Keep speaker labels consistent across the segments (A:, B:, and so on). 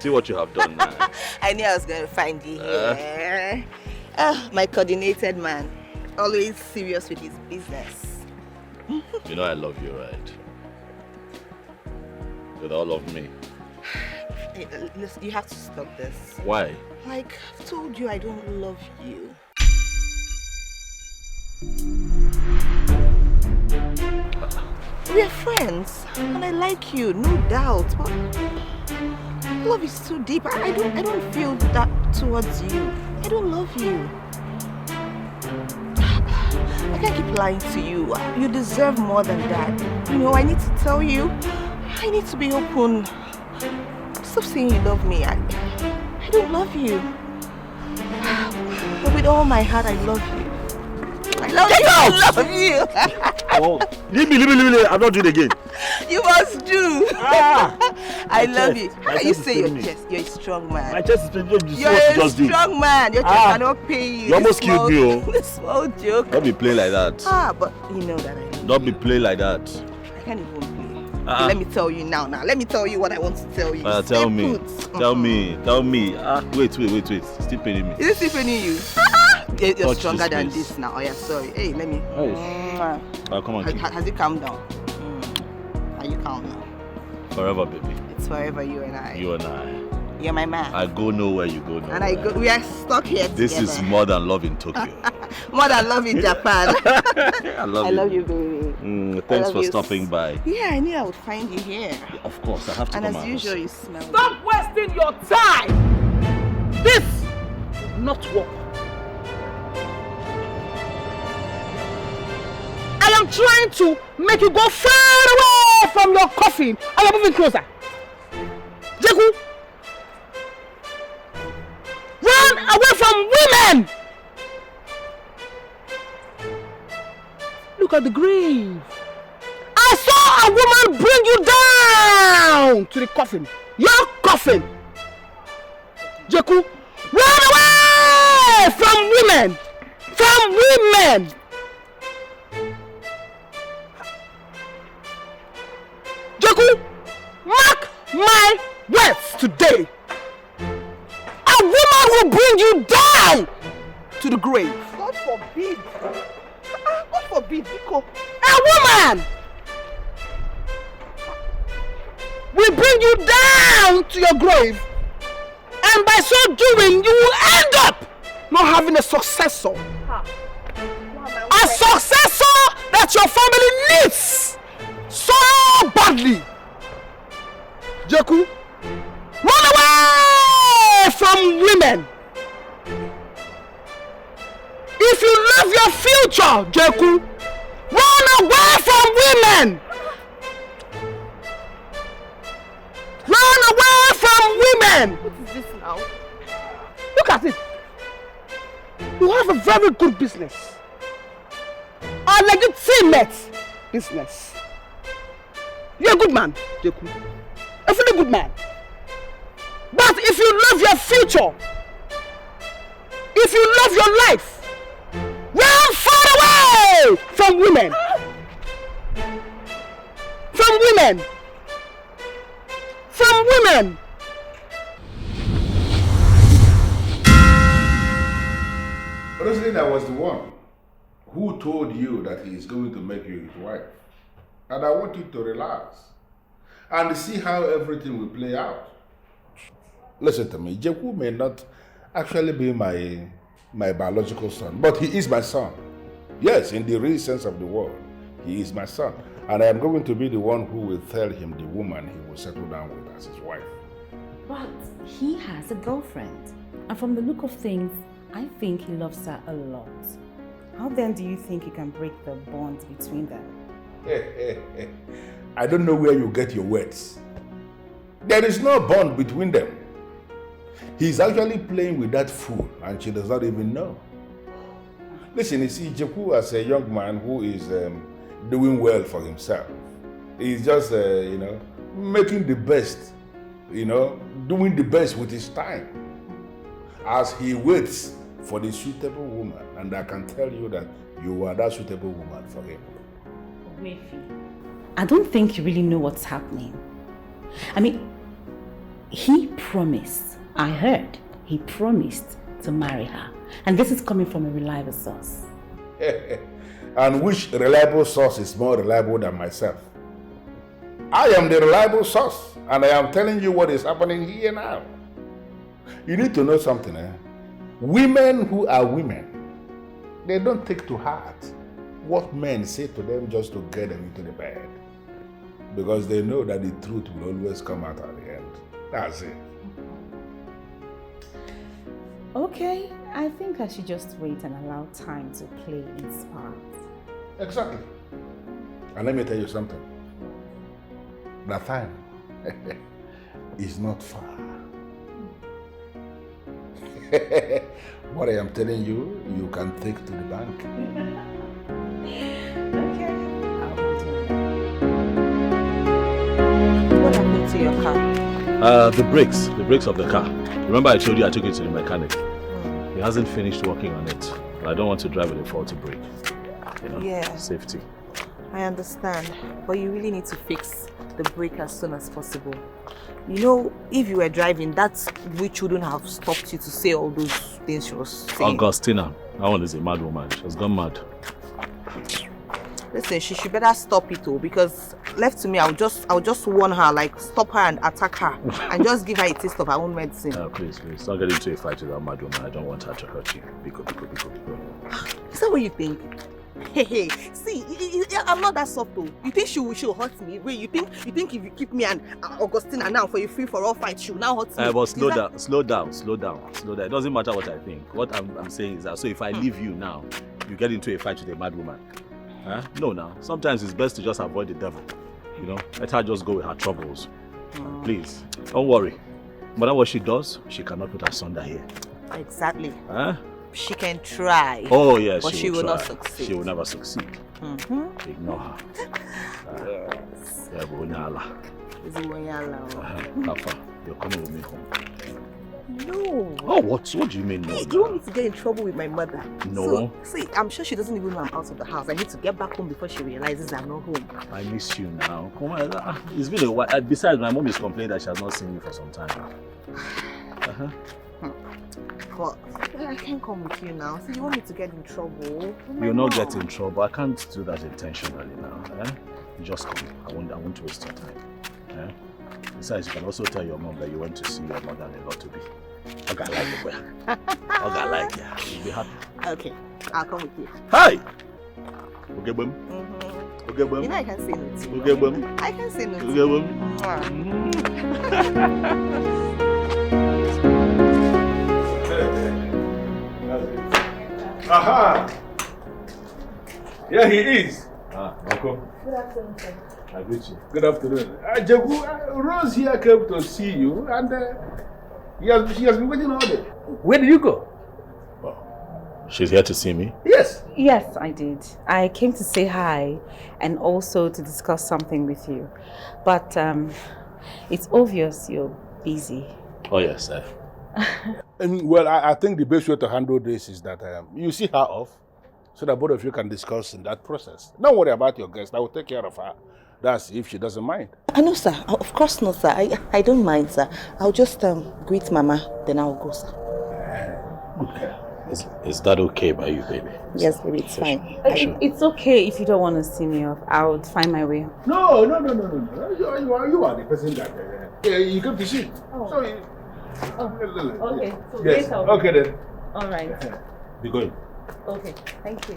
A: See what you have done now.
B: I knew I was going to find you here. My coordinated man. Always serious with his business.
A: You know I love you, right? With all of me.
B: Hey, listen, you have to stop this.
A: Why?
B: Like, I've told you I don't love you. We are friends, and I like you, no doubt. But love is too deep. I don't feel that towards you. I don't love you. I can't keep lying to you. You deserve more than that. You know, I need to tell you. I need to be open. Stop saying you love me. I don't love you. But with all my heart, I love you. I love you.
A: Oh, leave me. I'm not doing it again.
B: You must do. I love you. How can you say your chest? You're a strong man.
A: My chest is pain.
B: You're a strong man. Your chest cannot pay you.
A: You almost killed me, oh.
B: Small joke.
A: Don't be playing like that.
B: But you know that I love you.
A: Don't be playing like that.
B: I can't even play. Let me tell you now. Let me tell you what I want to tell you.
A: Tell me. Tell me. Wait. Still paining me.
B: Is it still paining you? You're stronger than this now. Oh yeah, sorry. Hey, let me.
A: Come on.
B: Has it calmed down? Are you calm now?
A: Forever, baby.
B: It's forever, you and I.
A: You and I.
B: You're my man.
A: I go nowhere, you go nowhere.
B: And we are stuck here
A: This
B: together.
A: is more than love in Tokyo.
B: More than love in Japan.
A: I love you,
B: baby.
A: Thanks for stopping by.
B: Yeah, I knew I would find you here.
A: Of course, I have to
B: and
A: come
B: as usual, you smell.
C: Stop wasting your time! This will not work. I am trying to make you go far away from your coffin. I am moving closer. Jeku, run away from women! Look at the grave. I saw a woman bring you down to the coffin. Your coffin. Jeku, run away from women. From women. Jeku, mark my words today. A woman will bring you down to the grave.
B: God forbid. God forbid, Nico.
C: A woman will bring you down to your grave. And by so doing, you will end up not having a successor. A successor that your family needs so badly. Jeku, run away from women. If you love your future, Jeku, run away from women. Run away from women.
B: What is this now?
C: Look at it. You have a very good business. A legitimate business. You're a good man, Jeku. A really good man. But if you love your future, if you love your life, run far away from women. From women. From women.
D: Honestly, I was the one who told you that he is going to make you his wife. And I want you to relax and see how everything will play out. Listen to me, Jeku may not actually be my biological son, but he is my son. Yes, in the real sense of the word, he is my son. And I am going to be the one who will tell him the woman he will settle down with as his wife.
E: But he has a girlfriend. And from the look of things, I think he loves her a lot. How then do you think you can break the bond between them?
D: I don't know where you get your words. There is no bond between them. He's actually playing with that fool and she does not even know. Listen, you see, Jeku as a young man who is doing well for himself. He's just, making the best, doing the best with his time. As he waits for the suitable woman. And I can tell you that you are that suitable woman for him.
E: I don't think you really know what's happening. I mean, He promised, I heard, he promised to marry her. And this is coming from a reliable source.
D: And which reliable source is more reliable than myself? I am the reliable source, and I am telling you what is happening here now. You need to know something, eh? Women who are women, they don't take to heart what men say to them just to get them into the bed. Because they know that the truth will always come out at the end. That's it.
E: Okay, I think I should just wait and allow time to play its part.
D: Exactly. And let me tell you something. That time is not far. What I am telling you, you can take to the bank.
E: Okay. I'll do
B: What happened to your car?
A: The brakes of the car. Remember I told you I took it to the mechanic. He hasn't finished working on it. And I don't want to drive with a faulty brake. You know,
B: Yeah.
A: safety.
B: I understand, but you really need to fix the brake as soon as possible. You know, if you were driving, that witch wouldn't have stopped you to say all those things she was saying.
A: Augustina, that one is a mad woman. She has gone mad.
B: Listen, she should better stop it all, because left to me, I'll just warn her, like stop her and attack her, and just give her a taste of her own medicine.
A: Please, don't get into a fight with that mad woman. I don't want her to hurt you. Biko.
B: Is that what you think? Hey, see, I'm not that soft though. You think she'll hurt me? Wait, you think if you keep me and Augustina now for a free-for-all fight, she'll now hurt me?
A: But slow down. It doesn't matter what I think. What I'm saying is that, so if I leave you now, you get into a fight with a mad woman. Huh? No, now. Sometimes it's best to just avoid the devil. You know, let her just go with her troubles. Please, don't worry. No matter what she does, she cannot put her son here.
B: Exactly.
A: Huh?
B: She can try.
A: Oh yes,
B: but she will not succeed.
A: She will never succeed. Ignore her. Yeah, Papa, you're coming with me home.
B: No.
A: Oh, what do you mean no?
B: Hey, you want me to get in trouble with my mother?
A: No.
B: So, see, I'm sure she doesn't even know I'm out of the house. I need to get back home before she realizes I'm not home.
A: I miss you now. Come on, it's been a while. Besides, my mom is complaining that she has not seen you for some time.
B: But I can't come with you now. So you want me to get in trouble?
A: You'll not get in trouble. I can't do that intentionally now. You just come. I won't waste your time. Besides, you can also tell your mom that you went to see your mother and a lot to be. Okay, I like it. Okay, I like it. You'll be happy.
B: Okay, I'll come with you.
A: Hi! Okay, boom. Okay, boom.
B: You know I can say no to you.
A: Okay, boom.
B: I can say no to
A: Okay,
B: you.
A: boom.
D: Aha! Yeah, he is.
A: Welcome.
E: Good afternoon, sir.
A: I greet you.
D: Good afternoon. Jagu, Rose here came to see you, and she has been waiting all day. Where did you go?
A: She's here to see me?
D: Yes.
E: Yes, I did. I came to say hi and also to discuss something with you. But it's obvious you're busy.
A: Oh, yes, sir.
D: Well, I think the best way to handle this is that you see her off, so that both of you can discuss in that process. Don't worry about your guest. I will take care of her. That's if she doesn't mind.
B: No, sir. Of course not, sir. I don't mind, sir. I'll just greet Mama, then I'll go, sir.
D: Okay.
A: Is that okay by you, baby?
B: Yes, baby, it's fine.
E: It's okay if you don't want to see me off. I'll find my way.
D: No. You are the person that you come to see.
E: Oh.
D: So
E: Okay. So
D: yes.
E: later.
D: Okay then.
E: All right.
A: Be going.
E: Okay. Thank you.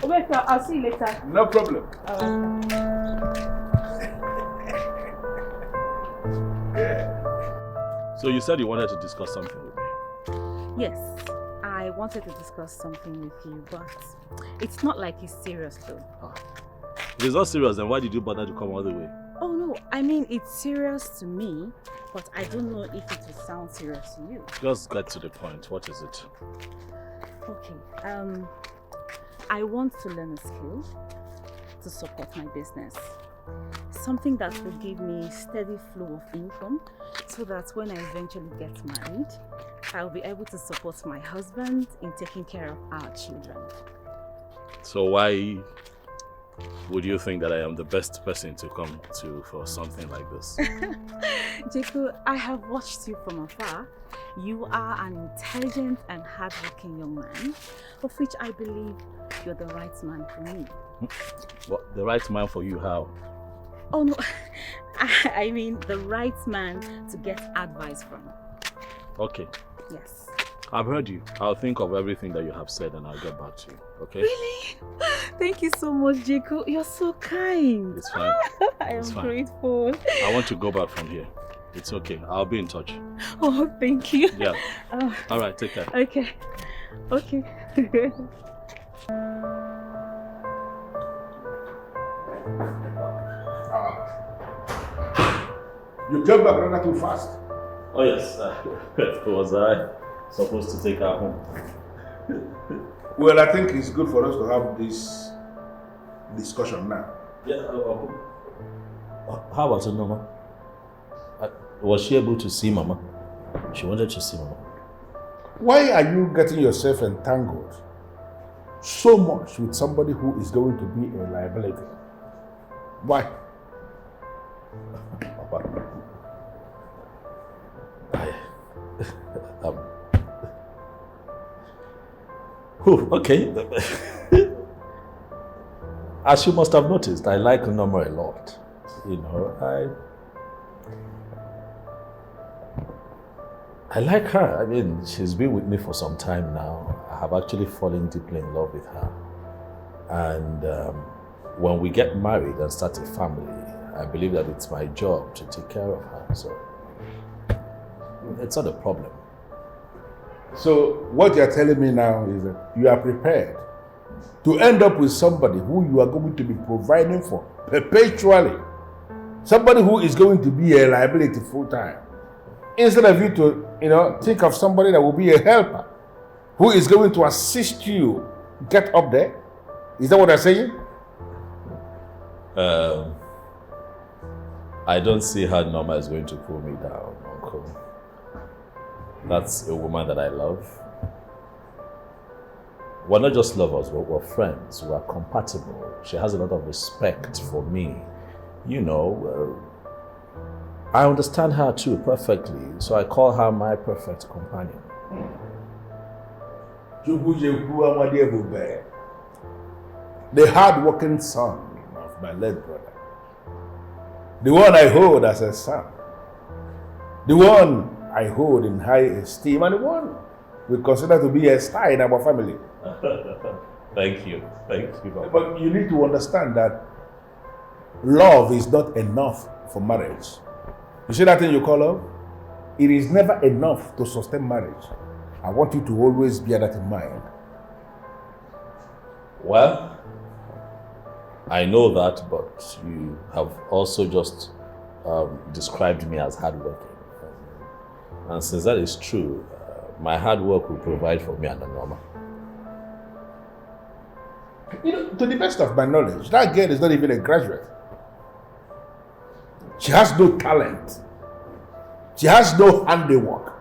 E: Okay, so I'll see you later.
D: No problem.
E: All right.
A: So you said you wanted to discuss something with me?
E: Yes, I wanted to discuss something with you, but it's not like it's serious though.
A: If it's not serious, then why did you bother to come all the way?
E: Oh no, I mean it's serious to me, but I don't know if it will sound serious to you.
A: Just get to the point. What is it?
E: Okay, I want to learn a skill to support my business. Something that will give me steady flow of income so that when I eventually get married, I'll be able to support my husband in taking care of our children.
A: So why would you think that I am the best person to come to for something like this?
E: Jeku, I have watched you from afar. You are an intelligent and hardworking young man, of which I believe you're the right man for me.
A: What? The right man for you? How?
E: Oh no, I mean the right man to get advice from.
A: Okay.
E: Yes.
A: I've heard you. I'll think of everything that you have said and I'll get back to you. Okay?
E: Really? Thank you so much, Jeku. You're so kind.
A: It's fine.
E: I am
A: It's fine.
E: grateful.
A: I want to go back from here. It's okay. I'll be in touch.
E: Oh, thank you.
A: Yeah. All right. Take care.
E: Okay. Okay.
D: You came back rather too fast.
A: Oh yes. Was I supposed to take her home?
D: Well, I think it's good for us to have this discussion now.
A: Yeah. How about it, Mama? Was she able to see Mama? She wanted to see Mama.
D: Why are you getting yourself entangled so much with somebody who is going to be a liability? Why?
A: Papa. Okay. As you must have noticed, I like Norma a lot. You know, I like her. I mean, she's been with me for some time now. I have actually fallen deeply in love with her. And when we get married and start a family, I believe that it's my job to take care of her. So it's not a problem.
D: So what you're telling me now is that you are prepared to end up with somebody who you are going to be providing for perpetually. Somebody who is going to be a liability full time. Instead of you to, think of somebody that will be a helper, who is going to assist you get up there. Is that what I'm saying?
A: I don't see how Norma is going to pull me down, Uncle. That's a woman that I love. We're not just lovers, we're friends, we're compatible. She has a lot of respect for me. I understand her too perfectly, so I call her my perfect companion.
D: The hard-working son of my late brother. The one I hold as a son. The one I hold in high esteem, and the one we consider to be a star in our family.
A: Thank you, Papa.
D: But you need to understand that love is not enough for marriage. You see that thing you call love? It is never enough to sustain marriage. I want you to always bear that in mind.
A: Well, I know that, but you have also just described me as hardworking. And since that is true, my hard work will provide for me and Norma.
D: To the best of my knowledge, that girl is not even a graduate. She has no talent. She has no handiwork.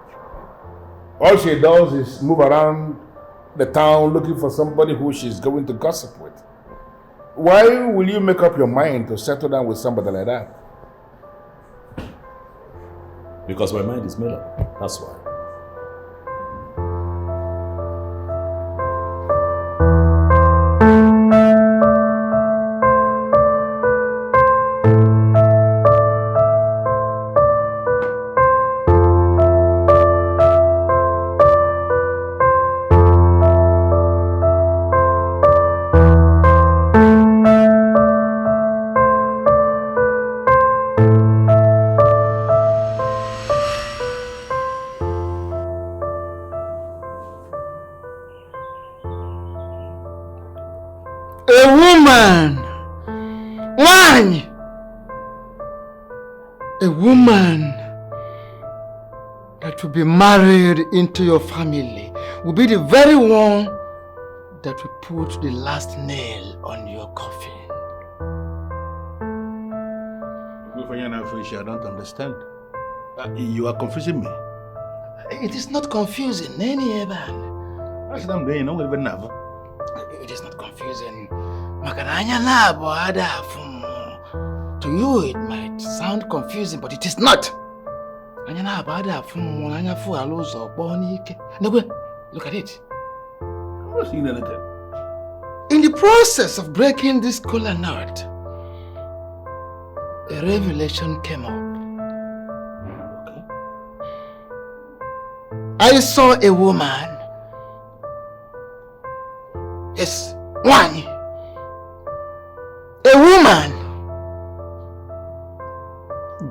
D: All she does is move around the town looking for somebody who she's going to gossip with. Why will you make up your mind to settle down with somebody like that?
A: Because my mind is made up. That's why.
F: A woman that will be married into your family will be the very one that will put the last nail on your coffin.
D: I don't understand. You are confusing me.
F: It is not confusing, Nene Eban.
D: That's what I'm doing.
F: It is not confusing. To you, it might sound confusing, but it is not. Look at it.
D: I'm not seeing anything.
F: In the process of breaking this kola nut, a revelation came up.
D: Okay.
F: I saw a woman. Yes, one. A woman.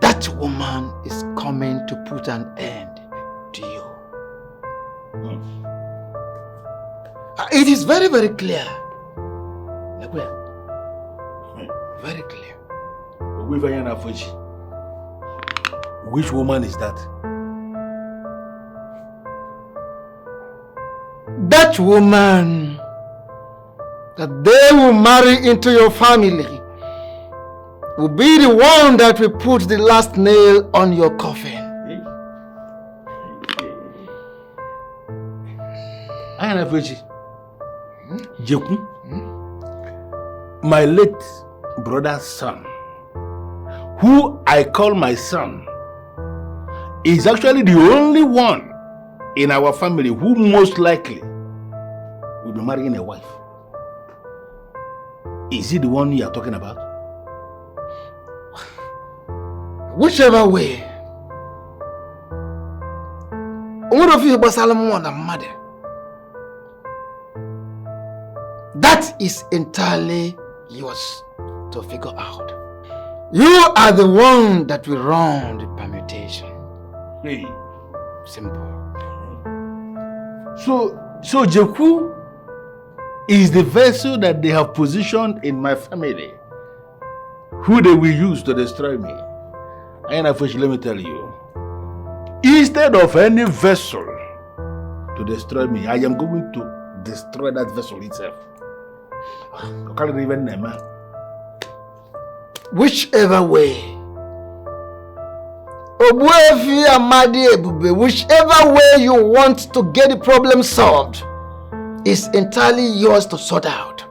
F: That woman is coming to put an end to you. It is very, very clear. Very clear.
D: Which woman is that?
F: That woman that they will marry into your family will be the one that will put the last nail on your coffin.
D: Jeku, my late brother's son, who I call my son, is actually the only one in our family who most likely will be marrying a wife. Is he the one you are talking about?
F: Whichever way, one of you mother. That is entirely yours to figure out. You are the one that will run the permutation.
D: Hey.
F: Simple.
D: So Jeku is the vessel that they have positioned in my family, who they will use to destroy me. And let me tell you, instead of any vessel to destroy me, I am going to destroy that vessel itself.
F: Whichever way, whichever way you want to get the problem solved is entirely yours to sort out.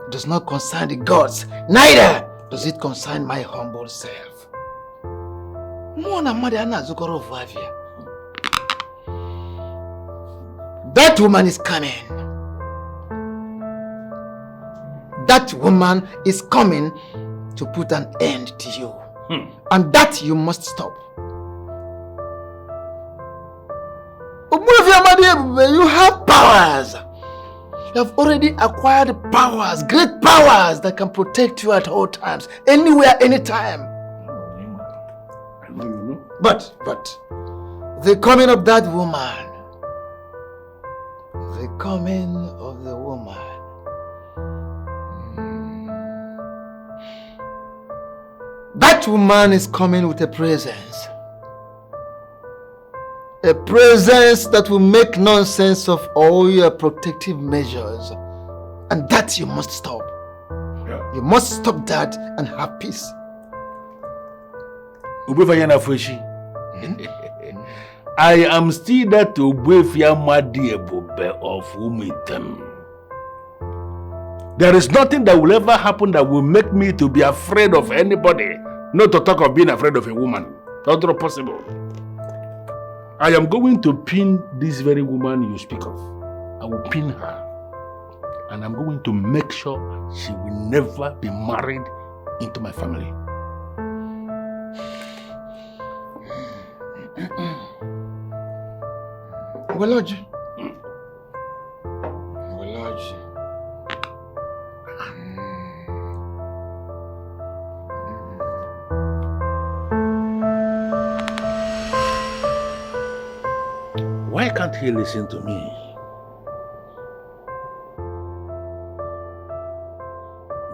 F: It does not concern the gods, neither does it concern my humble self. That woman is coming. That woman is coming to put an end to you. And that you must stop. You have powers. You have already acquired powers, great powers that can protect you at all times, anywhere, anytime. But the coming of that woman, the coming of the woman, that woman is coming with a presence. A presence that will make nonsense of all your protective measures. And that you must stop.
D: Yeah.
F: You must stop that and have peace.
D: I am still that Ubefia Madiebube of Umitem. There is nothing that will ever happen that will make me to be afraid of anybody, not to talk of being afraid of a woman. That's not possible. I am going to pin this very woman you speak of. I will pin her. And I'm going to make sure she will never be married into my family.
F: Well, Lord.
D: Why can't he listen to me?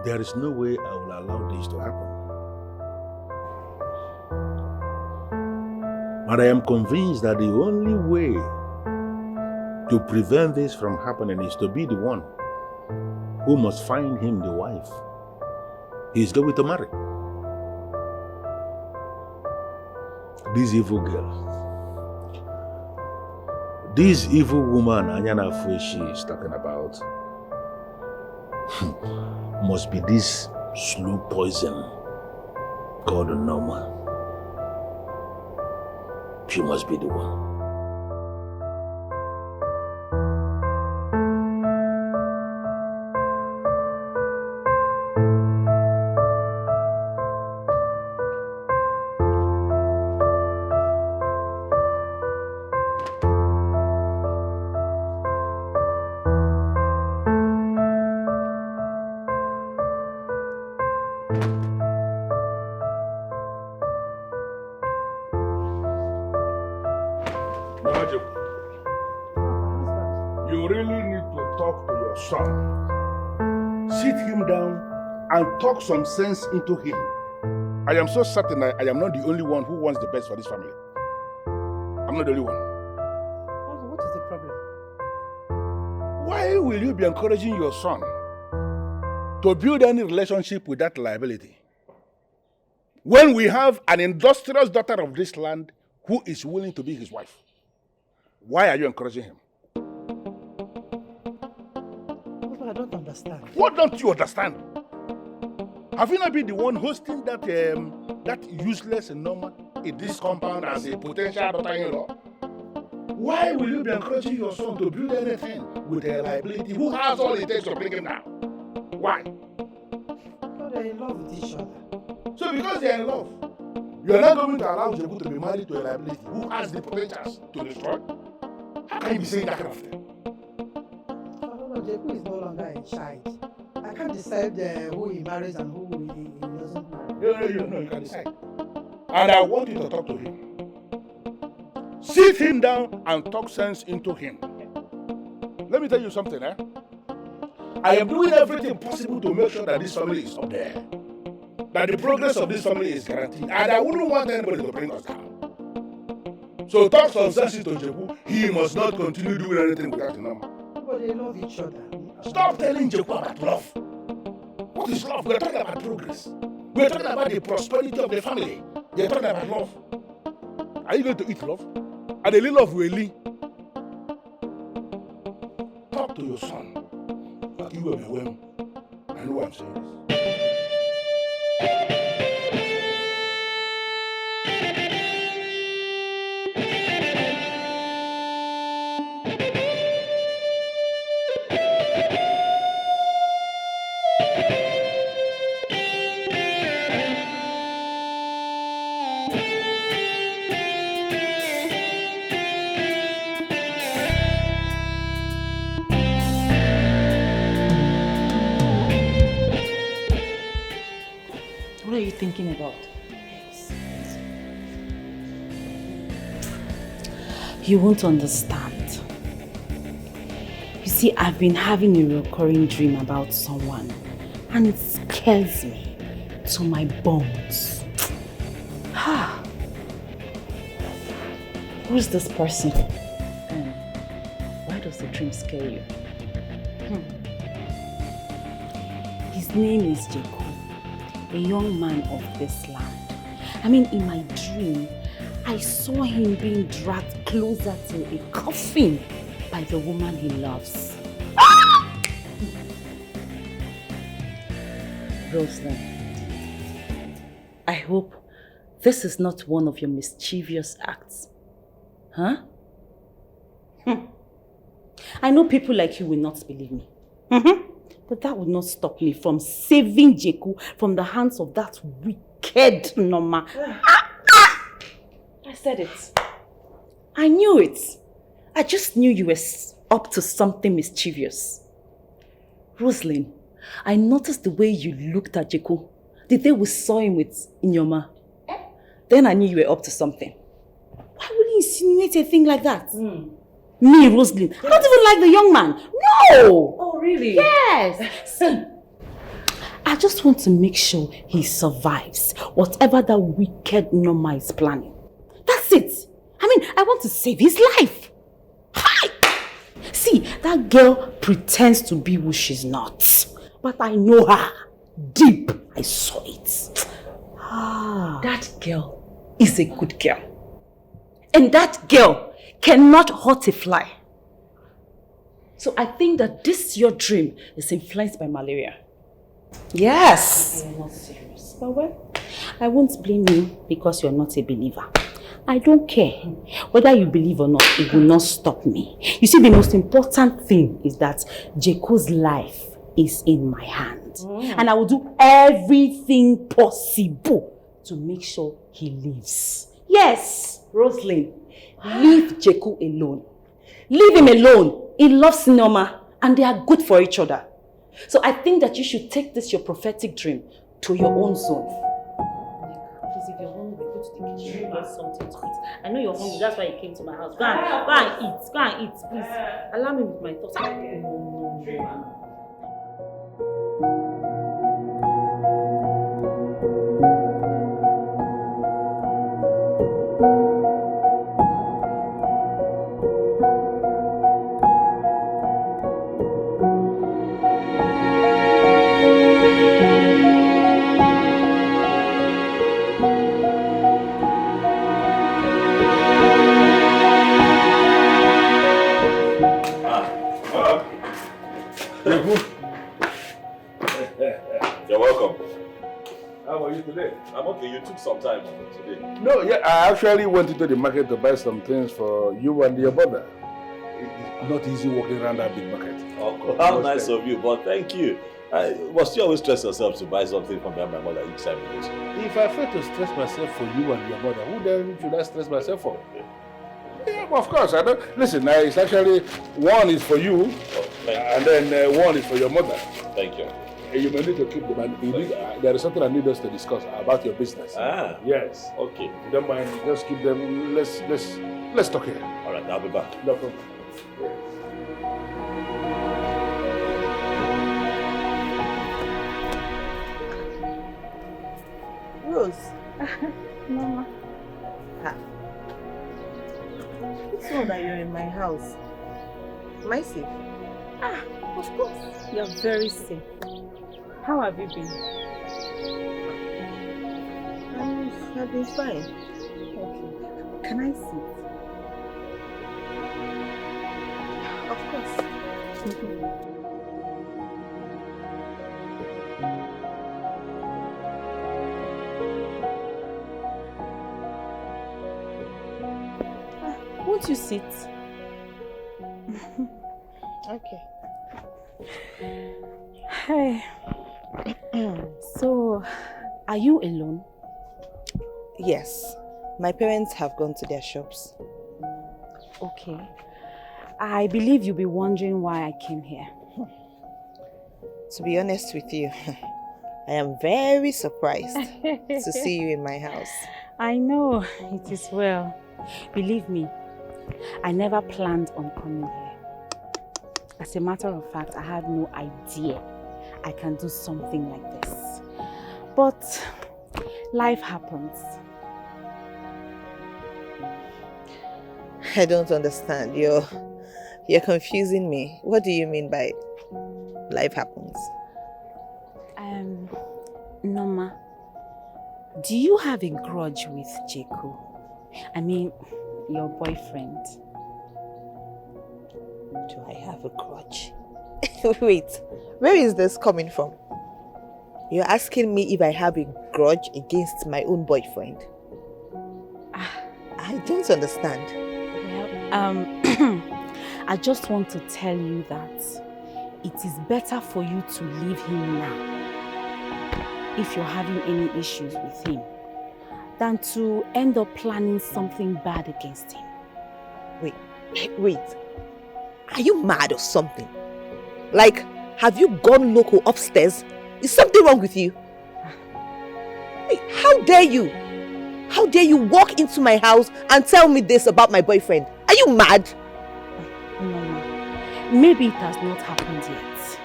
D: There is no way I will allow this to happen. But I am convinced that the only way to prevent this from happening is to be the one who must find him the wife he is going to marry. This evil girl. This evil woman Anyana Fueshi is talking about must be this slow poison called Norma. She must be the one. You really need to talk to your son. Sit him down and talk some sense into him. I am so certain that I am not the only one who wants the best for this family. I'm not the only one.
C: What is the problem?
D: Why will you be encouraging your son to build any relationship with that liability when we have an industrious daughter of this land who is willing to be his wife? Why are you encouraging him?
C: I don't understand.
D: What don't you understand? Have you not been the one hosting that useless Norma in this compound as a potential daughter-in-law? Why will you be encouraging your son to build anything with a liability who has all it takes to bring him down? Why?
C: But they're in love with each other.
D: So because they're in love, you are not going to allow Jebu to be married to a liability who has the potentials to destroy? How can you be saying that kind of thing?
C: Jebu is no longer a child. I can't decide who he marries and who he doesn't marry.
D: No, you can decide. And I want you to talk to him. Sit him down and talk sense into him. Let me tell you something, eh? I am doing everything possible to make sure that this family is up there. That the progress of this family is guaranteed. And I wouldn't want anybody to bring us down. So talk some sense into Jebu. He must not continue doing anything without a number.
C: But they love each other.
D: Stop telling Jebu about love. What is love? We're talking about progress. We're talking about the prosperity of the family. You're talking about love. Are you going to eat love? And the little love will leave. Talk to your son. But you will be well. I know what I'm saying.
E: What are you thinking about? You won't understand. You see, I've been having a recurring dream about someone, and it scares me to my bones. Who's this person? And why does the dream scare you? His name is Jacob. A young man of this land. I mean, in my dream, I saw him being dragged closer to a coffin by the woman he loves. Rosalind, I hope this is not one of your mischievous acts. Huh? I know people like you will not believe me. But that would not stop me from saving Jeku from the hands of that wicked Norma. I said it. I knew it. I just knew you were up to something mischievous. Rosalind, I noticed the way you looked at Jeku the day we saw him with Inyoma. Then I knew you were up to something. Why would you insinuate a thing like that? Me, Rosalind, I don't even like the young man. No!
C: Oh, really?
E: Yes! See, I just want to make sure he survives whatever that wicked Norma is planning. That's it. I mean, I want to save his life. Hi! See, that girl pretends to be who she's not. But I know her. Deep, I saw it. That girl is a good girl. And that girl cannot hurt a fly. So I think that this your dream is influenced by malaria.
B: Yes.
E: You're not serious. But well, I won't blame you because you're not a believer. I don't care. Whether you believe or not, it will not stop me. You see, the most important thing is that Jeko's life is in my hand. And I will do everything possible to make sure he lives. Yes, Rosalind, leave Jeko alone. Leave him alone. He loves Noma and they are good for each other. So I think that you should take this, your prophetic dream, to your own zone. Please, if you're hungry, go to the kitchen, get something to eat. I know you're hungry, that's why you came to my house. Go and eat. Go and eat, please. Allow me with my thoughts. No.
A: You're welcome. How are you today? I'm okay. You took some time today.
D: No, yeah, I actually went into the market to buy some things for you and your brother. It's not easy walking around that big market.
A: Oh, how nice of you, but thank you. Must you always stress yourself to buy something from my mother each time you go?
D: If I fail to stress myself for you and your mother, who then should I stress myself for? Yeah, of course. I don't. Listen, it's actually one is for you, and then one is for your mother.
A: Thank you.
D: You may need to keep them. There is something I need us to discuss about your business.
A: Ah.
D: Yes.
A: Okay.
D: If you don't mind, just keep them. Let's talk here.
A: All right. I'll be back.
D: No problem.
B: Rose.
E: Mama.
B: It's all that you're in my house. Am I safe?
E: Of course. You're very safe. How have you been?
B: I've been fine.
E: Okay. Can I sit?
B: Of course.
E: Won't you sit?
B: Okay.
E: Hey. So, are you alone?
B: Yes. My parents have gone to their shops.
E: Okay. I believe you'll be wondering why I came here.
B: To be honest with you, I am very surprised to see you in my house.
E: I know, it is well. Believe me, I never planned on coming here. As a matter of fact, I had no idea I can do something like this. But life happens.
B: I don't understand. You're confusing me. What do you mean by life happens?
E: Noma, do you have a grudge with Jeko? I mean, your boyfriend.
B: Do I have a grudge? Wait, where is this coming from? You're asking me if I have a grudge against my own boyfriend? I don't understand.
E: Well, I just want to tell you that it is better for you to leave him now if you're having any issues with him than to end up planning something bad against him.
B: Wait. Are you mad or something? Like, have you gone loco upstairs? Is something wrong with you? Hey, how dare you? How dare you walk into my house and tell me this about my boyfriend? Are you mad?
E: No, maybe it has not happened yet.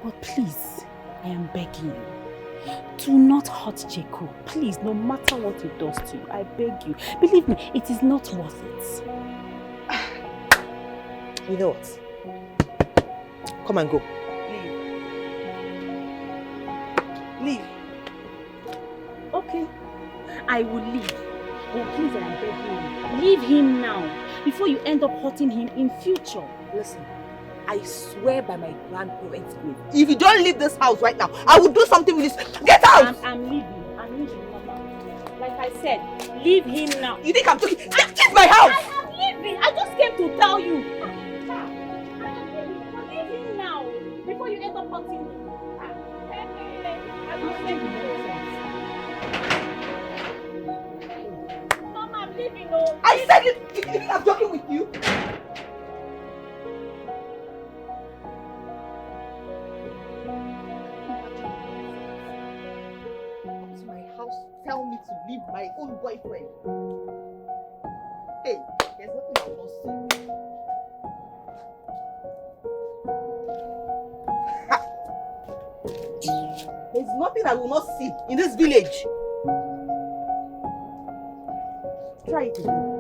E: But please, I am begging you. Do not hurt Jeko. Please, no matter what it does to you, I beg you. Believe me, it is not worth it.
B: You know what? Come and go. Leave.
E: Okay, I will leave. But please, I am begging you. Leave him now before you end up hurting him in future.
B: Listen, I swear by my grandparents' grave, if you don't leave this house right now, I will do something with this. Get out!
E: I'm leaving. I'm leaving, Mama. Like I said, leave him now.
B: You think I'm joking? Get my house!
E: I am leaving. I just came to tell you. Leave him now before you end up hurting me. I don't think you make sense. Mama, I'm leaving. Oh.
B: I said it! You think I'm joking with you? Come to my house, tell me to leave my own boyfriend. Hey, there's nothing I will not say. Ha! There's nothing I will not see in this village. Try it again.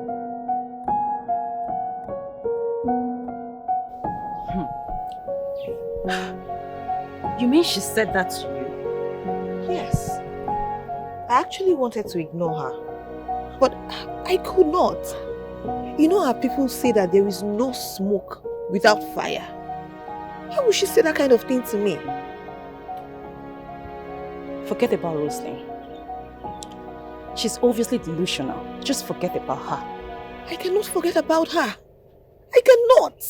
E: You mean she said that to you?
B: Yes. I actually wanted to ignore her, but I could not. You know how people say that there is no smoke without fire? How would she say that kind of thing to me?
E: Forget about Rosaline. She's obviously delusional. Just forget about her.
B: I cannot forget about her. I cannot.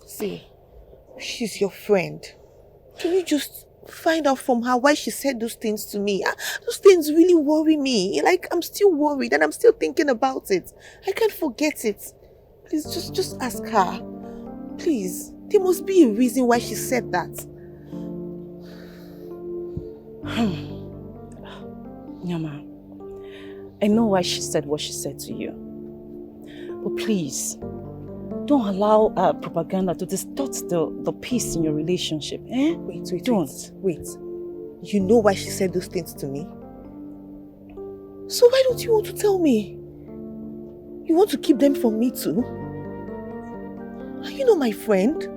B: See, she's your friend. Can you just find out from her why she said those things to me? Those things really worry me. Like, I'm still worried and I'm still thinking about it. I can't forget it. Please, just ask her. Please. There must be a reason why she said that.
E: Nyama, I know why she said what she said to you. But please, don't allow propaganda to distort the peace in your relationship. Eh?
B: Wait.
E: Don't.
B: Wait. You know why she said those things to me? So why don't you want to tell me? You want to keep them from me too? Are you not my friend?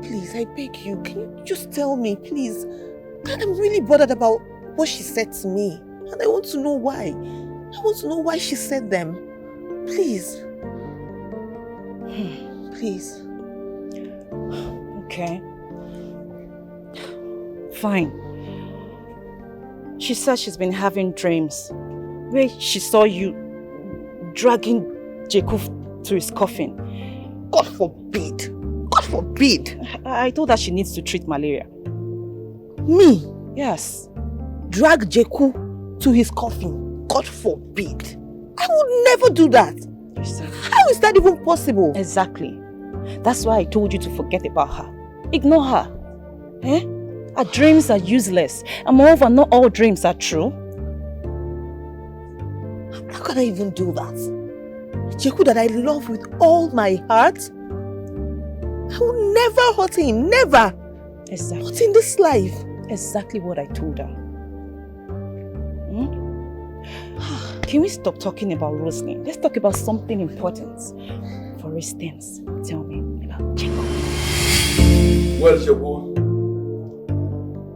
B: Please, I beg you, can you just tell me, please? I'm really bothered about what she said to me. And I want to know why. I want to know why she said them. Please. Please.
E: Okay. Fine. She said she's been having dreams where she saw you dragging Jacob to his coffin.
B: God forbid. God forbid.
E: I told her she needs to treat malaria.
B: Me?
E: Yes.
B: Drag Jeku to his coffin. God forbid. I would never do that.
E: Listen.
B: How is that even possible?
E: Exactly. That's why I told you to forget about her. Ignore her. Eh? Her dreams are useless. And moreover, not all dreams are true.
B: How can I even do that? Jeku that I love with all my heart? I will never hurt him. Never.
E: Exactly.
B: Not in this life.
E: Exactly what I told her. Can we stop talking about Rosaline? Let's talk about something important. For instance, tell me about Jacob.
D: Well, Shebu,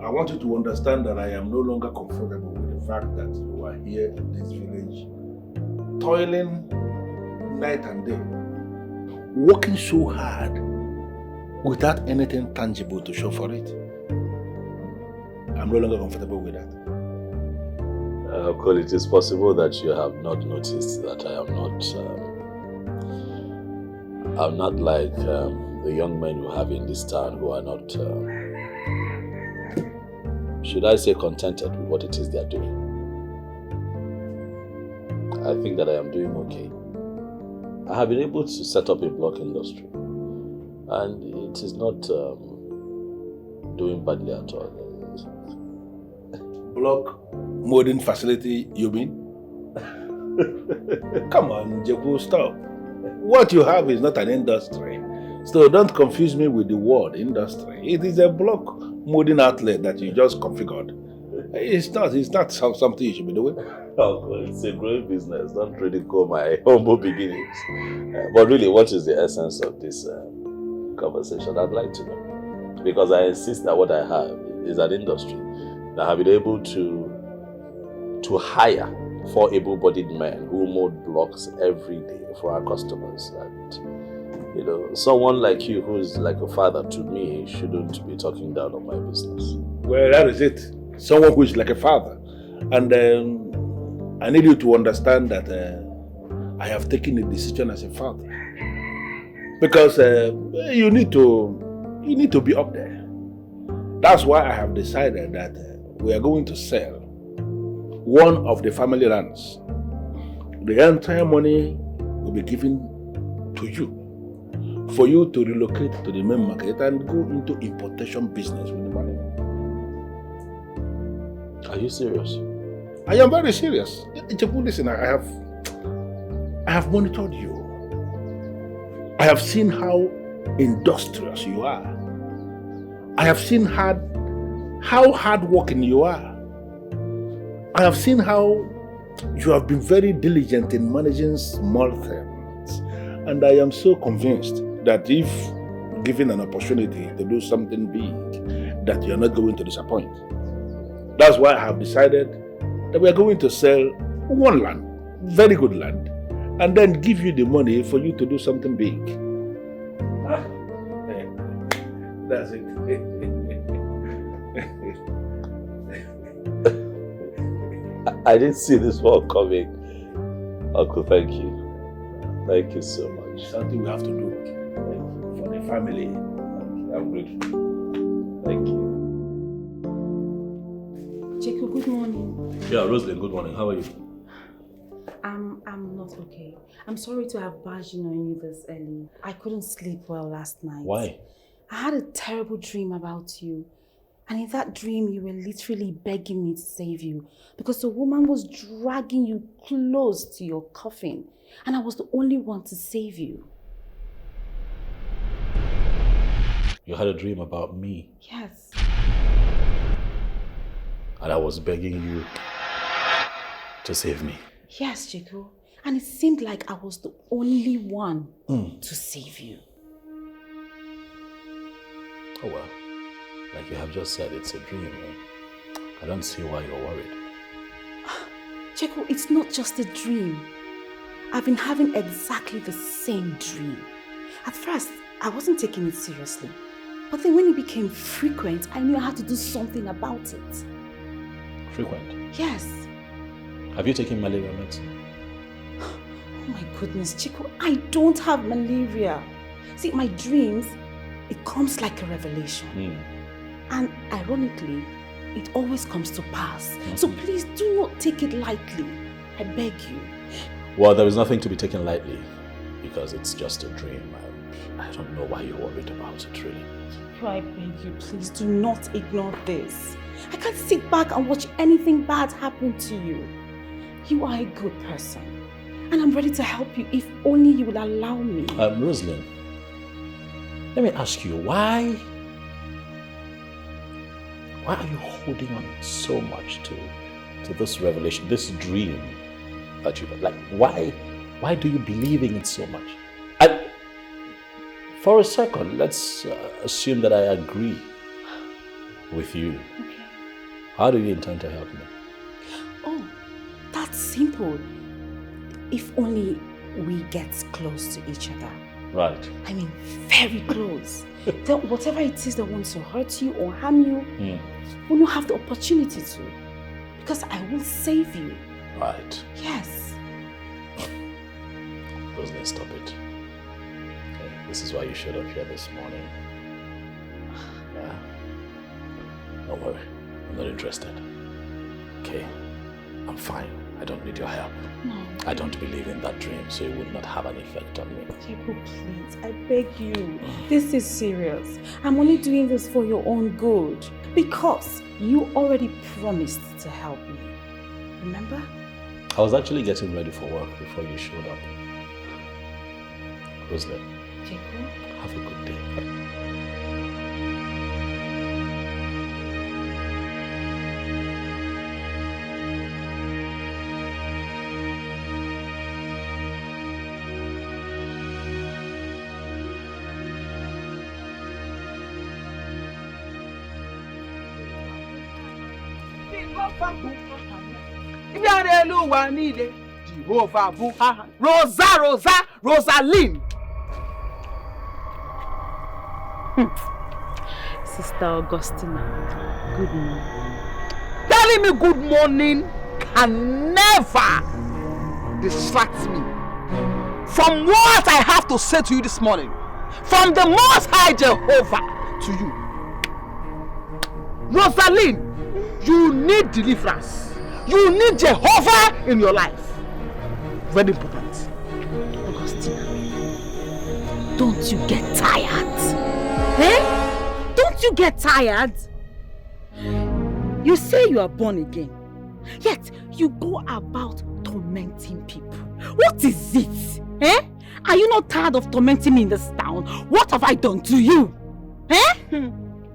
D: I want you to understand that I am no longer comfortable with the fact that you are here in this village, toiling night and day, working so hard without anything tangible to show for it. I'm no longer comfortable with that.
A: Cole, it is possible that you have not noticed that I am not I'm not like the young men you have in this town who are not, should I say, contented with what it is they are doing. I think that I am doing okay. I have been able to set up a block industry, and it is not doing badly at all.
D: Block molding facility, you mean? Come on, Jebu, stop. What you have is not an industry. So don't confuse me with the word industry. It is a block molding outlet that you just configured. It's not something you should be doing.
A: Oh, it's a growing business. Don't really go my humble beginnings. But really, what is the essence of this conversation? I'd like to know. Because I insist that what I have is an industry that have been able to hire 4 able-bodied men who mold blocks every day for our customers. And You know, someone like you who is like a father to me shouldn't be talking down on my business.
D: Well, that is it. Someone who is like a father. And I need you to understand that I have taken a decision as a father. Because you need to be up there. That's why I have decided that we are going to sell one of the family lands. The entire money will be given to you for you to relocate to the main market and go into importation business with the money.
A: Are you serious?
D: I am very serious. Listen, I have monitored you. I have seen how industrious you are. I have seen how hardworking you are. I have seen how you have been very diligent in managing small things. And I am so convinced that if given an opportunity to do something big, that you are not going to disappoint. That's why I have decided that we are going to sell one land, very good land, and then give you the money for you to do something big. That's it.
A: I didn't see this one coming. Uncle, thank you. Thank you so much.
D: Something we have to do for the family. I'm grateful. Thank you.
E: Jacob, good morning.
A: Yeah, Rosalind, good morning. How are you?
E: I'm not okay. I'm sorry to have barged in on you this early. I couldn't sleep well last night.
A: Why?
E: I had a terrible dream about you. And in that dream, you were literally begging me to save you because the woman was dragging you close to your coffin and I was the only one to save you.
A: You had a dream about me?
E: Yes.
A: And I was begging you to save me?
E: Yes, Jacob. And it seemed like I was the only one to save you.
A: Oh well. Like you have just said, it's a dream. I don't see why you're worried.
E: Jacob, it's not just a dream. I've been having exactly the same dream. At first, I wasn't taking it seriously. But then when it became frequent, I knew I had to do something about it.
A: Frequent?
E: Yes.
A: Have you taken malaria medicine?
E: Oh my goodness, Chico, I don't have malaria. See, my dreams, it comes like a revelation. And ironically, it always comes to pass. So please do not take it lightly. I beg you.
A: Well, there is nothing to be taken lightly because it's just a dream. I don't know why you're worried about it, really.
E: I beg you, please do not ignore this. I can't sit back and watch anything bad happen to you. You are a good person. And I'm ready to help you if only you will allow me.
A: Rosalind, let me ask you, why are you holding on so much to this revelation, this dream that you like? Why do you believe in it so much? And for a second, let's assume that I agree with you.
E: Okay.
A: How do you intend to help me?
E: Oh, that's simple. If only we get close to each other.
A: Right.
E: I mean, very close. Then whatever it is that wants to hurt you or harm you, will not have the opportunity to. Because I will save you.
A: Right.
E: Yes.
A: Rosalind, stop it. Okay. This is why you showed up here this morning. Yeah. Don't worry. I'm not interested. Okay. I'm fine. I don't need your help.
E: No.
A: I don't believe in that dream, so it would not have an effect on me.
E: Jacob, please, I beg you. This is serious. I'm only doing this for your own good. Because you already promised to help me. Remember?
A: I was actually getting ready for work before you showed up. Rosalind,
E: Jacob?
A: have a good day.
C: Ibi arelu wa niile Jehovah bu Rosaline.
E: Sister Augustina, good morning.
C: Telling me good morning can never distract me from what I have to say to you this morning. From the Most High Jehovah to you. Rosaline, you need deliverance. You need Jehovah in your life. Very important.
E: Augustina, don't you get tired? Eh? Don't you get tired? You say you are born again, yet you go about tormenting people. What is it? Eh? Are you not tired of tormenting me in this town? What have I done to you? Eh?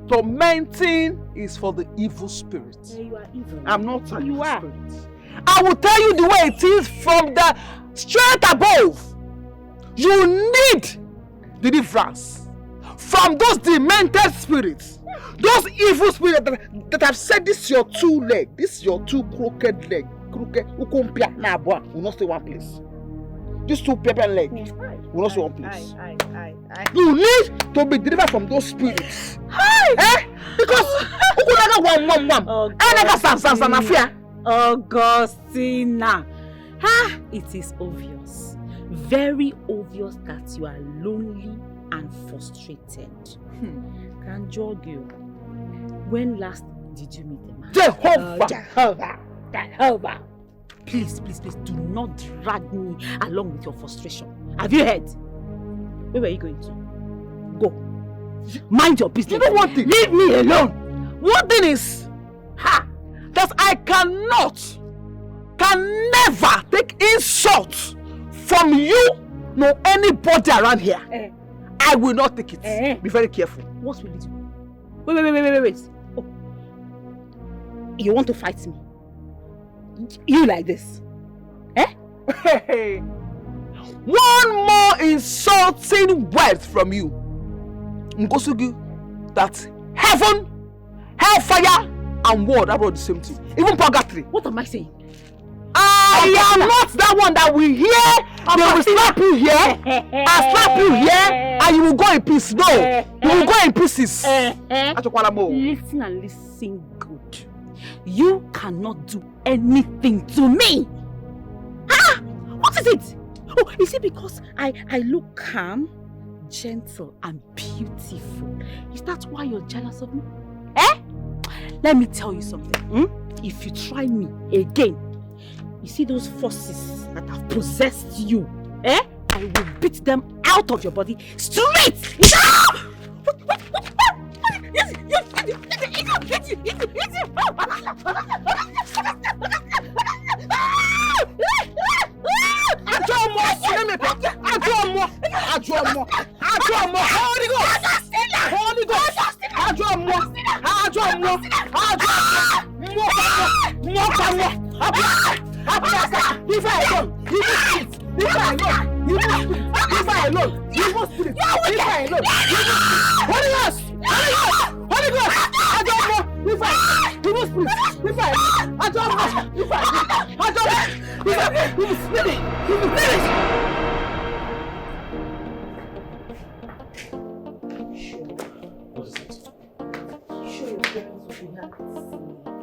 C: Tormenting is for the evil spirit.
E: Yeah, you are evil.
C: I'm not an
E: You
C: evil
E: are.
C: spirit. I will tell you the way it is from the straight above. You need deliverance from those demented spirits. Those evil spirits that have said this is your two leg, this is your two crooked leg, will not stay one place. These two paper legs will not stay one place. You need to be delivered from those spirits. Eh? Because
E: Augustina, it is obvious, very obvious that you are lonely and frustrated. Can jog you. When last did you meet a man? Jehovah. Please, do not drag me along with your frustration. Have you heard? Where were you going to? Go. Mind your business.
C: You know one thing?
E: Leave me alone.
C: One thing is, that I can never take insult from you nor anybody around here. I will not take it. Be very careful.
E: What will you do? Wait. Oh. You want to fight me? You like this? Eh?
C: One more insulting word from you. Ngosugi, that heaven, hellfire, and world are the same thing. Even purgatory.
E: What am I saying?
C: I am not that one that will hear. They will slap you here, and slap you here, and you will go in peace. No, you will go in pieces.
E: Listen and listen good. You cannot do anything to me. What is it? Oh, is it because I look calm, gentle, and beautiful? Is that why you're jealous of me? Eh? Let me tell you something. If you try me again, you see those forces that have possessed you, I will beat them out of your body straight!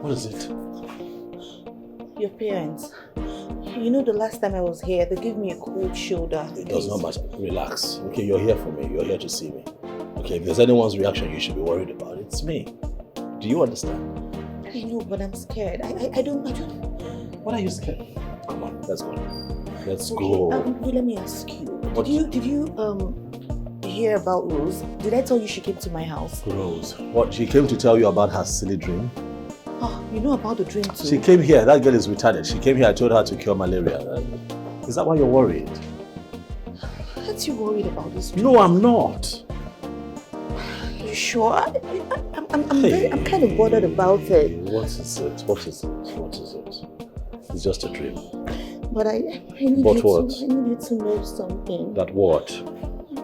A: What is it?
B: Your parents. You know the last time I was here, they gave me a cold shoulder.
A: It does not matter. Relax. Okay, you're here for me. You're here to see me. Okay, if there's anyone's reaction you should be worried about, it's me. Do you understand?
B: I know, but I'm scared. I don't.
A: What are you scared? Come on, let's go. Let's
B: Okay,
A: go.
B: wait, let me ask you.
A: What?
B: Did you hear about Rose? Did I tell you she came to my house?
A: Rose. What? She came to tell you about her silly dream?
B: Oh, you know about the dream too?
A: She came here. That girl is retarded. She came here. I told her to cure malaria. Is that why you're worried?
B: Aren't you worried about this dream?
A: No, I'm not.
B: You sure? I'm kind of bothered about it.
A: What is it? What is it? What is it? It's just a dream.
B: But I need
A: But
B: you
A: what?
B: to know something.
A: That what?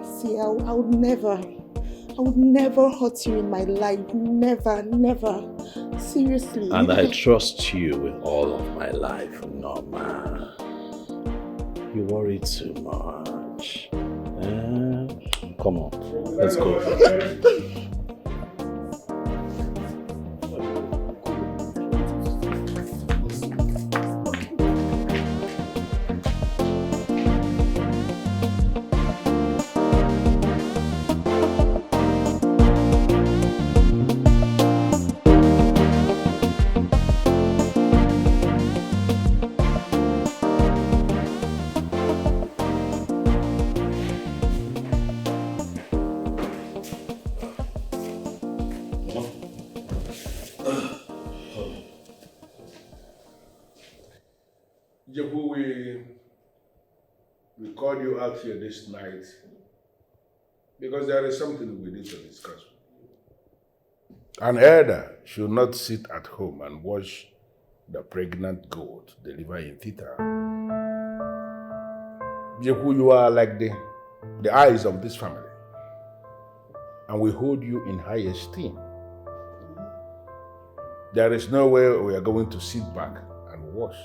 B: See, I would never hurt you in my life. Never. Seriously.
A: And I trust you with all of my life, Norma. You worry too much. Come on, let's go.
D: We called you out here this night because there is something we need to discuss with you. An elder should not sit at home and watch the pregnant goat deliver in theater. You are like the eyes of this family, and we hold you in high esteem. There is no way we are going to sit back and watch,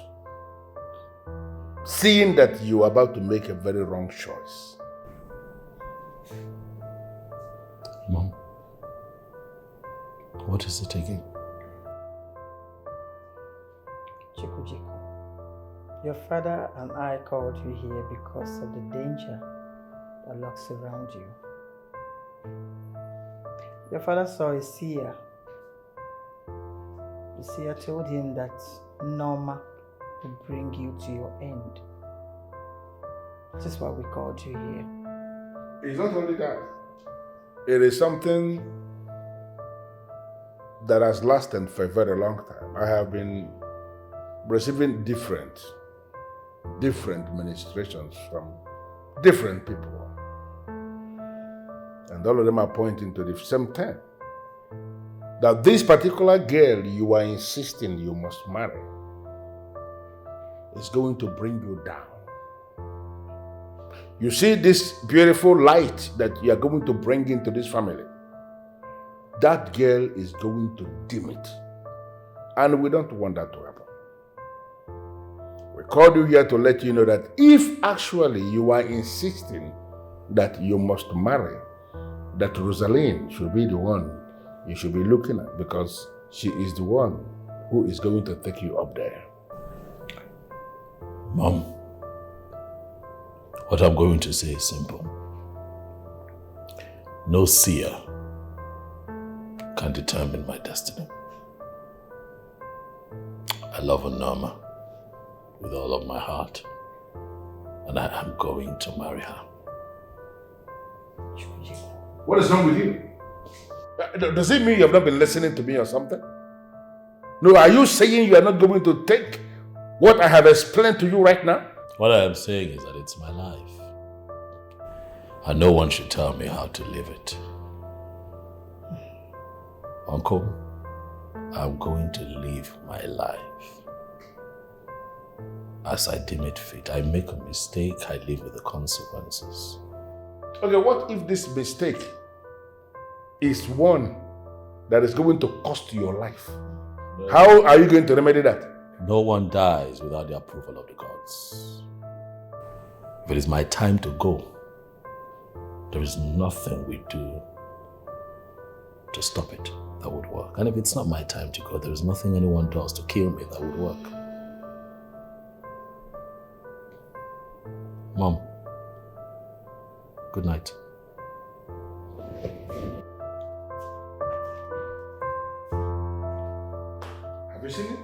D: seeing that you are about to make a very wrong choice.
A: Mom, what is it again?
G: Chiku, your father and I called you here because of the danger that lurks around you. Your father saw a seer. The seer told him that Norma will bring you to your end. This is why we called you here.
D: It's not only that. It is something that has lasted for a very long time. I have been receiving different ministrations from different people. And all of them are pointing to the same thing. That this particular girl you are insisting you must marry is going to bring you down. You see this beautiful light that you are going to bring into this family. That girl is going to dim it. And we don't want that to happen. We called you here to let you know that if actually you are insisting that you must marry, that Rosaline should be the one you should be looking at, because she is the one who is going to take you up there.
A: Mom, what I'm going to say is simple. No seer can determine my destiny. I love Norma with all of my heart, and I am going to marry her.
D: What is wrong with you? Does it mean you have not been listening to me or something? No, are you saying you are not going to take what I have explained to you right now?
A: What I am saying is that it's my life, and no one should tell me how to live it. Uncle, I'm going to live my life as I deem it fit. I make a mistake, I live with the consequences.
D: Okay, what if this mistake is one that is going to cost your life? How are you going to remedy that?
A: No one dies without the approval of the gods. If it is my time to go, there is nothing we do to stop it that would work. And if it's not my time to go, there is nothing anyone does to kill me that would work. Mom, good night.
D: Have you seen it?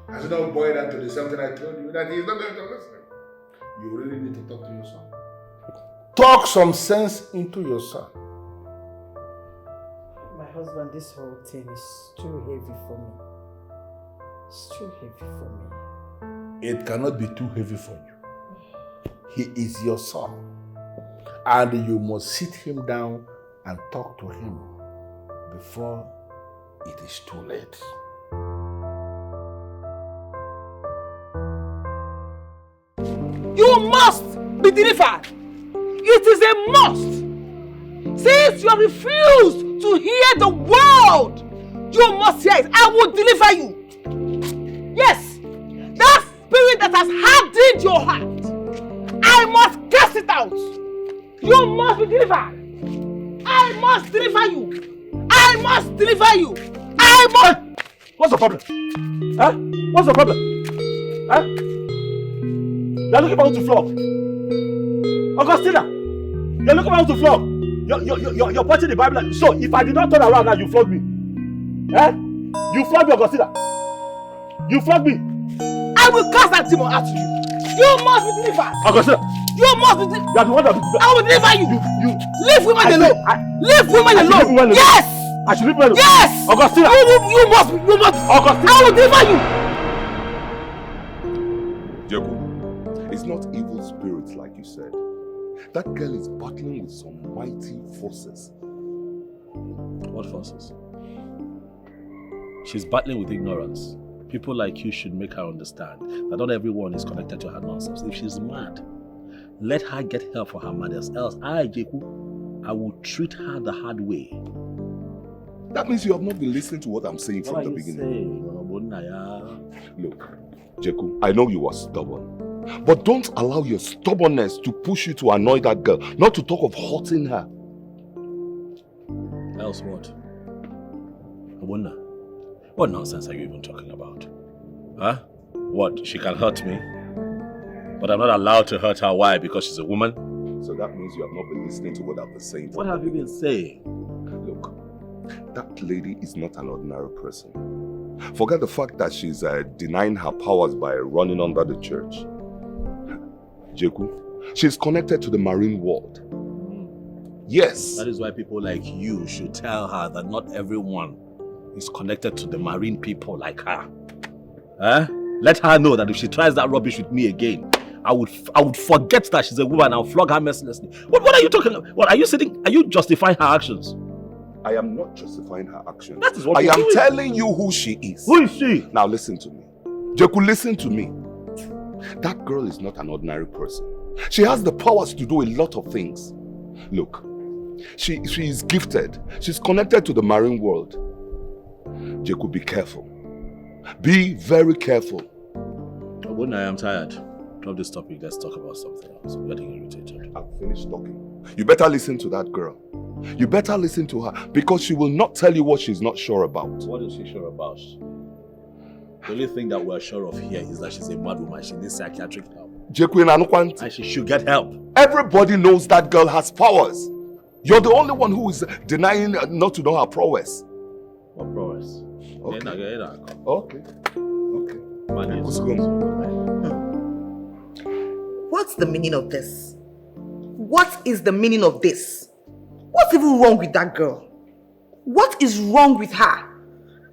D: Has it not boiled down to the something I told you that he's not going to listen? You really need to talk to your son. Talk some sense into your son.
G: My husband, this whole thing is too heavy for me. It's too heavy for me.
D: It cannot be too heavy for you. He is your son. And you must sit him down and talk to him before it is too late.
C: You must be delivered. It is a must. Since you have refused to hear the word, you must hear it. I will deliver you. Yes, that spirit that has hardened your heart, I must cast it out. You must be delivered. I must deliver you. I must deliver you. I must.
A: What's the problem? Huh? What's the problem? Huh? You're looking for who to flog. Augustina, you're looking for who to flog. You're punching the Bible. So if I did not turn around now, you flog me. Eh? You flog me, Augustina. You flog me.
C: I will cast that demon out to you. You must be delivered.
A: Augustina.
C: You must be delivered.
A: You are the one that will
C: I will deliver you. Leave women alone. Leave women
A: I should leave women
C: alone.
A: alone.
C: Yes.
A: I should leave women alone.
C: Yes.
A: Augustina.
C: You must.
A: Augustina.
C: I will deliver you.
D: Jeku, it's not evil spirits like you said. That girl is battling with some mighty forces.
A: What forces? She's battling with ignorance. People like you should make her understand that not everyone is connected to her nonsense. If she's mad, let her get help for her madness. Else, Jeku, I will treat her the hard way.
D: That means you have not been listening to what I'm saying from the beginning. Look, Jeku, I know you are stubborn. But don't allow your stubbornness to push you to annoy that girl, not to talk of hurting her.
A: Else what? Abuna, what nonsense are you even talking about? Huh? What, she can hurt me? But I'm not allowed to hurt her. Why? Because she's a woman?
D: So that means you have not been listening to what I've been saying.
A: What have you been saying?
D: Look, that lady is not an ordinary person. Forget the fact that she's denying her powers by running under the church. Jeku, she's connected to the marine world. Yes.
A: That is why people like you should tell her that not everyone is connected to the marine people like her. Huh? Let her know that if she tries that rubbish with me again, I would forget that she's a woman and I'll flog her mercilessly. What are you talking about? What are you justifying her actions?
D: I am not justifying her actions.
A: That is what
D: I
A: you're
D: am
A: doing.
D: telling you who she is.
A: Who is she?
D: Now listen to me. Jeku, listen to me. That girl is not an ordinary person. She has the powers to do a lot of things. Look, she is gifted. She's connected to the marine world. Jeku, be careful. Be very careful.
A: When I am tired, drop this topic. Let's talk about something else. I'm getting irritated.
D: I've finished talking. You better listen to that girl. You better listen to her because she will not tell you what she's not sure about.
A: What is she sure about? The only thing that we're sure of here is that she's a mad woman. She needs psychiatric help. And she should get help.
D: Everybody knows that girl has powers. You're the only one who is denying not to know her prowess.
A: What prowess?
D: Okay. Okay.
B: What's the meaning of this? What is the meaning of this? What's even wrong with that girl? What is wrong with her?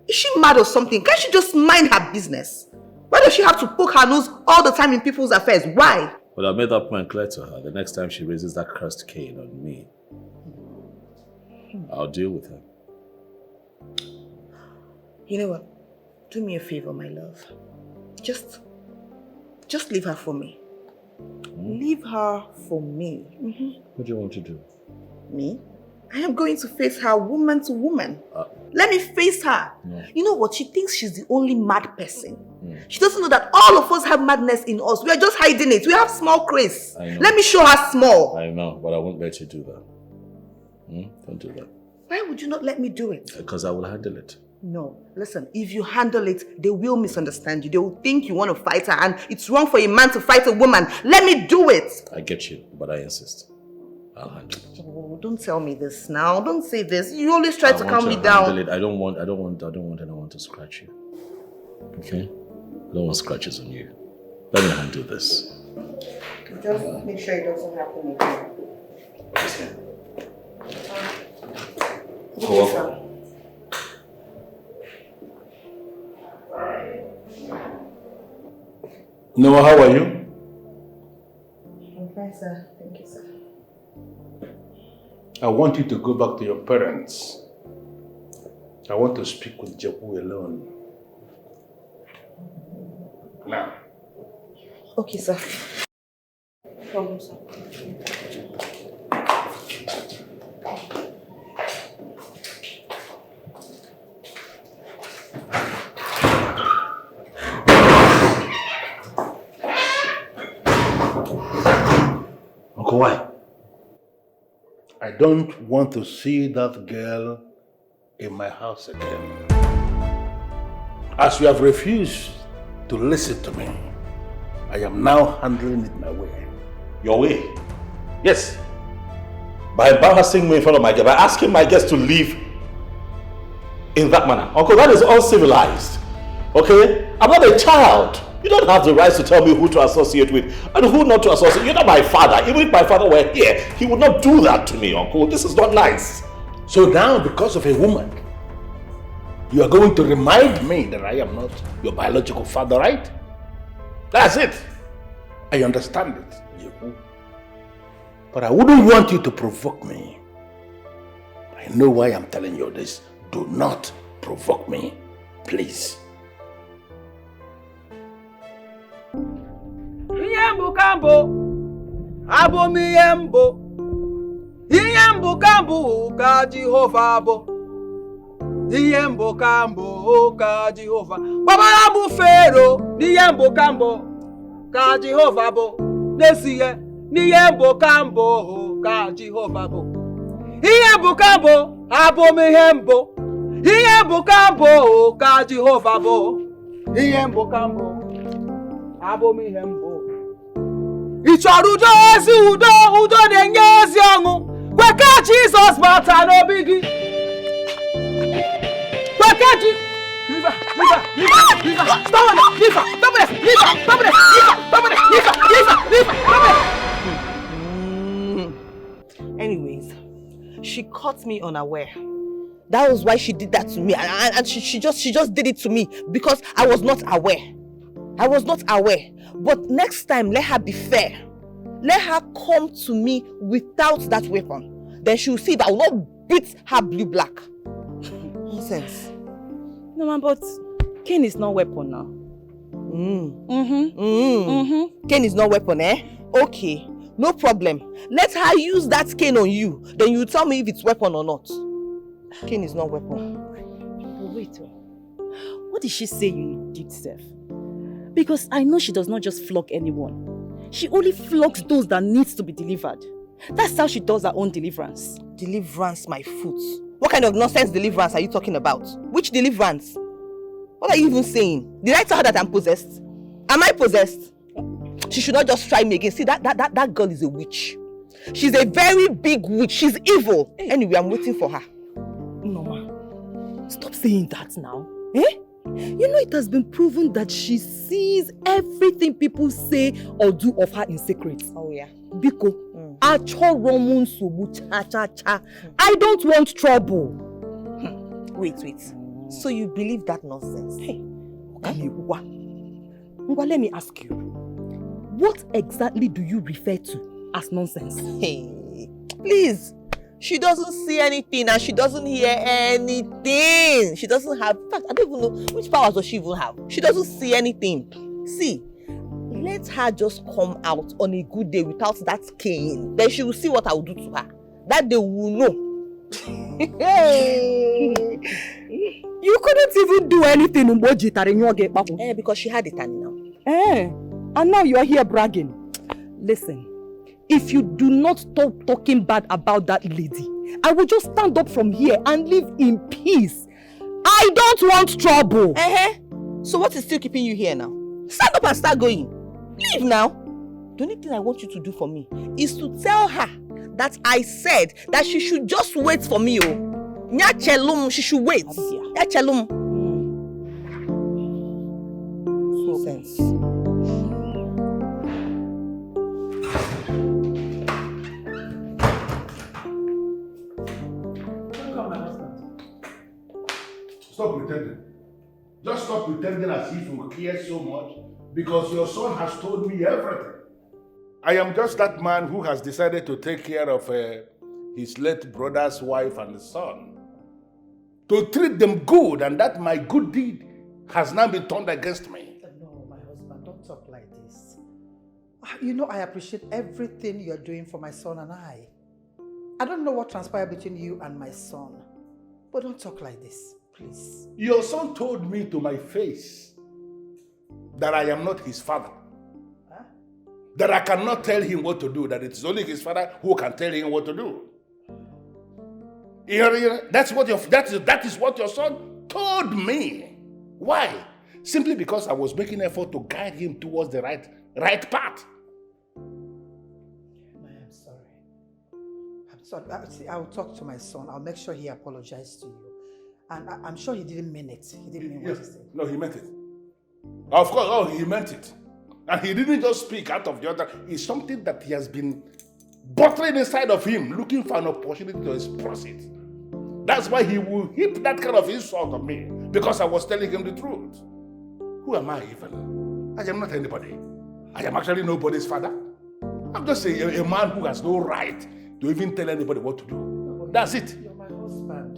B: Is she mad or something? Can't she just mind her business? Why does she have to poke her nose all the time in people's affairs? Why?
A: Well, I made that point clear to her. The next time she raises that cursed cane on me, I'll deal with her.
B: You know what? Do me a favor, my love. Just leave her for me. Leave her for me.
A: What do you want to do?
B: Me? I am going to face her woman to woman. Let me face her.
A: No.
B: You know what? She thinks she's the only mad person. She doesn't know that all of us have madness in us. We are just hiding it. We have small craze. Let me show her small.
A: I know, but I won't let you do that. Don't do that.
B: Why would you not let me do it?
A: Because I will handle it.
B: No. Listen, if you handle it, they will misunderstand you. They will think you want to fight her and it's wrong for a man to fight a woman. Let me do it.
A: I get you, but I insist. I'll handle it.
B: Oh, don't tell me this now. Don't say this. You always try to calm me down.
A: I don't want anyone to scratch you. Okay? I don't want scratches on you. Let me handle this.
B: Just make sure it doesn't happen again.
A: Welcome.
H: Noah, how are you?
B: I'm fine, sir. Thank you, sir.
H: I want you to go back to your parents. I want to speak with Jeku alone. Now.
B: Okay, sir. Problem, sir.
A: Uncle, why?
D: don't want to see that girl in my house again. As you have refused to listen to me, I am now handling it my way.
A: Your way? Yes. By embarrassing me in front of my guests, by asking my guests to leave in that manner. Uncle, that is uncivilized. Okay? I'm not a child. You don't have the right to tell me who to associate with and who not to associate. You're not my father. Even if my father were here, he would not do that to me, Uncle. This is not nice.
D: So now, because of a woman, you are going to remind me that I am not your biological father, right? That's it. I understand it, Jehu. But I wouldn't want you to provoke me. I know why I'm telling you this. Do not provoke me, please.
C: Iyembo kambo, abo miyembo. Iyembo kambo ka Jehovah abo. Iyembo kambo ka Jehovah. Babalambu fero, iyembo kambo ka Jehovah abo. Nesiye, iyembo kambo ka Jehovah abo. Iyembo kambo, abo miyembo. Iyembo kambo ka Jehovah abo. Iyembo kambo, abo miyembo. Ịchọrọ udo ezi udo, udo na-enye ezi ọṅụ. Kwe ka Jizọs bata n'obi gị. Kwe ka Liver, stop it, liver, stop it, liver, stop it, liver, stop it.
B: Anyways, she caught me unaware. That was why she did that to me, and she just did it to me because I was not aware. I was not aware. But next time, let her be fair. Let her come to me without that weapon. Then she will see that I will not beat her blue black. Nonsense.
E: No, man, but Cane is not weapon now.
B: Cane is not weapon, eh? Okay, no problem. Let her use that cane on you. Then you tell me if it's weapon or not. Cane is not weapon.
E: But wait, what did she say you did, Steph? Because I know she does not just flog anyone. She only flogs those that needs to be delivered. That's how she does her own deliverance.
B: Deliverance, my foot. What kind of nonsense deliverance are you talking about? Which deliverance? What are you even saying? Did I tell her that I'm possessed? Am I possessed? She should not just try me again. See, that girl is a witch. She's a very big witch. She's evil. Anyway, I'm waiting for her.
E: Mama, stop saying that now. Eh? You know it has been proven that she sees everything people say or do of her in secret.
B: Oh yeah.
E: Biko, I don't want trouble.
B: Wait. So you believe that nonsense?
E: Hey, let me ask you. What exactly do you refer to as nonsense?
B: Hey, please. She doesn't see anything and she doesn't hear anything. She doesn't have, in fact, I don't even know which powers does she even have. She doesn't see anything. See, let her just come out on a good day without that cane. Then she will see what I will do to her. That day we will know.
E: You couldn't even do anything
B: because she had it now.
E: And now you are here bragging. Listen. If you do not stop talking bad about that lady, I will just stand up from here and live in peace. I don't want trouble.
B: So what is still keeping you here now? Stand up and start going. Leave now. The only thing I want you to do for me is to tell her that I said that she should just wait for me. She should wait. Nyachelum. Nonsense.
D: Stop pretending. Just stop pretending as if you care so much because your son has told me everything. I am just that man who has decided to take care of his late brother's wife and son. To treat them good, and that my good deed has now been turned against me.
G: No, my husband, don't talk like this. You know I appreciate everything you're doing for my son and I. I don't know what transpired between you and my son, but don't talk like this. Please.
D: Your son told me to my face that I am not his father.
G: Huh?
D: That I cannot tell him what to do, that it is only his father who can tell him what to do. That is what your son told me. Why? Simply because I was making effort to guide him towards the right path.
G: I'm sorry. See, I'll talk to my son. I'll make sure he apologizes to you. And I'm sure he didn't mean it. He didn't mean what he said.
D: No, he meant it. Of course, he meant it. And he didn't just speak out of the other. It's something that he has been bottling inside of him, looking for an opportunity to express it. That's why he will heap that kind of insult on me, because I was telling him the truth. Who am I even? I am not anybody. I am actually nobody's father. I'm just a man who has no right to even tell anybody what to do. That's it.
G: You're my husband.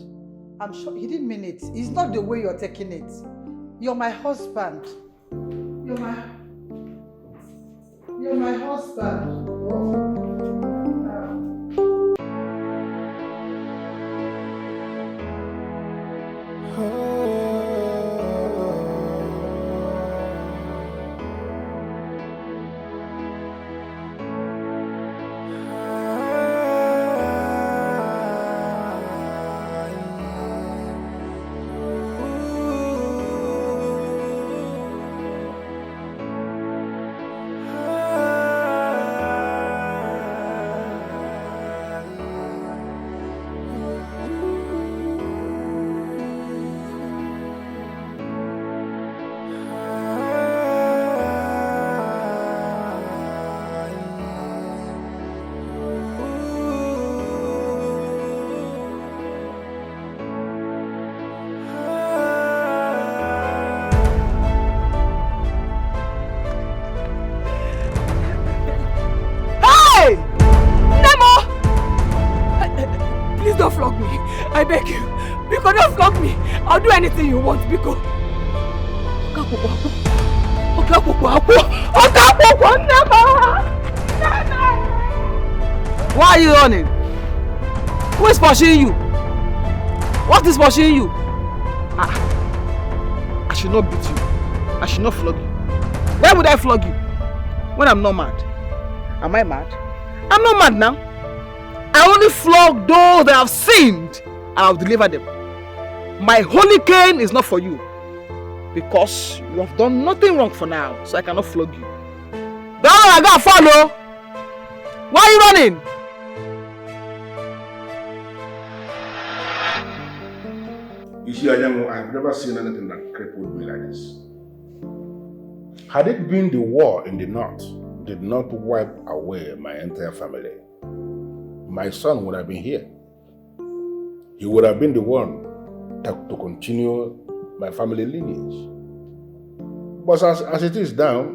G: I'm sure he didn't mean it. It's not the way you're taking it. You're my husband. You're my husband.
C: I beg you. Biko, don't flog me. I'll do anything you want, Biko. Why are you running? Who is pursuing you? What is pursuing you? I should not beat you. I should not flog you. Why would I flog you? When I'm not mad. Am I mad? I'm not mad now. I only flog those that have sinned and I'll deliver them. My holy cane is not for you. Because you have done nothing wrong for now, so I cannot flog you. Don't I gotta follow. Why are you running?
D: You see, Ajamu, I've never seen anything that crippled me like this. Had it been the war in the north did not wipe away my entire family, my son would have been here. He would have been the one to continue my family lineage. But as it is now,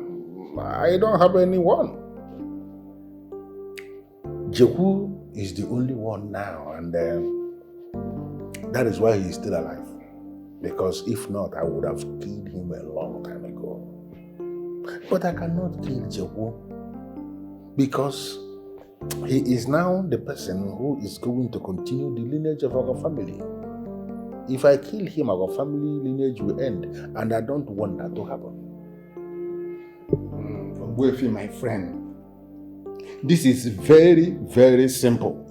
D: I don't have anyone. Jeku is the only one now, and that is why he is still alive. Because if not, I would have killed him a long time ago. But I cannot kill Jeku because he is now the person who is going to continue the lineage of our family. If I kill him, our family lineage will end, and I don't want that to happen.
F: Wefi, my friend, this is very, very simple.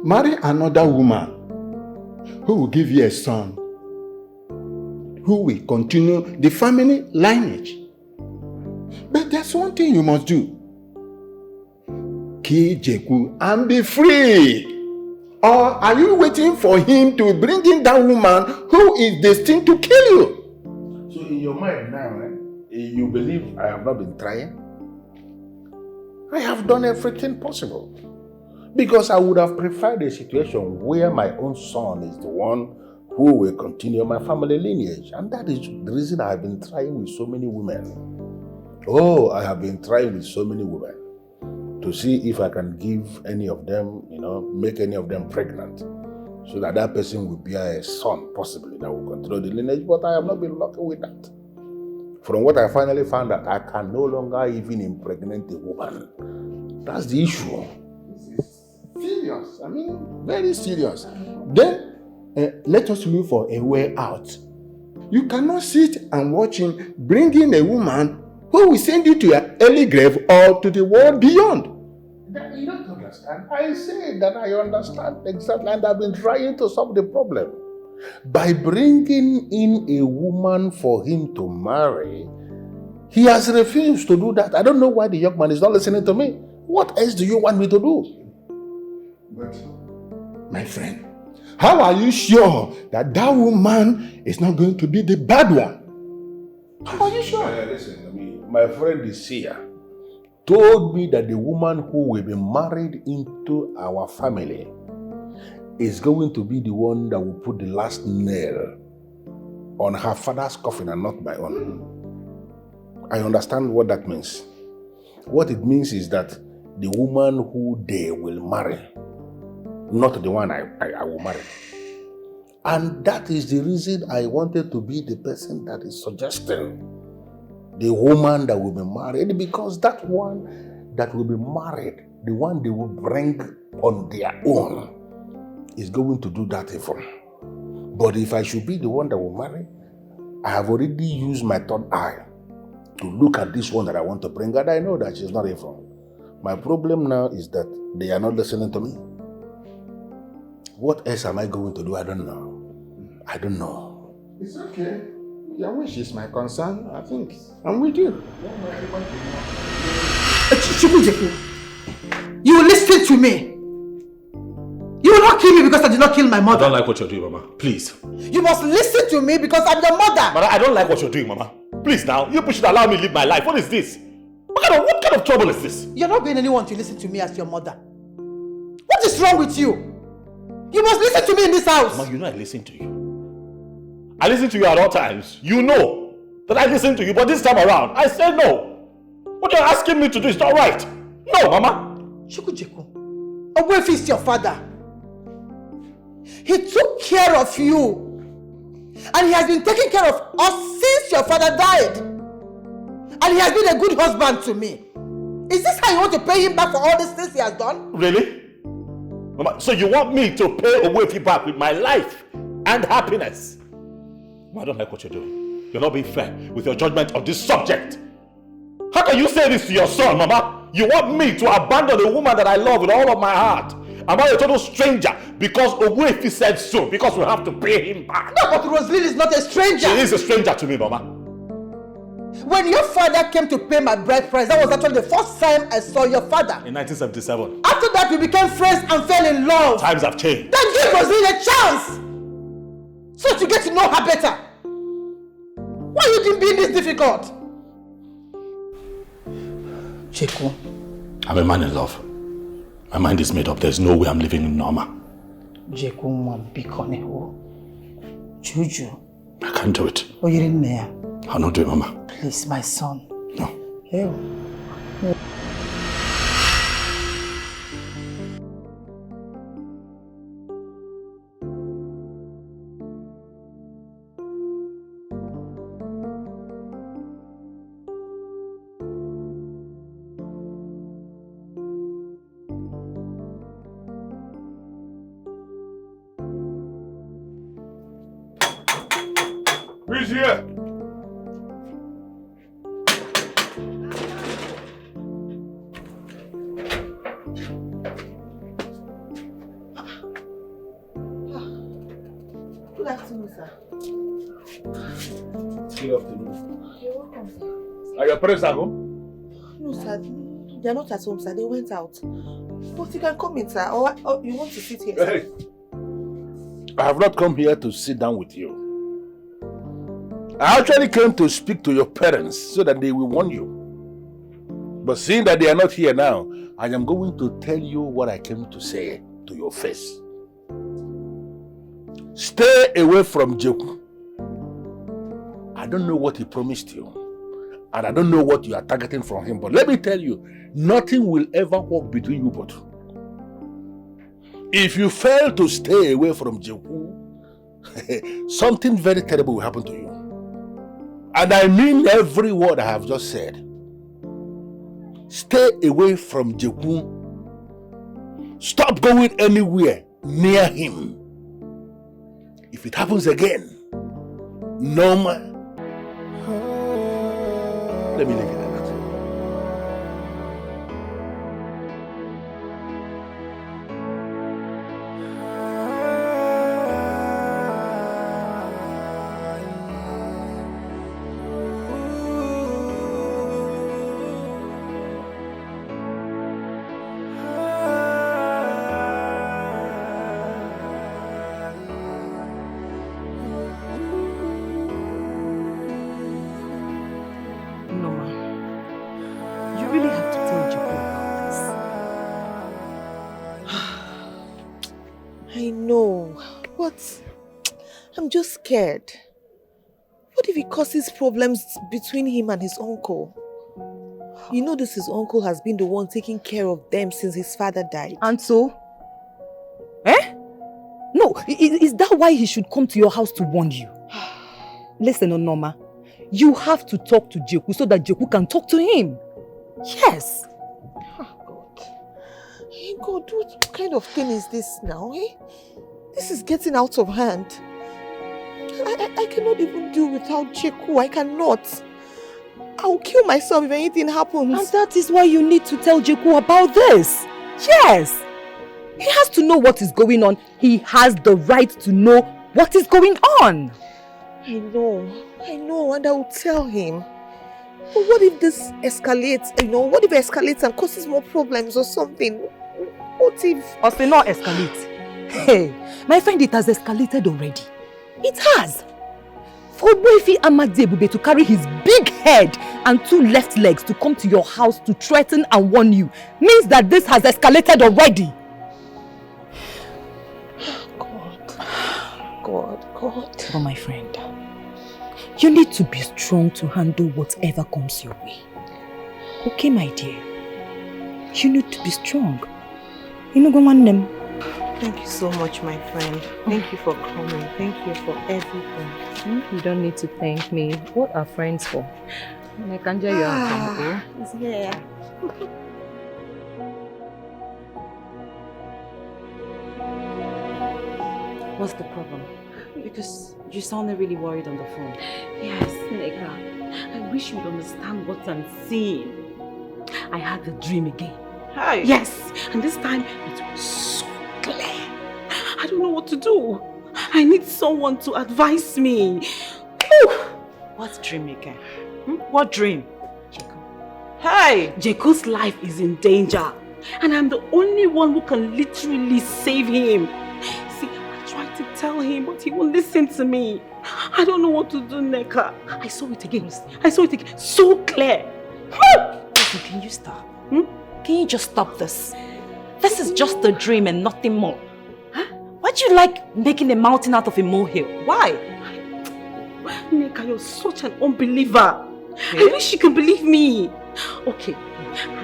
F: Marry another woman who will give you a son, who will continue the family lineage. But there's one thing you must do. Kill Jeku and be free. Or are you waiting for him to bring in that woman who is destined to kill you?
D: So in your mind now, you believe I have not been trying? I have done everything possible. Because I would have preferred a situation where my own son is the one who will continue my family lineage. And that is the reason I have been trying with so many women. Oh, I have been trying with so many women to see if I can give any of them, make any of them pregnant, so that that person will bear a son, possibly, that will continue the lineage, but I have not been lucky with that. From what I finally found out, I can no longer even impregnate a woman. That's the issue.
F: This is serious. I mean, very serious. Then, let us look for a way out. You cannot sit and watch him bring in a woman who will send you to an early grave or to the world beyond.
D: You don't understand. understand? I say that I understand exactly, and I've been trying to solve the problem. By bringing in a woman for him to marry, he has refused to do that. I don't know why the young man is not listening to me. What else do you want me to do?
F: But, my friend, how are you sure that that woman is not going to be the bad one? How are you sure?
D: Listen to me. My friend is here. Told me that the woman who will be married into our family is going to be the one that will put the last nail on her father's coffin and not my own. I understand what that means. What it means is that the woman who they will marry, not the one I will marry. And that is the reason I wanted to be the person that is suggesting the woman that will be married, because that one that will be married, the one they will bring on their own, is going to do that evil. But if I should be the one that will marry, I have already used my third eye to look at this one that I want to bring, and I know that she's not evil. My problem now is that they are not listening to me. What else am I going to do? I don't know.
F: It's okay. Your wish is my concern. I think I'm with you.
G: You will listen to me. You will not kill me because I did not kill my mother.
A: I don't like what you're doing, Mama. Please.
G: You must listen to me because I'm your mother.
A: Mama, I don't like what you're doing, Mama. Please now, you should allow me to live my life. What is this? What kind of trouble is this?
G: You're not going anyone to listen to me as your mother. What is wrong with you? You must listen to me in this house.
A: Mama, you know I listen to you. I listen to you at all times. You know that I listen to you, but this time around, I say no. What you're asking me to do is not right. No, Mama.
G: Chukwujeku, Ogbuefi is your father. He took care of you. And he has been taking care of us since your father died. And he has been a good husband to me. Is this how you want to pay him back for all these things he has done?
A: Really? Mama, so you want me to pay Ogbuefi back with my life and happiness? Mama, I don't like what you're doing. You're not being fair with your judgment on this subject. How can you say this to your son, Mama? You want me to abandon a woman that I love with all of my heart? Am I a total stranger because Ogbuefi said so? Because we have to pay him back?
G: No, but Rosalie is not a stranger.
A: She is a stranger to me, Mama.
G: When your father came to pay my bride price, that was actually the first time I saw your father.
A: In 1977.
G: After that, we became friends and fell in love.
A: Times have changed.
G: Then give Rosalie a chance! So that you get to know her better. Why are you being this difficult? Cheku.
A: I'm a man in love. My mind is made up. There's no way I'm living in Norma.
G: Jeku Mwambikoneho. Juju.
A: I can't do it.
G: Oh, you didn't know.
A: I'll not do it, Mama.
G: Please, my son.
A: No.
G: Hey.
D: Who's here?
B: Good afternoon, sir.
D: Good afternoon.
B: You're welcome, sir.
D: Are your parents at home?
B: No, sir. They're not at home, sir. They went out. But you can come in, sir. Or you want to sit here, sir?
D: Hey. I have not come here to sit down with you. I actually came to speak to your parents so that they will warn you. But seeing that they are not here now, I am going to tell you what I came to say to your face. Stay away from Jeku. I don't know what he promised you. And I don't know what you are targeting from him. But let me tell you, nothing will ever work between you both. If you fail to stay away from Jeku, something very terrible will happen to you. And I mean every word I have just said. Stay away from Jeku. Stop going anywhere near him. If it happens again, Norma, let me leave it like that.
B: I'm just scared. What if it causes problems between him and his uncle? You know this his uncle has been the one taking care of them since his father died.
I: And so? No, is that why he should come to your house to warn you? Listen, Onoma, you have to talk to Jeku so that Jeku can talk to him. Yes.
B: God. Hey God, what kind of thing is this now, eh? This is getting out of hand. I cannot even do without Jeku. I cannot. I'll kill myself if anything happens.
I: And that is why you need to tell Jeku about this. Yes. He has to know what is going on. He has the right to know what is going on.
B: I know, and I will tell him. But what if this escalates, what if it escalates and causes more problems or something? What if...
I: Or say not escalate. Hey, my friend, it has escalated already. It has. For Boyfi Amadebube to carry his big head and 2 left legs to come to your house to threaten and warn you means that this has escalated already. God. But my friend, you need to be strong to handle whatever comes your way. Okay, my dear? You need to be strong.
B: Thank you so much, my friend. Thank you for coming. Thank you for everything.
I: You don't need to thank me. What are friends for? I can't you
B: It's here.
J: What's the problem? Because you sounded really worried on the phone.
E: Yes, Neka. I wish you would understand what I'm seeing. I had a dream again.
J: Hi.
E: Yes, and this time it was so clear. I don't know what to do. I need someone to advise me. Whew.
J: What dream again? What dream?
E: Jacob.
J: Hey!
E: Jacob's life is in danger. And I'm the only one who can literally save him. See, I tried to tell him, but he won't listen to me. I don't know what to do, Neka. I saw it again. So clear.
J: Listen, can you stop? Can you just stop this? This is just a dream and nothing more. Huh? Why do you like making a mountain out of a molehill? Why?
E: Neka, you're such an unbeliever.
J: Okay.
E: I wish you could believe me. Okay, I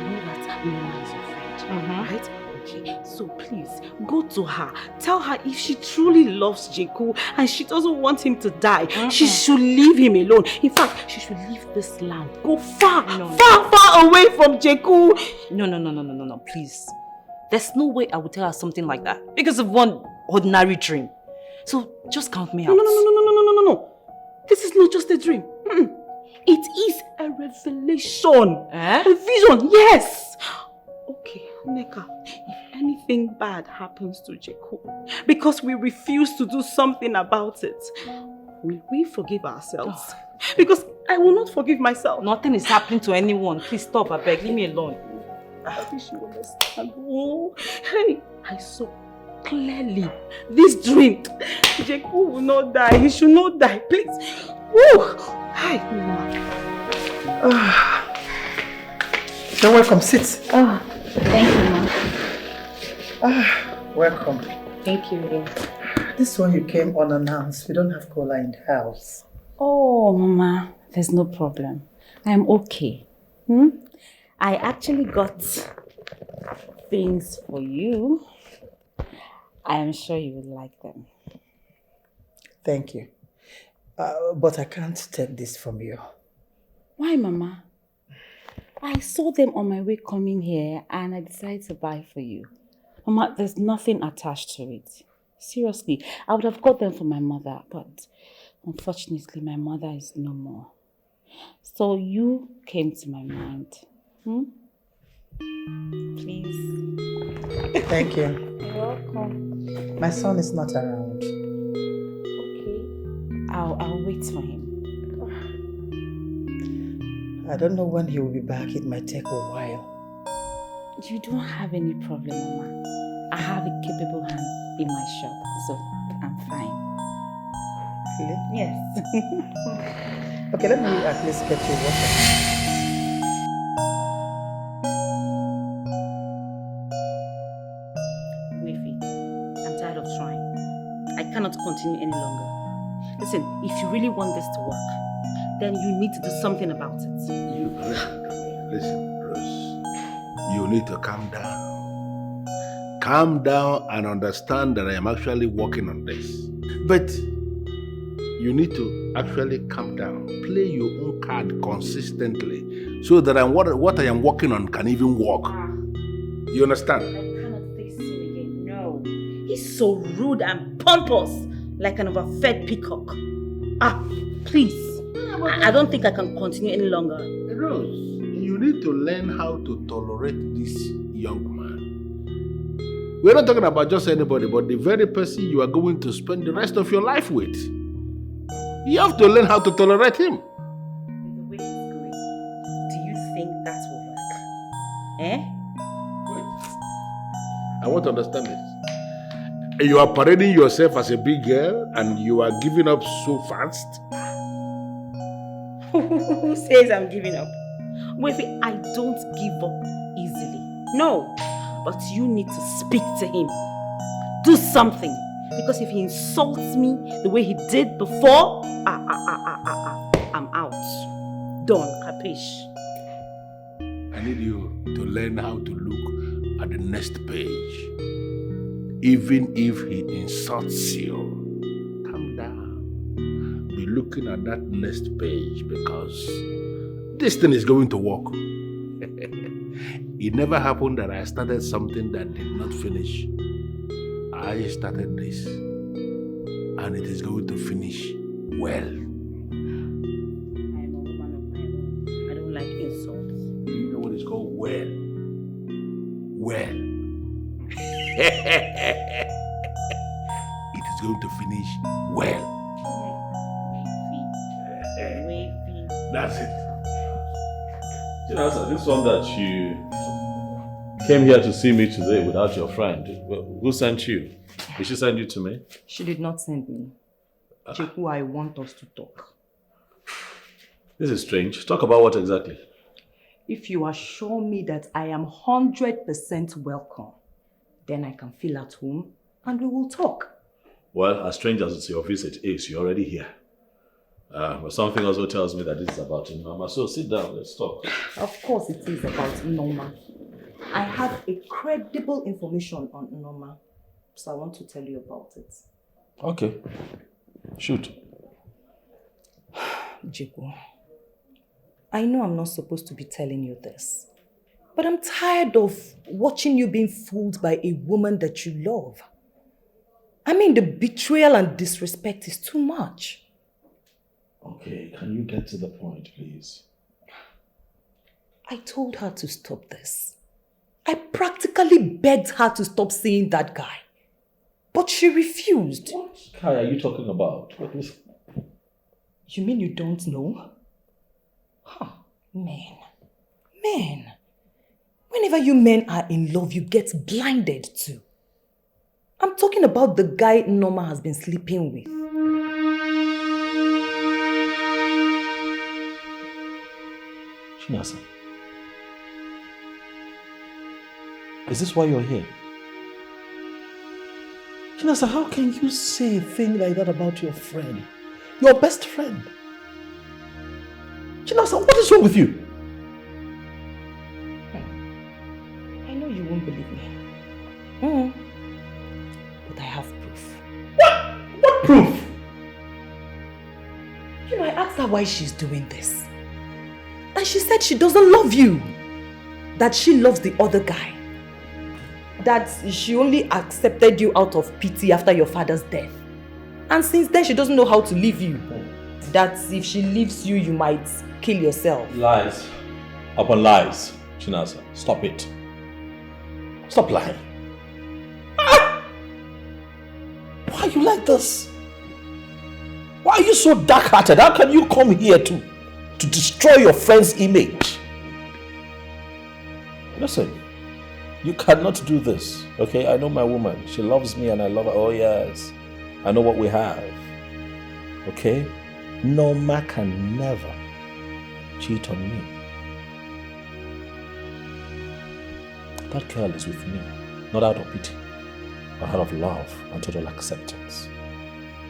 E: know that Nina is your friend, right? Okay, so please, go to her. Tell her if she truly loves Jeku and she doesn't want him to die, she should leave him alone. In fact, she should leave this land. Go far away from Jeku.
J: No, please. There's no way I would tell her something like that because of one ordinary dream. So just count me out.
E: No. This is not just a dream. It is a revelation. A vision, yes. Okay, Neka, if anything bad happens to Jeku because we refuse to do something about it, will we forgive ourselves? Because I will not forgive myself.
J: Nothing is happening to anyone. Please stop, I beg. Leave me alone.
E: I wish you understand. Oh, hey, I saw clearly this dream. Jeku will not die. He should not die. Please. Woo. Hi, Mama.
G: So welcome. Sit.
E: Thank you, Mama.
G: Welcome.
E: Thank you.
G: This one you came unannounced. We don't have cola in the house.
E: Oh, Mama, there's no problem. I'm okay. I actually got things for you. I am sure you will like them.
G: Thank you. But I can't take this from you.
E: Why, Mama? I saw them on my way coming here and I decided to buy for you. Mama, there's nothing attached to it. Seriously, I would have got them for my mother, but unfortunately my mother is no more. So you came to my mind. Please.
G: Thank you.
E: You're welcome.
G: My son is not around.
E: Okay. I'll wait for him.
G: I don't know when he will be back. It might take a while.
E: You don't have any problem, Mama. I have a capable hand in my shop, so I'm fine.
G: Really?
E: Yes.
G: Okay, let me at least get you water.
E: I'm tired of trying. I cannot continue any longer. Listen, if you really want this to work, then you need to do something about it.
D: Listen, Rose. You need to calm down. Calm down and understand that I am actually working on this. But you need to actually calm down. Play your own card consistently so that what I am working on can even work. You understand?
E: I cannot face him again. No. He's so rude and pompous, like an overfed peacock. Please. I don't think I can continue any longer.
D: Rose, you need to learn how to tolerate this young man. We're not talking about just anybody, but the very person you are going to spend the rest of your life with. You have to learn how to tolerate him.
E: The way he's going, do you think that will work? Eh?
D: Wait. I want to understand this. You are parading yourself as a big girl and you are giving up so fast?
E: Who says I'm giving up? Wefi, I don't give up easily. No. But you need to speak to him. Do something. Because if he insults me the way he did before, I'm out. Done. Capiche?
D: I need you to learn how to look at the next page. Even if he insults you, calm down. Be looking at that next page because this thing is going to work. It never happened that I started something that did not finish. I started this, and it is going to finish well.
E: I'm a woman of my own. I don't like insults.
D: Do you know what is called well? Well. It is going to finish well. That's it.
A: Chinasa, this one that you came here to see me today without your friend, who sent you? Did she send you to me?
I: She did not send me. Cheku, I want us to talk.
A: This is strange. Talk about what exactly?
I: If you assure me that I am 100% welcome, then I can feel at home and we will talk.
A: Well, as strange as your visit is, you're already here. But something also tells me that this is about Noma. So sit down, let's talk.
I: Of course it is about Noma. I have a credible information on Noma, so I want to tell you about it.
A: Okay. Shoot.
I: Jiku, I know I'm not supposed to be telling you this, but I'm tired of watching you being fooled by a woman that you love. I mean, the betrayal and disrespect is too much.
A: Okay, can you get to the point, please?
I: I told her to stop this. I practically begged her to stop seeing that guy. But she refused.
A: What guy are you talking about?
I: You mean you don't know? Huh, men. Whenever you men are in love, you get blinded too. I'm talking about the guy Noma has been sleeping with.
A: Chinasa, is this why you're here? Chinasa, how can you say a thing like that about your friend? Your best friend? Chinasa, what is wrong with you?
I: I know you won't believe me. But I have proof.
A: What proof?
I: You know, I asked her why she's doing this. And she said she doesn't love you. That she loves the other guy. That she only accepted you out of pity after your father's death. And since then she doesn't know how to leave you. That if she leaves you, you might kill yourself.
A: Lies upon lies. Chinasa, stop it. Stop lying. Why are you like this? Why are you so dark-hearted? How can you come here to destroy your friend's image? Listen, you cannot do this, okay? I know my woman. She loves me and I love her. Oh yes, I know what we have, okay? Noma can never cheat on me. That girl is with me, not out of pity, but out of love and total acceptance.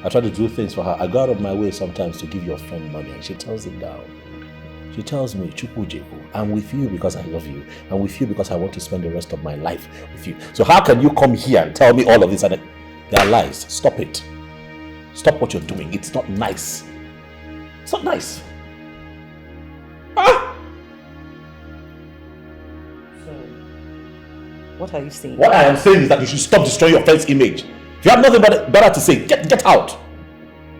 A: I try to do things for her. I go out of my way sometimes to give your friend money and she turns it down. She tells me, Chukwu Jeku, I'm with you because I love you. I'm with you because I want to spend the rest of my life with you. So how can you come here and tell me all of this? And they are lies. Stop it. Stop what you're doing. It's not nice. It's not nice. Ah!
I: So, what are you saying?
A: What I am saying is that you should stop destroying your friend's image. If you have nothing better to say, get out.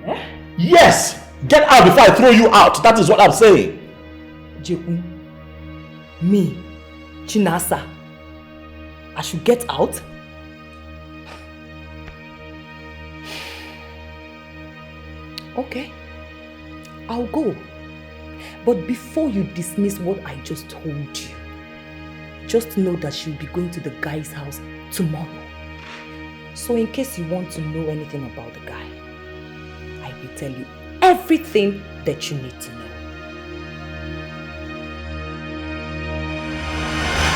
I: Eh?
A: Yes! Get out before I throw you out. That is what I'm saying.
I: Jeku, me, Chinasa, I should get out? Okay, I'll go. But before you dismiss what I just told you, just know that she'll be going to the guy's house tomorrow. So in case you want to know anything about the guy, I will tell you everything that you need to know.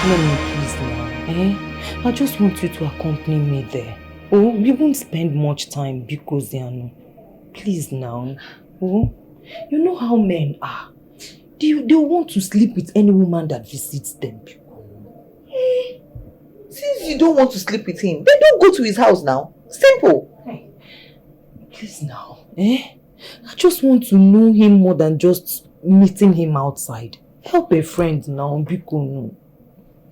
I: No, please now. I just want you to accompany me there. Oh, we won't spend much time because they are no. Please now. Oh, you know how men are. They want to sleep with any woman that visits them.
B: Since you don't want to sleep with him, then don't go to his house now. Simple.
I: Hey, please now. I just want to know him more than just meeting him outside. Help a friend now, Biko.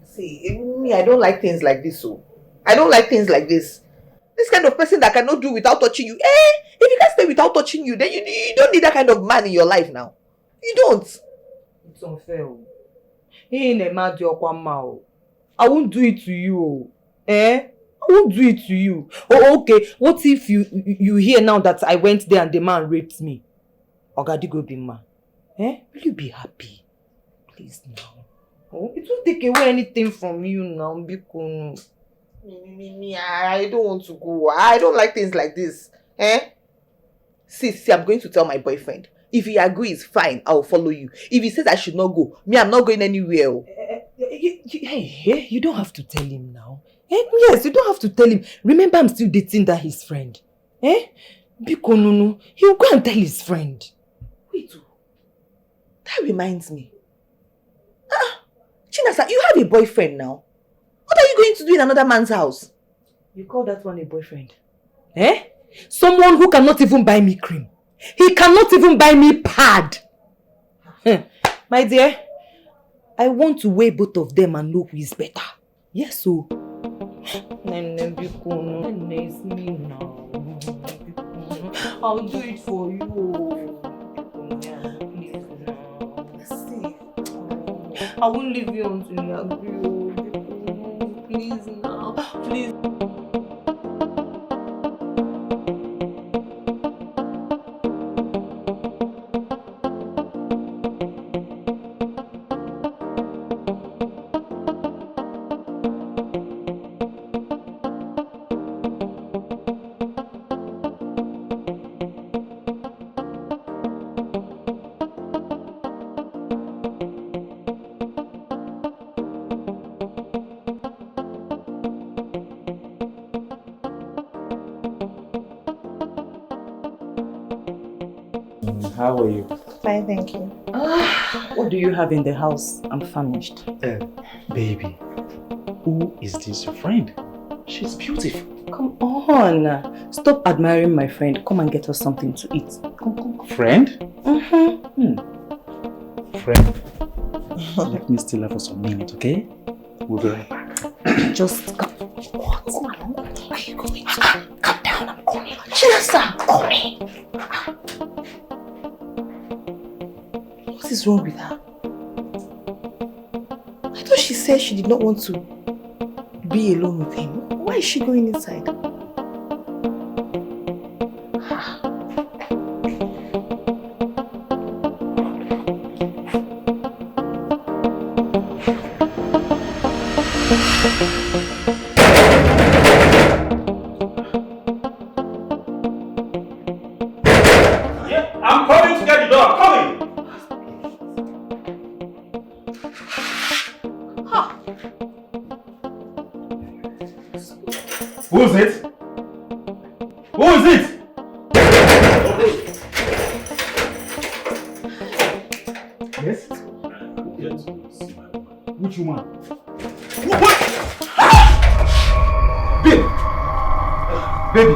B: See, me, I don't like things like this, so. I don't like things like this. This kind of person that cannot do without touching you. If you can't stay without touching you, then you don't need that kind of man in your life now. You don't.
I: It's unfair. I won't do it to you. I won't do it to you. Oh, okay. What if you hear now that I went there and the man raped me? Ogadigo Bima. Will you be happy? Please now. Oh, it won't take away anything from you now, Biko.
B: I don't want to go. I don't like things like this. See, I'm going to tell my boyfriend. If he agrees, fine, I'll follow you. If he says I should not go, I'm not going anywhere.
I: Hey, you don't have to tell him now. Yes, you don't have to tell him. Remember, I'm still dating that his friend. Biko Nunu, he'll go and tell his friend.
B: Wait, that reminds me. Chinasa, you have a boyfriend now. What are you going to do in another man's house?
I: You call that one a boyfriend? Someone who cannot even buy me cream. He cannot even buy me pad. My dear, I want to weigh both of them and know who is better. Yes, so. I'll do it for you. I won't leave you until you agree. Please now. Please.
K: How are you?
B: Fine, thank you.
I: What do you have in the house? I'm famished.
K: Baby, who is this your friend? She's beautiful.
I: Come on. Stop admiring my friend. Come and get us something to eat. Come.
K: Friend?
I: Mm-hmm.
K: Friend, let me stay there for some minutes, okay? We'll be right back.
I: Just come. What?
B: Where are you going? Calm down, I'm coming. Chinasa, coming. What is wrong with her? I thought she said she did not want to be alone with him. Why is she going inside?
A: Yeah, I'm coming to get the door. I'm coming. Who is it? Who is it?
K: Baby,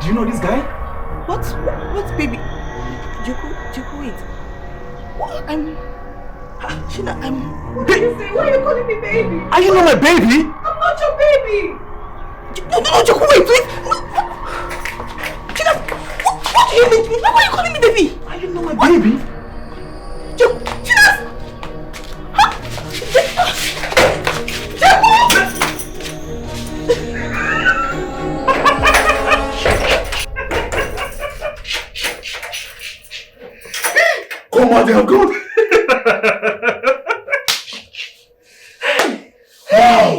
K: do you know this guy?
B: What baby? Jeku, wait. What? China, what did you say? Why are you calling me baby?
K: Are you not my baby?
B: I'm not your baby! No, Jeku, wait! No. China, what do you mean? Why are you calling me baby?
K: Are you not my baby?
B: Jeku, China!
K: Come on, they're good.
B: Hey!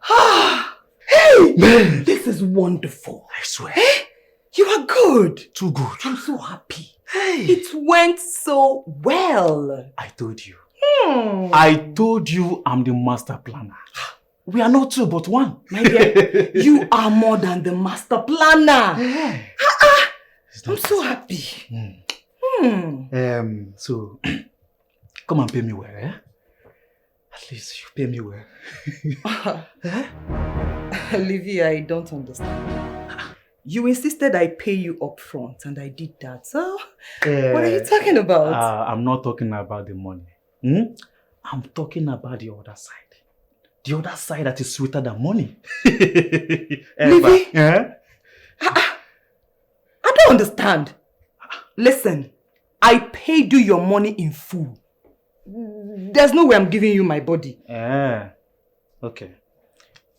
B: Hey! Man! This is wonderful.
K: I swear.
B: Hey! You are good.
K: Too good.
B: I'm so happy.
K: Hey!
B: It went so well.
K: I told you. I told you I'm the master planner. We are not two, but one.
B: My dear, you are more than the master planner.
K: Yeah.
B: I'm so happy.
K: So, come and pay me well, eh? At least you pay me well.
B: Olivia, I don't understand. You insisted I pay you up front and I did that. So, what are you talking about?
K: I'm not talking about the money. I'm talking about the other side. The other side that is sweeter than money.
B: Livy?
K: Yeah?
B: I don't understand. Listen, I paid you your money in full. There's no way I'm giving you my body.
K: Okay.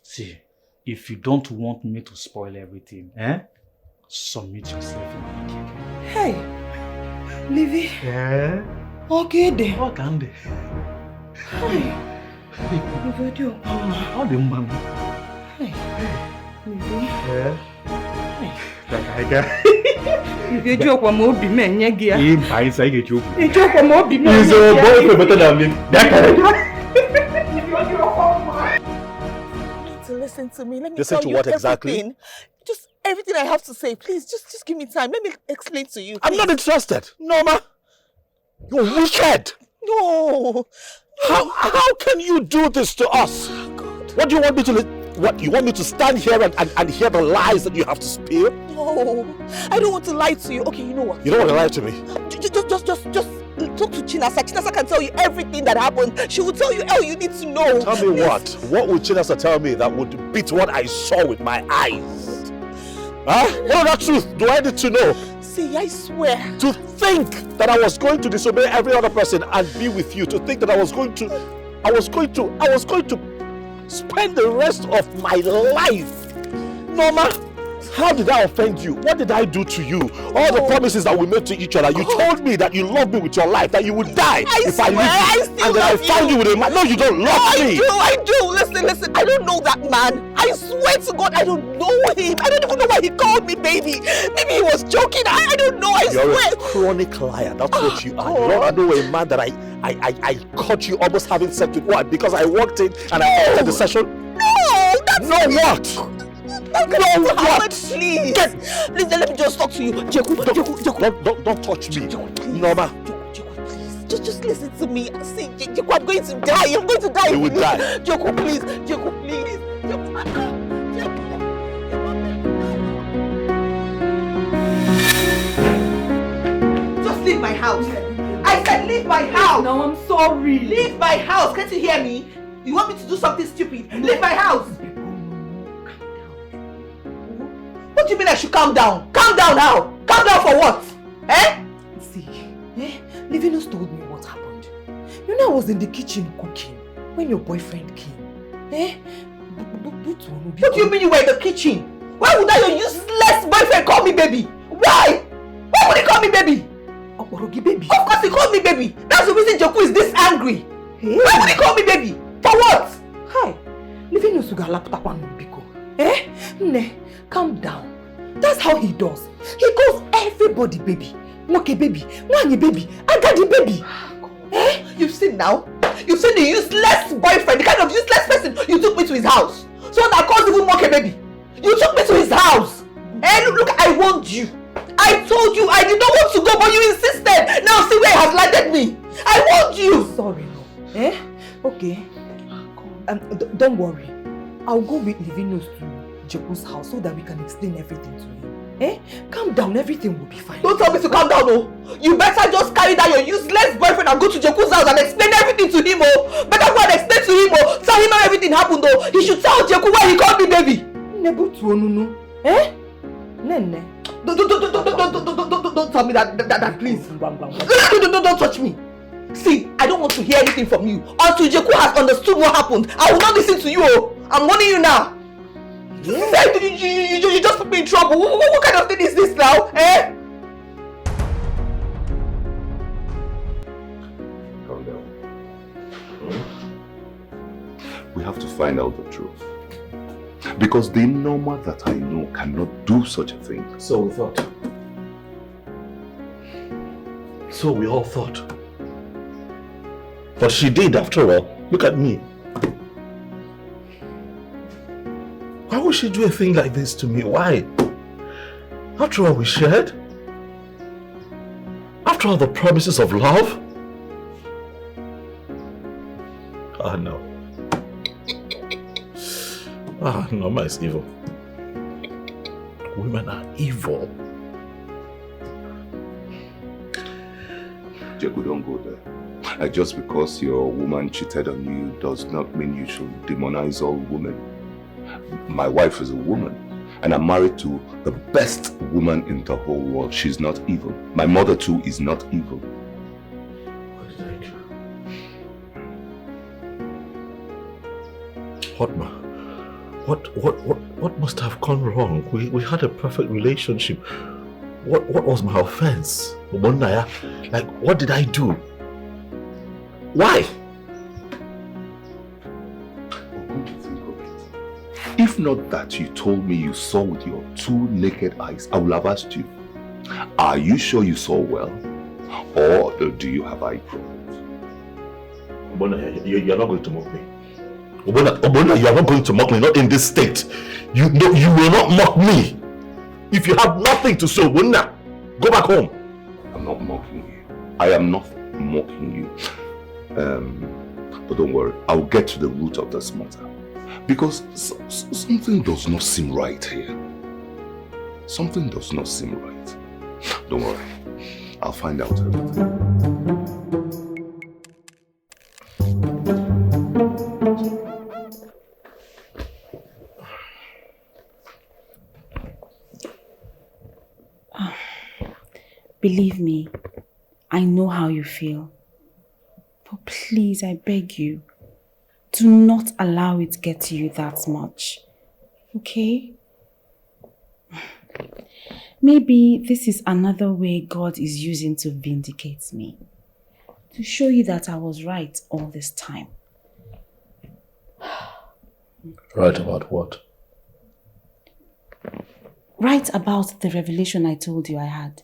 K: See, if you don't want me to spoil everything, submit yourself in my care.
B: Hey, Livy.
K: Yeah?
B: Okay then.
K: What can they?
B: Hey. Livy,
K: how the man?
B: Hey. Livy.
K: Yeah? Like I got.
B: You joke with more men, yeah, gear.
K: You joke
B: with more men.
K: He's a boyfriend better than me. That
B: To listen to me. Let me
A: Listen
B: tell
A: to
B: you
A: what
B: everything.
A: exactly?
B: Just everything I have to say. Please, just give me time. Let me explain to you.
A: I'm not interested. Norma. You're wicked.
B: No.
A: How can you do this to us?
B: Oh, God.
A: What do you want me to... What, you want me to stand here and hear the lies that you have to spill?
B: No, I don't want to lie to you. Okay, you know what?
A: You don't want to lie to me?
B: Just talk to Chinasa. Chinasa can tell you everything that happened. She will tell you all you need to know.
A: Tell me what? What would Chinasa tell me that would beat what I saw with my eyes? Huh? What other truth do I need to know?
B: See, I swear.
A: To think that I was going to disobey every other person and be with you. To think that I was going to spend the rest of my life. Norma, how did I offend you? What did I do to you? All the promises that we made to each other. You told me that you love me with your life, that you would die if I leave you. And then I found you with a man. No, you don't love me.
B: I do. Listen. I don't know that man. I swear to God, I don't know him. I don't even know why he called me baby. Maybe he was joking. I don't know. I swear.
A: You're a chronic liar. That's what you are. You don't know a man that I caught you almost having sex with. What? Because I walked in and I entered the session?
B: No, that's
A: no what?
B: No, what? Please. Please, let me just talk to you. Jeku.
A: Don't touch me. Norma.
B: Just listen to me. See, Jeku, I'm going to die. I'm going to die.
A: You will die.
B: Jeku, please. Jeku, please. Just leave my house. I said leave my house.
J: No, I'm sorry.
B: Leave my house. Can't you hear me? You want me to do something stupid? Leave my house. What do you mean I should calm down? Calm down now. Calm down for what?
I: See, Livinus told me what happened. You know I was in the kitchen cooking when your boyfriend came.
B: What do you mean you were in the kitchen? Why would that your useless boyfriend call me baby? Why? Why would he call me baby?
I: Okorogi baby.
B: Of course he called me baby. That's the reason Jeku is this angry. Why would he call me baby? For what?
I: Hi. Livinus ugalaptapa biko. Ne, calm down. That's how he does. He calls everybody baby. Moke baby, Mwanye baby, Agadi baby.
B: You've seen now? You've seen the useless boyfriend, the kind of useless person you took me to his house. So that calls even Moke baby. You took me to his house. Look, I warned you. I told you I did not want to go, but you insisted. Now see where it has landed me. I warned you.
I: Sorry, no. Okay. Don't worry. I'll go with Livinus Jeku's house so that we can explain everything to him. Eh? Calm down, everything will be fine.
B: Don't tell me to calm down, oh! You better just carry down your useless boyfriend and go to Jeku's house and explain everything to him, oh! Better go and explain to him, oh! Tell him how everything happened, oh! He should tell Jeku why he called me baby!
I: Nebutuonunu. Eh? Nene.
B: Don't tell me that please. Don't touch me. See, I don't want to hear anything from you. Until Jeku has understood what happened, I will not listen to you, oh! I'm warning you now. Yeah. You just put me in trouble. What kind of thing is this now? Eh?
D: Calm down. We have to find out the truth. Because the Norma that I know cannot do such a thing.
A: So we thought. So we all thought. But she did after all. Look at me. Why would she do a thing like this to me? Why? After all we shared? After all the promises of love? Ah, no. Ah, Norma is evil. Women are evil.
D: Jeku, don't go there. Just because your woman cheated on you does not mean you should demonize all women. My wife is a woman, and I'm married to the best woman in the whole world. She's not evil. My mother too is not evil.
A: What did I do? What must have gone wrong? We had a perfect relationship. What was my offense? Like, what did I do? Why?
D: If not that you told me you saw with your 2 naked eyes, I would have asked you, are you sure you saw well? Or do you have eye problems?
A: Obona, you're not going to mock me. Obona, you are not going to mock me, not in this state. You will not mock me. If you have nothing to say, Obona, go back home.
D: I'm not mocking you. I am not mocking you. But don't worry, I'll get to the root of this matter. Because something does not seem right here. Something does not seem right. Don't worry, I'll find out everything.
E: Believe me, I know how you feel. But please, I beg you, do not allow it to get to you that much. Okay? Maybe this is another way God is using to vindicate me. To show you that I was right all this time.
A: Right about what?
E: Right about the revelation I told you I had.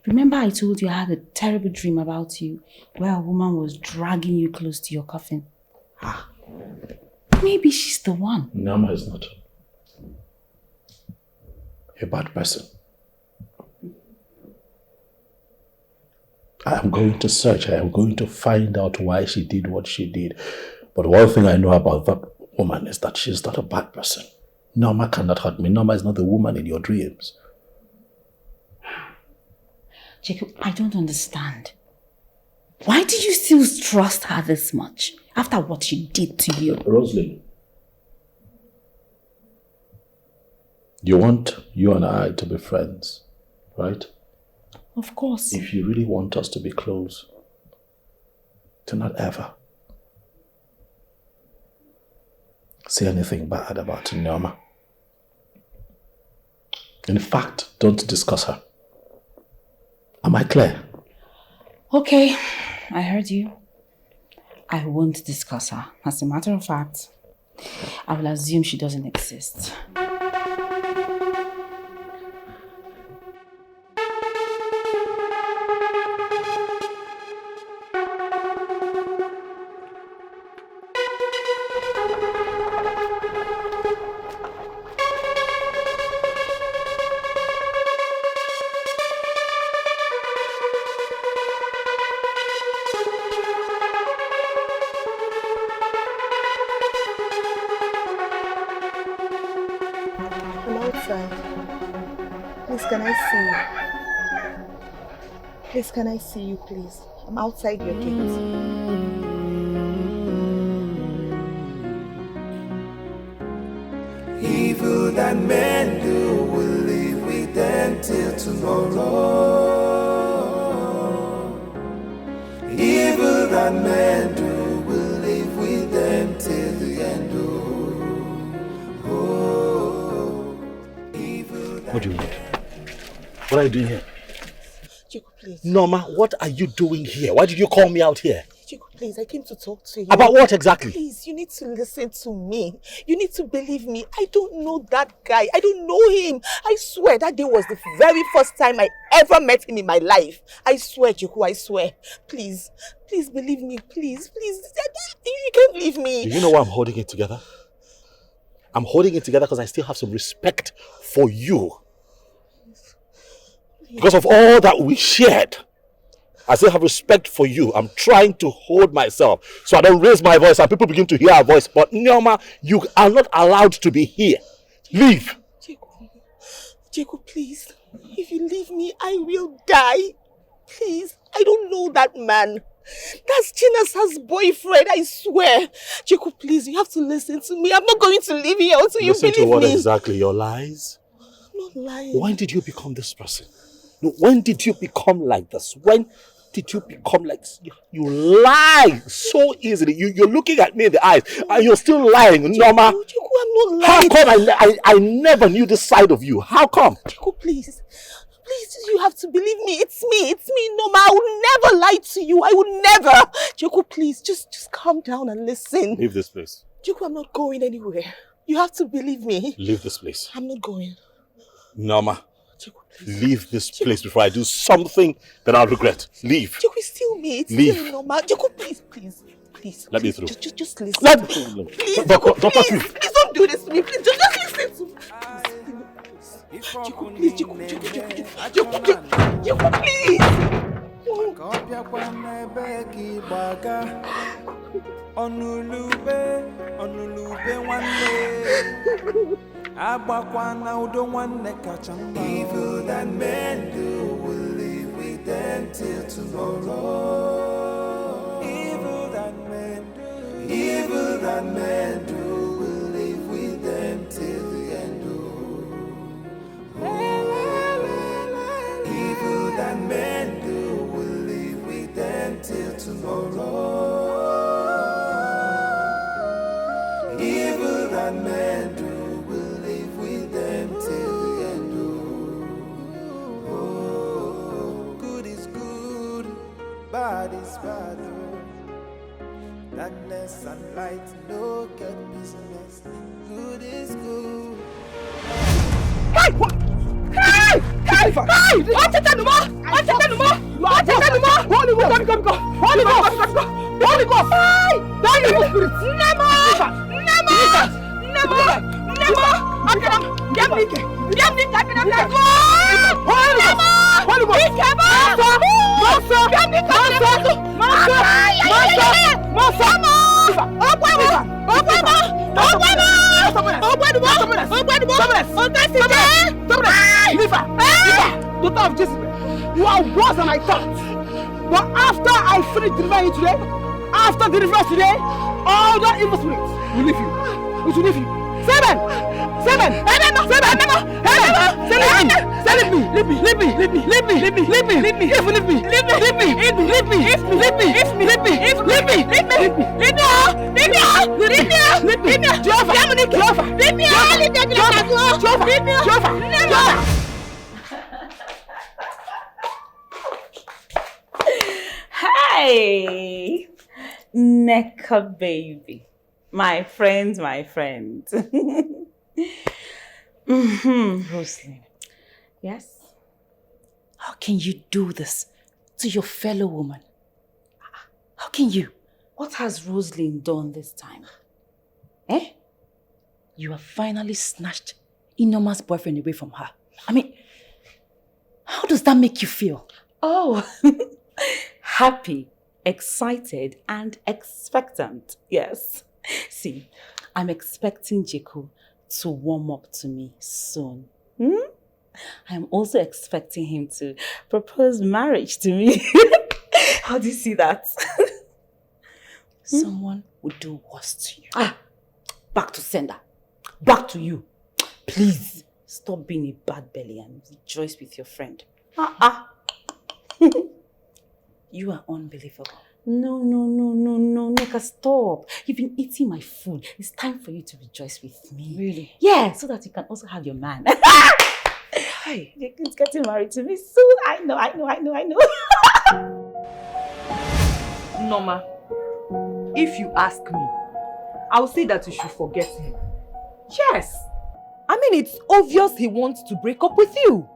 E: Remember I told you I had a terrible dream about you where a woman was dragging you close to your coffin? Maybe she's the one.
A: Nama is not a bad person. I am going to search. I am going to find out why she did what she did. But one thing I know about that woman is that she's not a bad person. Norma cannot hurt me. Norma is not the woman in your dreams.
E: Jacob, I don't understand. Why do you still trust her this much after what she did to you?
A: Rosalind, you want you and I to be friends, right?
E: Of course.
A: If you really want us to be close, do not ever say anything bad about Norma. In fact, don't discuss her. Am I clear?
E: Okay, I heard you. I won't discuss her. As a matter of fact, I will assume she doesn't exist.
B: can I see you? Please, can I see you, please? I'm outside your gate.
L: Evil that men do will live with them till tomorrow. Evil that men do will live with them till the end.
A: What do you want? What are you doing here?
B: Chico, please.
A: Norma, what are you doing here? Why did you call me out here?
B: Chico, please, I came to talk to you.
A: About what exactly?
B: Please, you need to listen to me. You need to believe me. I don't know that guy. I don't know him. I swear that day was the very first time I ever met him in my life. I swear, Chico, I swear. Please, please believe me. Please, please. You can't leave me.
A: Do you know why I'm holding it together? I'm holding it together because I still have some respect for you. Because of all that we shared, I still have respect for you. I'm trying to hold myself so I don't raise my voice and people begin to hear our voice. But Norma, you are not allowed to be here. Leave.
B: Jacob, please. If you leave me, I will die. Please. I don't know that man. That's Chinasa's boyfriend, I swear. Jacob, please, you have to listen to me. I'm not going to leave here until you believe me.
A: Listen to what exactly? Your lies?
B: I'm not lying.
A: When did you become this person? No, when did you become like this? When did you become like this? You lie so easily. You're looking at me in the eyes and you're still lying, Norma.
B: Jacob, I'm not lying.
A: How come I never knew this side of you? How come?
B: Jacob, please. Please, you have to believe me. It's me, Norma. I would never lie to you. I would never. Jacob, please, just calm down and listen.
A: Leave this place.
B: Jacob, I'm not going anywhere. You have to believe me.
A: Leave this place.
B: I'm not going.
A: Norma, leave this place before I do something that I'll regret. Leave.
B: Jacob, it's still me. It's
A: Leave.
B: still Norma. Jacob, please.
A: Let me through.
B: Just listen.
A: Let me
B: Please,
A: Jacob,
B: Jacob, please. Please don't do this to me. Please, just listen to me. Jacob, please. Jacob, please.
L: Evil that men do will live with them till tomorrow. Evil that men do will live with them till the end. Evil that men do will live with them till tomorrow. Evil that men do will live with them till the end. Oh, good is good, bad is bad. Darkness and light no get business. Good is good.
C: Hey! What? Hey! Hey! Hey! What's it anymore? What's it anymore? What's it anymore? Holy Ghost! Come! Holy Ghost! Holy Ghost! Hey! Don't you spirit! Never! Akram! Get me! Akram! Let's go! Holy Ghost! Monster! Get me! Monster! Daughter of Jezebel, you are worse than I thought. But after I finish delivering you today, after the deliverance today, all that evil spirits will leave you. It will leave you. Seven!
E: Hey, Neka baby, my friend. Rosalind. Yes?
J: How can you do this to your fellow woman? How can you?
E: What has Rosalind done this time?
J: Eh? You have finally snatched Inoma's boyfriend away from her. I mean, how does that make you feel?
E: Oh, happy, excited, and expectant. Yes. See, I'm expecting Jiku to warm up to me soon. I am also expecting him to propose marriage to me. How do you see that? Someone would do worse to you.
I: Back to sender. Back to you.
E: Please, stop being a bad belly and rejoice with your friend. You are unbelievable. No, Nika, stop. You've been eating my food. It's time for you to rejoice with me.
I: Really?
E: Yeah, so that you can also have your man. Hey, he's getting married to me soon. I know.
I: Norma, if you ask me, I'll say that you should forget him. Yes. I mean, it's obvious he wants to break up with you.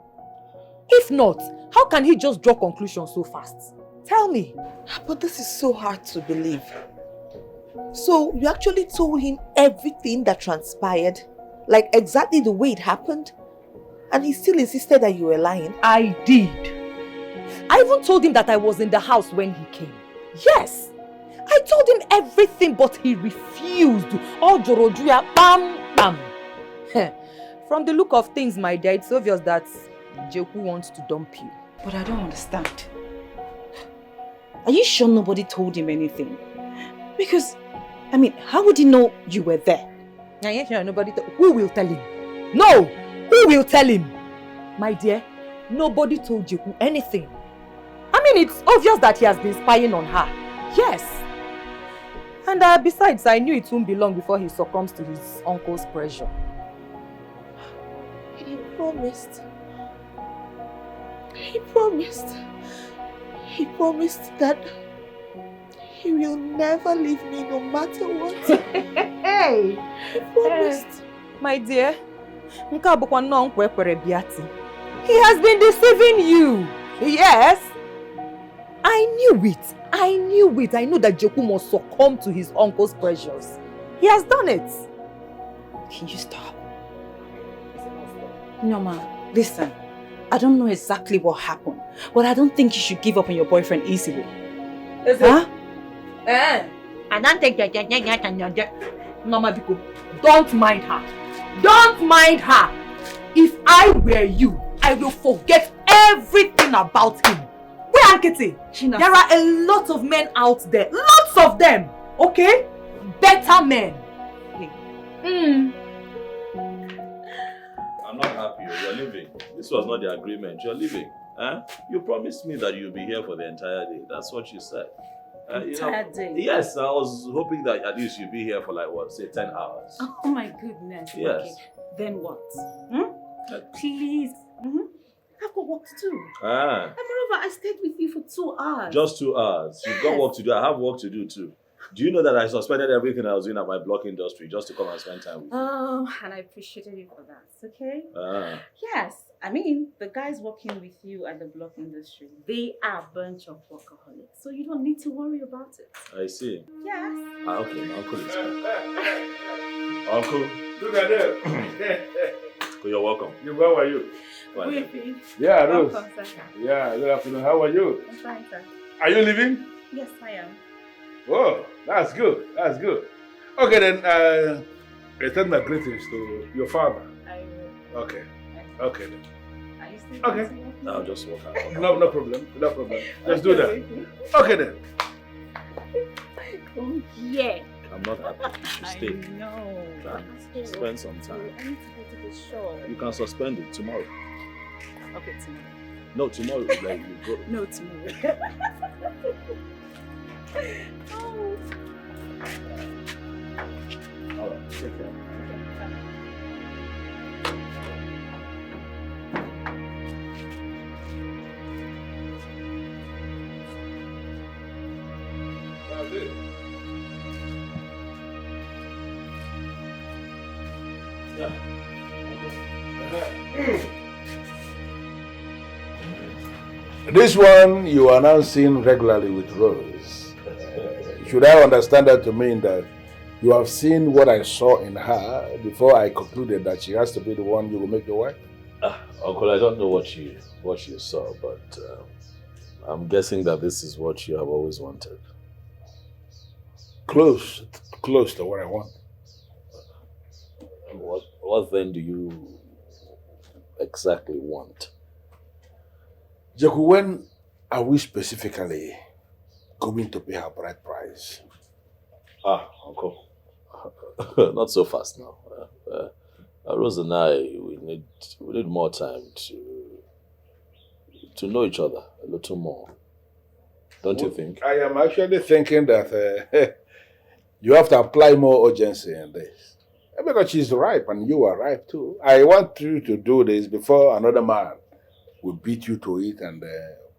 I: If not, how can he just draw conclusions so fast? Tell me.
B: But this is so hard to believe. So you actually told him everything that transpired? Like exactly the way it happened? And he still insisted that you were lying?
I: I did. I even told him that I was in the house when he came. Yes. I told him everything, but he refused. Oh, Jorojuya, bam, bam. From the look of things, my dear, it's obvious that Jeku wants to dump you.
E: But I don't understand. Are you sure nobody told him anything? Because, I mean, how would he know you were there?
I: Who will tell him? No! Who will tell him? My dear, nobody told Jeku anything. I mean, it's obvious that he has been spying on her. Yes. And besides, I knew it won't be long before he succumbs to his uncle's pressure.
B: He promised. He promised. He promised that he will never leave me no matter what.
I: Hey!
B: He promised.
I: My dear, he has been deceiving you. Yes. I knew it. I know that Jeku must succumb to his uncle's pressures. He has done it.
E: Can you stop? Norma, listen. I don't know exactly what happened, but I don't think you should give up on your boyfriend easily. Huh?
I: I don't take that. Norma, Biko, don't mind her. Don't mind her. If I were you, I will forget everything about him. Where Ankete? There are a lot of men out there. Lots of them. Okay? Better men.
A: I'm not happy. You're leaving. This was not the agreement. You're leaving. Huh? You promised me that you'll be here for the entire day. That's what you said.
E: Entire day?
A: Yes, I was hoping that at least you'd be here for like, what, say 10 hours.
E: Oh my goodness.
A: Yes.
E: Okay. Then what? Please. I've got work to do. And moreover, I stayed with you for 2 hours.
A: Just 2 hours. You've got work to do. I have work to do too. Do you know that I suspended everything I was doing at my block industry just to come and spend time with you?
E: And I appreciated you for that, okay? Yes. I mean, the guys working with you at the block industry, they are a bunch of workaholics. So you don't need to worry about it.
A: I see.
E: Yes.
A: Okay, my uncle is here. Uncle.
H: Look at them.
A: You're welcome.
H: How are you?
E: Fine.
H: Yeah, Rose.
E: Welcome, sir.
H: Yeah, good afternoon. How are you?
E: I'm fine, sir.
H: Are you leaving?
E: Yes, I am.
H: Oh, that's good. That's good. Okay, then, return my greetings to your father.
E: I will.
H: Okay. Okay, then.
E: Are you still
H: Okay.
A: No, I'll just walk out.
H: No problem. No problem. Let's do that. Okay, then.
E: Come here.
A: I'm not happy. You should stay.
E: No.
A: Spend some time.
E: I need to go to the show.
A: You can suspend it tomorrow.
E: Okay, tomorrow.
A: No, tomorrow. Like you go.
E: No, tomorrow. Oh.
A: All right. Take care.
D: This one you are now seeing regularly with Rose. Should I understand that to mean that you have seen what I saw in her before I concluded that she has to be the one you will make your wife?
A: Uncle, I don't know what you saw, but I'm guessing that this is what you have always wanted.
D: Close to what I want.
A: What then do you exactly want?
D: Jeku, when are we specifically going to pay her bride price?
A: Uncle. Not so fast now. Rose and I, we need more time to know each other a little more. Don't you think?
D: I am actually thinking that you have to apply more urgency in this. Because she's ripe and you are ripe too. I want you to do this before another man will beat you to it and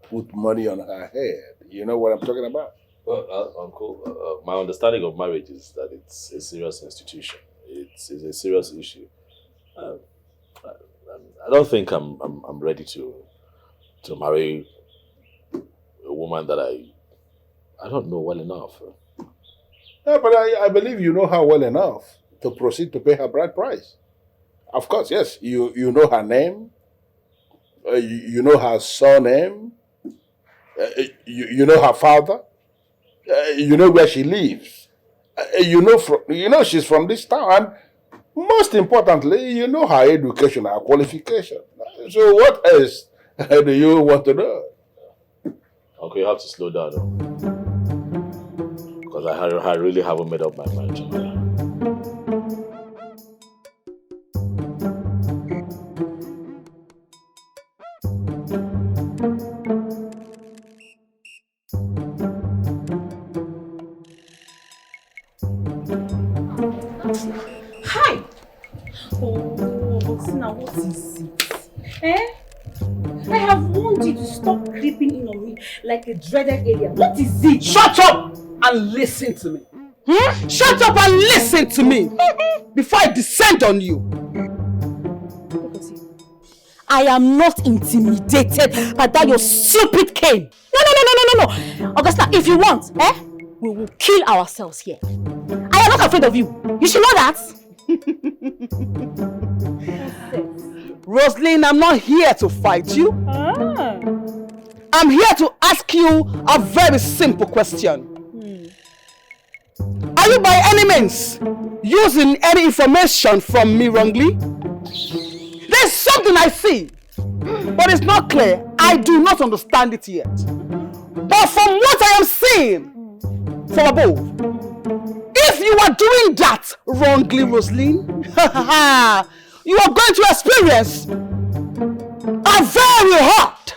D: put money on her head. You know what I'm talking about?
A: Well, Uncle, my understanding of marriage is that it's a serious institution. It's a serious issue. I don't think I'm ready to marry a woman that I don't know well enough.
D: Yeah, but I believe you know her well enough to proceed to pay her bride price. Of course, yes. You know her name. You know her surname. You know her father. You know where she lives. You know she's from this town. And most importantly, you know her education, her qualification. So what else do you want to know?
A: Okay, you have to slow down though. Because I really haven't made up my mind.
E: Hi! Oh, Boxina, what is it? I have warned you to stop creeping in on me like a dreaded alien. What is it?
C: Shut up and listen to me. Shut up and listen to me before I descend on you.
J: I am not intimidated by that your stupid cane. No. Augusta, if you want, we will kill ourselves here. I am not afraid of you. You should know that.
C: Rosaline, I'm not here to fight you. I'm here to ask you a very simple question. Are you by any means using any information from me wrongly? There's something I see, but it's not clear. I do not understand it yet. But from what I am seeing from above, if you are doing that wrongly, Rosaline, you are going to experience a very hot,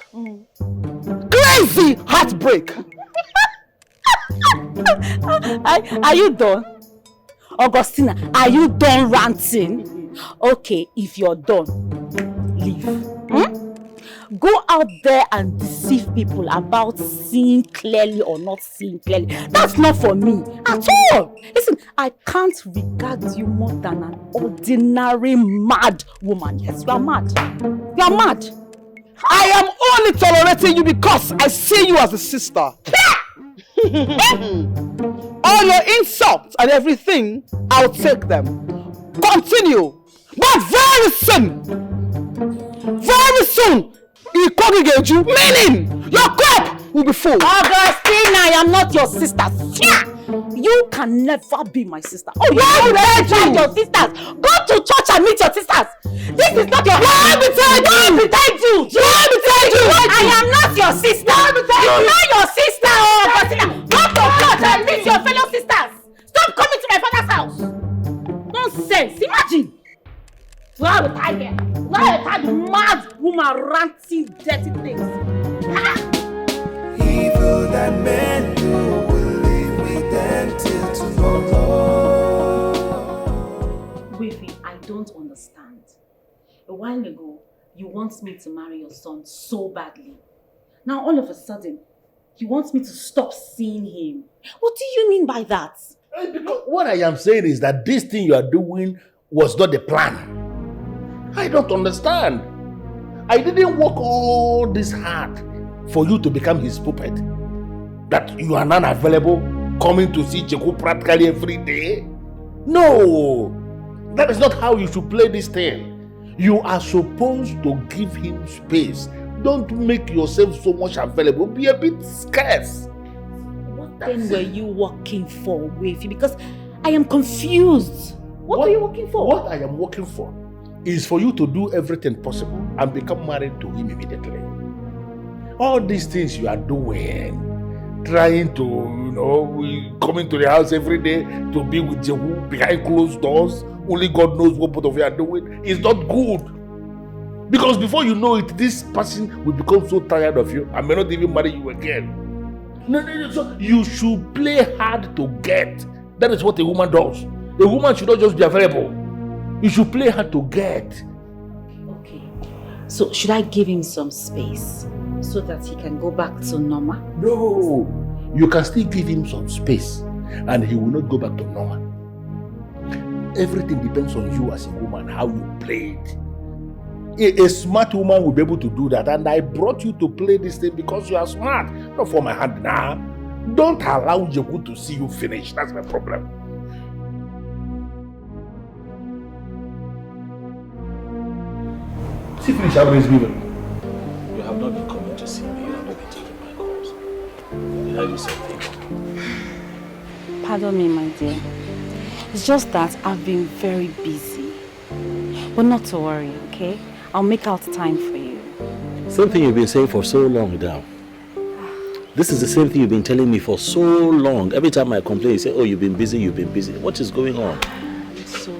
C: crazy heartbreak.
J: Are you done? Augustina, are you done ranting? Okay, if you're done, leave. Go out there and deceive people about seeing clearly or not seeing clearly. That's not for me at all. Listen, I can't regard you more than an ordinary mad woman. Yes, you are mad. You are mad.
C: I am only tolerating you because I see you as a sister. All your insults and everything, I'll take them. Continue. But very soon, he congregate you, meaning your cup will be full.
J: Augustine, I am not your sister. You can never be my sister. Oh, you
C: Why
J: find your sisters. Go to church and meet your sisters. This is not your
C: Why beside you?
J: I am not your sister. You're not your sister, Augustine. Go to church and meet your fellow sisters. Stop coming to my father's house. Nonsense. Imagine. Why would I here? Why would I mad woman ranting dirty things?
L: Evil that men do will live with them till tomorrow.
E: Wavy, I don't understand. A while ago, you want me to marry your son so badly. Now all of a sudden, you want me to stop seeing him. What do you mean by that?
D: Because what I am saying is that this thing you are doing was not the plan. I don't understand. I didn't work all this hard for you to become his puppet. That you are not available, coming to see Jeku practically every day. No, that is not how you should play this thing. You are supposed to give him space. Don't make yourself so much available. Be a bit scarce.
J: What then were you working for, Wavy? Because I am confused. What are you working for?
D: What I am working for is for you to do everything possible and become married to him immediately. All these things you are doing, trying to, coming to the house every day to be with Jehu behind closed doors, only God knows what both of you are doing, is not good. Because before you know it, this person will become so tired of you and may not even marry you again. No. So you should play hard to get. That is what a woman does. A woman should not just be available. You should play hard to get.
J: Okay. So should I give him some space so that he can go back to normal?
D: No. You can still give him some space and he will not go back to normal. Everything depends on you as a woman, how you play it. A smart woman will be able to do that, and I brought you to play this thing because you are smart, not for my hand now. Don't allow Jeku to see you finish. That's my problem. See, finish everybody's leaving.
A: You have not been coming to see me. You have not been taking my calls. Did I do something?
J: Pardon me, my dear. It's just that I've been very busy. But not to worry, okay? I'll make out time for you.
A: Same thing you've been saying for so long now. This is the same thing you've been telling me for so long. Every time I complain, you say, oh, you've been busy, you've been busy. What is going on?
J: I'm so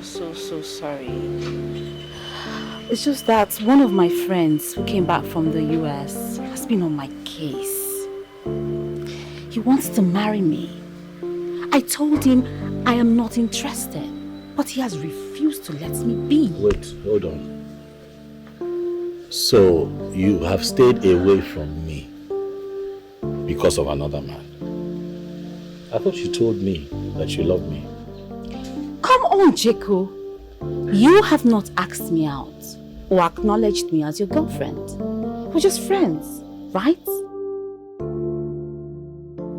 J: sorry. It's just that one of my friends who came back from the US has been on my case. He wants to marry me. I told him I am not interested, but he has refused to let me be.
A: Wait, hold on. So, you have stayed away from me because of another man. I thought you told me that you loved me.
J: Come on, Jeku. You have not asked me out or acknowledged me as your girlfriend. We're just friends, right?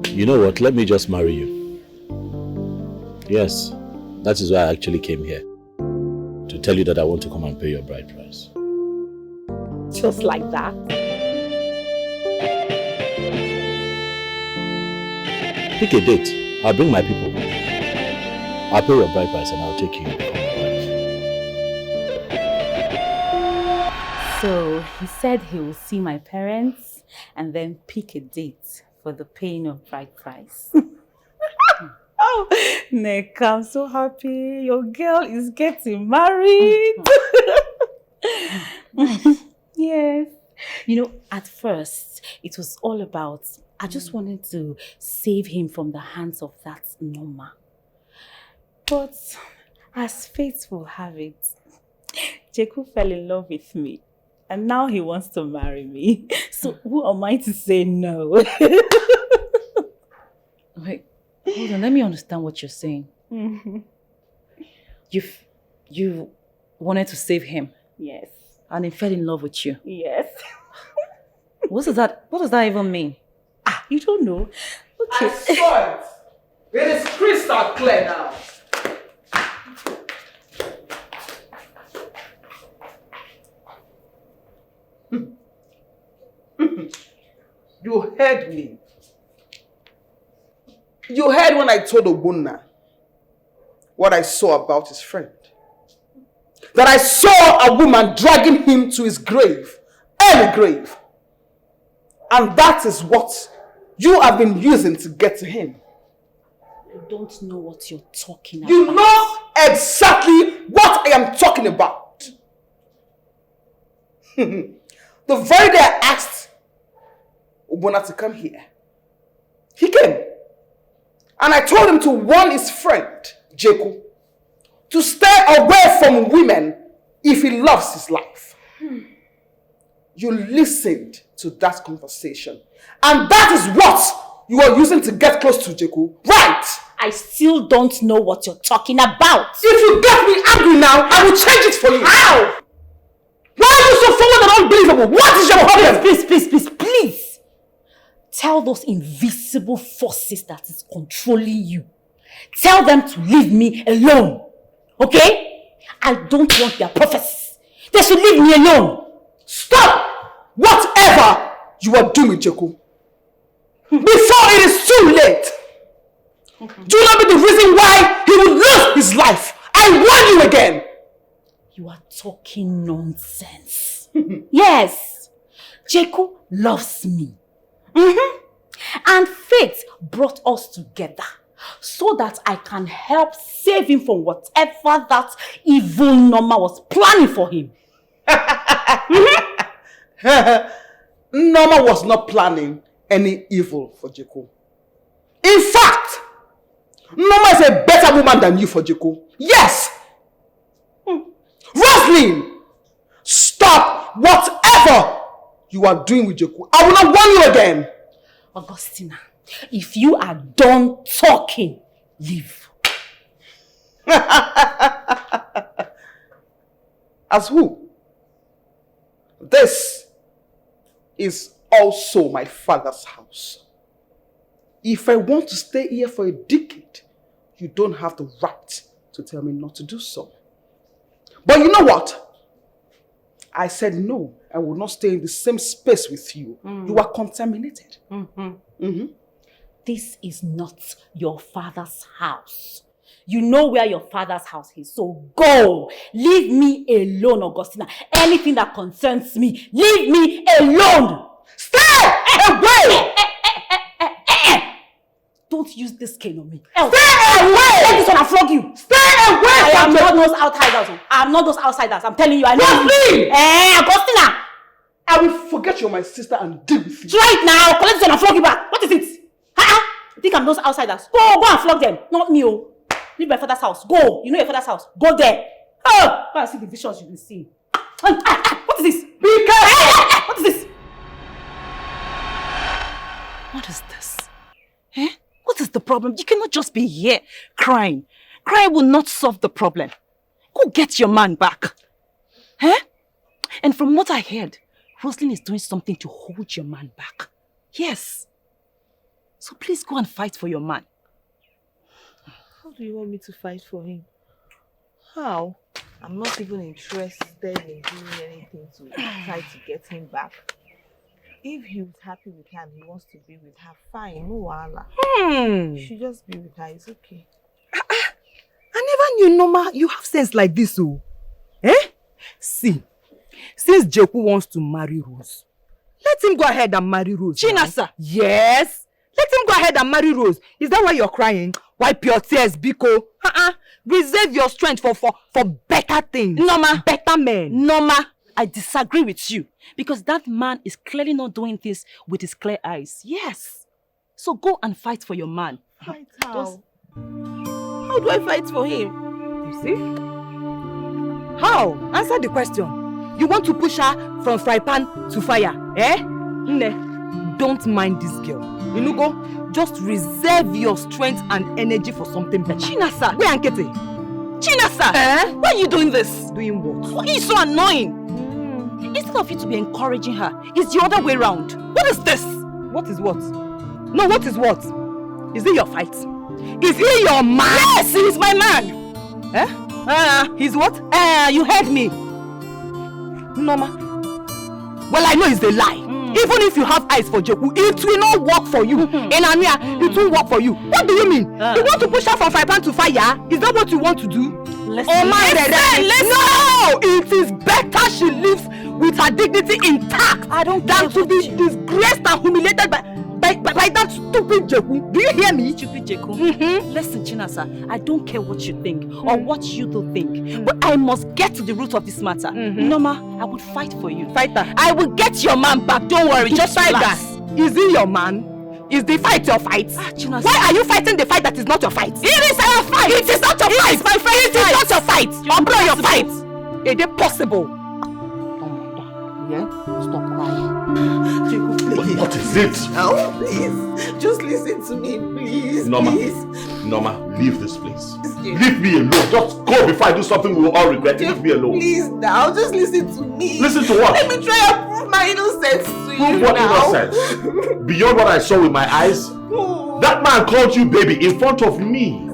A: You know what? Let me just marry you. Yes, that is why I actually came here. To tell you that I want to come and pay your bride price.
J: Just like that.
A: Pick a date. I'll bring my people. I'll pay your bride price and I'll take you to become my wife.
J: So he said he will see my parents and then pick a date for the paying of bride price. Oh, Nick, I'm so happy. Your girl is getting married. Yes. At first, it was all about, I just wanted to save him from the hands of that Norma. But as fate will have it, Jeku fell in love with me. And now he wants to marry me. So who am I to say no?
I: Wait, hold on. Let me understand what you're saying.
J: Mm-hmm.
I: You wanted to save him.
J: Yes.
I: And he fell in love with you.
J: Yes.
I: What does that even mean?
J: You don't know. Okay.
C: I saw it. It is crystal clear now. You heard me. You heard when I told Ogbonna what I saw about his friend. That I saw a woman dragging him to his grave, early grave. And that is what you have been using to get to him.
J: I don't know what you're talking about.
C: You know exactly what I am talking about. The very day I asked Ogbonna to come here, he came. And I told him to warn his friend, Jeku, to stay away from women if he loves his life. You listened to that conversation. And that is what you are using to get close to Jeku, right?
J: I still don't know what you're talking about.
C: If you get me angry now, I will change it for you. How? Why are you so forward and unbelievable? What is your problem?
J: Please. Tell those invisible forces that is controlling you. Tell them to leave me alone. Okay? I don't want their prophecies. They should leave me alone.
C: Stop! Whatever you are doing, Jeku. Before it is too late. Do not be the reason why he will lose his life. I warn you again.
J: You are talking nonsense. Yes, Jeku loves me. And fate brought us together so that I can help save him from whatever that evil Norma was planning for him.
C: Norma was not planning any evil for Jeku. In fact, Norma is a better woman than you for Jeku. Yes! Roslyn! Stop whatever you are doing with Jeku. I will not warn you again.
J: Augustina, if you are done talking, leave.
C: As who? This is also my father's house. If I want to stay here for a decade, you don't have the right to tell me not to do so. But you know what? I said no, I will not stay in the same space with you. You are contaminated.
J: This is not your father's house. You know where your father's house is, so go. Leave me alone, Augustina. Anything that concerns me, leave me alone.
C: Stay away!
J: Don't use this cane on me.
C: Stay away!
J: Let this one and flog you.
C: Stay away!
J: I am not those outsiders. I am not those outsiders. I'm telling you, I know.
C: Roslyn!
J: Augustina!
C: I will forget you're my sister and deal with you.
J: Try it now. Collect this one and flog you back. What is it? You think I'm those outsiders? Go and flog them. Not me. Leave my father's house. Go. You know your father's house. Go there. Go and see the visions you've been seeing. What is this?
C: Be careful!
J: What is this?
I: What is this? Eh? What is the problem? You cannot just be here crying. Crying will not solve the problem. Go get your man back. Eh? And from what I heard, Roslyn is doing something to hold your man back. Yes. So please go and fight for your man.
B: How do you want me to fight for him? How? I'm not even interested in doing anything to try to get him back. If he's happy with her and he wants to be with her, fine, no wahala. You should just be with her, it's okay.
I: I never knew, Norma, you have sense like this, oh. Eh? See, since Jeku wants to marry Rose, let him go ahead and marry Rose. Chinasa? Yes. Let him go ahead and marry Rose. Is that why you're crying? Wipe your tears, Biko. Reserve your strength for better things. Norma. Better men. Norma, I disagree with you. Because that man is clearly not doing this with his clear eyes. Yes. So go and fight for your man.
B: Fight how? How do I fight for him?
I: You see? How? Answer the question. You want to push her from fry pan to fire, eh? Nne, don't mind this girl. Inugo, just reserve your strength and energy for something better. Chinasa! Where Ankete? Chinasa! Eh? Why are you doing this? Doing what? Why are you so annoying? Instead of you to be encouraging her, it's the other way round. What is this? What is what? No, what is what? Is it your fight? Is he your man? Yes, he is my man. Eh? He's what? You heard me. Norma. Well, I know it's a lie. Even if you have eyes for Jeku, it will not work for you. In Ania, it won't work for you. What do you mean? You want to push her from fire pan to fire? Is that what you want to do? Listen. No! It is better she lives with her dignity intact than to be disgraced and humiliated by that stupid Jeku. Do you hear me? Stupid Jeku. Listen, Chinasa, I don't care what you think or what you do think, but I must get to the root of this matter. Norma, I would fight for you. Fighter. I will get your man back. Don't worry, just relax. Is he your man? Is the fight your fight? Why are you fighting the fight that is not your fight? It is our fight! It is not your fight! It's my friend's fight! It is not your fight! Or your fight! Is it possible? Yeah? Stop crying.
A: What is it?
B: Oh, please. Just listen to me, please.
A: Norma,
B: please.
A: Norma, leave this place. Leave me alone. Just go before I do something we will all regret. Leave me alone.
B: Please now, just listen to me.
A: Listen to what?
B: Let me try and prove my innocence to you.
A: Prove what innocence? Beyond what I saw with my eyes? That man called you baby in front of me.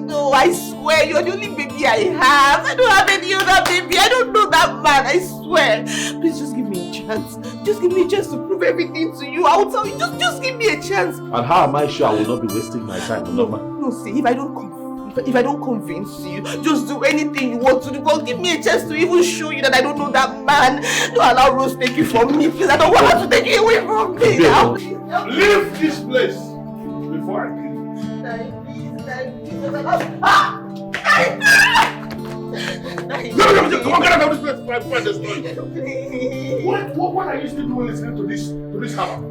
B: No, I swear, you're the only baby I have. I don't have any other baby. I don't know that man, I swear. Please just give me a chance. Just give me a chance to prove everything to you. I'll tell you. Just give me a chance.
A: And how am I sure I will not be wasting my time, Norma?
B: No, see, if I don't come
C: if I don't convince you, just do anything you want to do. But give me a chance to even show you that I don't know that man. Don't allow Rose to take you from me, please. I don't want her to take you away from me now.
H: Leave this place before I kill you. No, come on, get out of this place before I find this noise. What are you still doing listening to this hammer?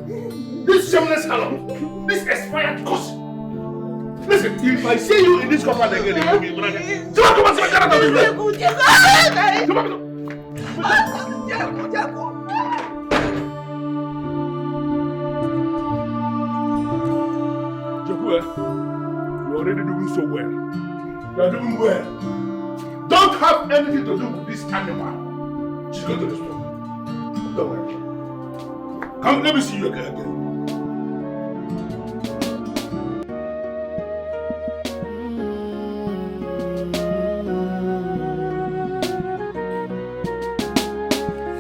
H: This shameless hammer? This expired cuss? Listen, if I see you in this compound again, you will be brother. Come on, get out of this place. Come on. You're already doing so well. You're doing well. Don't have anything to do with this animal. She's going to the store. Don't worry. Come, let me see you again.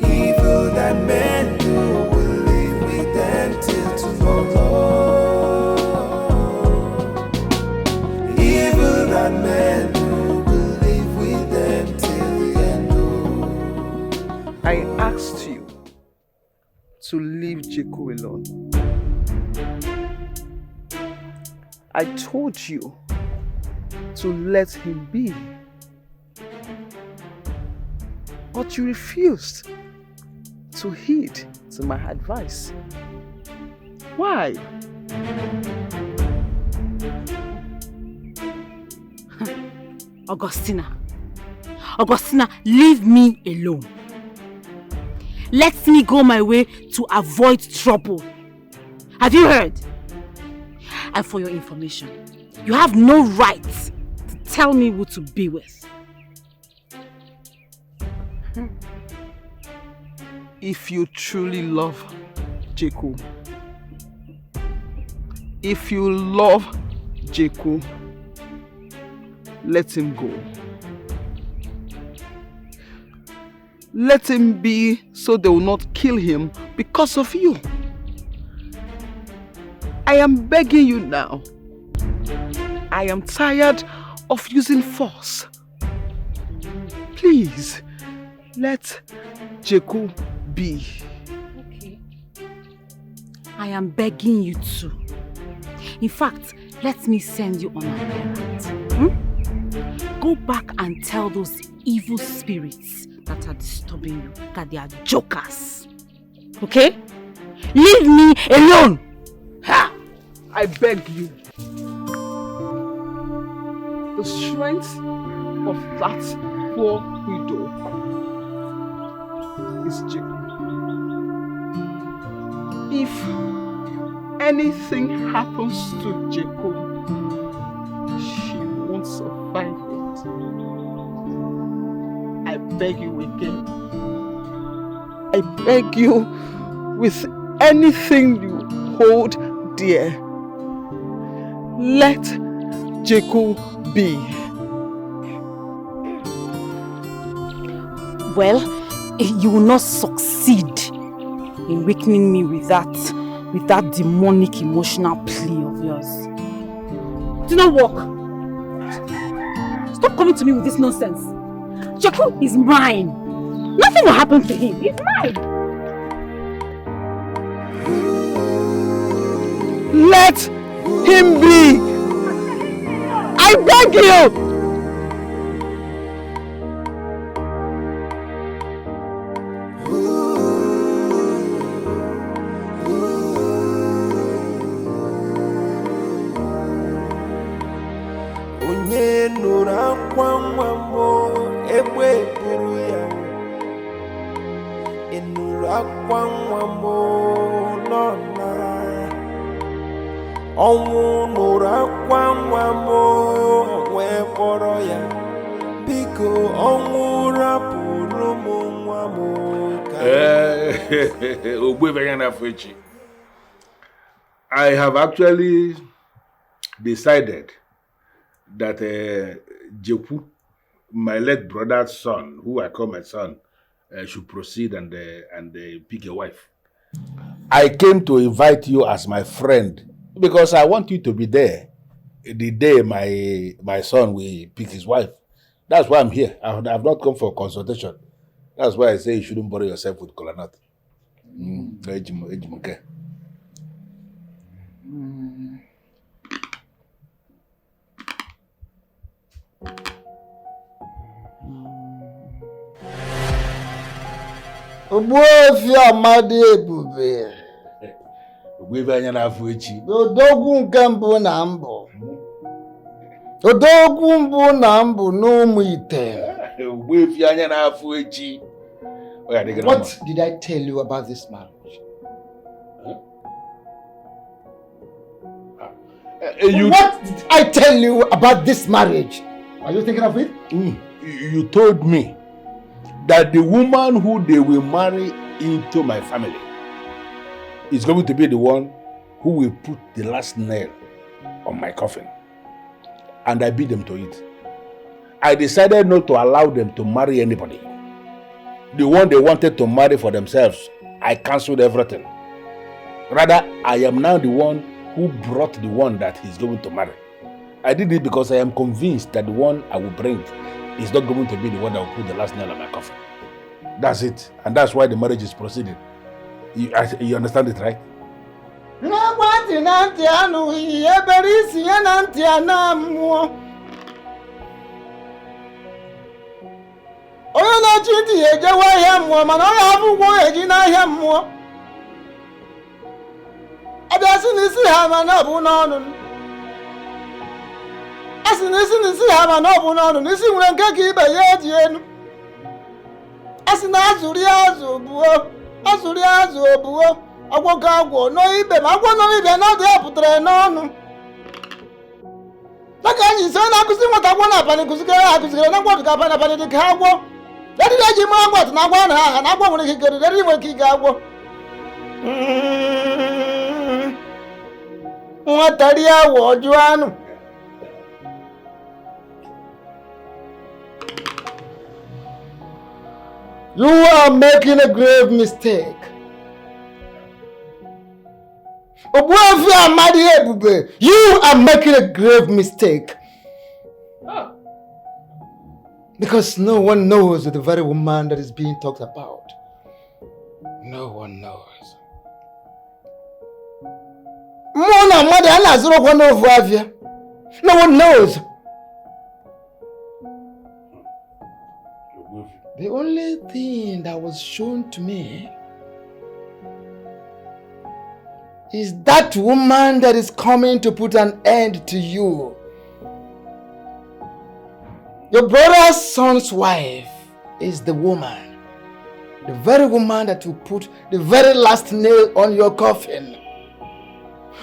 L: Evil that men do will live with them till tomorrow. Evil that men do will live with them till the end.
C: I asked you to leave Jeku alone. I told you to let him be. But you refused to heed to my advice. Why?
J: Augustina, leave me alone. Let me go my way to avoid trouble. Have you heard? And for your information, you have no right to tell me who to be with.
C: If you truly love Jeku, let him go. Let him be so they will not kill him because of you. I am begging you now. I am tired of using force. Please, let Jeku be.
J: Okay. I am begging you to. In fact, let me send you on an errand. Go back and tell those evil spirits that are disturbing you that they are jokers. Okay? Leave me alone!
C: Ha! I beg you. The strength of that poor widow is Jeku. If anything happens to Jeku, she won't survive it. I beg you again. I beg you with anything you hold dear. Let Jeku be.
J: Well, you will not succeed in weakening me with that demonic emotional plea of yours. Do not walk. Stop coming to me with this nonsense. Jeku is mine. Nothing will happen to him. He's mine.
C: Let him be. I beg you.
H: I have actually decided that Jeku, my late brother's son, who I call my son, should proceed and pick a wife.
D: I came to invite you as my friend because I want you to be there. the day my son will pick his wife. That's why I'm here. I've not come for consultation. That's why I say you shouldn't bother yourself with kola nut. Okay.
F: Ogbuefi Amadi Ebube.
D: Ogbuefi anya na-afụ echi.
F: Odogwu nke mbụ na mbụ. Odogwu mbụ na mbụ n'ụmụ ite.
D: Ogbuefi anya na-afụ echi.
F: What did I tell you about this marriage? What did I tell you about this marriage? Are you thinking of it?
D: You told me that the woman who they will marry into my family is going to be the one who will put the last nail on my coffin. And I beat them to it. I decided not to allow them to marry anybody. The one they wanted to marry for themselves, I cancelled everything. Rather, I am now the one who brought the one that he's going to marry. I did it because I am convinced that the one I will bring is not going to be the one that will put the last nail on my coffin. That's it. And that's why the marriage is proceeding. You understand it, right?
F: Onye na-achị ntị ya ejewe ahịa mmụọ mana ọ ya abụgwọ eji n'ahịa mmụọ. Abịa sị n'isi ha mana ọ bụ n'ọnụ. A sị n'isi ha mana ọ bụ n'ọnụ. N'isi nwere nke ka ibe ya eji enu. A sị na azụrụ azụ obuo agwọ ka agwọ n'ibe ma agwọ n'ibe na ọdụ ya pụtara n'ọnụ. Maka anyị ise na-akụzi nwata agwọ na-abalị kụzigara na agwọ dịka abalị dịka agwọ. Daddy ji mara agwọ atụ na agwọ na aha na agwọ nwere ike igere daddy nwere ike ige agwọ. Nwata rie awọ jụọ anụ. You are making a grave mistake. Ogbuefi Amadi Ebube, you are making a grave mistake. Because no one knows the very woman that is being talked about. No one knows. No one knows. The only thing that was shown to me is that woman that is coming to put an end to you. Your brother's son's wife is the woman. The very woman that will put the very last nail on your coffin.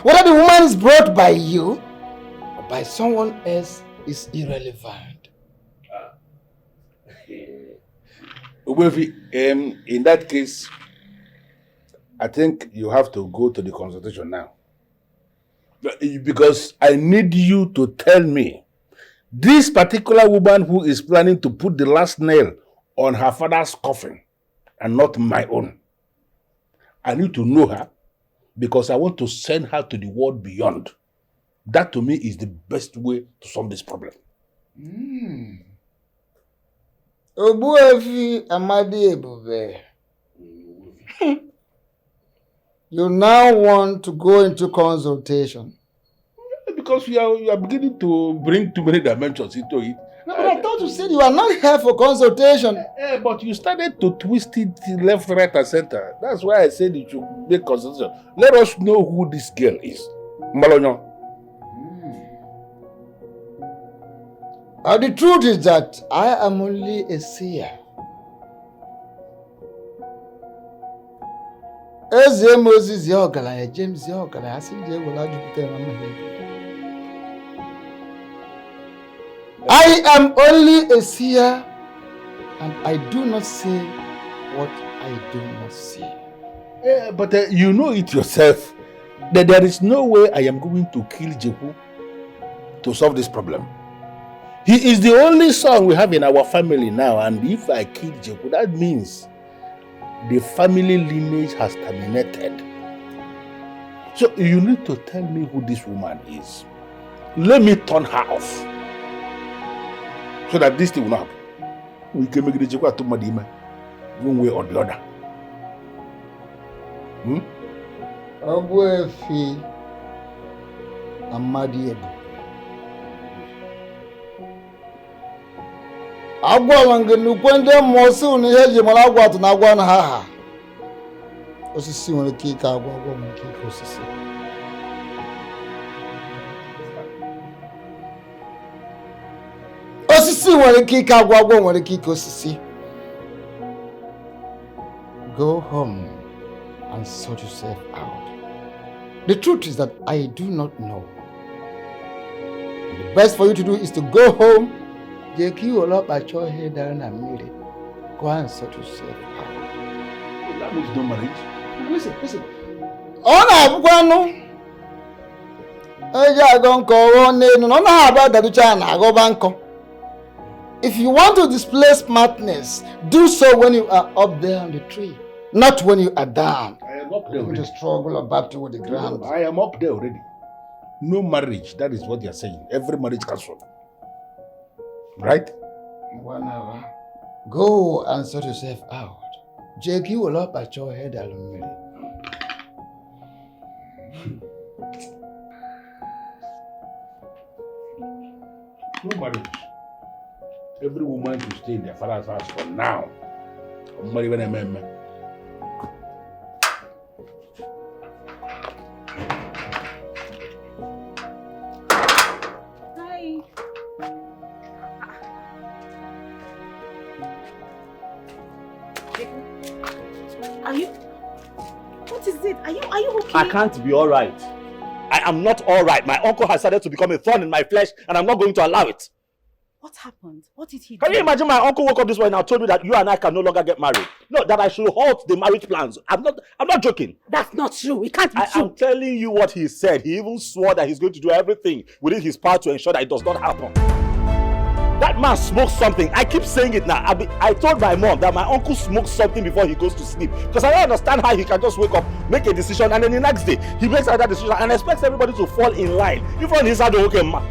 F: Whether the woman is brought by you or by someone else is irrelevant.
D: In that case, I think you have to go to the consultation now. Because I need you to tell me this particular woman who is planning to put the last nail on her father's coffin and not my own. I need to know her because I want to send her to the world beyond. That to me is the best way to solve this problem.
F: Ogbuefi Amadi Ebube. You now want to go into consultation.
D: Because you are beginning to bring too many dimensions into it.
F: No, but I thought you said you are not here for consultation.
D: But you started to twist it left, right, and center. That's why I said you should make consultation. Let us know who this girl is. Malonyo.
F: The truth is that I am only a seer. Eze Moses Yogala, James Yogala, I think they will I am only a seer and I do not say what I do not see.
D: But you know it yourself that there is no way I am going to kill Jeku to solve this problem. He is the only son we have in our family now, and if I kill Jeku, that means the family lineage has terminated. So you need to tell me who this woman is.
H: Let me turn her off. So that this thing will not happen. We can make the Jekwa to Madima one way or the other.
F: Ogwefi Amadi Ebu. Agwa wangenu kwende mosu ni heji mala agwa tunagwa na haha. Osisi nwere kika agwa nwere kika osisi. Osisi nwere kika agwa nwere kika osisi. Go home and sort yourself out. The truth is that I do not know. And the best for you to do is to go home. Jeki will up at your head down and meet it. Go and sort yourself out.
H: That means no marriage.
F: Listen. Ona bwanu. Eja go nko nenu no na aba daducha na go banko. If you want to display smartness, do so when you are up there on the tree, not when you are down.
H: I am up there already.
F: To struggle or battle with the ground.
H: I am up there already. No marriage, that is what you are saying. Every marriage cancelled. Right?
F: 1 hour. Go and sort yourself out. Jake, you will up at your head alone.
H: No marriage. Every woman should stay in their father's house for now. I'm married when I met me.
E: Hi. Are you? What is it? Are you okay?
A: I can't be all right. I am not all right. My uncle has started to become a thorn in my flesh, and I'm not going to allow it.
E: What happened? What did he do?
A: Can you imagine my uncle woke up this morning and told me that you and I can no longer get married? No, that I should halt the marriage plans. I'm not joking.
E: That's not true. It can't be true.
A: I'm telling you what he said. He even swore that he's going to do everything within his power to ensure that it does not happen. That man smokes something. I keep saying it now. I told my mom that my uncle smokes something before he goes to sleep. Because I don't understand how he can just wake up, make a decision, and then the next day, he makes another decision and expects everybody to fall in line. If on his side, okay, man.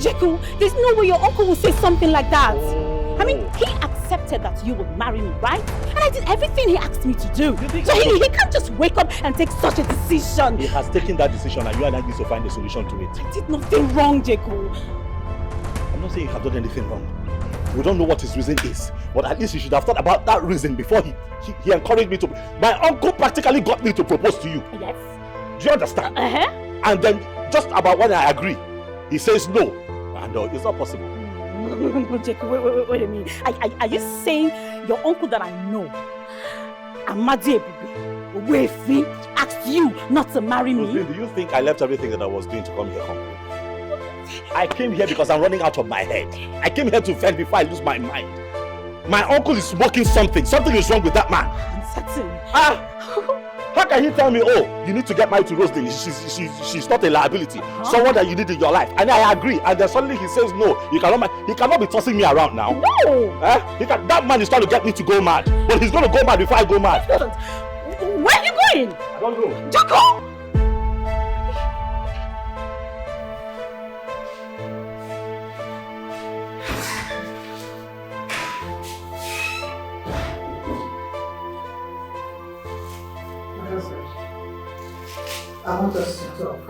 E: Jekyll, there's no way your uncle will say something like that. Oh. I mean, he accepted that you would marry me, right? And I did everything he asked me to do. So he can't just wake up and take such a decision.
A: He has taken that decision and you and I need to find a solution to it.
E: I did nothing wrong, Jekyll.
A: I'm not saying you have done anything wrong. We don't know what his reason is. But at least you should have thought about that reason before he encouraged me to... My uncle practically got me to propose to you.
E: Yes.
A: Do you understand? And then just about when I agree, he says no. And it's not possible.
E: Jekyll, wait a minute. Are you saying your uncle that I know, Amadi Ebube, asked you not to marry me?
A: Roslyn, do you think I left everything that I was doing to come here home? I came here because I'm running out of my head. I came here to vent before I lose my mind. My uncle is smoking something. Something is wrong with that man.
E: I'm certain.
A: How can he tell me, oh, you need to get married to Roslyn? She's not a liability. Someone that you need in your life. And I agree. And then suddenly he says no. He cannot be tossing me around now.
E: No.
A: That man is trying to get me to go mad. But he's going to go mad before I go mad.
E: Where are you going?
A: I don't know.
E: Jacob!
G: I want us to talk.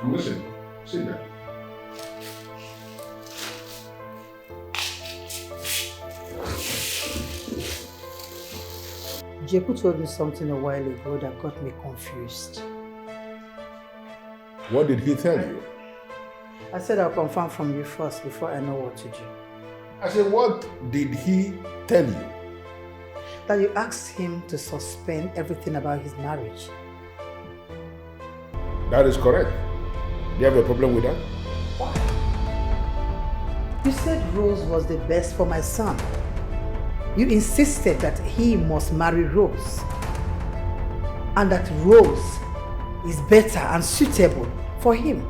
H: I'm listening. Sit down.
G: Jeku told me something a while ago that got me confused.
H: What did he tell you?
G: I said I'll confirm from you first before I know what to do.
H: I said, what did he tell you?
G: That you asked him to suspend everything about his marriage.
H: That is correct. Do you have a problem with that?
G: Why? You said Rose was the best for my son. You insisted that he must marry Rose. And that Rose is better and suitable for him.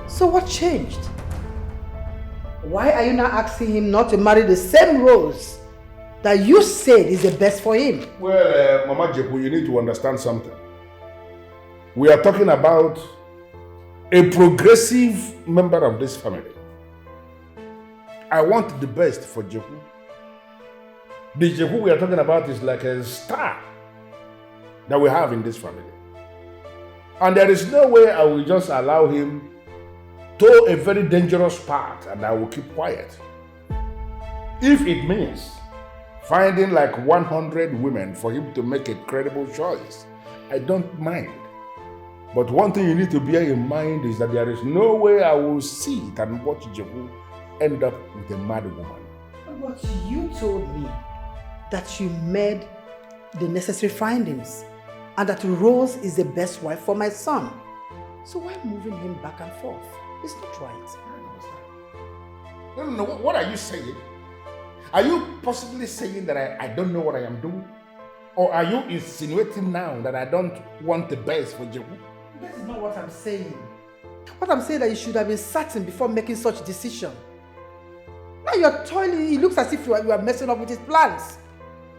G: So what changed? Why are you now asking him not to marry the same Rose that you said is the best for him?
H: Well, Mama Jeku, you need to understand something.
D: We are talking about a progressive member of this family. I want the best for Jeku. The Jeku we are talking about is like a star that we have in this family. And there is no way I will just allow him to a very dangerous path and I will keep quiet. If it means finding like 100 women for him to make a credible choice, I don't mind. But one thing you need to bear in mind is that there is no way I will sit and watch Jeku end up with a mad woman.
G: But you told me that you made the necessary findings and that Rose is the best wife for my son. So why moving him back and forth? It's not right.
D: No. What are you saying? Are you possibly saying that I don't know what I am doing? Or are you insinuating now that I don't want the best for Jeku?
G: That is not what I'm saying. What I'm saying is that you should have been certain before making such a decision. Now you're toiling, it looks as if you are messing up with his plans,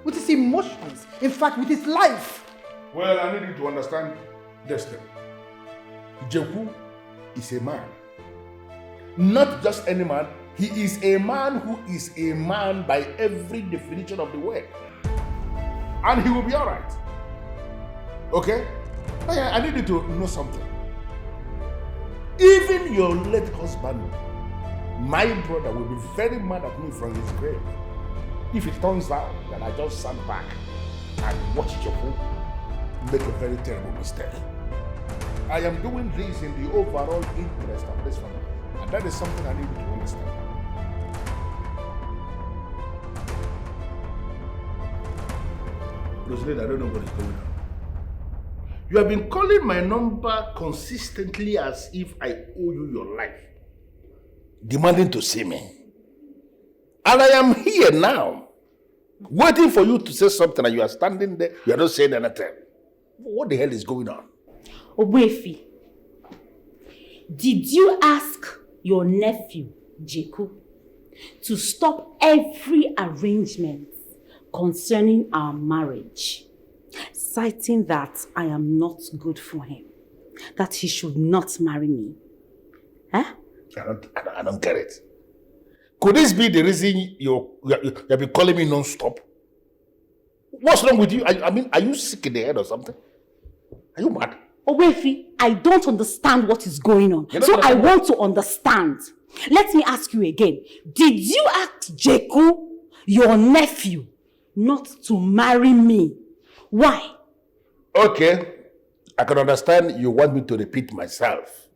G: with his emotions, in fact, with his life.
D: Well, I need you to understand this thing. Jeku is a man. Not just any man, he is a man who is a man by every definition of the word. And he will be all right. Okay? I need you to know something. Even your late husband, my brother, will be very mad at me from his grave if it turns out that I just sat back and watched Jeku make a very terrible mistake. I am doing this in the overall interest of this family, and that is something I need you to understand. Rosalind, I don't know what is going on. You have been calling my number consistently as if I owe you your life, demanding to see me. And I am here now, waiting for you to say something, and you are standing there, you are not saying anything. What the hell is going on?
J: Owefi, did you ask your nephew, Jeku, to stop every arrangement concerning our marriage, citing that I am not good for him, that he should not marry me? Huh?
D: I don't get it. Could this be the reason you have been calling me non-stop? What's wrong with you? I mean, are you sick in the head or something? Are you mad?
J: Owefi, I don't understand what is going on. So I want to understand. Let me ask you again. Did you ask Jeku, your nephew, not to marry me? Why?
D: Okay. I can understand you want me to repeat myself.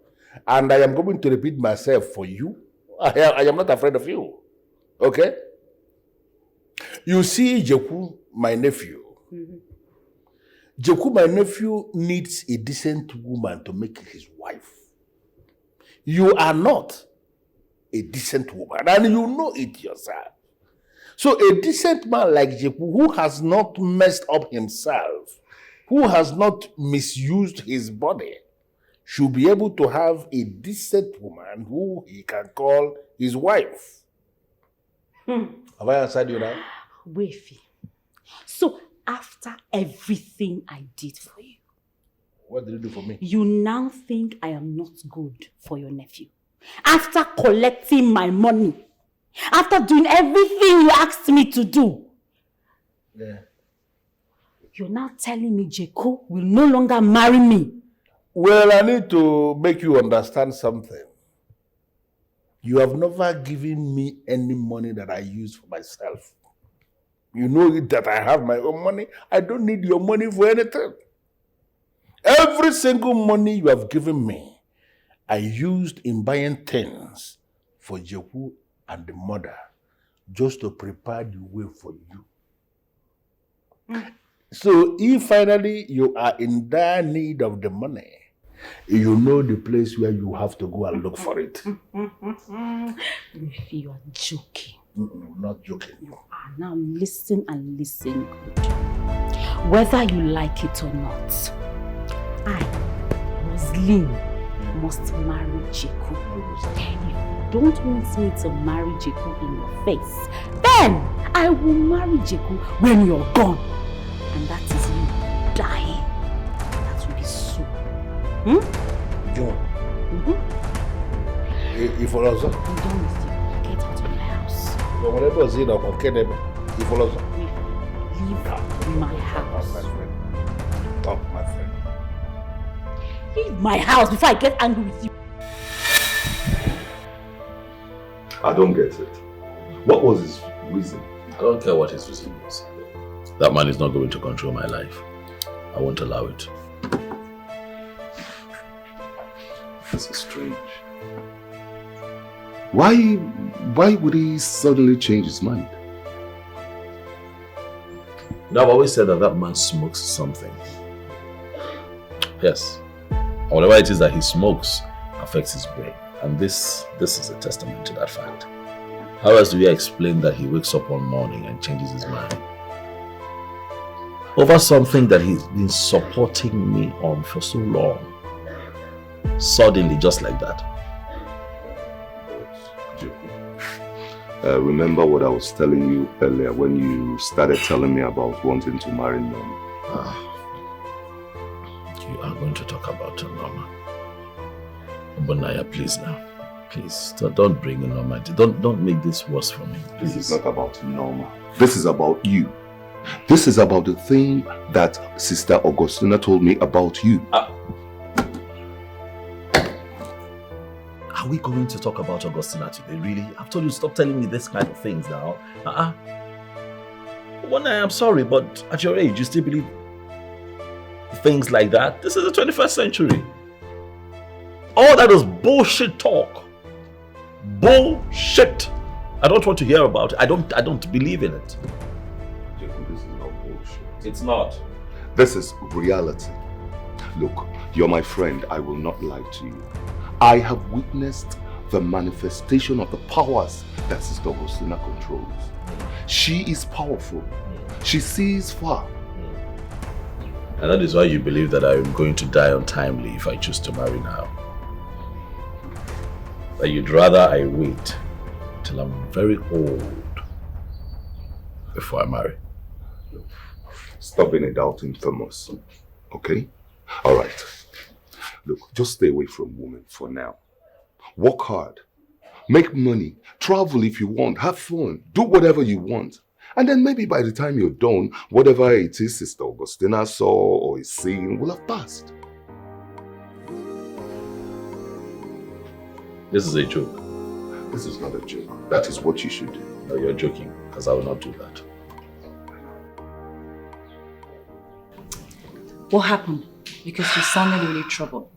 D: And I am going to repeat myself for you. I am not afraid of you. Okay? You see, Jeku, my nephew. Jeku, my nephew, needs a decent woman to make his wife. You are not a decent woman, and you know it yourself. So a decent man like Jeku, who has not messed up himself, who has not misused his body, should be able to have a decent woman who he can call his wife. Have I answered you now?
J: Wefi. So after everything I did for you,
D: what did you do for me?
J: You now think I am not good for your nephew? After collecting my money, after doing everything you asked me to do,
D: yeah,
J: you're now telling me Jeku will no longer marry me?
D: Well, I need to make you understand something. You have never given me any money that I use for myself. You know that I have my own money. I don't need your money for anything. Every single money you have given me, I used in buying things for Jeku and the mother, just to prepare the way for you. So if finally you are in dire need of the money, you know the place where you have to go and look for it.
J: If you are joking.
D: Not joking.
J: You are. Now listen and listen good. Whether you like it or not, I, Roslyn, must marry Jeku. If you don't want me to marry Jeku in your face, then I will marry Jeku when you're gone. And that is you dying. That will be so.
D: John. He follows up.
J: I'm done with you. Get out of my house.
D: But whenever I see that, he follows up.
J: Leave my house.
D: My friend. Stop, my friend.
J: Leave my house before I get angry with you.
M: I don't get it. What was his reason?
A: I don't care what his reason is. That man is not going to control my life. I won't allow it.
M: This is strange. Why would he suddenly change his mind?
A: Now, I've always said that man smokes something. Yes. And whatever it is that he smokes affects his brain. And this is a testament to that fact. How else do we explain that he wakes up one morning and changes his mind? Over something that he's been supporting me on for so long. Suddenly, just like that.
M: Remember what I was telling you earlier when you started telling me about wanting to marry Norma?
A: You are going to talk about Norma. But Naya, please now. Please, don't bring in Norma. Don't make this worse for me. Please.
M: This is not about Norma. This is about you. This is about the thing that Sister Augustina told me about you.
A: Are we going to talk about Augustina today, really? I've told you, stop telling me this kind of things now. Well, I'm sorry, but at your age, you still believe things like that? This is the 21st century. All that is bullshit talk. Bullshit. I don't want to hear about it. I don't believe in it.
M: Jacob, this is not bullshit.
A: It's not.
M: This is reality. Look, you're my friend. I will not lie to you. I have witnessed the manifestation of the powers that Sister Augustina controls. She is powerful. She sees far.
A: And that is why you believe that I am going to die untimely if I choose to marry now. That you'd rather I wait till I'm very old before I marry.
M: Stop being a doubting Thomas, okay? All right. Look, just stay away from women for now. Work hard. Make money. Travel if you want. Have fun. Do whatever you want. And then maybe by the time you're done, whatever it is Sister Augustina saw or is seeing will have passed.
A: This is a joke.
M: This is not a joke. That is what you should do.
A: No, you're joking, because I will not do that.
E: What happened? Because you sounded really troubled.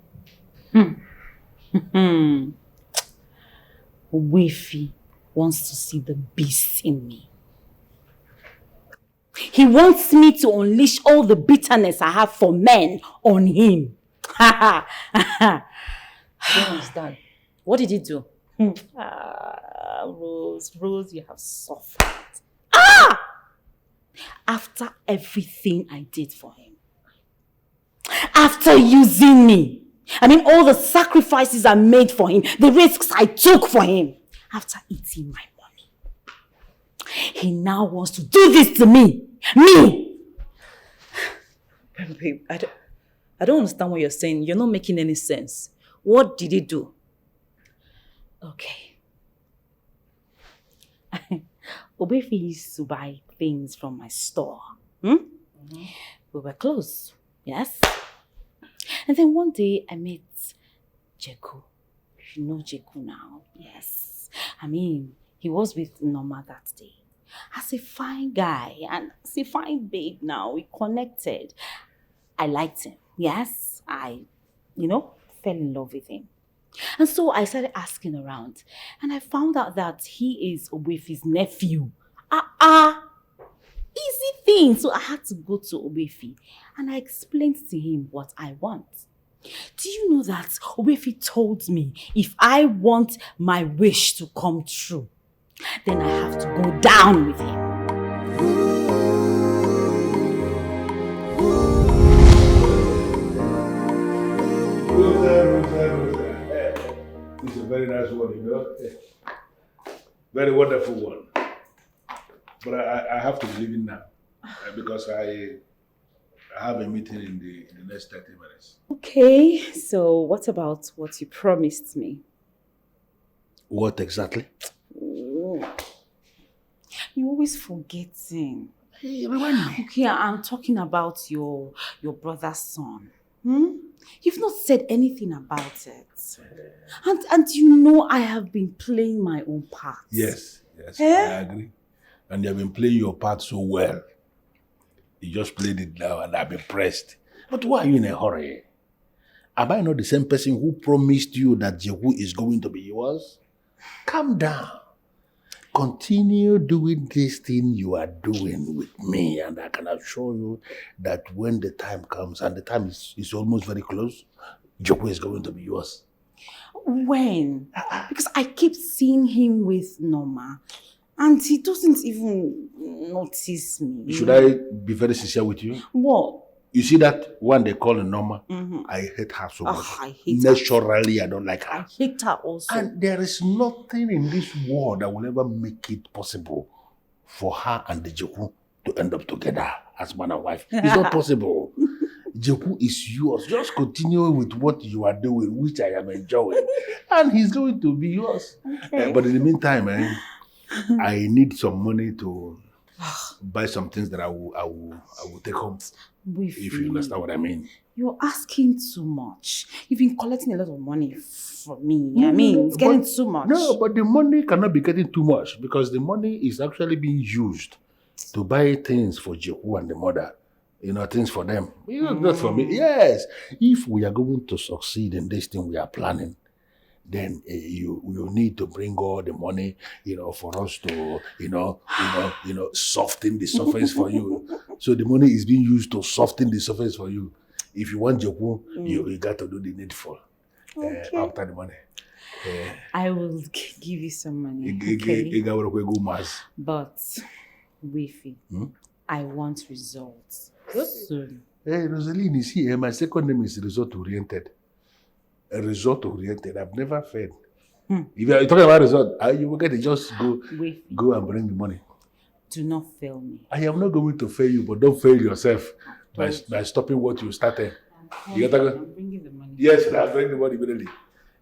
J: Wifey wants to see the beast in me. He wants me to unleash all the bitterness I have for men on him.
E: I don't understand. What did he do?
J: Rose, you have suffered. After everything I did for him. After using me. I mean, all the sacrifices I made for him. The risks I took for him. After eating my money. He now wants to do this to me. Me!
E: Babe, I don't understand what you're saying. You're not making any sense. What did he do?
J: Okay. Obefi used to buy things from my store. We were close, yes? And then one day I met Jeku. You know Jeku now, yes. I mean, he was with Norma that day. As a fine guy and as a fine babe now, we connected. I liked him, yes. I, fell in love with him. And so I started asking around. And I found out that he is Obefi's nephew. Easy thing. So I had to go to Obefi. And I explained to him what I want. Do you know that Obefi told me if I want my wish to come true, then I have to go down with him.
H: It's a very nice one, Very wonderful one. But I have to be leaving now because I I have a meeting in the next 30 minutes.
E: Okay, so what about what you promised me?
H: What exactly?
E: You're always forgetting.
H: Hey, remind me.
E: Okay, I'm talking about your brother's son. You've not said anything about it. And you know I have been playing my own part.
H: Yes, I agree. And you have been playing your part so well. You just played it now and I'm impressed. But why are you in a hurry? Am I not the same person who promised you that Jehu is going to be yours? Calm down. Continue doing this thing you are doing with me, and I can assure you that when the time comes, and the time is almost very close, Jehu is going to be yours.
E: When? Because I keep seeing him with Norma, and he doesn't even notice me.
H: Should I be very sincere with you?
E: What?
H: You see that one they call Norma? I hate her so much.
E: I hate her.
H: Naturally, I don't like her.
E: I hate her also.
H: And there is nothing in this world that will ever make it possible for her and the Jehu to end up together as man and wife. It's not possible. Jehu is yours. Just continue with what you are doing, which I am enjoying. And he's going to be yours.
E: Okay.
H: But in the meantime, I need some money to buy some things that I will take home. If you understand what I mean.
E: You're asking too much. You've been collecting a lot of money from me. I mean, it's getting too much.
H: No, but the money cannot be getting too much because the money is actually being used to buy things for Jehu and the mother. You know, things for them. Not for me. Yes. If we are going to succeed in this thing we are planning, then you need to bring all the money, for us to, soften the surface for you. So the money is being used to soften the surface for you. If you want Jehu, you got to do the needful after the money.
E: I will give you some money. Okay? But, Wifi, I want results soon.
H: Hey, Rosaline, you see, my second name is result-oriented. Result-oriented. I've never failed. If you are talking about result, you will get to just go and bring the money.
E: Do not fail me.
H: I am not going to fail you, but don't fail yourself by stopping what you started. You got to go?
E: I'm bringing the money.
H: Yes, I'll bring the money immediately.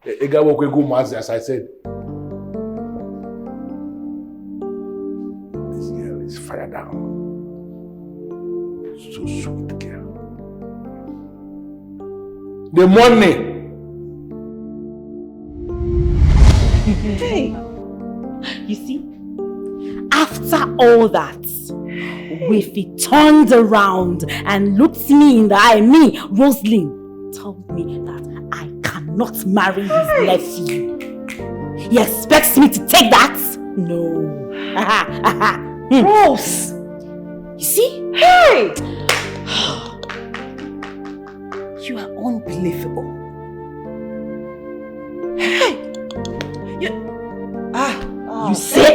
H: As I said. This girl is fire down. So sweet girl. The money.
E: Hey, you see, after all that, Wifi turned around and looked me in the eye. Me, Rosaline, told me that I cannot marry his nephew. He expects me to take that? No.
B: Rose!
E: You see?
B: Hey! You are unbelievable. Hey!
E: You say?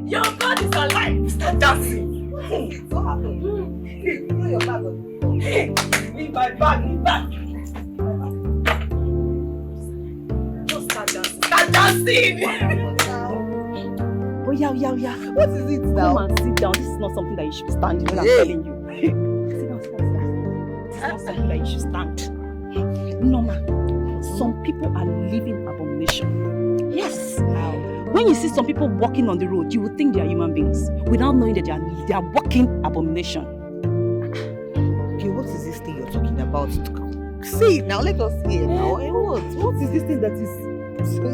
B: Your God is alive! Start dancing! What happened? Hey, throw your bag on. Hey, leave my bag, leave back! Just start dancing! Start dancing!
E: Oh yeah.
B: What is it now?
E: Come and sit down. This is not something that you should be standing when I'm telling you. Sit down. This is not something that you should stand. Norma, some people are living abomination. Yes. When you see some people walking on the road, you would think they are human beings without knowing that they are walking abomination.
B: Okay, what is this thing you're talking about? See, now let us hear now. What is this thing that is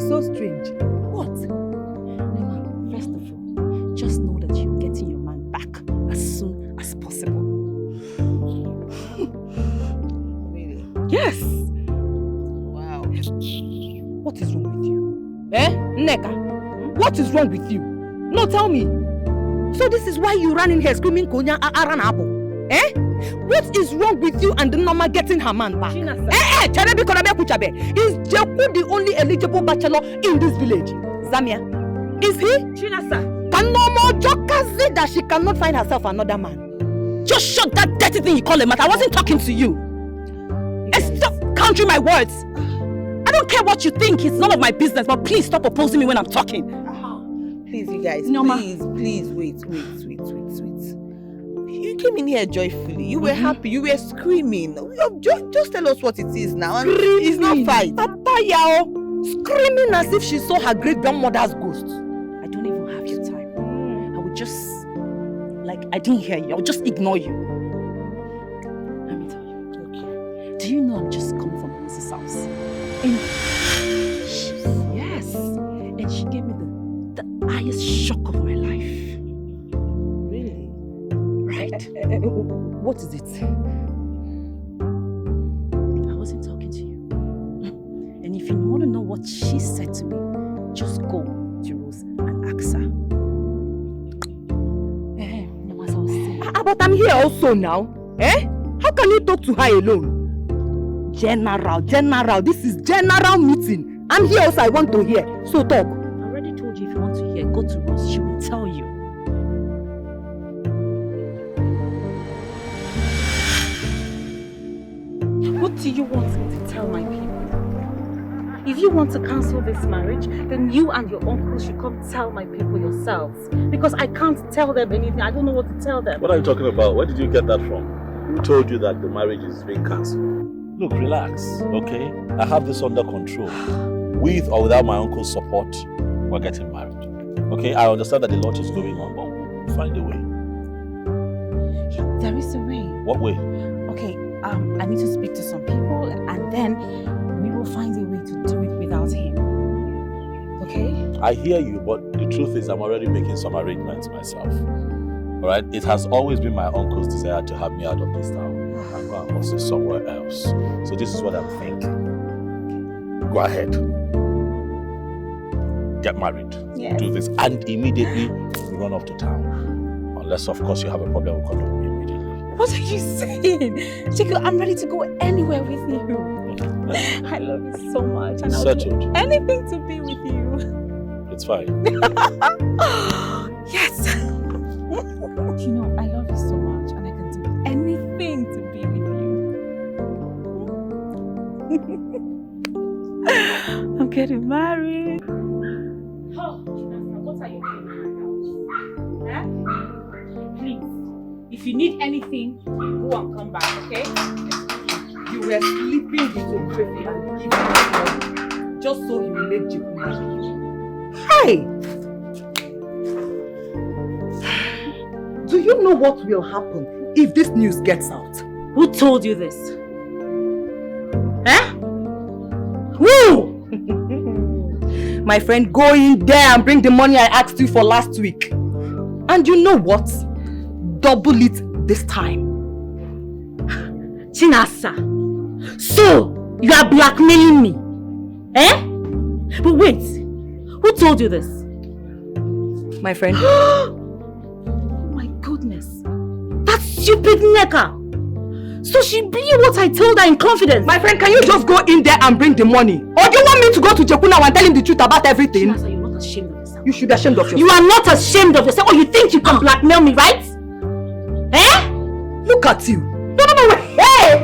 B: so strange?
E: What? Norma, first of all, just know that you're getting your man back as soon as possible.
B: Really?
E: Yes.
B: Wow.
I: What is wrong with you? Nneka? What is wrong with you? No, tell me. So this is why you ran in here screaming Konya Aran Abo? What is wrong with you and Norma getting her man back? Is Jeku the only eligible bachelor in this village? Zamia? Is he?
J: Chinasa.
I: Can Norma Joka say that she cannot find herself another man? Just shut that dirty thing you call him. I wasn't talking to you. misconstruing my words. I don't care what you think. It's none of my business. But please stop opposing me when I'm talking.
B: Please, you guys.
I: No,
B: please, wait. You came in here joyfully. You were happy. You were screaming. Just tell us what it is now. And it's not fight.
I: Papa Yao, screaming as if she saw her great grandmother's ghost. I don't even have your time. I would just, like, I didn't hear you. I would just ignore you. Let me tell you. Okay. Do you know I'm just coming from Mrs. house? And yes. And she gave me the highest shock of my life.
B: Really?
I: Right. What is it? I wasn't talking to you. And if you want to know what she said to me, just go to Rose and ask her. But I'm here also now. How can you talk to her alone? General, this is general meeting. I'm here also, I want to hear. So talk. I already told you if you want to hear, go to Rose. She will tell you.
E: What do you want me to tell my people? If you want to cancel this marriage, then you and your uncle should come tell my people yourselves. Because I can't tell them anything. I don't know what to tell them.
A: What are you talking about? Where did you get that from? Who told you that the marriage is being cancelled? Look, relax, okay? I have this under control. With or without my uncle's support, we're getting married. Okay? I understand that a lot is going on, but we'll find a way.
E: There is a way.
A: What way?
E: Okay, I need to speak to some people and then we will find a way to do it without him. Okay?
A: I hear you, but the truth is I'm already making some arrangements myself. Alright? It has always been my uncle's desire to have me out of this town and go and hustle somewhere else. So this is what I'm thinking. Go ahead. Get married.
E: Yes.
A: Do this. And immediately we run off to town. Unless, of course, you have a problem with condoms immediately.
E: What are you saying? Chico, I'm ready to go anywhere with you. I love you so much. And I'll do anything to be with you.
A: It's fine.
E: Yes. You know, I love you so much and I can do anything to be with you. I'm getting married. Oh, what are you doing in my house? Please, if you need anything, go and come back, okay?
C: You were sleeping with your baby and giving her money just so you make Jeku. Hey! Do you know what will happen if this news gets out?
E: Who told you this?
I: Who? My friend, go in there and bring the money I asked you for last week. And you know what? Double it this time.
E: Chinasa, so you are blackmailing me? But wait, who told you this?
I: My friend.
E: Oh my goodness. That stupid Neka. So she believed what I told her in confidence.
I: My friend, can you just go in there and bring the money? Or do you want me to go to Jeku now and tell him the truth about everything?
E: Chinasa, you're not ashamed of yourself.
I: You should be ashamed of yourself.
E: You are not ashamed of yourself, or you think you can blackmail me, right?
I: Look at you. No, wait. Hey!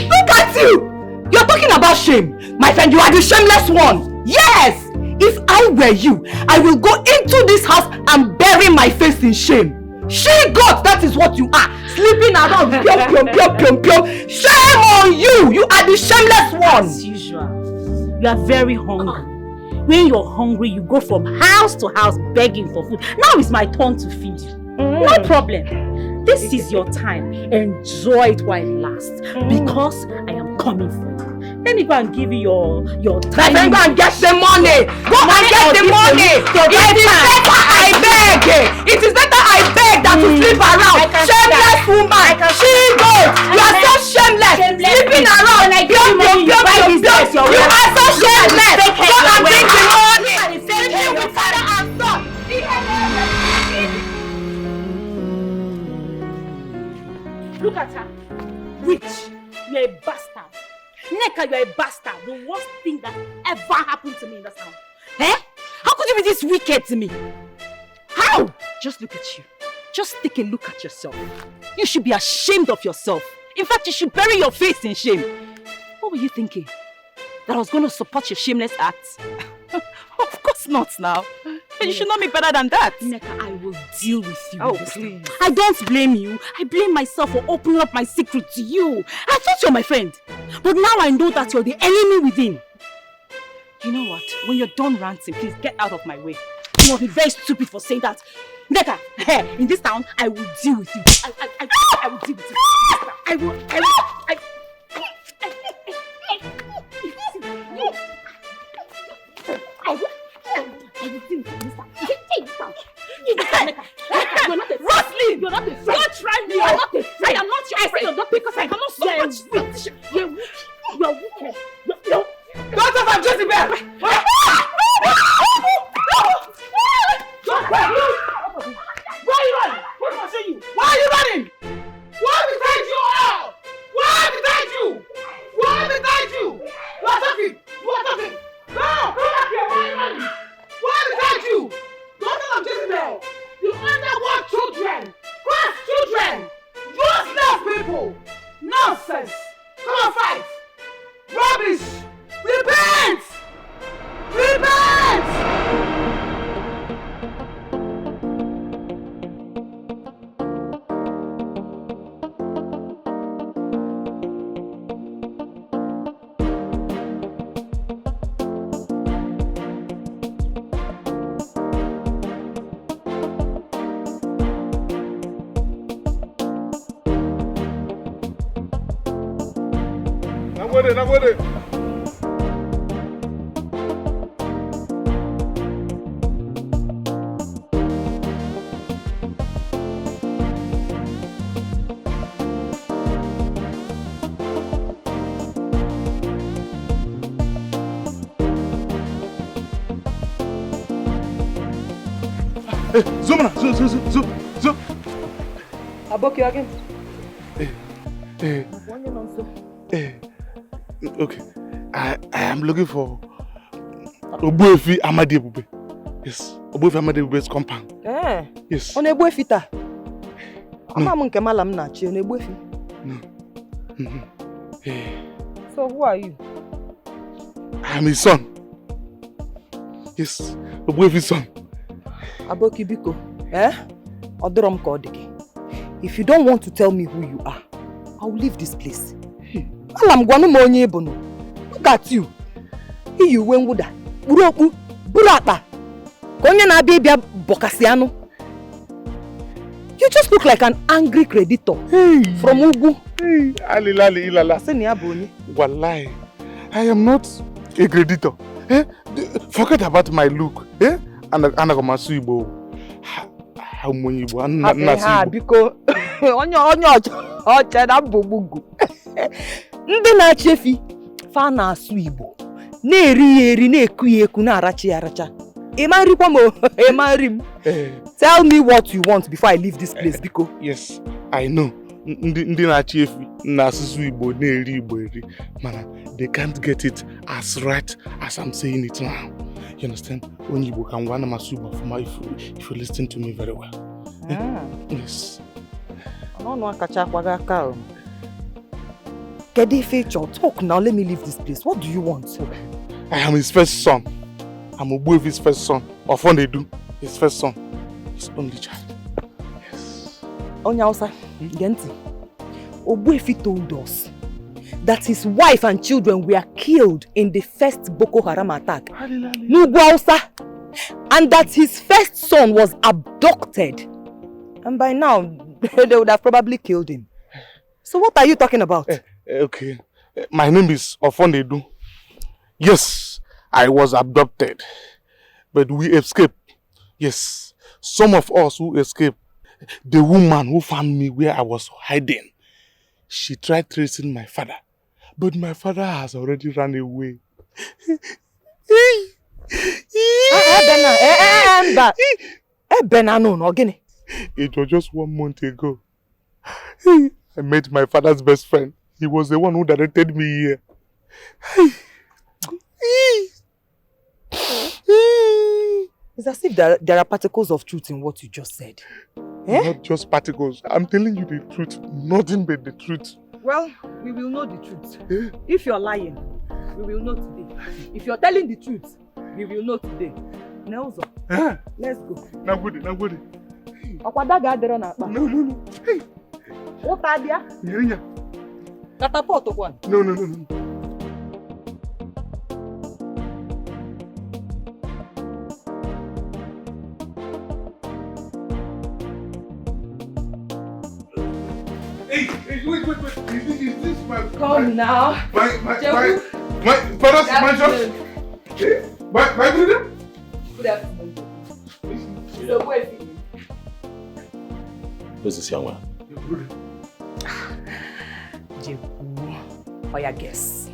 I: Look at you. You're talking about shame. My friend, you are the shameless one. Yes! If I were you, I will go into this house and bury my face in shame. She-goat, that is what you are. Sleeping around, pium. Shame on you. You are the shameless one.
E: As usual, you are very hungry. When you're hungry, you go from house to house begging for food. Now it's my turn to feed you. No problem. This is your time. Enjoy it while it lasts. Because I am coming for you. Let me go and give you your time.
I: Go and get the money. Go and get the money. It is better I beg than to sleep around. Shameless woman. She goes. You are so shameless. Sleeping around. You are so shameless. Go and bring the money. Sleeping with father and son.
E: Look at her. Witch. You're a bastard. Neka, you're a bastard. The worst thing that ever happened to me in this house.
I: How could you be this wicked to me? How? Just look at you. Just take a look at yourself. You should be ashamed of yourself. In fact, you should bury your face in shame.
J: What were you thinking? That I was going to support your shameless acts? Of course not now. You should know me better than that. Nneka, I will deal with you.
I: Oh, please.
J: I don't blame you. I blame myself for opening up my secret to you. I thought you're my friend. But now I know that you're the enemy within. You know what? When you're done ranting, please get out of my way. You must be very stupid for saying that. Nneka, in this town, I will deal with you. I will deal with you. I will deal with you. Roslyn! You're not a friend! Don't try me! You're not a friend! I am not your friend! Not because I cannot so much weak! You're weak! You're weak! You're...
C: Daughter of Jezebel! Why are you running? What am I saying you? Why are you running? Why beside you all? Why beside you? Why beside you? You are talking! You are talking! No! Come back here! Why are you running? Why beside you? Daughter of Jezebel! You underworld children! Class children! Useless people! Nonsense! Come on, fight! Rubbish! Repent! Repent!
H: Nagode. Zoom.
C: Aboki again.
H: Okay. I am looking for Obuefi Amadebube. Yes, Obuefi Amadebube's compound. Yes.
C: On Obuefi ta. Ama m nke mala m na-achị on Obuefi.
H: No.
C: So who are you?
H: I am his son. Yes, Obuefi's son.
C: Aboki biko. Odoro m ka ọ dị gị. If you don't want to tell me who you are, I will leave this place. Alam gwanu m onye ịbụ nụ. Look at you. Iyi uwe mwụda, kpuru okpu, buru akpa. Ka onye na-abịa ịbịa bọkasị anụ. You just look like an angry creditor from Ugwu.
H: Alilali ilala.
C: Asị na ya bụ onye.
H: Wallahi, I am not a creditor. Forget about my look. Anagamasu Igbo. How many Igbo?
C: Biko onye ọcha na mbogbugu. Ndị na-achị efi fa na-asụ Igbo. Na-eri ya eri, na-eku ya eku, na-aracha ya aracha. Ịma nrikwa m ịma nri m. Tell me what you want before I leave this place, biko.
H: Yes, I know. Ndị na-achị efi na-asụsụ Igbo na-eri Igbo eri. Mana they can't get it as right as I'm saying it now. You understand? Only Igbo can one asụ Igbo for if you listen to me very well. Yes.
C: No akacha akwaga aka. Kedu ife ịchọ? Talk now, let me leave this place. What do you want?
H: Okay. I am his first son. I'm Obuefi's first son. Ofonedu, his first son. His only child. Yes.
C: Onye Hausa, Genti. Obuefi told us that his wife and children were killed in the first Boko Haram attack. N'Ugwu Hausa. And that his first son was abducted. And by now, they would have probably killed him. So what are you talking about?
H: Okay. My name is Ofonedu. Yes, I was abducted. But we escaped. Yes. Some of us who escaped, the woman who found me where I was hiding, she tried tracing my father. But my father has already run away. It was just 1 month ago. I met my father's best friend. He was the one who directed me here.
C: It's as if there are particles of truth in what you just said.
H: Not just particles. I'm telling you the truth. Nothing but the truth.
I: Well, we will know the truth. If you're lying, we will know today. If you're telling the truth, we will know today. Nelson, let's go.
H: Now good.
I: No.
H: Hey.
I: What are you?
H: Yeah.
I: Catapult one.
H: No. Hey, wait. Is this my...
I: Come now.
H: My father's mansion? My brother?
I: Good afternoon. So where is he?
A: Who's this young man?
H: Your brother.
I: Jeku. Or your guess.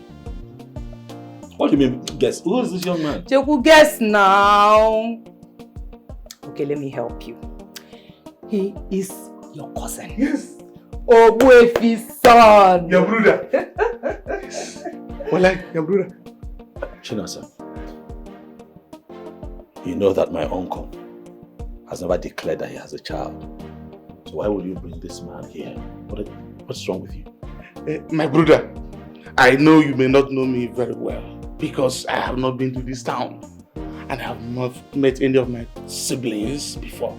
A: What do you mean, guess? Who is this young man?
I: Jeku, guess now. Okay, let me help you. He is your cousin.
H: Yes.
I: Ogbuefi's son.
H: Your brother. Well, your brother.
A: Chinasa, you know that my uncle has never declared that he has a child. So why would you bring this man here? What's wrong with you?
H: My brother, I know you may not know me very well because I have not been to this town and I have not met any of my siblings before.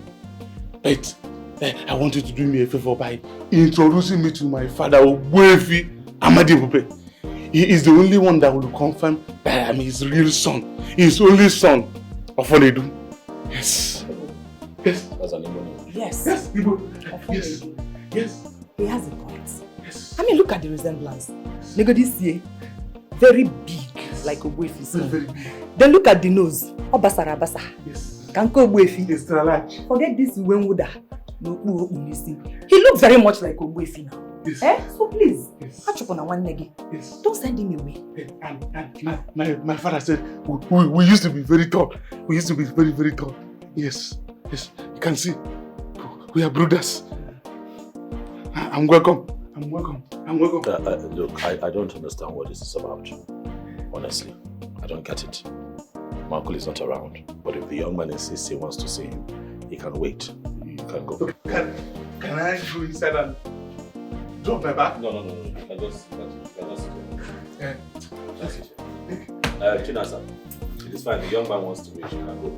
H: But I want you to do me a favor by introducing me to my father, Ogbuefi Amadibupe. He is the only one that will confirm that I am his real son, his only son of Onedu. Yes.
A: That's an emotion.
I: Yes.
H: Yes, Yes.
I: He has a point. Yes. I mean, look at the resemblance. Look at this here. Very big, like Ogbuefi's son.
H: Very big.
I: Then look at the nose. Obasara.
H: Yes.
I: Kanko Ogbuefi.
H: Extra large.
I: Forget this Wenwuda. He looks very much like Ogbuefi now.
H: Yes.
I: So please,
H: yes.
I: Yes. Don't send him away.
H: My father said we used to be very tall. We used to be very, very tall. Yes. You can see. We are brothers. I'm welcome.
A: Look, I don't understand what this is about. Honestly, I don't get it. My uncle is not around. But if the young man insists he wants to see him, he can wait. You can go.
H: Can I go inside and drop my bag?
A: No. You can just Chinasa, it is fine. The young man wants to wait. You can go.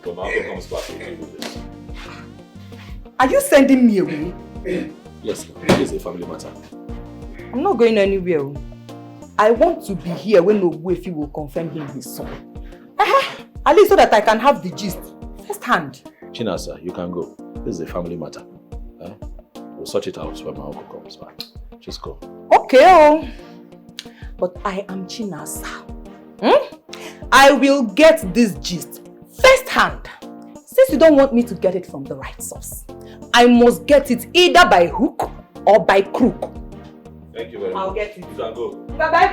A: When my uncle comes back, we can do this.
I: Are you sending me away?
A: Yes, it is a family matter.
I: I'm not going anywhere. I want to be here when Ogbuefi will confirm him his son. At least so that I can have the gist first hand.
A: Chinasa, you can go. This is a family matter. We'll sort it out when my uncle comes back. Just go.
I: Okay, but I am Chinasa. I will get this gist first hand. Since you don't want me to get it from the right source, I must get it either by hook or by crook.
A: Thank you very much.
I: I'll get it.
A: You can go.
I: Bye-bye.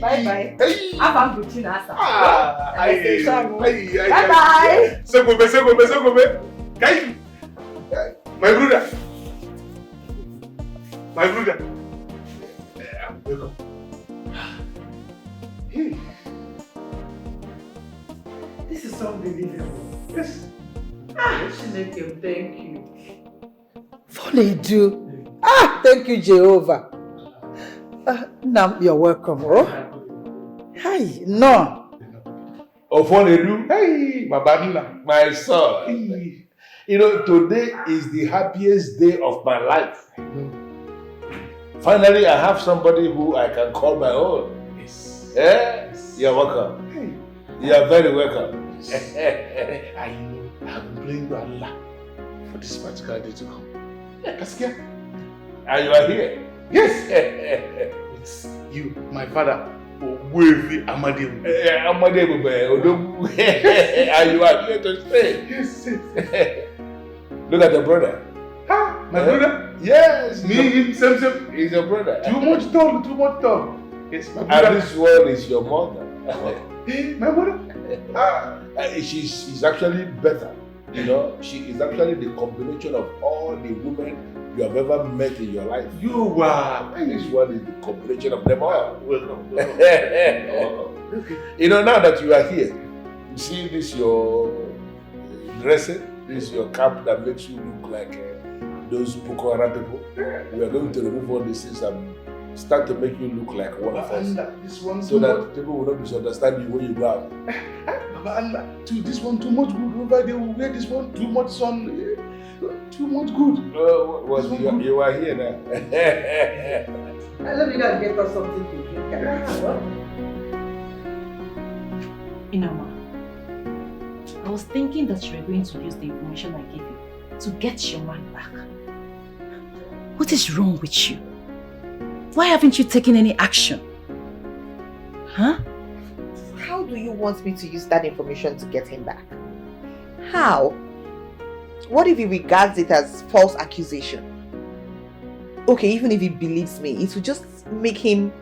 I: Bye-bye. I'm good, Chinasa. Bye-bye.
H: Segobe. My brother. Welcome.
G: This is unbelievable.
H: Yes.
G: Chineke, thank you. Fonedu. Thank you, Jehovah. Now you're welcome. Hi, no.
D: Fonedu. Hey, my son. You know, today is the happiest day of my life. Finally, I have somebody who I can call my own.
H: Yes.
D: You're welcome. You are very welcome.
H: I know. I have been praying to Allah for this particular day to come. Kaskia.
D: And you are here?
H: Yes. It's you, my father, Ogbuefi Amadibupe.
D: And you are here to stay.
H: Yes.
D: Look at the brother.
H: My brother?
D: Yes.
H: Him, same.
D: He's your brother.
H: Too much talk. Yes, my brother.
D: And this one is your mother.
H: My mother?
D: She's actually better. You know, she is actually the combination of all the women you have ever met in your life.
H: You are.
D: This one is the combination of them all.
H: Welcome.
D: Okay. You know, now that you are here, you see this your dressing, this is your cap that makes you look like those Boko Haram people. We are going to remove all these things and start to make you look like one of us.
H: This one
D: so that people will not misunderstand you when you go out.
H: Baba Allah, this one too much good over there. We wear this one too much sun. Too much good.
D: You are here now.
G: Let me go and get us something to drink.
I: Inama, I was thinking that you were going to use the information I gave you to get your man back. What is wrong with you? Why haven't you taken any action? Huh?
B: How do you want me to use that information to get him back? How? What if he regards it as false accusation? Okay, even if he believes me, it will just make him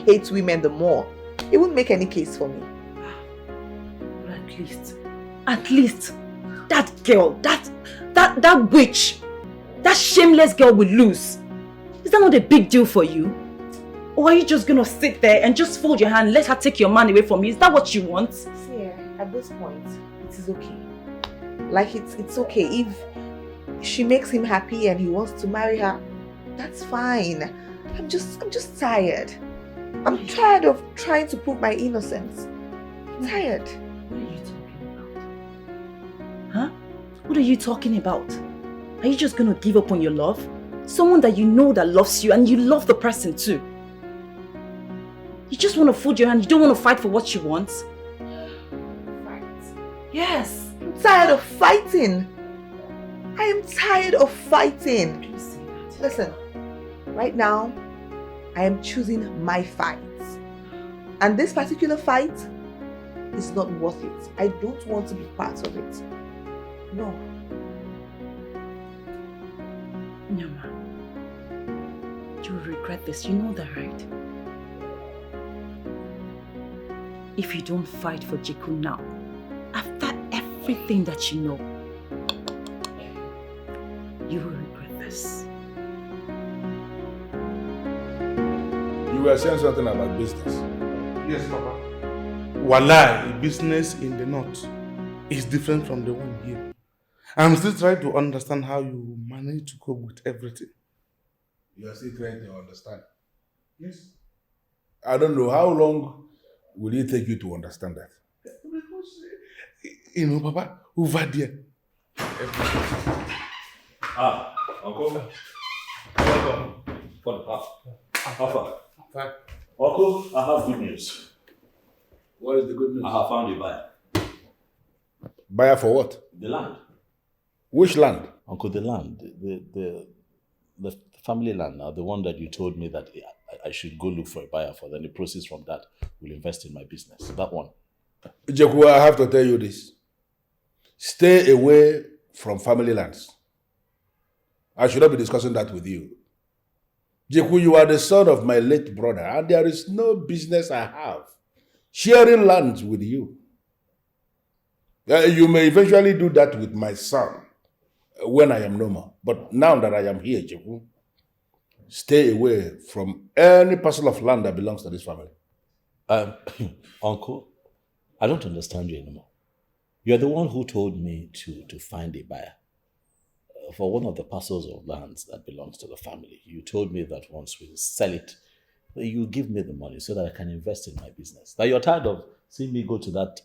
B: hate women the more. It won't make any case for me.
I: But at least, that girl, that witch, that shameless girl will lose. Is that not a big deal for you? Or are you just gonna sit there and just fold your hand and let her take your man away from you? Is that what you want?
B: See, at this point, it is okay. Like, it's okay. If she makes him happy and he wants to marry her, that's fine. I'm just tired. I'm tired of trying to prove my innocence. I'm tired.
I: What are you talking about? Huh? What are you talking about? Are you just gonna give up on your love? Someone that you know that loves you and you love the person too. You just want to fold your hand, you don't want to fight for what you want?
B: Fight?
I: Yes.
B: I'm tired of fighting. I am tired of fighting.
I: Don't say that.
B: Listen, right now, I am choosing my fights. And this particular fight is not worth it. I don't want to be part of it. No.
I: No, ma. You will regret this. You know that, right? If you don't fight for Jiku now, after everything that you know, you will regret this.
D: You were saying something about business.
H: Yes, Papa. Wallahi, business in the north is different from the one here. I'm still trying to understand how you manage to cope with everything.
D: You are still trying to understand.
H: Yes.
D: I don't know, how long will it take you to understand that?
H: Because, Papa, over there.
A: Uncle. Welcome. How far?
H: Fine.
A: Uncle, I have good news.
D: What is the good news?
A: I have found a buyer.
D: Buyer for what?
A: The land.
D: Which land?
A: Uncle, the land. The family land now, the one that you told me that I should go look for a buyer for, then the proceeds from that will invest in my business. That one.
D: Jeku, I have to tell you this. Stay away from family lands. I should not be discussing that with you. Jeku, you are the son of my late brother, and there is no business I have sharing lands with you. You may eventually do that with my son when I am no more. But now that I am here, Jeku, stay away from any parcel of land that belongs to this family.
A: Uncle, I don't understand you anymore. You're the one who told me to find a buyer for one of the parcels of lands that belongs to the family. You told me that once we sell it, you give me the money so that I can invest in my business. That you're tired of seeing me go to that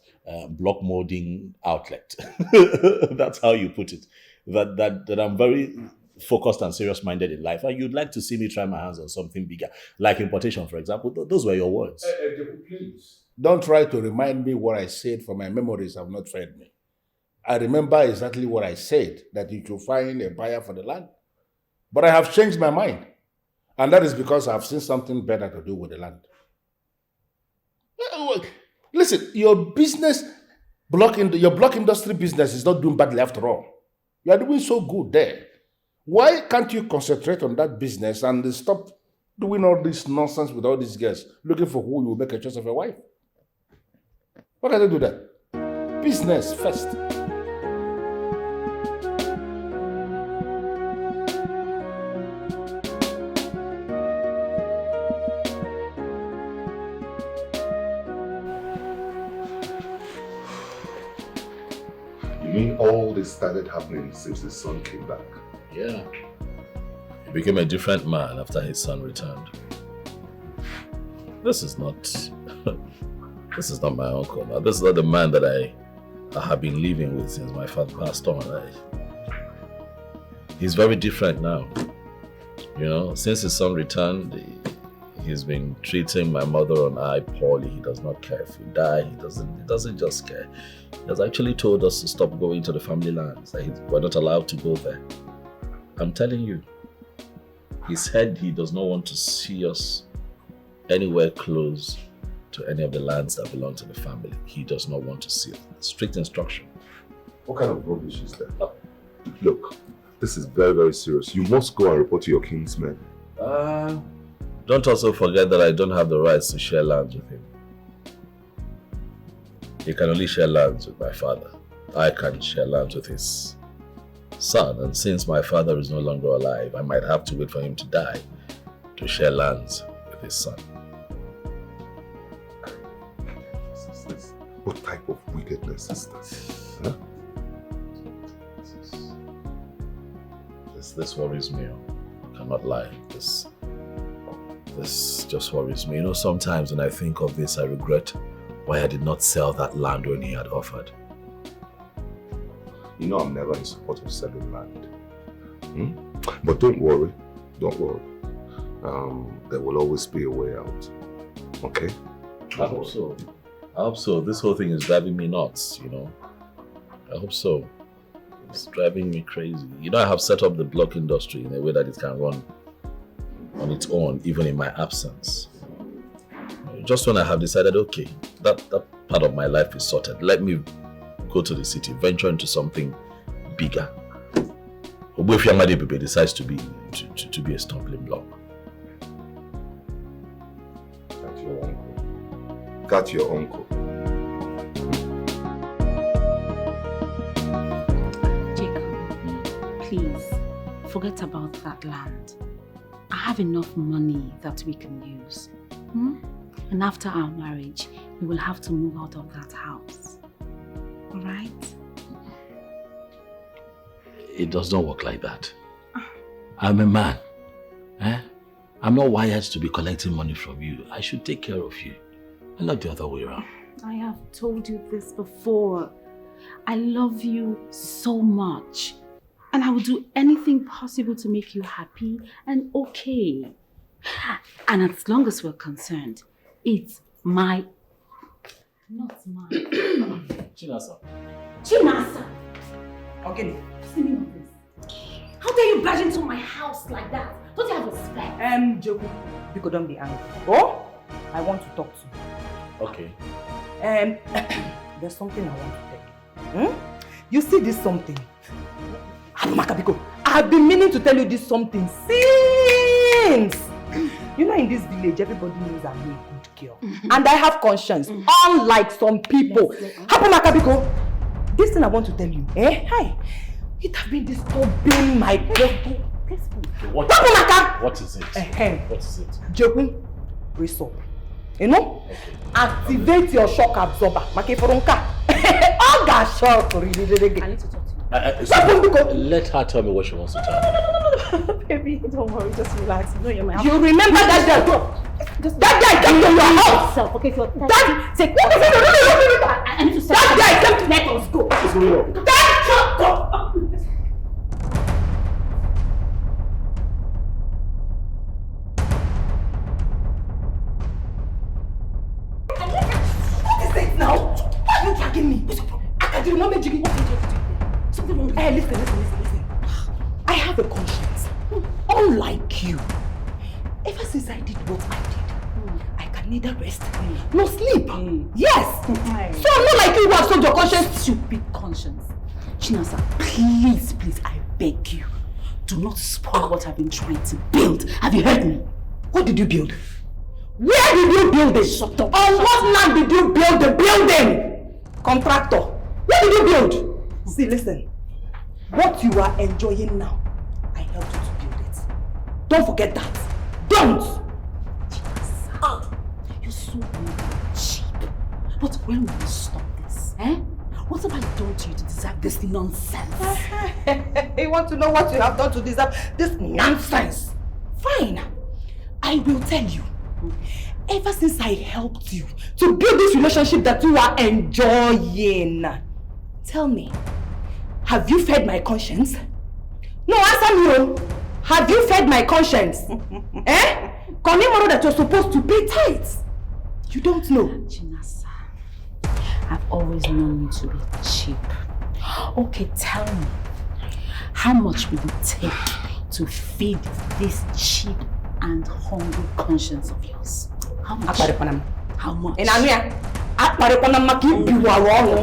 A: block molding outlet. That's how you put it. That I'm very focused and serious-minded in life, and you'd like to see me try my hands on something bigger, like importation, for example. Those were your words.
D: Please, don't try to remind me what I said, for my memories have not failed me. I remember exactly what I said, that you should find a buyer for the land. But I have changed my mind. And that is because I've seen something better to do with the land. Listen, your block industry business is not doing badly after all. You are doing so good there. Why can't you concentrate on that business and stop doing all this nonsense with all these girls, looking for who you will make a choice of a wife? Why can't you do that? Business first.
M: You mean all this started happening since the son came back?
A: Yeah. He became a different man after his son returned. This is not my uncle. Now, this is not the man that I have been living with since my father passed on. He's very different now. You know, since his son returned, he's been treating my mother and I poorly. He does not care if we die. He doesn't just care. He has actually told us to stop going to the family lands. That we're not allowed to go there. I'm telling you, he said he does not want to see us anywhere close to any of the lands that belong to the family. He does not want to see it. Strict instruction.
M: What kind of rubbish is that? Look, this is very, very serious. You must go and report to your kinsmen.
A: Don't also forget that I don't have the rights to share lands with him. He can only share lands with my father. I can share lands with his son, and since my father is no longer alive, I might have to wait for him to die to share lands with his son.
M: What type of wickedness is this? Huh?
A: This worries me. I cannot lie. This just worries me. You know, sometimes when I think of this, I regret why I did not sell that land when he had offered.
M: You know I'm never in support of selling land. But don't worry. Don't worry. There will always be a way out. Okay?
A: I hope so. I hope so. This whole thing is driving me nuts, you know. I hope so. It's driving me crazy. You know, I have set up the block industry in a way that it can run on its own, even in my absence. Just when I have decided, okay, that part of my life is sorted, let me go to the city, venture into something bigger. If Yamadebebe decides to be a stumbling block.
M: That's your uncle. Got your uncle.
J: Please, forget about that land. I have enough money that we can use. And after our marriage, we will have to move out of that house. Alright?
A: It does not work like that. I'm a man. I'm not wired to be collecting money from you. I should take care of you, and not the other way around.
J: I have told you this before. I love you so much. And I will do anything possible to make you happy and okay. And as long as we're concerned, it's my... Not mine.
A: Chinasa.
J: Chinasa!
G: Okay.
J: What's the meaning of this? How dare you barge into my house like that? Don't you have respect?
G: Joku, you could don't be angry. Oh, I want to talk to you.
A: Okay.
G: There's something I want to tell you. You see this something? Makabiko, I've been meaning to tell you this something since. You know, in this village, everybody knows I'm a good girl. And I have conscience, unlike some people. Hapo Makabiko, this thing I want to tell you, hi, it has been disturbing my body.
A: What is it? What is it?
G: Joku, brace up. You know? Okay. Activate your shock absorber. Makeforonka. All that shock. I need to talk to you.
A: Let her tell me what she wants to tell me.
J: No, baby, don't worry, just relax. You know you're my house.
G: You remember that girl? That guy came to your house.
J: Okay, if you're
G: that
J: say I need to say
G: that guy came to let us go.
A: What's going on?
G: That what is it now? Why are you dragging me? What's your problem? I can't remember jigging. Something wrong. Hey, listen. I have a conscience. Unlike you. Ever since I did what I did, I can neither rest nor sleep. Yes. So I'm not like you who have sold your conscience.
J: Stupid conscience. Chinasa, please, I beg you. Do not spoil what I've been trying to build. Have you heard me?
G: What did you build? Where did you build it?
J: Shut up.
G: On what land did you build the building? Contractor. Where did you build? See, listen. What you are enjoying now, I helped you to build it. Don't forget that. Don't!
J: You're so cheap. But when will you stop this? What have I done to you to deserve this nonsense?
I: You want to know what you have done to deserve this nonsense? Fine. I will tell you. Ever since I helped you to build this relationship that you are enjoying, tell me, have you fed my conscience? No, answer me. Have you fed my conscience? Eh? Konimoro that you're supposed to pay tithes. You don't know.
J: Chinasa, I've always known you to be cheap. Okay, tell me, how much will it take to feed this cheap and hungry conscience of yours? How much? How much?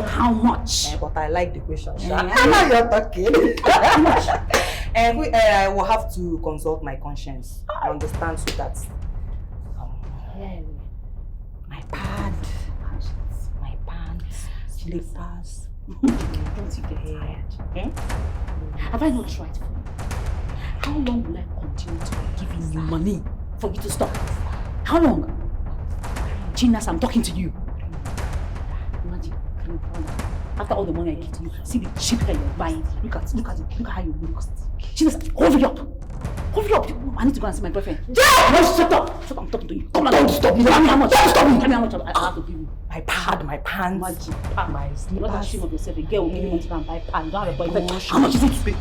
J: How much?
I: But I like the question.
J: Now
I: you're talking. I will have to consult my conscience. I understand so that my pants, slippers.
J: Don't you get tired? Have I not tried for you? How long will I continue to be giving you money for you to stop? How long? Chinas, I'm talking to you. Imagine, after all the money I give to you, see the cheap that you're buying. Look at how you look. Chinas, hurry up! Hurry up! I need to go and see my boyfriend. Yeah! No, shut up! Shut up, I'm talking to you. Come on, don't stop me. Tell me how much. Don't stop me. Tell me how much I have to give you.
I: My pad, my pants, my slippers.
J: You're not ashamed of yourself. A girl will give you money to go and buy pad. You don't have a boyfriend. How
I: much
J: is it?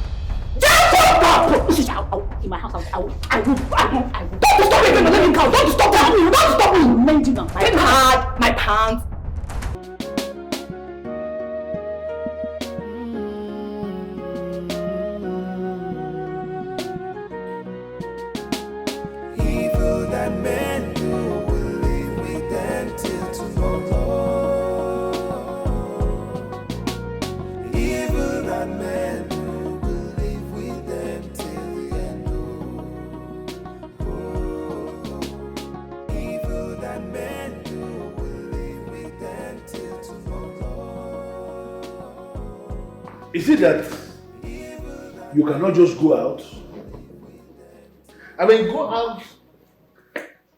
J: In my house, I will. Don't stop me! Don't stop me! Don't stop me! Mending on
I: my pad, my pants.
L: Evil that men do will live with them till tomorrow. Evil that men do will live with them till the end. Evil that men do will live with them till tomorrow.
H: Is it that you cannot just go out? I mean, go out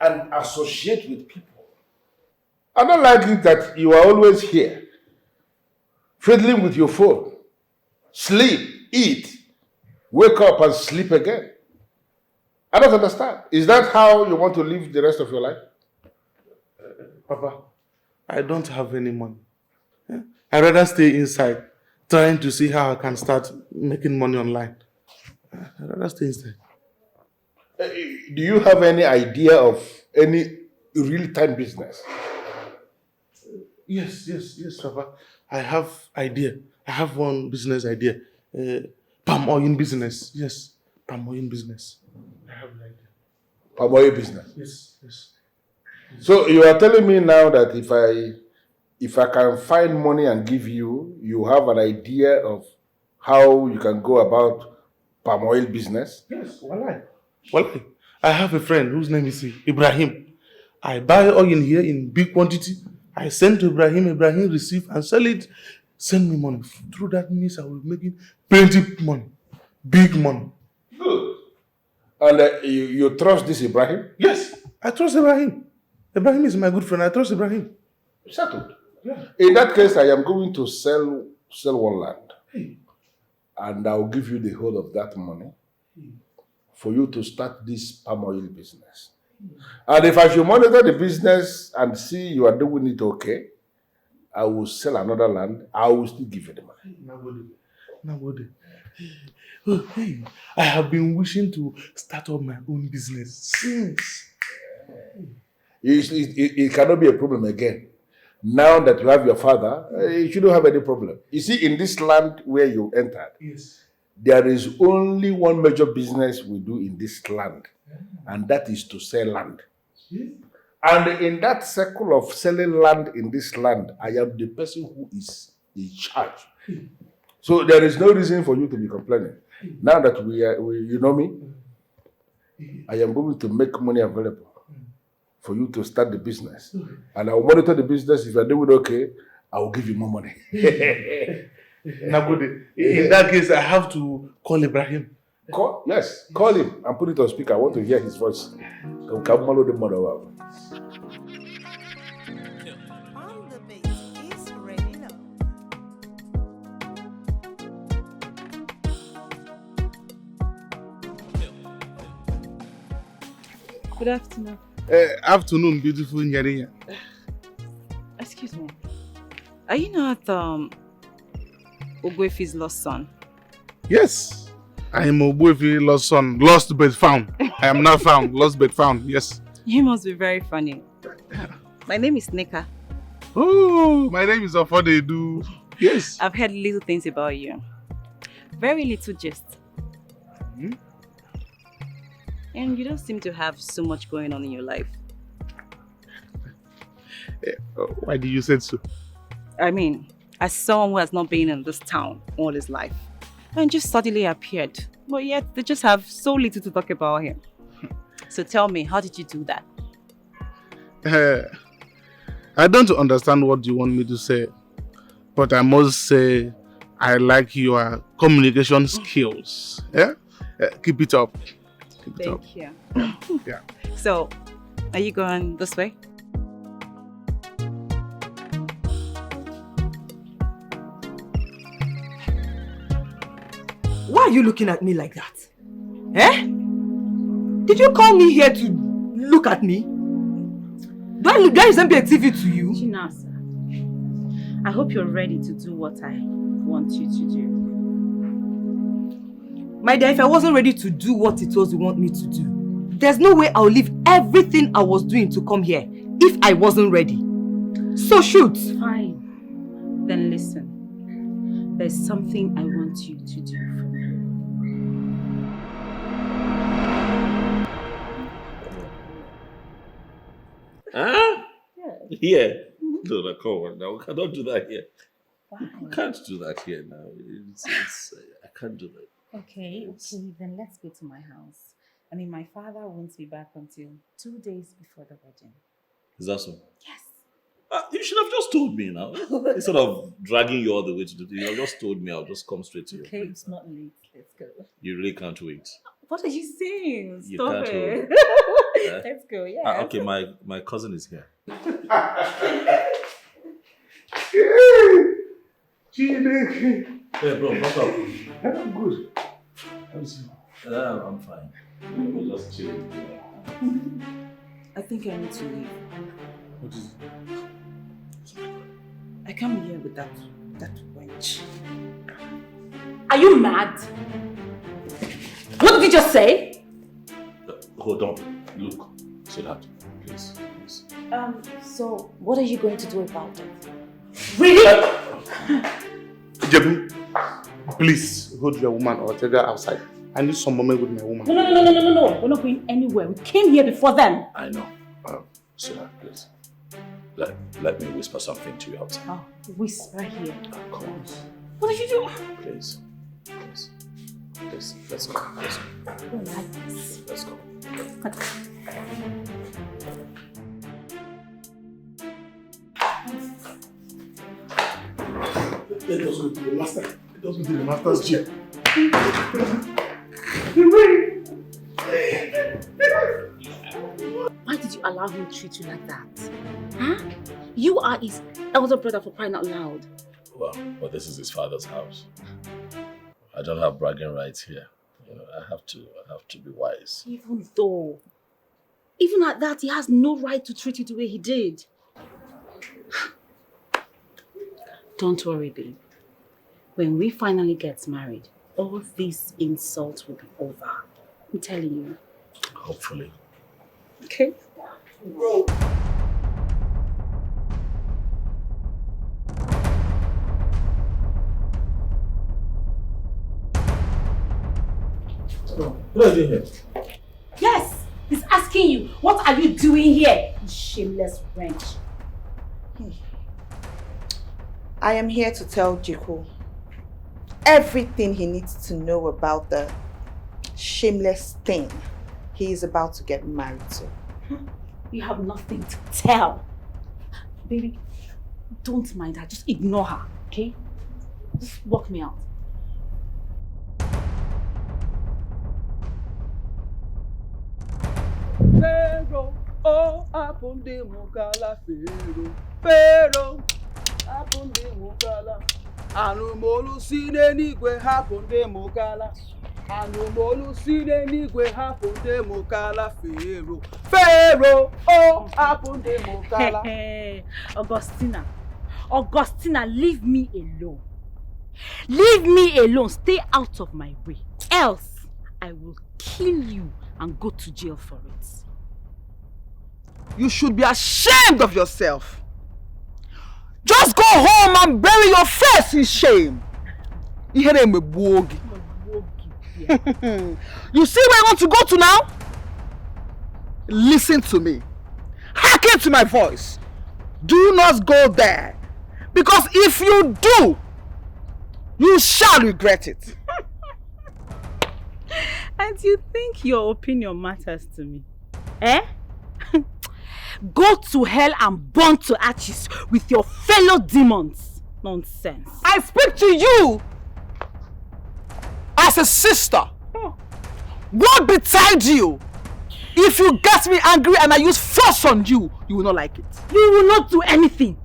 H: and associate with people. I don't like it that you are always here, fiddling with your phone. Sleep, eat, wake up and sleep again. I don't understand. Is that how you want to live the rest of your life?
N: Papa, I don't have any money. I'd rather stay inside, trying to see how I can start making money online. I'd rather stay inside.
H: Do you have any idea of any real-time business?
N: Yes, Papa. I have idea. I have one business idea. Palm oil business. Yes, palm oil business. I have an idea.
H: Palm oil business?
N: Yes.
H: So you are telling me now that if I can find money and give you, you have an idea of how you can go about palm oil business?
N: Yes, Wallahi. I have a friend whose name is Ibrahim. I buy oil in here in big quantity. I send to Ibrahim. Ibrahim receive and sell it. Send me money. Through that means I will be making plenty money. Big money.
H: Good. And you trust this Ibrahim?
N: Yes, I trust Ibrahim. Ibrahim is my good friend. I trust Ibrahim.
H: Settled.
N: Yeah.
H: In that case, I am going to sell one land.
N: Hey.
H: And I'll give you the whole of that money for you to start this palm oil business. And if I should monitor the business and see you are doing it okay, I will sell another land. I will still give you the money.
N: Nobody. Oh, hey, I have been wishing to start up my own business since.
H: It cannot be a problem again. Now that you have your father, you shouldn't have any problem. You see, in this land where you entered,
N: yes,
H: there is only one major business we do in this land, and that is to sell land.
N: Yes.
H: And in that circle of selling land in this land, I am the person who is in charge. So there is no reason for you to be complaining. Now that you know me, I am going to make money available for you to start the business. And I will monitor the business. If you are doing okay, I will give you more money.
N: Nabode, in that case, I have to call Ibrahim.
H: Call him and put it on speaker. I want to hear his voice.
E: Good afternoon.
N: Afternoon, beautiful Nyarinya.
E: Excuse me. Are you not Ogwefi's lost son?
N: Yes, I am Ogwefi lost son, lost but found. I am not found, lost but found, yes.
E: You must be very funny. My name is Nika.
N: Oh, my name is Ofodedu. Yes.
E: I've heard little things about you. Very little gist. And you don't seem to have so much going on in your life.
N: Why do you say so?
E: I mean, as someone who has not been in this town all his life and just suddenly appeared, but yet they just have so little to talk about him. So tell me, how did you do that?
N: I don't understand what you want me to say, but I must say I like your communication skills. Yeah? Keep it up. Keep it up.
E: Thank you.
N: Yeah.
E: So, are you going this way?
I: Why are you looking at me like that? Eh? Did you call me here to look at me? Do I resemble a TV to you?
E: Chinasa, I hope you're ready to do what I want you to do.
I: My dear, if I wasn't ready to do what it was you want me to do, there's no way I'll leave everything I was doing to come here if I wasn't ready. So shoot.
E: Fine. Then listen. There's something I want you to do for me.
A: Huh? Yeah. No, come on now. We cannot do that here.
E: Why?
A: We can't do that here now. I can't do that.
E: Okay, then let's go to my house. I mean, my father won't be back until 2 days before the wedding.
A: Is that so?
E: Yes.
A: You should have just told me now. Instead of dragging you all the way to do you have just told me I'll just come straight to you.
E: Okay, it's not late. Let's go.
A: You really can't wait.
E: What are you saying?
A: You
E: Stop
A: can't
E: it.
A: hold.
E: Let's go, yeah.
A: Okay, my cousin is here. Hey, bro, what's up?
N: I'm good.
A: I'm fine. I'm just chilling.
E: I think I need to leave.
N: What is it?
E: I can't be here with that wench.
J: Are you mad? What did you just say?
A: Hold on. Look. Sit down. Please.
J: So what are you going to do about it? Really?
N: Jebu, please hold your woman or take her outside. I need some moment with my woman.
J: No. We're not going anywhere. We came here before them.
A: I know. Sit down, please. Let me whisper something to you outside.
J: Oh, whisper here.
A: Come on.
J: What did you do?
A: Please, let's go.
J: I don't like this.
A: Let's go.
N: Let us go to the master. Let us go to the master's chair.
J: Why did you allow him to treat you like that? Huh? You are his elder brother, for crying out loud.
A: Well, but this is his father's house. I don't have bragging rights here. I have to be wise.
J: Even at that, he has no right to treat you the way he did. Don't worry, babe. When we finally get married, all these insults will be over. I'm telling you.
A: Hopefully.
J: Okay?
A: What are you doing here?
J: Yes! He's asking you, what are you doing here? You shameless wench.
B: I am here to tell Jiku everything he needs to know about the shameless thing he is about to get married to.
J: You have nothing to tell. Baby, don't mind her. Just ignore her, okay? Just walk me out.
C: Pharaoh, oh, apunde mukala Pharaoh, apunde mukala. Anumolu sine nigwe apunde mukala. Anumolu sinenigwe hapunde mukala Pharaoh. Pharaoh, oh, hapunde mukala.
J: Augustina, leave me alone. Leave me alone. Stay out of my way. Else, I will kill you and go to jail for it.
C: You should be ashamed of yourself. Just go home and bury your face in shame. You see where I want to go to now? Listen to me. Hearken to my voice. Do not go there. Because if you do, you shall regret it.
J: And you think your opinion matters to me? Eh? Go to hell and burn to ashes with your fellow demons. Nonsense.
C: I speak to you as a sister. What betide you? If you get me angry and I use force on you, you will not like it.
J: You will not do anything.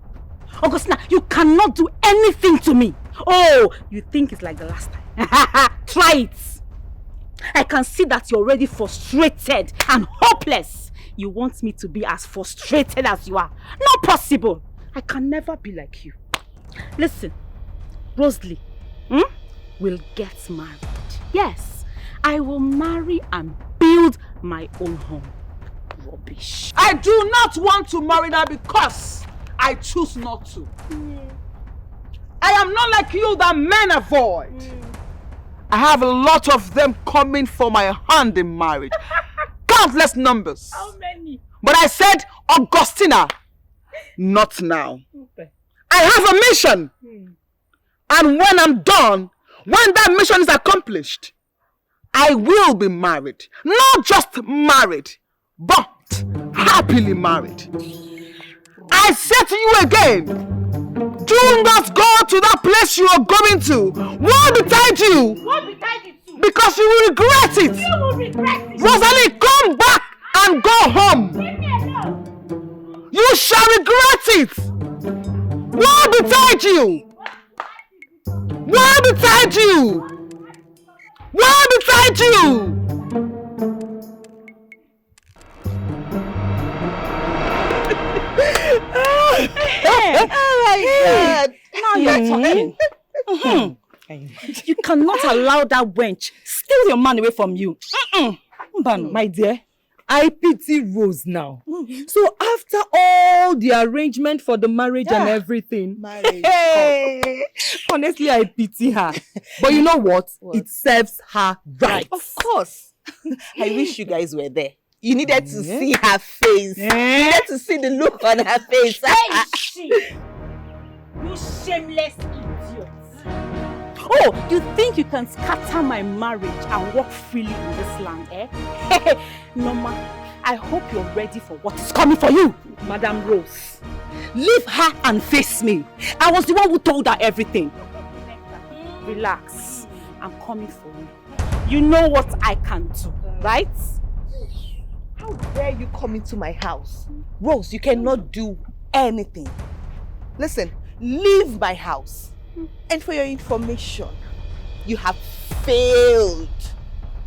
J: Augustina, you cannot do anything to me. Oh, you think it's like the last time. Try it. I can see that you're already frustrated and hopeless. You want me to be as frustrated as you are. Not possible. I can never be like you. Listen, Rosalie, will get married. Yes, I will marry and build my own home. Rubbish.
C: I do not want to marry now because I choose not to. I am not like you that men avoid. I have a lot of them coming for my hand in marriage. Countless numbers.
J: How many?
C: But I said, Augustina, not now.
J: Okay.
C: I have a mission. And when I'm done, when that mission is accomplished, I will be married. Not just married, but happily married. I say to you again, do not go to that place you are going to. What betide you?
J: What betide you too?
C: Because you will regret it.
J: You will regret it.
C: Rosalie, come back and go home.
J: Leave me alone.
C: You shall regret it. What betide you? What betide you? What betide you?
B: Oh my God.
J: Now you're talking. You cannot allow that wench steal your man away from you.
I: My dear, I pity Rose now. So after all the arrangement for the marriage and everything, honestly, I pity her. But you know what? It serves her right.
B: Of course. I wish you guys were there. You needed to see her face. You needed to see the look on her face.
J: Hey, you shameless idiot. Oh, you think you can scatter my marriage and walk freely in this land, eh? Norma, I hope you're ready for what is coming for you.
I: Madam Rose, leave her and face me. I was the one who told her everything.
J: Relax. I'm coming for you. You know what I can do, right?
B: How dare you come into my house? Rose, you cannot do anything. Listen, leave my house. And for your information, you have failed.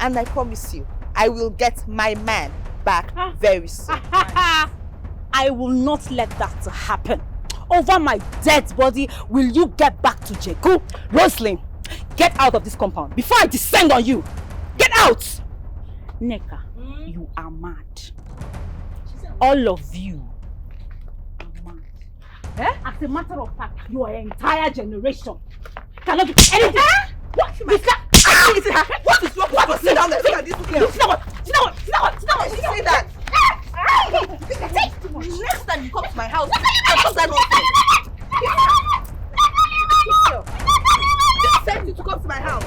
B: And I promise you, I will get my man back very soon.
J: I will not let that happen. Over my dead body, will you get back to Jeku?
I: Roslyn, get out of this compound before I descend on you. Get out!
J: Neka, you are mad. All of you are mad. As a matter of fact, your entire generation cannot do anything. What is that?
B: What is wrong with you? Sit down there. Look at this girl.
J: Sit down.
B: Say that. Next time you come to my house, I told that nonsense. Send you to come to my house.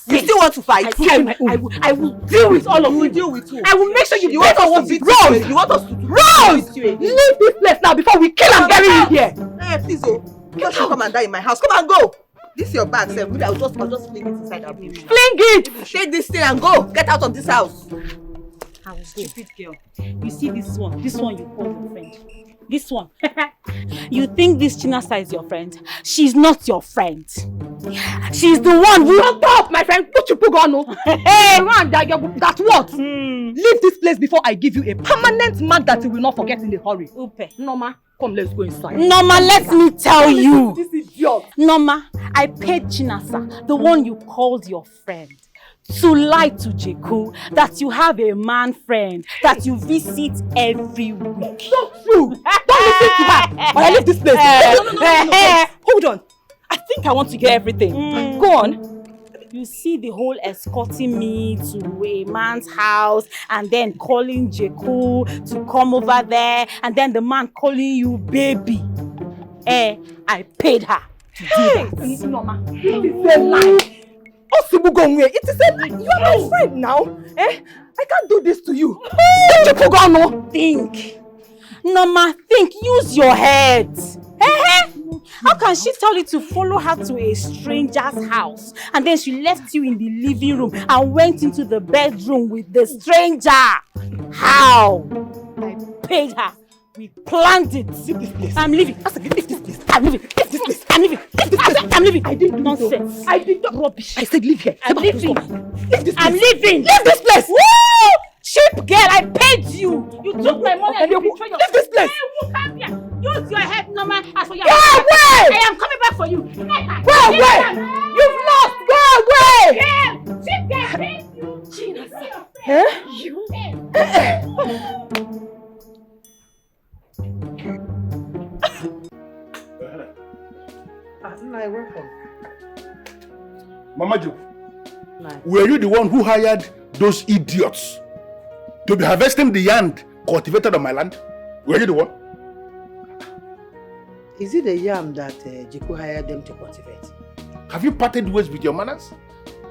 B: You still want to fight?
J: I will deal with all of you.
B: Deal with who?
J: I will make sure you
B: want us to beat
J: Rose!
B: You want us to
J: Rose! Leave this place now before we kill and bury you here.
B: Hey, please, don't you come and die in my house. Come and go. This your bag, sir. I'll just fling it inside our bush.
J: Fling it!
B: Take this thing and go. Get out of this house.
J: I will stupid girl. You see this one you call your friend. This one. You think this Chinasa is your friend? She's not your friend. She's the one who...
I: Shut up, my friend. Put your pug on. Hey, man, that's what? Leave this place before I give you a permanent mark that you will not forget in a hurry.
J: Upe.
I: Norma, come, let's go inside.
J: Norma, let me tell you.
I: This idiot.
J: Norma, I paid Chinasa, the one you called your friend, to lie to Jeku that you have a man friend that you visit every week.
I: Not true. Don't listen to her. Or I leave this place. No. Hold on. I think I want to hear everything. Go on.
J: You see the whole escorting me to a man's house and then calling Jeku to come over there and then the man calling you baby. I paid her to do that.
I: Norma, it is a lie. It is a lie. You are my friend now. I can't do this to you.
J: Think. Norma, think. Use your head. How can she tell you to follow her to a stranger's house and then she left you in the living room and went into the bedroom with the stranger? How? I paid her. We planned it.
I: Leave this place.
J: I'm leaving.
I: I said, leave this place.
J: I'm leaving. Leave this place. I'm leaving. Leave this place. I'm leaving.
I: I didn't do
J: nonsense.
I: So. I did not.
J: Rubbish.
I: I said, leave here.
J: I'm leaving.
I: Leave this place.
J: I'm leaving.
I: Leave this place.
J: Woo! Cheap girl, I paid you. You took my money and you betrayed yourself.
I: Leave this place.
J: Use your head, Norma. As for your
I: Go away!
J: I am coming back for you.
I: Go away! You've lost. Go away!
J: Girl, cheap girl, paid you. Chinasa.
I: You.
G: Welcome.
H: Mama Jo, were you the one who hired those idiots to be harvesting the yam cultivated on my land? Were you the one?
G: Is it the yam that Jeku hired them to cultivate?
H: Have you parted ways with your manners?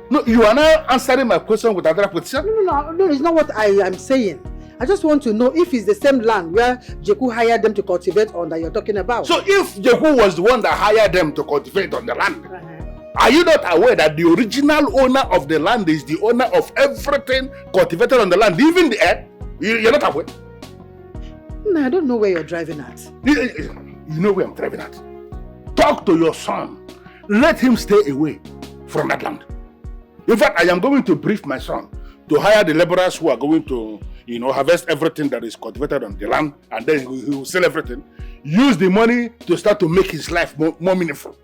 H: No, you are now answering my question with another question.
G: No, it's not what I am saying. I just want to know if it's the same land where Jeku hired them to cultivate on that you're talking about.
H: So if Jeku was the one that hired them to cultivate on the land, are you not aware that the original owner of the land is the owner of everything cultivated on the land, even the earth? You're not aware?
G: No, I don't know where you're driving at.
H: You know where I'm driving at. Talk to your son. Let him stay away from that land. In fact, I am going to brief my son to hire the laborers who are going to, harvest everything that is cultivated on the land, and then he will sell everything. Use the money to start to make his life more meaningful.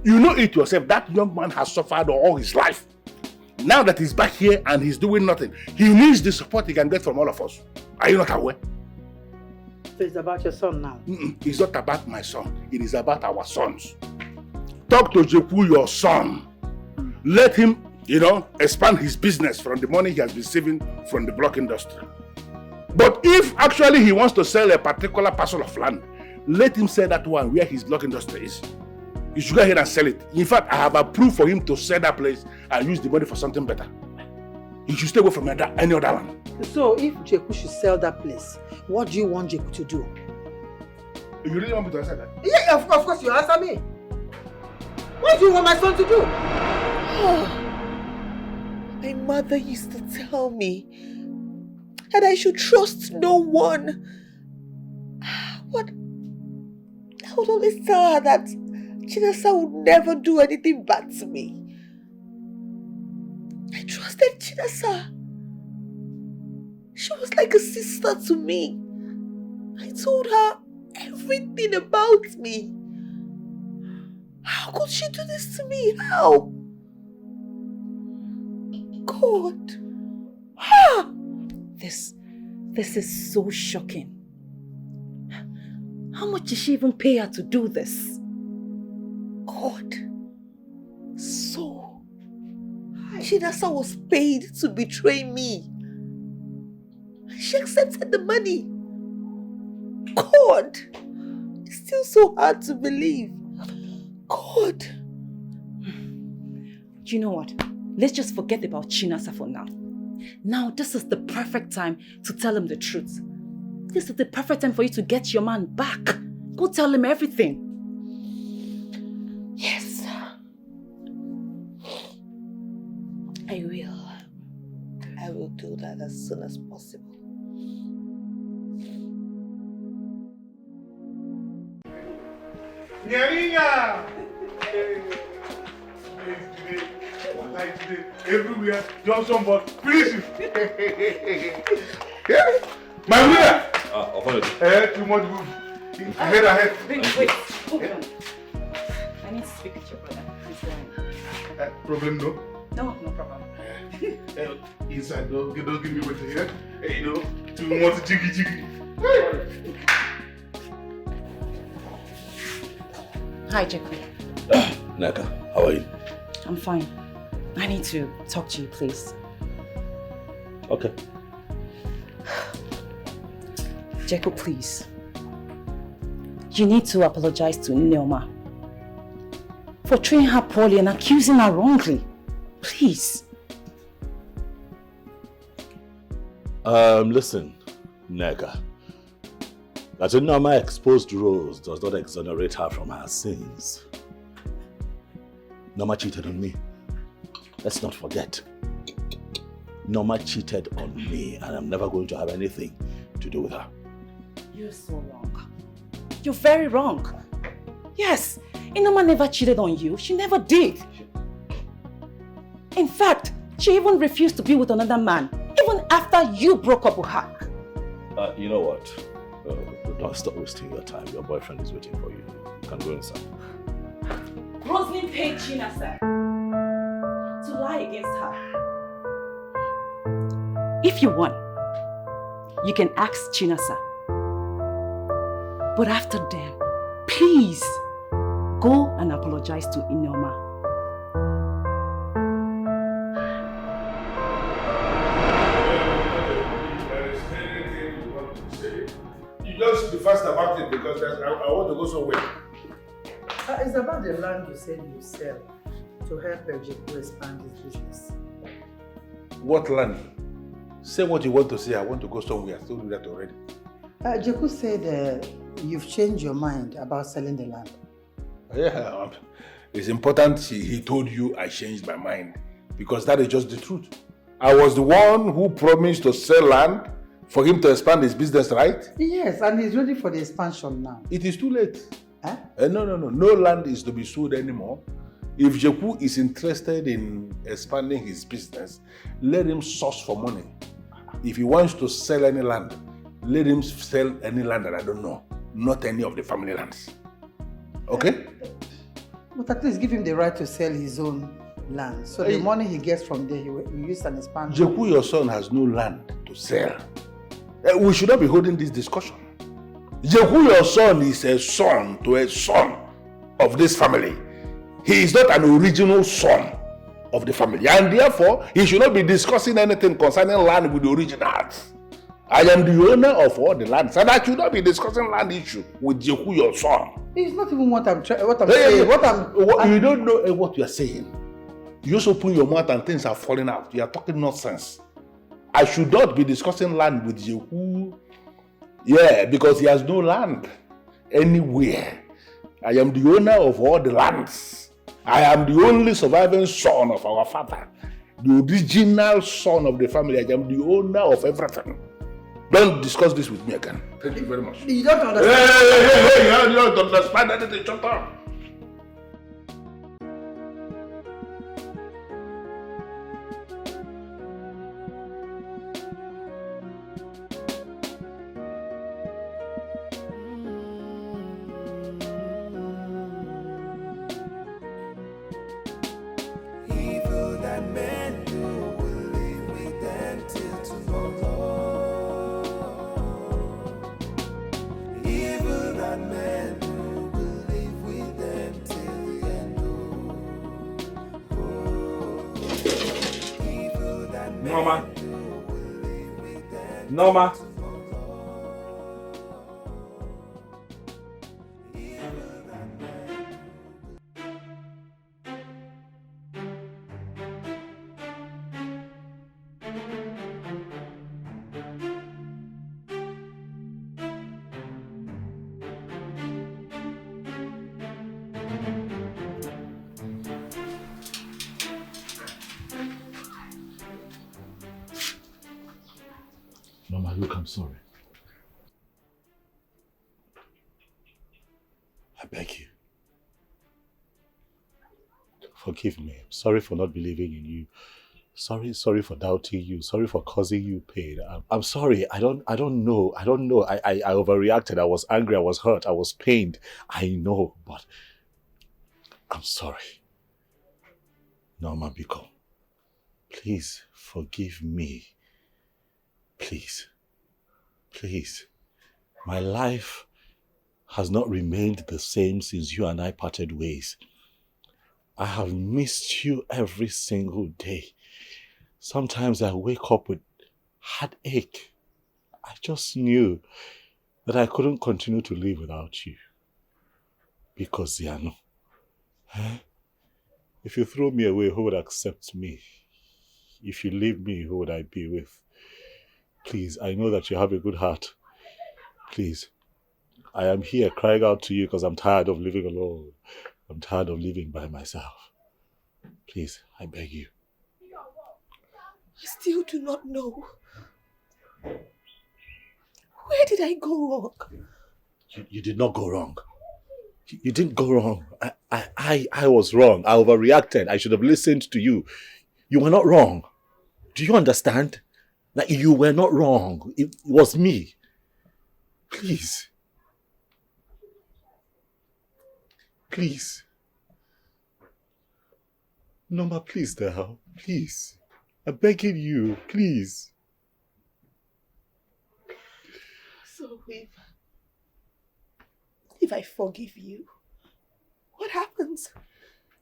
H: You know it yourself, that young man has suffered all his life. Now that he's back here and he's doing nothing, he needs the support he can get from all of us. Are you not aware?
G: So it's about your son now?
H: It's not about my son. It is about our sons. Talk to Jeku, your son. Let him, expand his business from the money he has been saving from the block industry. But if actually he wants to sell a particular parcel of land, let him sell that one where his block industry is. You should go ahead and sell it. In fact, I have approved for him to sell that place and use the money for something better. He should stay away from any other land.
G: So if Jeku should sell that place, what do you want Jeku to do?
H: You really want me to answer that?
G: Yeah, of course you answer me. What do you want my son to do?
B: My mother used to tell me that I should trust no one. What? I would always tell her that Chinasa would never do anything bad to me. I trusted Chinasa. She was like a sister to me. I told her everything about me. How could she do this to me? How? God.
I: This is so shocking. How much did she even pay her to do this?
B: God. So, Chinasa was paid to betray me. She accepted the money. God. It's still so hard to believe. God.
I: Do you know what? Let's just forget about Chinasa for now. Now, this is the perfect time to tell him the truth. This is the perfect time for you to get your man back. Go tell him everything.
B: Yes. soon as possible.
H: Nyarinya! Everywhere, Johnson but finish it. My winner! Too much good. Ahead.
E: Wait, hold on. I need to speak with your brother. He's going.
H: Problem no?
E: No problem.
H: Inside, don't give me what to hear. Too much jiggy.
E: Hi, Jackie.
A: Naka, how are you?
E: I'm fine. I need to talk to you, please.
A: Okay.
E: Jackie, please. You need to apologize to Neoma for treating her poorly and accusing her wrongly. Please.
A: Listen, Neka. That Neoma exposed Rose does not exonerate her from her sins. Neoma cheated on me. Let's not forget. Neoma cheated on me, and I'm never going to have anything to do with her.
E: You're so wrong. You're very wrong. Yes, Neoma never cheated on you. She never did. In fact, she even refused to be with another man, even after you broke up with her.
A: You know what? Don't stop wasting your time. Your boyfriend is waiting for you. You can go inside.
E: Roslyn paid Chinasa to lie against her. If you want, you can ask Chinasa. But after then, please go and apologize to Neoma.
H: You just be fast about it because I want to go somewhere.
G: It's about the land you said you sell to help Jeku expand his business.
H: What land? Say what you want to say. I want to go somewhere. I told you that already.
G: Jeku said you've changed your mind about selling the land.
H: Yeah, it's important he told you I changed my mind because that is just the truth. I was the one who promised to sell land for him to expand his business, right?
G: Yes, and he's ready for the expansion now.
H: It is too late.
G: Huh?
H: No. No land is to be sold anymore. If Jeku is interested in expanding his business, let him source for money. If he wants to sell any land, let him sell any land that I don't know, not any of the family lands. Okay?
G: But at least give him the right to sell his own land. So the money he gets from there, he will use an expansion.
H: Jeku, your son, has no land to sell. We should not be holding this discussion. Jeku, your son, is a son to a son of this family. He is not an original son of the family. And therefore, he should not be discussing anything concerning land with the originals. I am the owner of all the lands, and I should not be discussing land issue with Jeku, your son.
G: It's not even what I'm saying. You
H: don't know what you are saying. You just open your mouth and things are falling out. You are talking nonsense. I should not be discussing land with Jeku. Yeah, because he has no land anywhere. I am the owner of all the lands. I am the only surviving son of our father. The original son of the family. I am the owner of everything. Don't discuss this with me again. Thank you very much.
G: You don't understand.
H: Hey, you don't understand anything. Shut up.
A: Norma. I'm sorry. I beg you. Forgive me. I'm sorry for not believing in you. Sorry for doubting you. Sorry for causing you pain. I'm sorry. I don't know. I overreacted. I was angry. I was hurt. I was pained. I know, but I'm sorry. Norma Biko, please forgive me. Please. Please. My life has not remained the same since you and I parted ways. I have missed you every single day. Sometimes I wake up with heartache. I just knew that I couldn't continue to live without you. Because, Ziano, if you throw me away, who would accept me? If you leave me, who would I be with? Please, I know that you have a good heart. Please, I am here crying out to you because I'm tired of living alone. I'm tired of living by myself. Please, I beg you.
B: I still do not know. Where did I go wrong?
A: You did not go wrong. You didn't go wrong. I was wrong. I overreacted. I should have listened to you. You were not wrong. Do you understand? Like, you were not wrong. It was me. Please. Please. Norma, please now. Please. I'm begging you. Please.
B: So if I forgive you, what happens?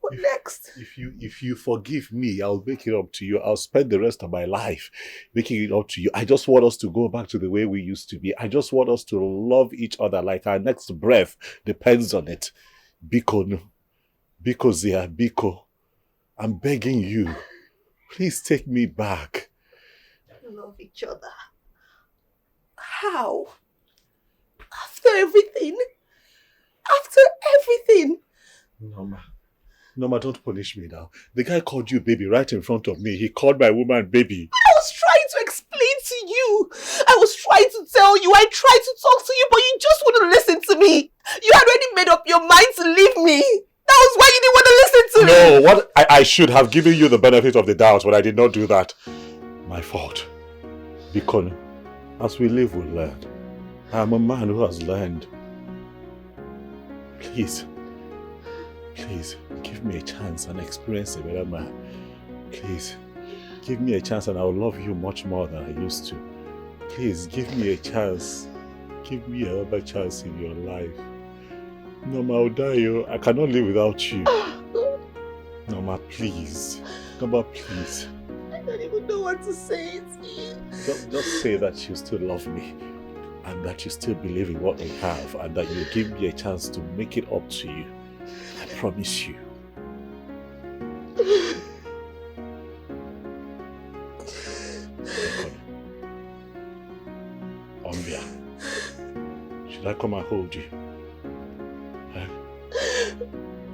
B: What next?
A: If you forgive me, I'll make it up to you. I'll spend the rest of my life making it up to you. I just want us to go back to the way we used to be. I just want us to love each other like our next breath depends on it. Biko, no. Biko, Zia, Biko. I'm begging you. Please take me back.
B: Love each other. How? After everything? After everything?
A: Norma, don't punish me now. The guy called you baby right in front of me. He called my woman baby.
B: But I was trying to explain to you. I was trying to tell you. I tried to talk to you, but you just wouldn't listen to me. You had already made up your mind to leave me. That was why you didn't want to listen to me.
A: No, what? I should have given you the benefit of the doubt, but I did not do that. My fault. Because as we live, we learn. I am a man who has learned. Please, give me a chance and experience a better man. Please, give me a chance and I will love you much more than I used to. Please, give me a chance. Give me another chance in your life. Norma, I'll die. I cannot live without you. Norma, please. Norma, please.
B: I don't even know what to say to you.
A: Just say that you still love me. And that you still believe in what we have. And that you give me a chance to make it up to you. I promise you. Ombia, should I come and hold you?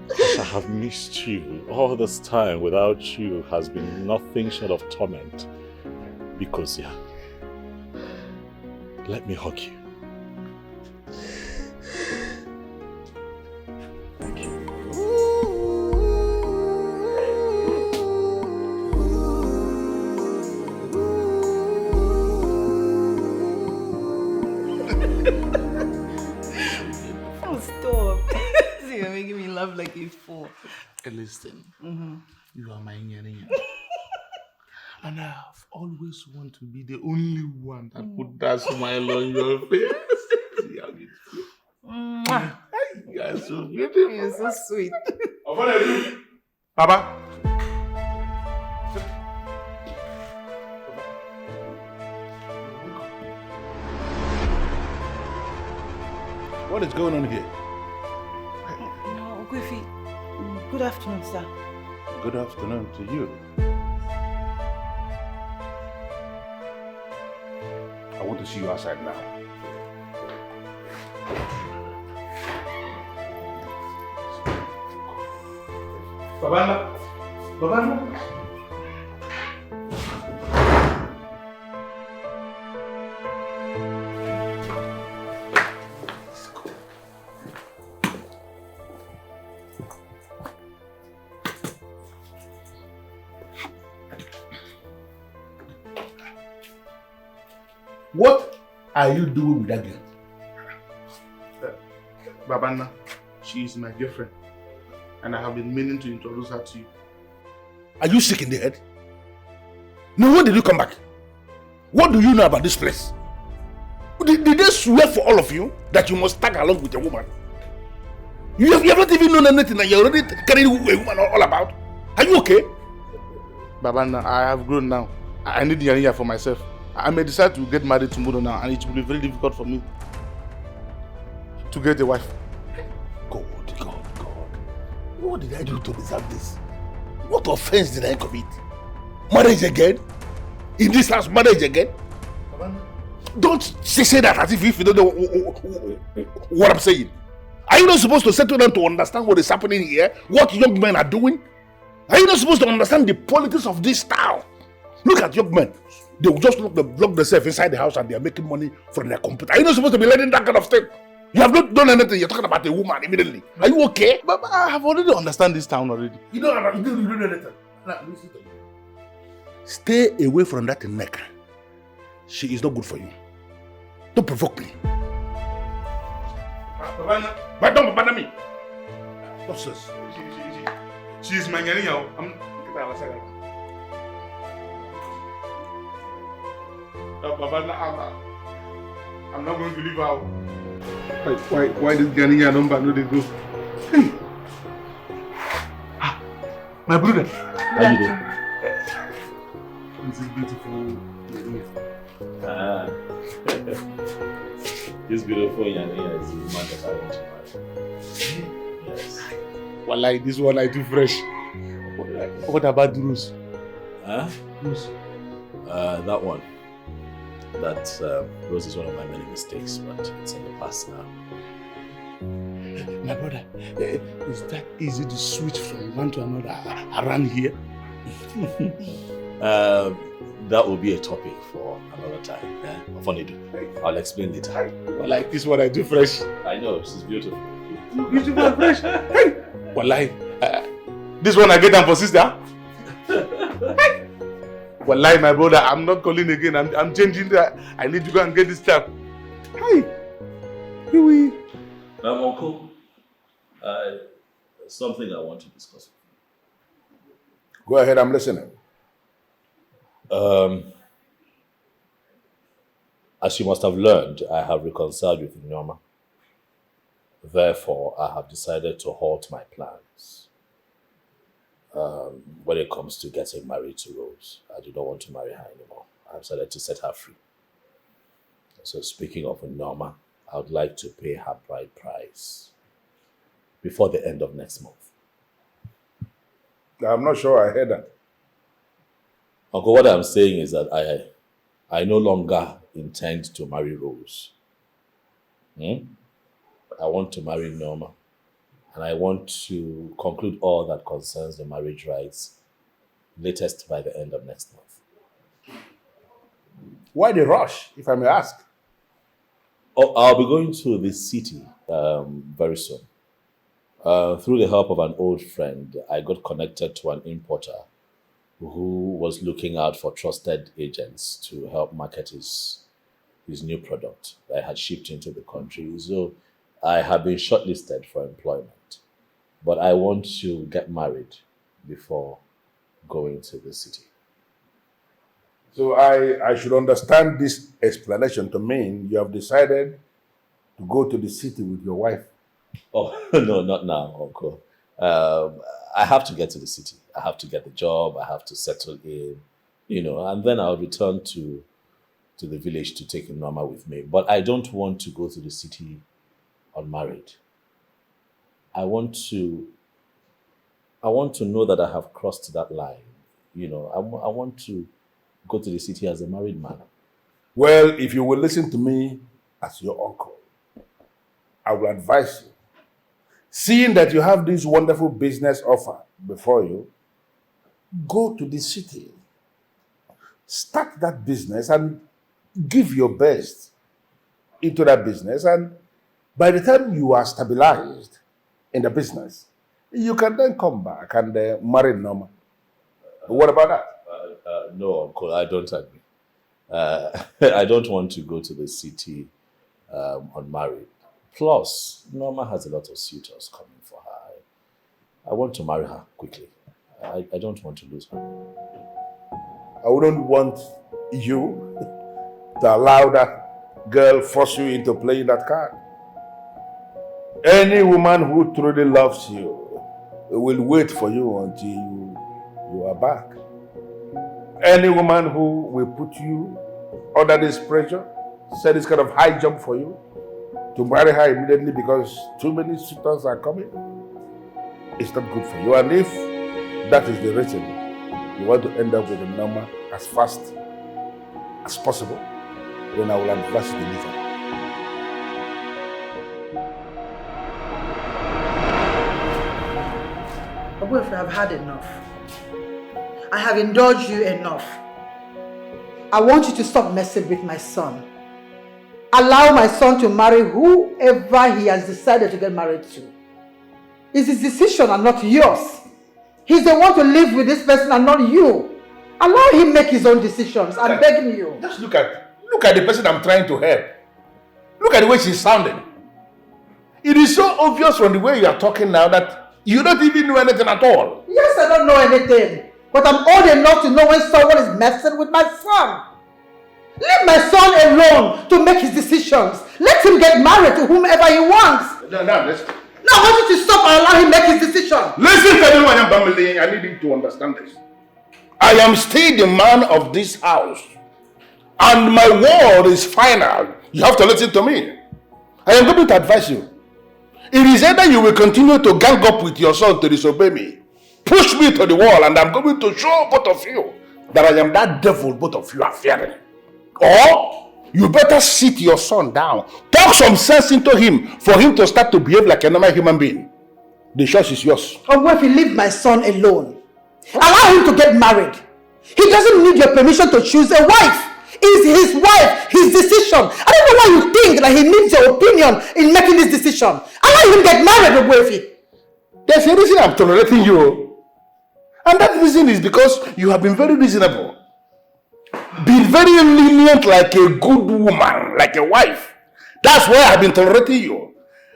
A: Because I have missed you. All this time without you has been nothing short of torment. Because, yeah, let me hug you.
C: Like a fool.
N: Listen, you are my nyanya. And I have always wanted to be the only one that put that smile on your face. See how beautiful. You are so beautiful.
C: You're so sweet.
N: Papa.
H: What is going on here?
C: Good afternoon, sir.
H: Good afternoon to you. I want to see you outside now.
N: Babana.
H: What are you doing with that girl?
N: Babana, she is my girlfriend. And I have been meaning to introduce her to you.
H: Are you sick in the head? No, when did you come back? What do you know about this place? Did they swear for all of you that you must tag along with a woman? You have not even known anything and you're already carrying a woman all about? Are you okay?
N: Babana, I have grown now. I need Yaniya for myself. I may decide to get married tomorrow now, and it will be very difficult for me to get a wife.
H: God. What did I do to deserve this? What offense did I commit? Marriage again? In this house, marriage again? Don't say that as if you don't know what I'm saying. Are you not supposed to settle down to understand what is happening here? What young men are doing? Are you not supposed to understand the politics of this town? Look at young men. They will just lock themselves inside the house and they are making money from their computer. Are you not supposed to be learning that kind of thing? You have not done anything. You're talking about a woman immediately. Are you okay?
N: But I have already understand this town already.
H: You don't know anything. Now, listen to me. Stay away from that neck. She is not good for you. Don't provoke me. But don't bother me. What's this?
N: She is my Yaniya. I'm not going to leave her. Why this Yaniya number no they go? Hey. My brother.
A: How you doing?
N: This is beautiful.
A: This beautiful Yaniya is the woman that I want to marry. Yes.
N: Well, like this one I do fresh. What about the rose?
A: Huh?
N: Rose.
A: That one. That rose is one of my many mistakes, but it's in the past now.
N: My brother, is that easy to switch from one to another around here?
A: That will be a topic for another time. Funny do. I'll explain later.
N: Well, like this one I do fresh.
A: I know, she's beautiful.
N: Beautiful and fresh. Hey. Well, like this one I get them for sister. Well, like my brother, I'm not calling again. I'm changing that. I need to go and get this stuff. Hi. Here we.
A: Uncle, something I want to discuss.
H: Go ahead, I'm listening.
A: As you must have learned, I have reconciled with Nyoma. Therefore, I have decided to halt my plans. When it comes to getting married to Rose, I do not want to marry her anymore. I've decided to set her free. So speaking of Nyoma, I would like to pay her bride price before the end of next month.
H: I'm not sure I heard that.
A: Uncle, what I'm saying is that I no longer intend to marry Rose. I want to marry Nyoma. And I want to conclude all that concerns the marriage rights latest by the end of next month.
H: Why the rush, if I may ask?
A: Oh, I'll be going to the city very soon. Through the help of an old friend, I got connected to an importer who was looking out for trusted agents to help market his new product that I had shipped into the country. So I have been shortlisted for employment. But I want to get married before going to the city.
H: So I should understand this explanation to mean you have decided to go to the city with your wife.
A: Oh, no, not now, Uncle. I have to get to the city. I have to get the job. I have to settle in, and then I'll return to the village to take Nyoma with me. But I don't want to go to the city unmarried. I want to know that I have crossed that line. I want to go to the city as a married man.
H: Well, if you will listen to me as your uncle, I will advise you. Seeing that you have this wonderful business offer before you, go to the city. Start that business and give your best into that business. And by the time you are stabilized in the business, you can then come back and marry Nyoma. What about that?
A: No, Uncle, I don't agree. I don't want to go to the city unmarried. Plus, Norma has a lot of suitors coming for her. I want to marry her quickly. I don't want to lose her.
D: I wouldn't want you to allow that girl force you into playing that card. Any woman who truly loves you will wait for you until you are back. Any woman who will put you under this pressure, set this kind of high jump for you, to marry her immediately because too many suitors are coming, it's not good for you. And if that is the reason you want to end up with a Norma as fast as possible, then I will advise you to leave her.
G: If I've had enough. I have indulged you enough. I want you to stop messing with my son. Allow my son to marry whoever he has decided to get married to. It's his decision and not yours. He's the one to live with this person and not you. Allow him make his own decisions. I'm begging you.
D: Just look at the person I'm trying to help. Look at the way she's sounding. It is so obvious from the way you are talking now that you don't even know anything at all.
G: Yes, I don't know anything. But I'm old enough to know when someone is messing with my son. Leave my son alone to make his decisions. Let him get married to whomever he wants.
D: No, listen.
G: Now I want you to stop and allow him make his decision.
D: Listen to me, family. I need you to understand this. I am still the man of this house. And my word is final. You have to listen to me. I am going to advise you. It is either you will continue to gang up with your son to disobey me, push me to the wall, and I'm going to show both of you that I am that devil both of you are fearing. Or you better sit your son down, talk some sense into him for him to start to behave like a normal human being. The choice is yours.
G: Or what if you leave my son alone? Allow him to get married. He doesn't need your permission to choose a wife. It's his wife, his decision. I don't know why you think that he needs your opinion in making this decision. Allow him get married, Ogwefi.
D: There's a reason I'm tolerating you. And that reason is because you have been very reasonable. Been very lenient like a good woman, like a wife. That's why I've been tolerating you.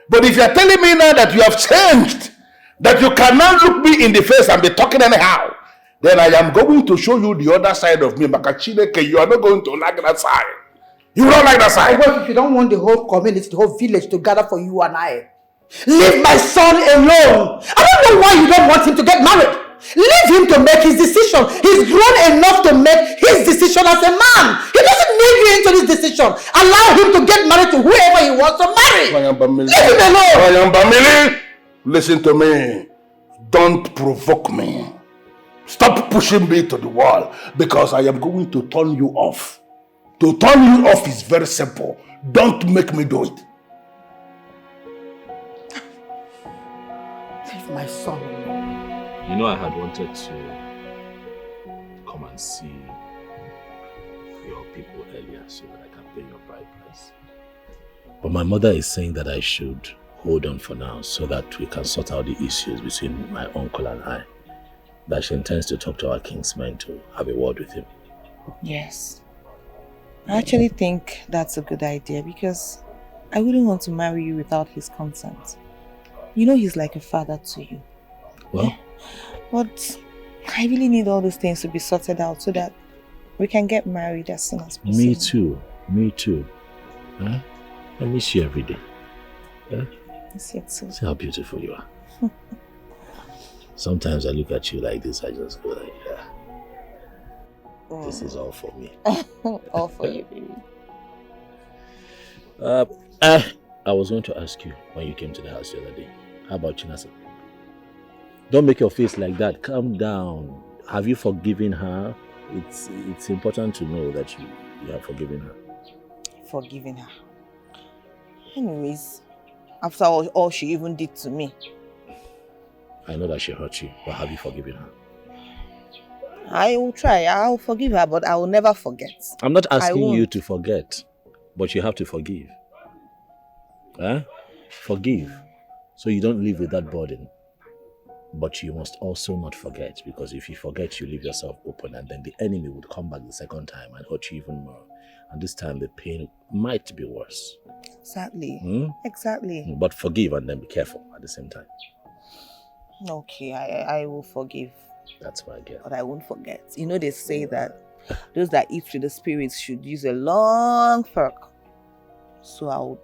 D: But if you're telling me now that you have changed, that you cannot look me in the face and be talking anyhow, then I am going to show you the other side of me. Makachineke, you are not going to like that side. You don't like that side.
G: Well, if you don't want the whole community, the whole village to gather for you and I, leave my son alone. I don't know why you don't want him to get married. Leave him to make his decision. He's grown enough to make his decision as a man. He doesn't need you into this decision. Allow him to get married to whoever he wants to marry. Leave him alone.
D: Listen to me. Don't provoke me. Stop pushing me to the wall because I am going to turn you off. To turn you off is very simple. Don't make me do it.
G: Leave my son alone.
A: You know, I had wanted to come and see your people earlier so that I can pay your bride price. But my mother is saying that I should hold on for now so that we can sort out the issues between my uncle and I. That she intends to talk to our kingsman to have a word with him.
B: Yes. I actually think that's a good idea because I wouldn't want to marry you without his consent. You know he's like a father to you.
A: Well?
B: But I really need all these things to be sorted out so that we can get married as soon as possible.
A: Me too. Me too. Huh? I miss you every day. Huh?
B: Miss you too.
A: See how beautiful you are. Sometimes I look at you like this, I just go like, yeah. This is all for me.
B: All for you, baby.
A: I was going to ask you when you came to the house the other day. How about Chinasa? Don't make your face like that. Calm down. Have you forgiven her? It's important to know that you have forgiven her.
B: Forgiven her. Anyways, after all she even did to me.
A: I know that she hurt you, but have you forgiven her?
B: I will try. I'll forgive her, but I will never forget.
A: I'm not asking you to forget, but you have to forgive. Huh? Forgive, so you don't live with that burden. But you must also not forget, because if you forget, you leave yourself open, and then the enemy would come back the second time and hurt you even more. And this time the pain might be worse.
B: Exactly. Exactly.
A: But forgive and then be careful at the same time.
B: Okay, I will forgive.
A: That's my girl.
B: But I won't forget. You know, they say that those that eat with the spirits should use a long fork. So I'll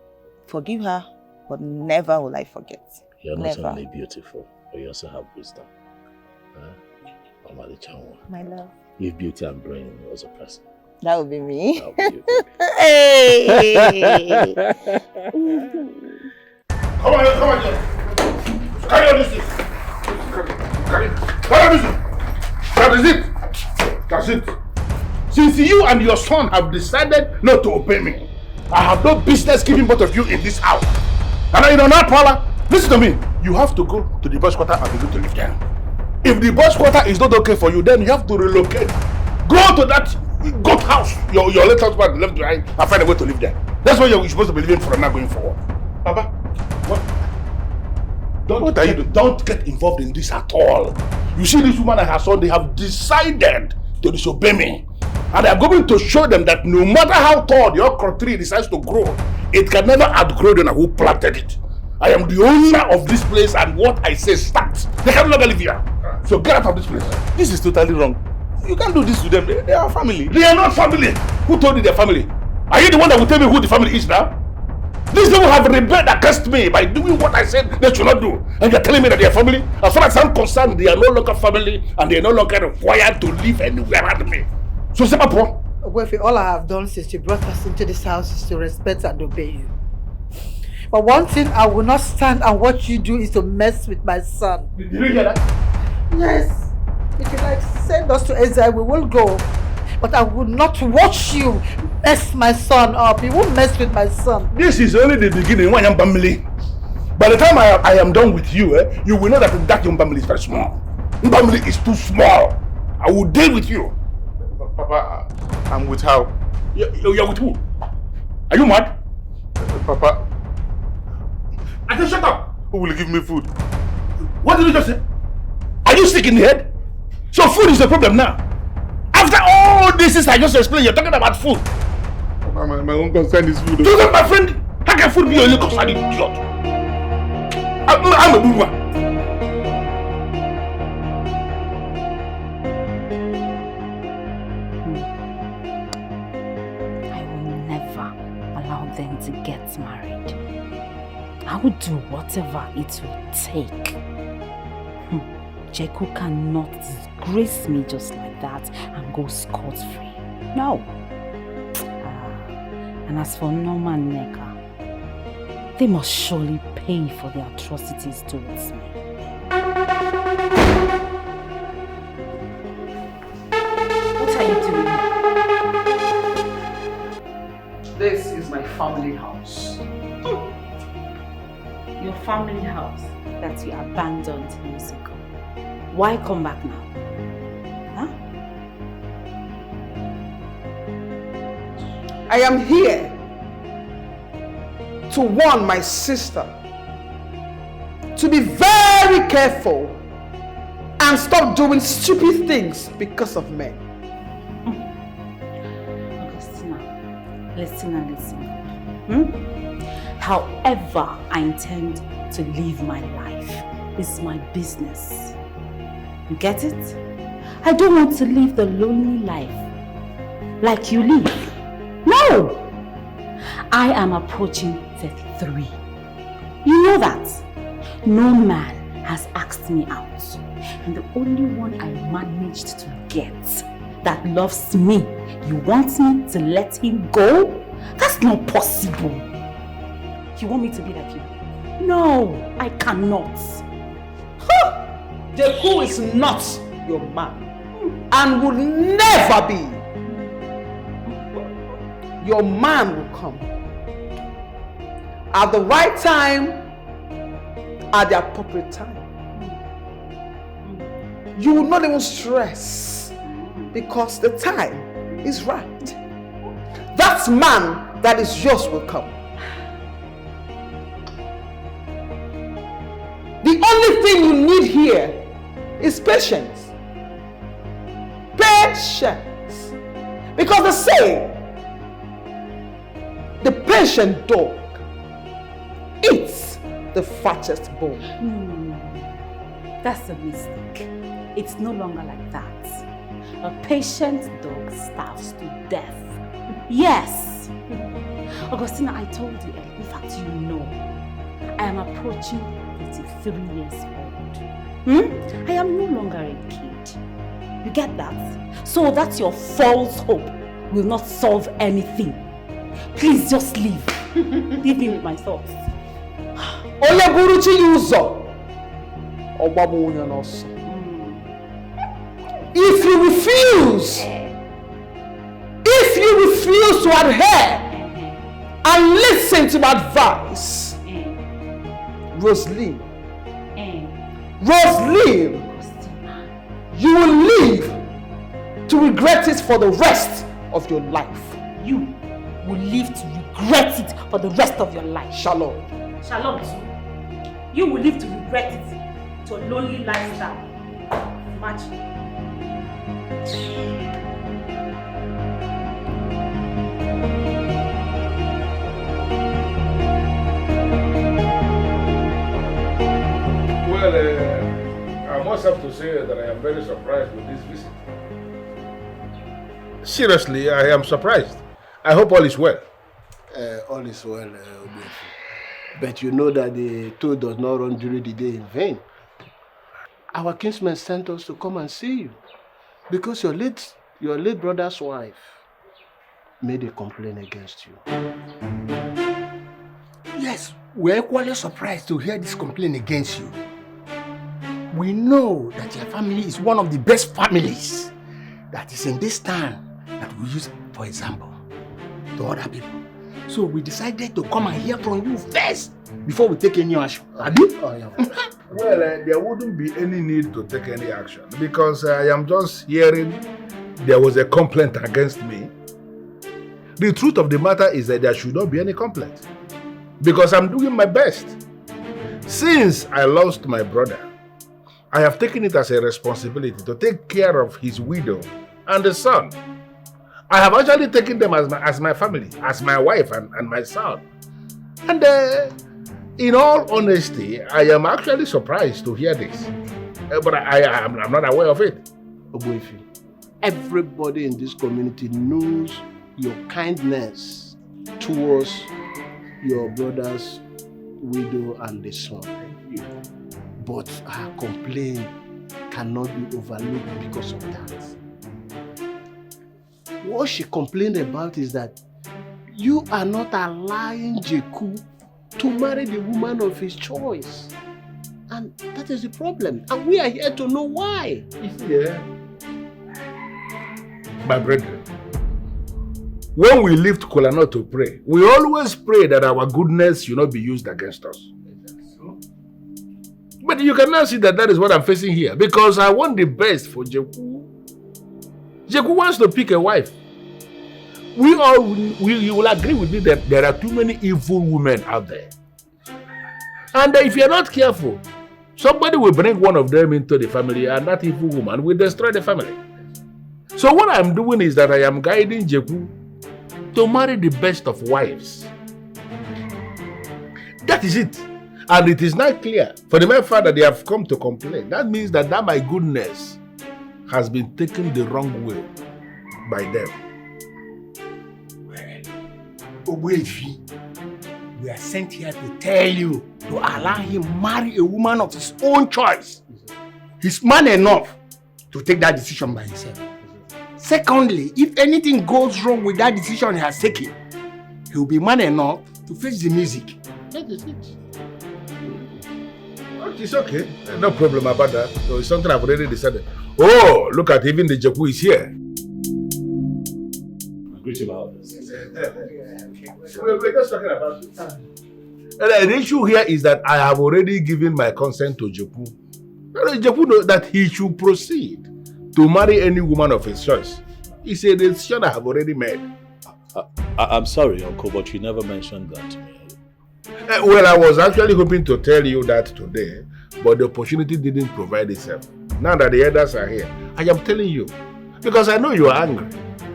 B: forgive her, but never will I forget.
A: You're not
B: never.
A: only beautiful, but you also have wisdom.
B: My love.
A: If beauty and brain was a person.
B: That would be me.
A: That would be you.
B: Hey!
H: Come on, carry on this thing. Carry on this thing. That is it. That's it. Since you and your son have decided not to obey me, I have no business keeping both of you in this house. And you know not, Paula, listen to me. You have to go to the boys' quarter and begin to live there. If the boys' quarter is not okay for you, then you have to relocate. Go to that goat house your late husband left behind and find a way to live there. That's what you're supposed to be living from now going forward. Papa, what? Don't get involved in this at all. You see, this woman and her son, they have decided to disobey me. And I'm going to show them that no matter how tall the okra tree decides to grow, it can never outgrow the one who planted it. I am the owner of this place, and what I say starts. They can no longer live here. So get out of this place. This is totally wrong. You can't do this to them. They are family. They are not family. Who told you they're family? Are you the one that will tell me who the family is now? These people have rebelled against me by doing what I said they should not do. And you're telling me that they are family? As far as I'm concerned, they are no longer family, and they are no longer required to live anywhere around me. So, Sepapo.
G: Wefi, all I have done since you brought us into this house is to respect and obey you. But one thing I will not stand and watch you do is to mess with my son.
H: Did you hear that?
G: Yes. If you like send us to exile, we will go. But I will not watch you mess my son up. You won't mess with my son.
H: This is only the beginning. One young family. By the time I am done with you, you will know that young family is very small. Family is too small. I will deal with you. Papa, I'm with how? You're with who? Are you mad? Papa. I said shut up. Who will give me food? What did you just say? Are you sick in the head? So food is the problem now. After all this I just explained, you're talking about food. Papa, my own concern is food. So my friend, how can food be your only concern, idiot? I'm a boomer.
J: Them to get married. I would do whatever it will take. Jeku cannot disgrace me just like that and go scot-free. No. And as for Norma and Neka, they must surely pay for their atrocities towards me. What are you doing?
C: This is my family house.
J: Your family house that you abandoned years ago. Why come back now? Huh?
C: I am here to warn my sister to be very careful and stop doing stupid things because of men.
J: Listen and listen. However I intend to live my life is my business. You get it? I don't want to live the lonely life like you live. No! I am approaching 33. You know that. No man has asked me out. And the only one I managed to get that loves me, you want me to let him go? That's not possible. You want me to be like you? No, I cannot.
C: Jeku is not your man and will never be. Your man will come at the right time, at the appropriate time. You will not even stress because the time is right. That man that is yours will come. The only thing you need here is patience. Patience. Because they say the patient dog eats the fattest bone.
J: That's a mistake. It's no longer like that. A patient dog starves to death. Yes. Augustina, I told you, in fact, you know, I am approaching 83 years old. I am no longer a kid. You get that? So that your false hope will not solve anything. Please just leave. Leave me with my thoughts.
C: Onye buruchi yuzo. Ogbabo onye noso. If you refuse to adhere and listen to my advice, Rosaline, you will live to regret it for the rest of your life.
J: You will live to regret it for the rest of your life.
C: Shalom.
J: Shalom. You will live to regret it to a lonely lifestyle. Imagine.
H: Well, I must have to say that I am very surprised with this visit. Seriously, I am surprised. I hope all is well.
O: All is well, but you know that the toad does not run during the day in vain. Our kinsman sent us to come and see you because your late brother's wife made a complaint against you.
F: Yes, we're equally surprised to hear this complaint against you. We know that your family is one of the best families that is in this town that we use for example to other people. So we decided to come and hear from you first before we take any action.
H: Well, there wouldn't be any need to take any action because I am just hearing there was a complaint against me. The truth of the matter is that there should not be any complaint because I'm doing my best. Since I lost my brother, I have taken it as a responsibility to take care of his widow and the son. I have actually taken them as my family, as my wife and my son. And in all honesty, I am actually surprised to hear this. But I'm not aware of it.
O: Obuefi, everybody in this community knows your kindness towards your brother's widow and the son. But her complaint cannot be overlooked because of that. What she complained about is that you are not allowing Jeku to marry the woman of his choice. And that is the problem. And we are here to know why.
H: Yeah. My brethren, when we lift Kolano to pray, we always pray that our goodness should not be used against us. But you can now see that is what I'm facing here because I want the best for Jeku. Jeku wants to pick a wife. You will agree with me that there are too many evil women out there. And if you're not careful, somebody will bring one of them into the family and that evil woman will destroy the family. So what I'm doing is that I am guiding Jeku to marry the best of wives. That is it. And it is not clear. For the mere fact that they have come to complain, that means that my goodness has been taken the wrong way by them.
F: Well, Obuefi, we are sent here to tell you to allow him marry a woman of his own choice. He's man enough to take that decision by himself. Secondly, if anything goes wrong with that decision he has taken, he will be man enough to face the music. That is it.
H: It's okay. No problem about that. So it's something I've already decided. Oh, look at even the Jeku is here.
A: Greet him out.
H: We're just talking about it. And the issue here is that I have already given my consent to Jeku. Jeku knows that he should proceed to marry any woman of his choice. It's a decision I have already made.
A: I'm sorry, Uncle, but you never mentioned that to me.
H: Well, I was actually hoping to tell you that today, but the opportunity didn't provide itself.
D: now that the elders are here. I am telling you, because I know you are angry.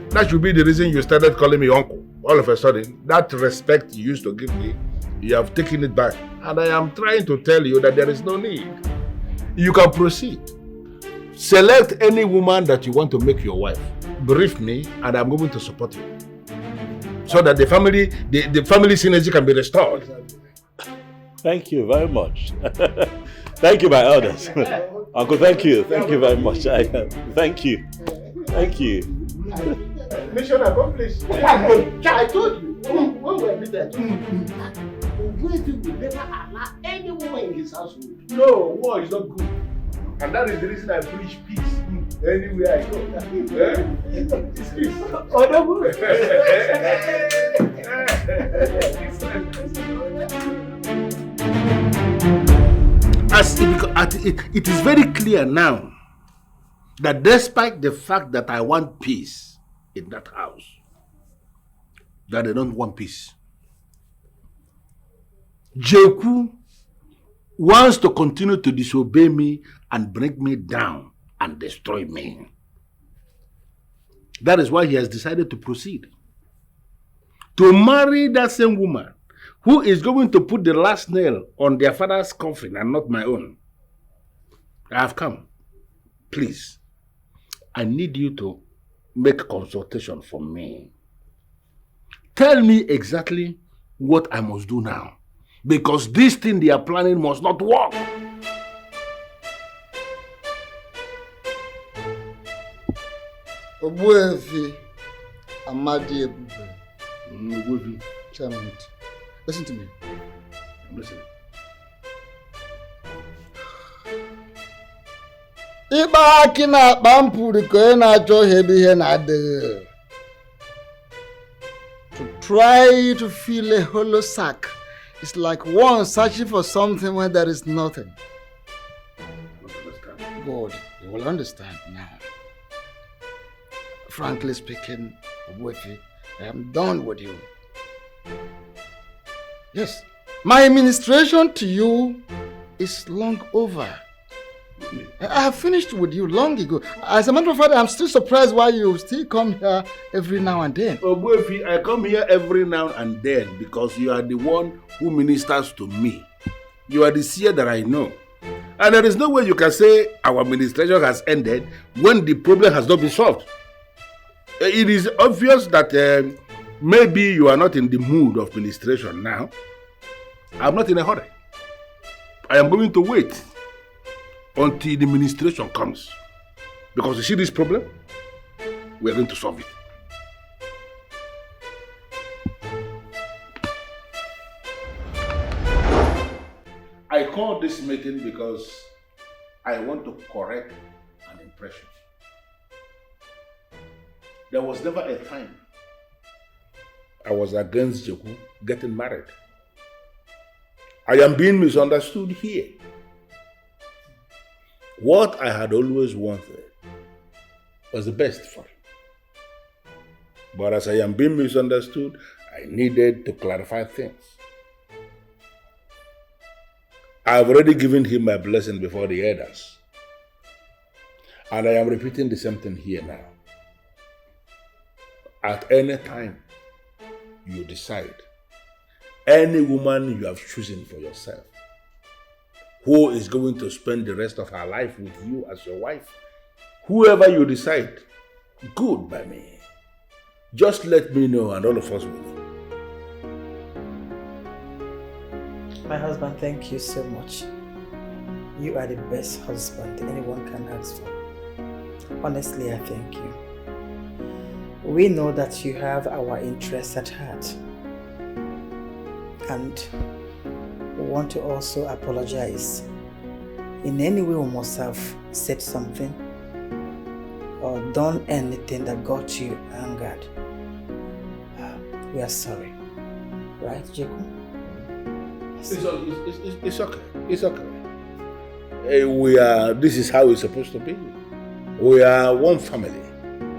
D: That should be the reason you started calling me uncle. All of a sudden, that respect you used to give me, you have taken it back. And I am trying to tell you that there is no need. You can proceed. Select any woman that you want to make your wife. Brief me, and I'm going to support you. So that the family synergy can be restored.
A: Thank you very much. Thank you, my elders. Uncle, thank you. Thank you very much. Thank you. Thank you.
O: Mission accomplished. I told you, when we admitted, will never allow any woman in his household.
D: No, war is not good. And that is the reason I preach peace anywhere I go. It's peace. It is very clear now that despite the fact that I want peace in that house, that they don't want peace. Jeku wants to continue to disobey me and bring me down and destroy me. That is why he has decided to proceed. To marry that same woman who is going to put the last nail on their father's coffin and not my own. I have come. Please, I need you to make a consultation for me. Tell me exactly what I must do now. Because this thing they are planning must not work.
F: Obuefi Amadi Ebube. Chairman, listen to me.
D: I'm listening.
F: Ịkpa aki na-akpa mpụrụ ka ị na-achọ ebe ihe na-adịghị. To try to fill a hollow sack is like one searching for something when there is nothing. God, you will understand now. Frankly speaking, Obuefi, I am done with you. Yes, my administration to you is long over. I have finished with you long ago. As a matter of fact, I'm still surprised why you still come here every now and then.
D: Obuefi, I come here every now and then because you are the one who ministers to me. You are the seer that I know. And there is no way you can say our administration has ended when the problem has not been solved. It is obvious that maybe you are not in the mood of administration now. I'm not in a hurry. I am going to wait until the administration comes. Because you see this problem, we are going to solve it. I called this meeting because I want to correct an impression. There was never a time I was against Jeku getting married. I am being misunderstood here. What I had always wanted was the best for him. But as I am being misunderstood, I needed to clarify things. I have already given him my blessing before the elders. And I am repeating the same thing here now. At any time you decide, any woman you have chosen for yourself, who is going to spend the rest of her life with you as your wife, whoever you decide, good by me. Just let me know and all of us will know.
G: My husband, thank you so much. You are the best husband anyone can ask for. Honestly, I thank you. We know that you have our interests at heart. And we want to also apologize. In any way we must have said something or done anything that got you angered. We are sorry. Right, Jacob?
D: It's okay. It's okay. This is how it's supposed to be. We are one family.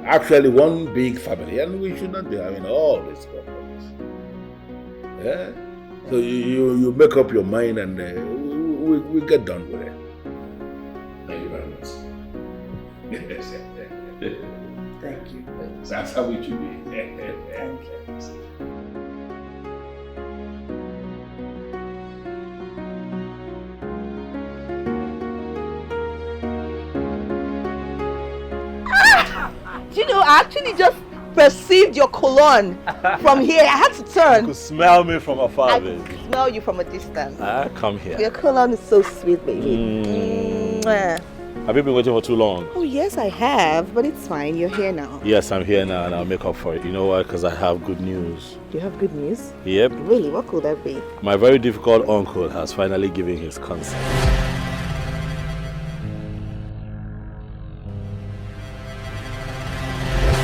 D: Actually, one big family. And we should not be having all these problems. Yeah? So you make up your mind and we get done with it.
M: Thank you very much.
G: Thank you.
D: That's how it should be.
G: Thank you.
B: Do you know, I actually just perceived your cologne from here. I had to
A: You
B: turn.
A: could smell me from afar,
B: I
A: baby.
B: could smell you from a distance.
A: Come here.
B: Your cologne is so sweet, baby. Mwah.
A: Have you been waiting for too long?
B: Oh, yes, I have, but it's fine. You're here now.
A: Yes, I'm here now and I'll make up for it. You know why? Because I have good news.
B: You have good news?
A: Yep.
B: Really? What could that be?
A: My very difficult uncle has finally given his consent.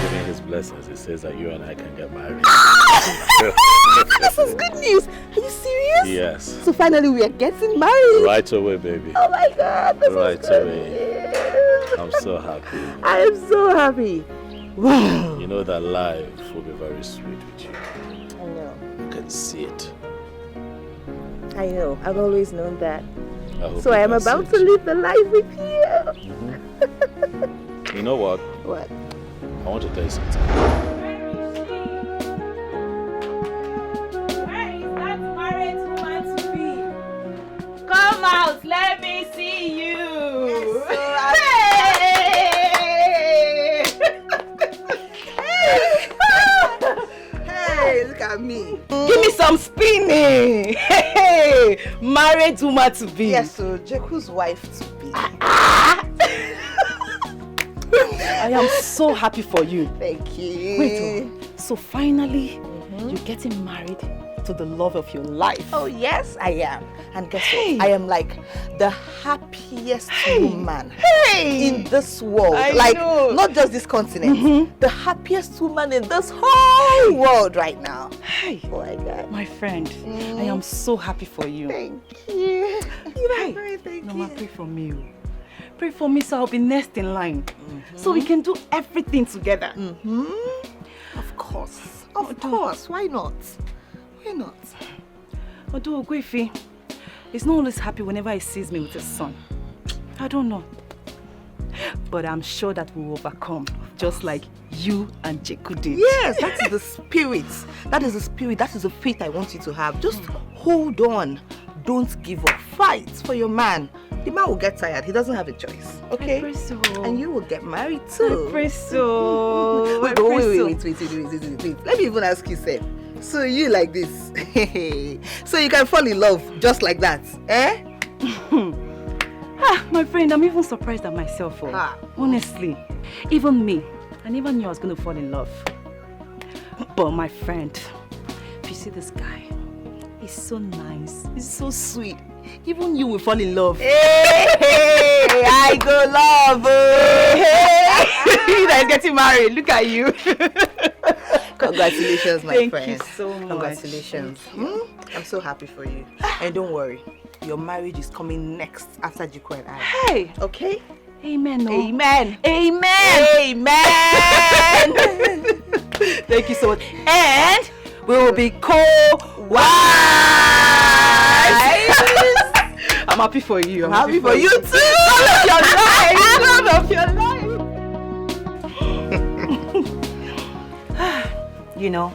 A: Giving his blessings, he says that you and I can get married.
B: This is good news. Are you serious?
A: Yes.
B: So finally we are getting married.
A: Right away, baby.
B: Oh my God, this
A: Right
B: is good
A: away.
B: news.
A: I'm so happy.
B: I am so happy. Wow.
A: You know that life will be very sweet with you.
B: I know.
A: You can see it.
B: I know. I've always known that.
A: So
B: I am about to live the life with you.
A: You know what?
B: What?
A: I want to tell you something.
J: Come out, let me see you.
B: Hey, look at me.
J: Give me some spinning. Hey, married woman to be.
B: Yes, so Jeku's wife to be.
J: I am so happy for you.
B: Thank you.
J: Wait, so finally, you're getting married to the love of your life.
B: Oh yes, I am. And guess what? I am like the happiest woman in this world.
J: I
B: like
J: know.
B: not just this continent. The happiest woman in this whole world right now.
J: Hey,
B: oh my God,
J: my friend, I am so happy for you.
B: Thank you.
J: Thank you. Pray for me. Pray for me so I'll be next in line. So we can do everything together.
B: Of course. Of course. Why not? Why not?
J: Although Ogwefi is not always happy whenever he sees me with his son. I don't know. But I'm sure that we will overcome, just like you and Jeku did.
B: Yes, that is the spirit. That is the spirit. That is the faith I want you to have. Just hold on. Don't give up. Fight for your man. The man will get tired. He doesn't have a choice. Okay?
J: I pray so.
B: And you will get married too.
J: I pray so.
B: Wait. Let me even ask you, Seth. So you like this? So you can fall in love just like that, eh?
J: My friend, I'm even surprised at myself. Honestly, even me, I never knew I was going to fall in love. But my friend, if you see this guy, he's so nice, he's so sweet. Even you will fall in love.
B: Hey, I go love.
J: Hey, that is getting married. Look at you.
B: Congratulations, my friend.
J: Thank you so much.
B: Congratulations. I'm so happy for you. And don't worry, your marriage is coming next after Jiko and I.
J: Hey.
B: Okay?
J: Amen. Oh.
B: Amen.
J: Amen.
B: Amen.
J: Thank you so much. And we will be co-wives. I'm happy for you.
B: I'm happy for you too.
J: Love of your life. You know,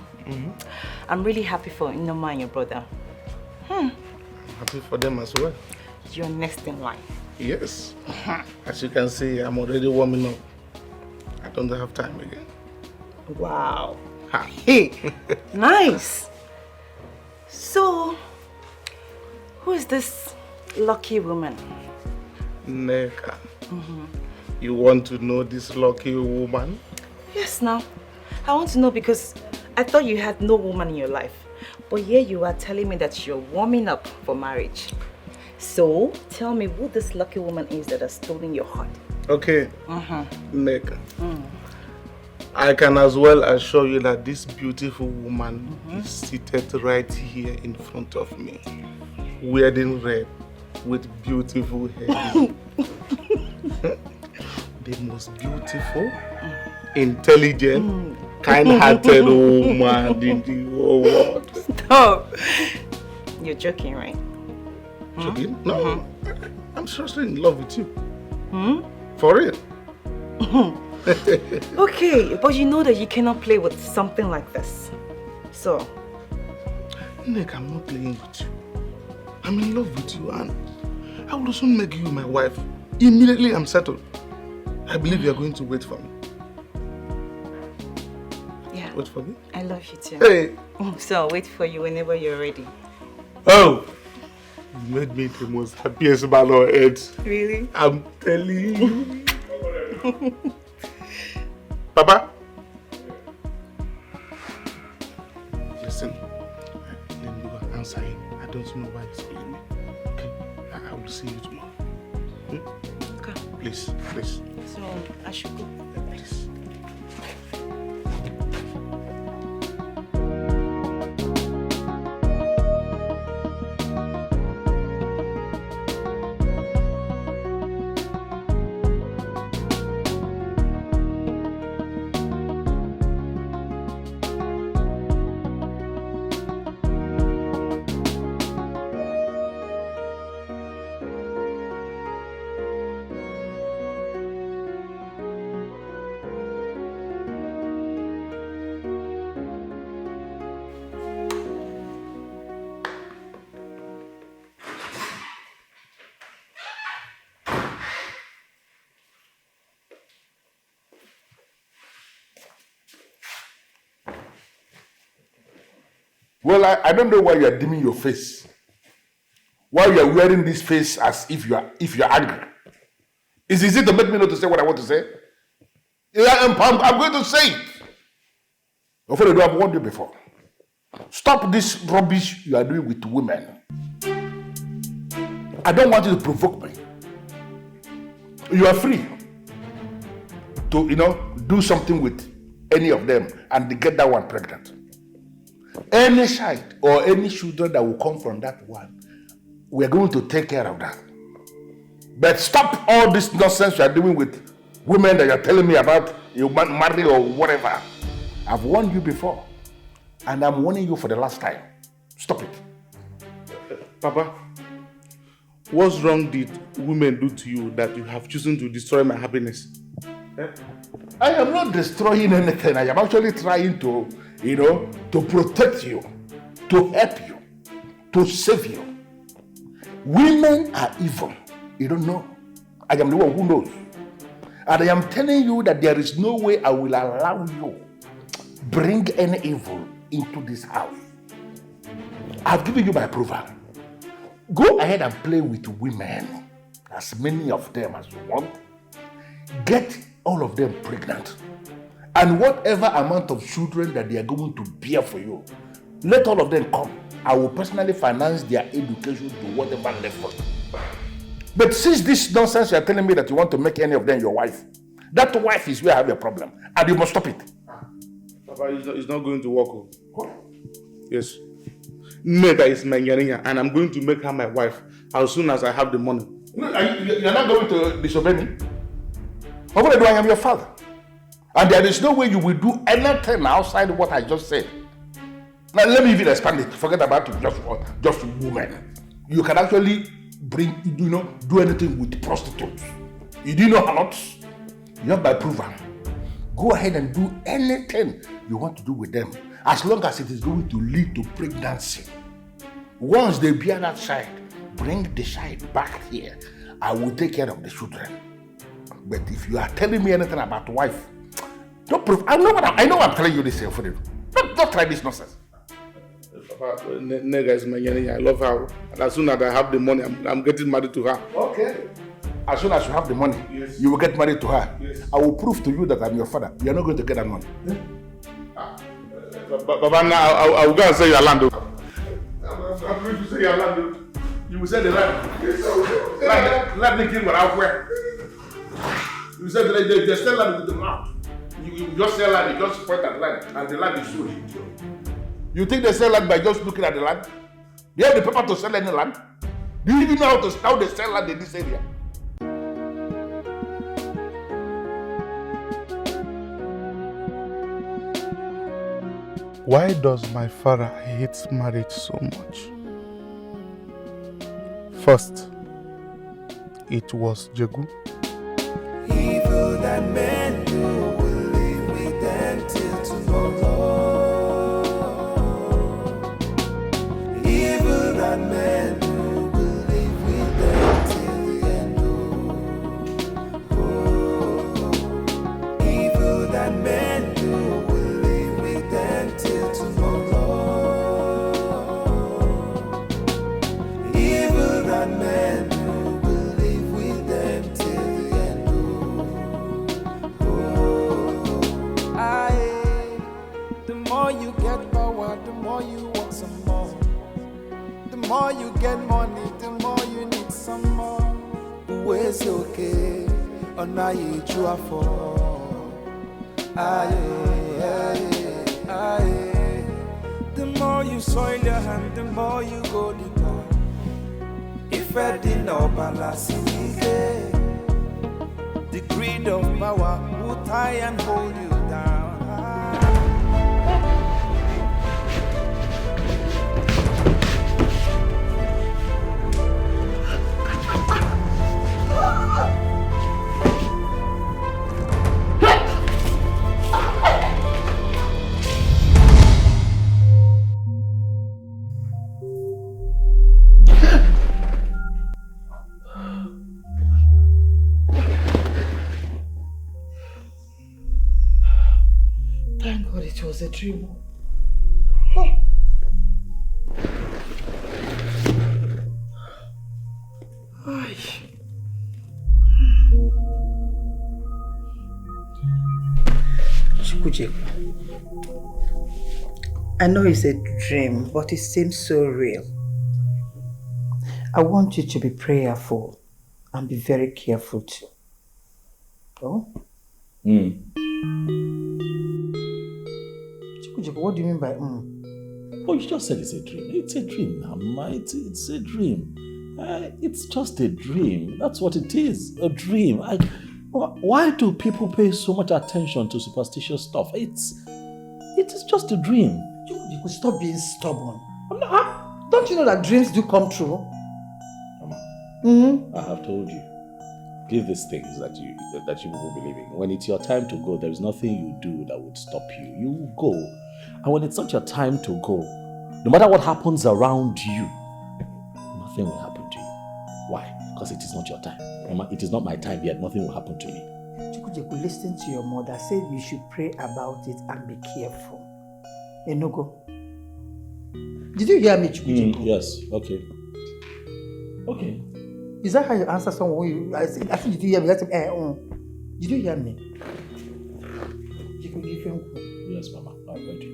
J: I'm really happy for Inoma and your brother.
N: Happy for them as well.
J: You're next in line.
N: Yes. As you can see, I'm already warming up. I don't have time again.
J: Wow. Hey, nice. So, who is this lucky woman?
N: Neka. You want to know this lucky woman?
J: Yes, now. I want to know because I thought you had no woman in your life. But here you are telling me that you're warming up for marriage. So, tell me who this lucky woman is that has stolen your heart.
N: Okay, Neka. I can as well assure you that this beautiful woman is seated right here in front of me, wearing red with beautiful hair. The most beautiful, intelligent, kind-hearted woman in the whole world.
J: Stop. You're joking, right?
N: Joking? No, I'm seriously in love with you. For real.
I: Okay, but you know that you cannot play with something like this. So...
N: Nick, I'm not playing with you. I'm in love with you and I will soon make you my wife. Immediately I'm settled. I believe you're going to wait for me.
I: Yeah.
N: Wait for me?
I: I love you too.
N: Hey!
I: So I'll wait for you whenever you're ready.
N: Oh! You made me the most happiest man on earth.
I: Really?
N: I'm telling you. Papa? Listen, let me go answer him. I don't know why he's calling me. Okay? I will see you tomorrow.
I: Okay.
N: Please, please.
I: So I should go.
N: Please.
D: Well, I don't know why you are dimming your face. Why you are wearing this face as if you are angry. It's easy to make me not to say what I want to say. I'm going to say it. Hopefully, I've warned you before. Stop this rubbish you are doing with women. I don't want you to provoke me. You are free to, do something with any of them and get that one pregnant. Any child or any children that will come from that one, we are going to take care of that. But stop all this nonsense you are doing with women that you are telling me about, you want to marry or whatever. I've warned you before, and I'm warning you for the last time. Stop it.
N: Papa, what wrong did women do to you that you have chosen to destroy my happiness?
D: I am not destroying anything. I am actually trying to, to protect you, to help you, to save you. Women are evil. You don't know. I am the one who knows. And I am telling you that there is no way I will allow you bring any evil into this house. I've given you my approval. Go ahead and play with women, as many of them as you want. Get all of them pregnant. And whatever amount of children that they are going to bear for you, let all of them come. I will personally finance their education to whatever level. But since this nonsense you are telling me that you want to make any of them your wife, that wife is where I have a problem. And you must stop it.
N: Papa, it's not going to work. What? Yes. Nega is my nyarinya, and I'm going to make her my wife as soon as I have the money.
D: No, you're not going to disobey me. What will I do? I am your father. And there is no way you will do anything outside what I just said. Now, let me even expand it. Forget about just women. You can actually do anything with prostitutes. You do know a lot. You have my approval. Go ahead and do anything you want to do with them, as long as it is going to lead to pregnancy. Once they bear that child, bring the child back here. I will take care of the children. But if you are telling me anything about wife, don't prove. I know what I'm telling you this here for you. Don't try this nonsense.
N: Papa, Nega is my nyarinya. I love her. And as soon as I have the money, I'm getting married to her.
D: Okay. As soon as you have the money, yes, you will get married to her. Yes. I will prove to you that I'm your father. You are not going to get that money.
N: Baba, now I will go and sell your land. I'm going to sell your land. You will sell the land. Land the king without where. You said they sell land with the mouth. You just sell land, you just point at land, and the land is sold.
D: You think they sell land by just looking at the land? Do you have the paper to sell any land? Do you even know how they sell land in this area?
N: Why does my father hate marriage so much? First, it was Jegu.
L: Evil that men do will live with them till tomorrow. Evil that men do will live with them till the end. Oh, evil that men do will live with them till tomorrow. Evil that men do will live with them till the end. Oh, aye. The more you get power, the more you want some more. The more you get money, the more you need some more. Where's okay? On I you are for. Aye, aye, aye. The more you soil your hand, the more you go deeper. If I did not balance the greed of power will tie and hold you down.
G: Thank God it was a dream. Ay. Chukwujeku, I know it's a dream, but it seems so real. I want you to be prayerful and be very careful too. Oh? Chukwujeku, what do you mean by
A: Oh, you just said it's a dream. It's a dream, Mama. It's a dream. It's just a dream. That's what it is. A dream. Why do people pay so much attention to superstitious stuff? It is just a dream.
G: You could stop being stubborn. Don't you know that dreams do come true?
A: I have told you. Give these things that you will believe in. When it's your time to go, there is nothing you do that would stop you. You will go. And when it's not your time to go, no matter what happens around you, nothing will happen to you. Why? Because it is not your time. Mama, it is not my time yet. Nothing will happen to me.
G: Chukwujeku, listen to your mother. Say you should pray about it and be careful. Enugo. Did you hear me, Chukwujeku?
A: Yes. Okay. Okay.
G: Is that how you answer someone when I said, did you hear me? Did you hear me?
A: Yes, Mama. I heard you.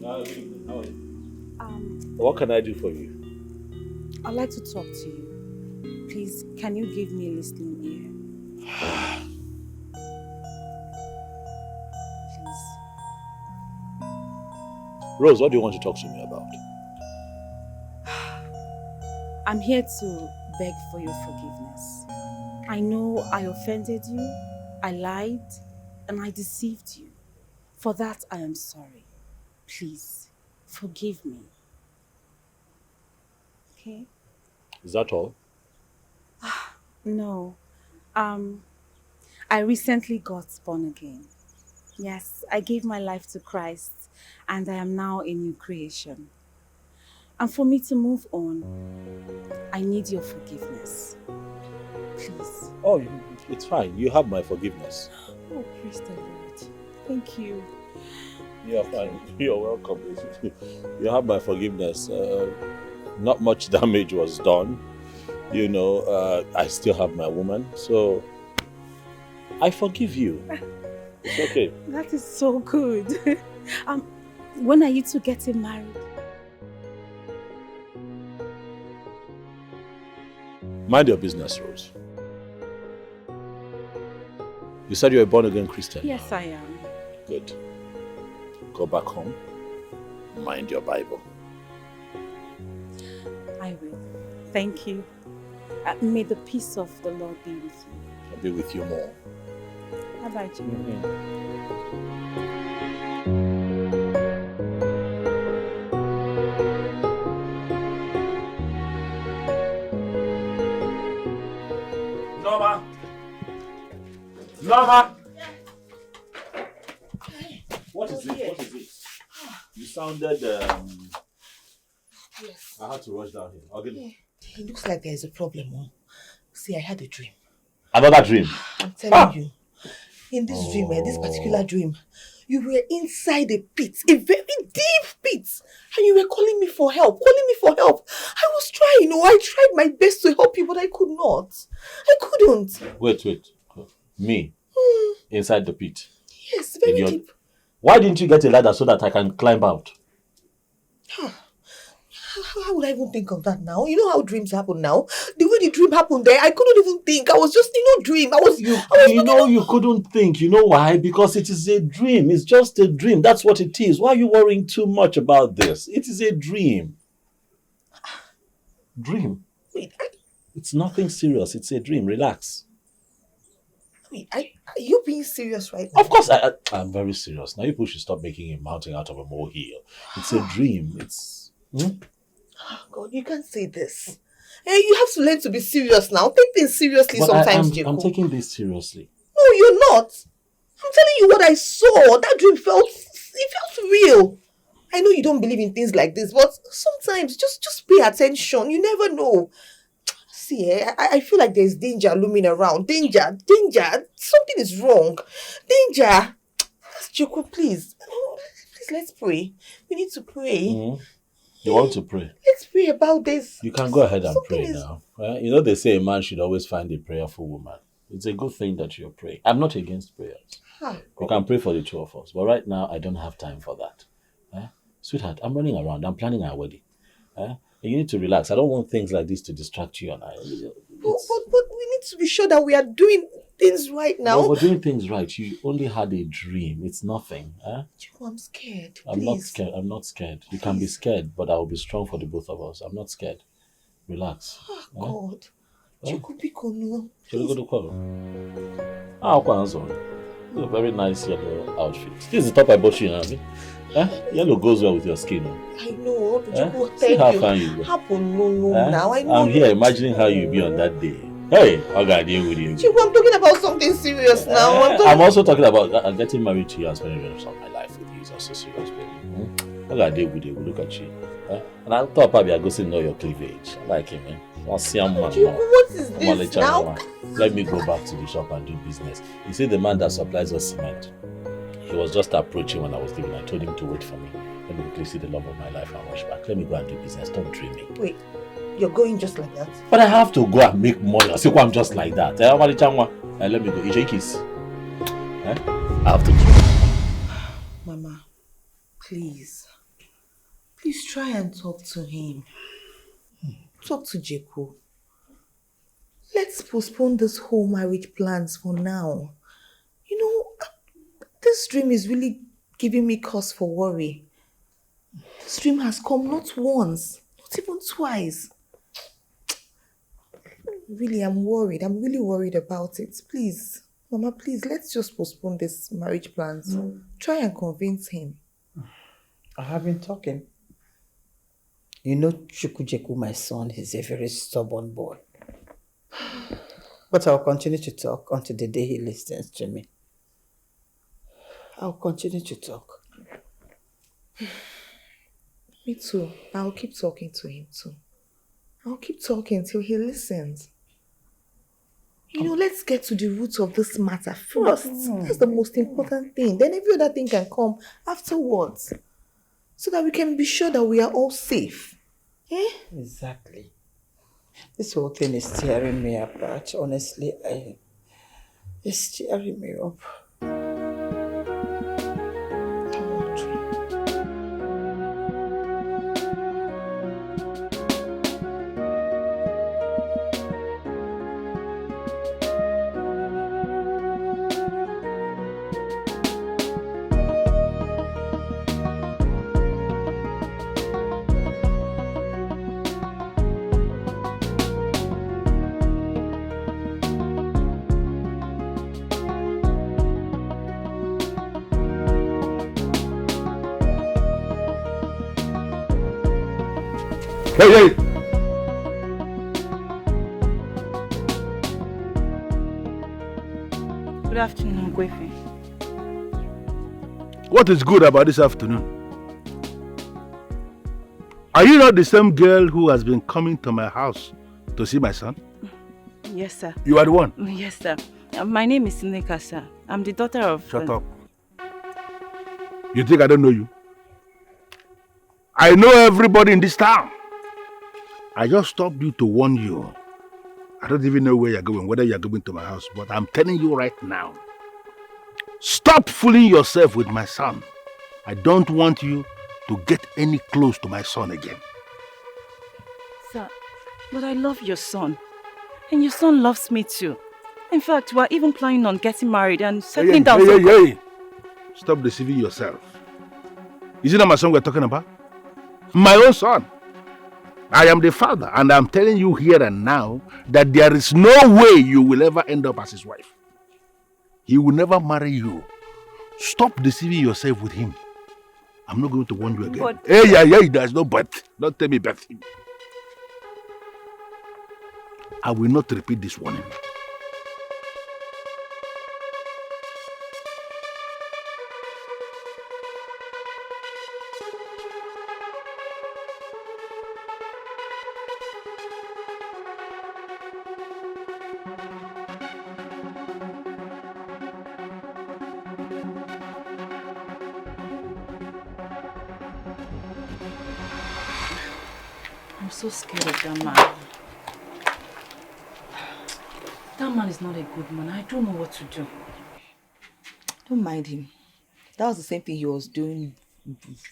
A: How are you? What can I do for you?
E: I'd like to talk to you. Please, can you give me a listening ear?
A: Rose, what do you want to talk to me about?
E: I'm here to beg for your forgiveness. I know I offended you, I lied, and I deceived you. For that, I am sorry. Please, forgive me. Okay?
A: Is that all?
E: No. I recently got born again. Yes, I gave my life to Christ, and I am now a new creation. And for me to move on, I need your forgiveness. Please.
A: Oh, it's fine. You have my forgiveness.
E: Oh, praise the Lord. Thank you.
A: You're fine. You're welcome. You have my forgiveness. Not much damage was done. You know, I still have my woman. So, I forgive you. It's okay.
E: That is so good. When are you two getting married?
A: Mind your business, Rose. You said you're a born-again Christian.
E: Yes, I am.
A: Good. Go back home. Mind your Bible.
E: I will. Thank you. May the peace of the Lord be with you.
A: I'll be with you more.
E: Bye-bye, Jimmy.
A: What is it? What is it? You sounded,
B: Yes.
A: I had to rush down here. Okay.
B: It looks like there is a problem. Oh. See, I had a dream.
A: Another dream?
B: I'm telling you. In this dream, this particular dream, you were inside a pit, a very deep pit, and you were calling me for help, I was trying, I tried my best to help you, but I could not. I couldn't.
A: Wait. Me? Inside the pit?
B: Yes, very deep.
A: Why didn't you get a ladder so that I can climb out?
B: How would I even think of that now? You know how dreams happen now? The way the dream happened there, I couldn't even think. I was just, dream.
A: You couldn't think. You know why? Because it is a dream. It's just a dream. That's what it is. Why are you worrying too much about this? It is a dream. Dream.
B: Wait,
A: it's nothing serious. It's a dream. Relax.
B: Wait, are you being serious right now?
A: Of course, I'm very serious. Now you people should stop making a mountain out of a molehill. It's a dream. It's...
B: Oh God, you can't say this. Hey, you have to learn to be serious now. Take things seriously sometimes, Jacob.
A: I'm taking this seriously.
B: No, you're not. I'm telling you what I saw. That dream felt real. I know you don't believe in things like this, but sometimes just pay attention. You never know. See, I feel like there's danger looming around. Danger. Something is wrong. Danger. Jacob, please. Please, let's pray. We need to pray.
A: Mm-hmm. You want to pray?
B: Let's pray about this.
A: You can go ahead and pray now. They say a man should always find a prayerful woman. It's a good thing that you're praying. I'm not against prayers. We can pray for the two of us. But right now, I don't have time for that. Sweetheart, I'm running around. I'm planning our wedding. You need to relax. I don't want things like this to distract you and I.
B: But we need to be sure that we are doing things right now.
A: No, we're doing things right. You only had a dream. It's nothing.
B: Chico, I'm scared.
A: I'm not scared. I'm not scared. You can be scared, but I will be strong for the both of us. I'm not scared. Relax.
B: Oh, God. Chico, Pico, no.
A: Shall we go to call? This is a very nice yellow outfit. This is the top I bought you now. Yellow goes well with your skin.
B: I know. Chico, thank
A: See how
B: you.
A: fine you look.
B: Now I know.
A: I'm here imagining how you'll be on that day. Hey, what can I deal with you?
B: Chico, I'm talking about something serious now.
A: I'm also talking about getting married to you and spending the rest of my life with you. It's also serious, baby. What can I deal with you? Look at you. And I thought probably I'd go see know your cleavage. I like him, man.
B: What is this now?
A: Let me go back to the shop and do business. You see the man that supplies us cement. He was just approaching when I was leaving. I told him to wait for me. Let me quickly see the love of my life and rush back. Let me go and do business. Stop dreaming.
B: Wait, you're going just like that?
A: But I have to go and make money. I say, I'm just like that. Let me go. You shake kiss. I have to go.
B: Mama, please. Please try and talk to him. Talk to Jacob. Let's postpone this whole marriage plans for now. This dream is really giving me cause for worry. This dream has come not once, not even twice. Really, I'm worried. I'm really worried about it. Please, Mama, please, let's just postpone this marriage plans. Try and convince him.
G: I have been talking. You know Chukwujeku, my son, is a very stubborn boy. But I'll continue to talk until the day he listens to me. I'll continue to talk.
B: Me too. I'll keep talking to him too. I'll keep talking till he listens. Let's get to the root of this matter first. That's the most important thing. Then every other thing can come afterwards. So that we can be sure that we are all safe.
G: Exactly. This whole thing is tearing me apart. Honestly, it's tearing me up.
M: Hey!
P: Good afternoon, Gwefe.
H: What is good about this afternoon? Are you not the same girl who has been coming to my house to see my son?
E: Yes, sir.
H: You are the one?
E: Yes, sir. My name is Nneka, sir. I'm the daughter of...
H: Shut up. You think I don't know you? I know everybody in this town. I just stopped you to warn you. I don't even know where you're going, whether you're going to my house, but I'm telling you right now. Stop fooling yourself with my son. I don't want you to get any close to my son again.
E: Sir, but I love your son. And your son loves me too. In fact, we're even planning on getting married and settling down.
H: Hey. Stop deceiving yourself. Is it not my son we're talking about? My own son. I am the father, and I'm telling you here and now that there is no way you will ever end up as his wife. He will never marry you. Stop deceiving yourself with him. I'm not going to warn you again.
E: But...
H: Hey, there's no but. Don't tell me but. I will not repeat this warning.
E: I'm so scared of that man. That man is not a good man. I don't know what to do.
B: Don't mind him. That was the same thing he was doing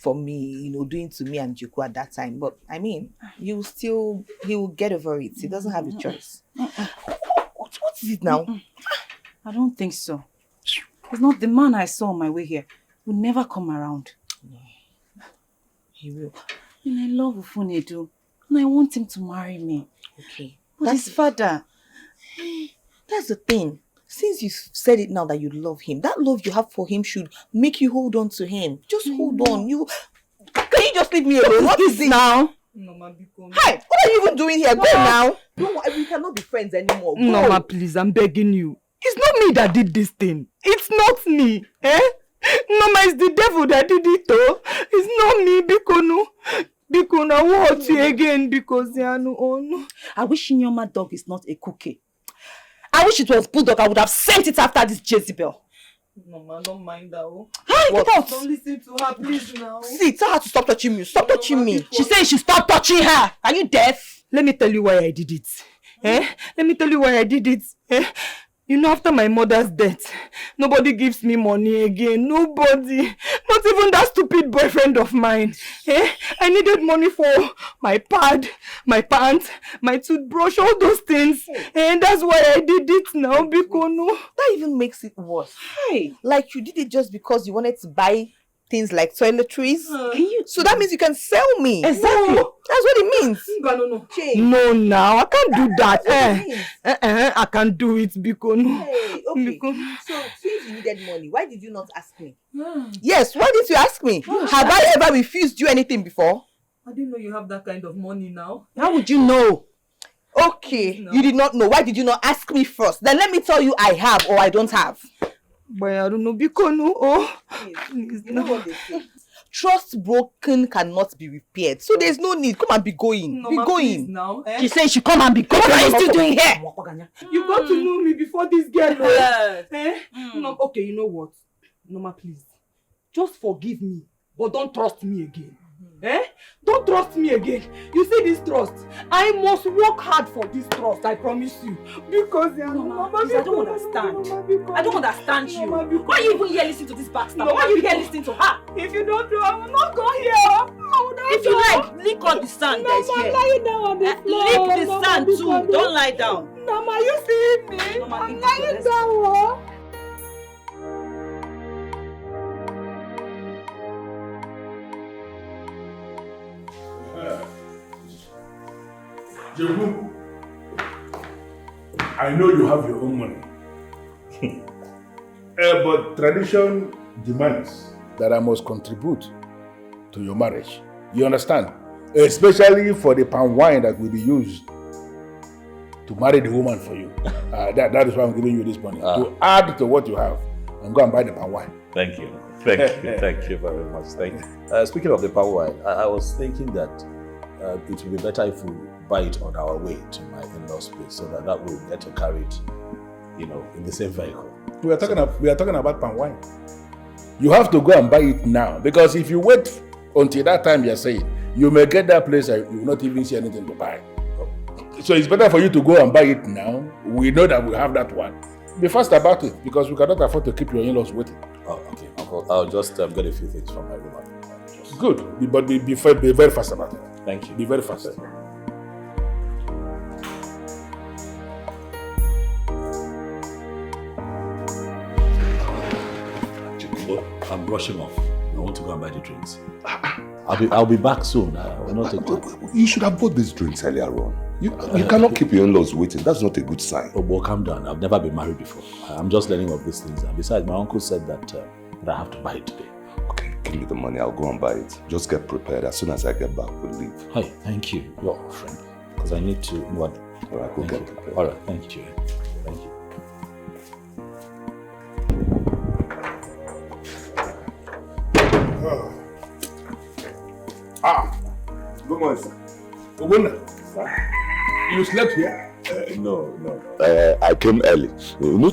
B: for me, doing to me and Juku at that time. But I mean, he will get over it. He doesn't have a choice. What is it now?
E: I don't think so. It's not the man I saw on my way here. Will never come around.
B: No. He will.
E: And I love Ufunedu. And I want him to marry me.
B: Okay.
E: But his father...
B: That's the thing. Since you said it now that you love him, that love you have for him should make you hold on to him. Just hold on. Can you just leave me alone? What is it now? Hi, what are you even doing here? Go now. No, we cannot be friends anymore. Go.
I: Mama, please, I'm begging you. It's not me that did this thing. It's not me. Mama, it's the devil that did it, though. It's not me, Biko, I won't hurt you again because they are no.
B: I wish Inyoma dog is not a cookie. I wish it was bulldog. I would have sent it after this Jezebel.
I: Mama, don't mind that.
B: Hi, get out.
I: Don't listen to her, please now.
B: See, tell her to stop touching me. Stop touching me. She said she stop touching her. Are you deaf?
I: Let me tell you why I did it. Let me tell you why I did it. After my mother's death, nobody gives me money again. Nobody. Not even that stupid boyfriend of mine. I needed money for my pad, my pants, my toothbrush, all those things. And that's why I did it now, Bikono.
B: That even makes it worse. Hey. Like you did it just because you wanted to buy things like toiletries. So that means you can sell me.
I: Exactly.
B: No. That's what it means.
I: No, now I can't do that. I can't do it, Bikono.
B: Hey, okay. So since you needed money, why did you not ask me? Yes, why didn't you ask me? Have I ever refused you anything before?
I: I didn't know you have that kind of money now.
B: How would you know? Okay, you did not know. Why did you not ask me first? Then let me tell you I have or I don't have.
I: But I don't know, Bikono.
B: Please, you know what they say? Trust broken cannot be repaired. So there's no need. Come and be going.
I: No,
B: be going.
I: Now,
B: She said she come and be going. What are you still doing here?
I: You got to know me before this girl. No, okay, you know what? Noma, please. Just forgive me. But don't trust me again. Don't trust me again. You see this trust? I must work hard for this trust, I promise you. Because
E: Mama, I don't understand. I don't understand you. Why are you even here listening to this backstab? Why are you here listening to her?
I: If you don't do, I will not go here.
E: If you like, lick on the sand that is here.
I: Lying down on the floor.
E: Lick the sand too. Don't lie down.
I: Mama, you see me? I'm lying down.
H: Jehu, I know you have your own money. But tradition demands that I must contribute to your marriage. You understand? Especially for the palm wine that will be used to marry the woman for you. That is why I'm giving you this money. To add to what you have. and go and buy the palm wine.
A: Thank you. Thank you. Thank you very much. Thank you. Speaking of the palm wine, I was thinking that it would be better if we buy it on our way to my in-laws' place so that we'll get to carry it, in the same vehicle.
H: We are talking about palm wine. You have to go and buy it now, because if you wait until that time you're saying, you may get that place and you will not even see anything to buy. So it's better for you to go and buy it now. We know that we have that one. Be fast about it, because we cannot afford to keep your in-laws waiting.
A: Oh, okay, Uncle. I'll just get a few things from my room.
H: Good, but be very fast about it.
A: Thank you.
H: Be very fast.
A: I'm rushing off. I want to go and buy the drinks. I'll be back soon. I will not take time.
M: You should have bought these drinks earlier on. You cannot keep your in-laws waiting. That's not a good sign.
A: Oh, well, calm down. I've never been married before. I'm just learning of these things. And besides, my uncle said that I have to buy it today.
M: Okay, give me the money. I'll go and buy it. Just get prepared. As soon as I get back, we'll leave.
A: Hi, thank you. You're a friend. Because I need to... What?
M: All right, go get prepared.
A: All right, thank you. Thank you.
H: Good morning, sir. Obuna, you slept here?
M: No. I came early.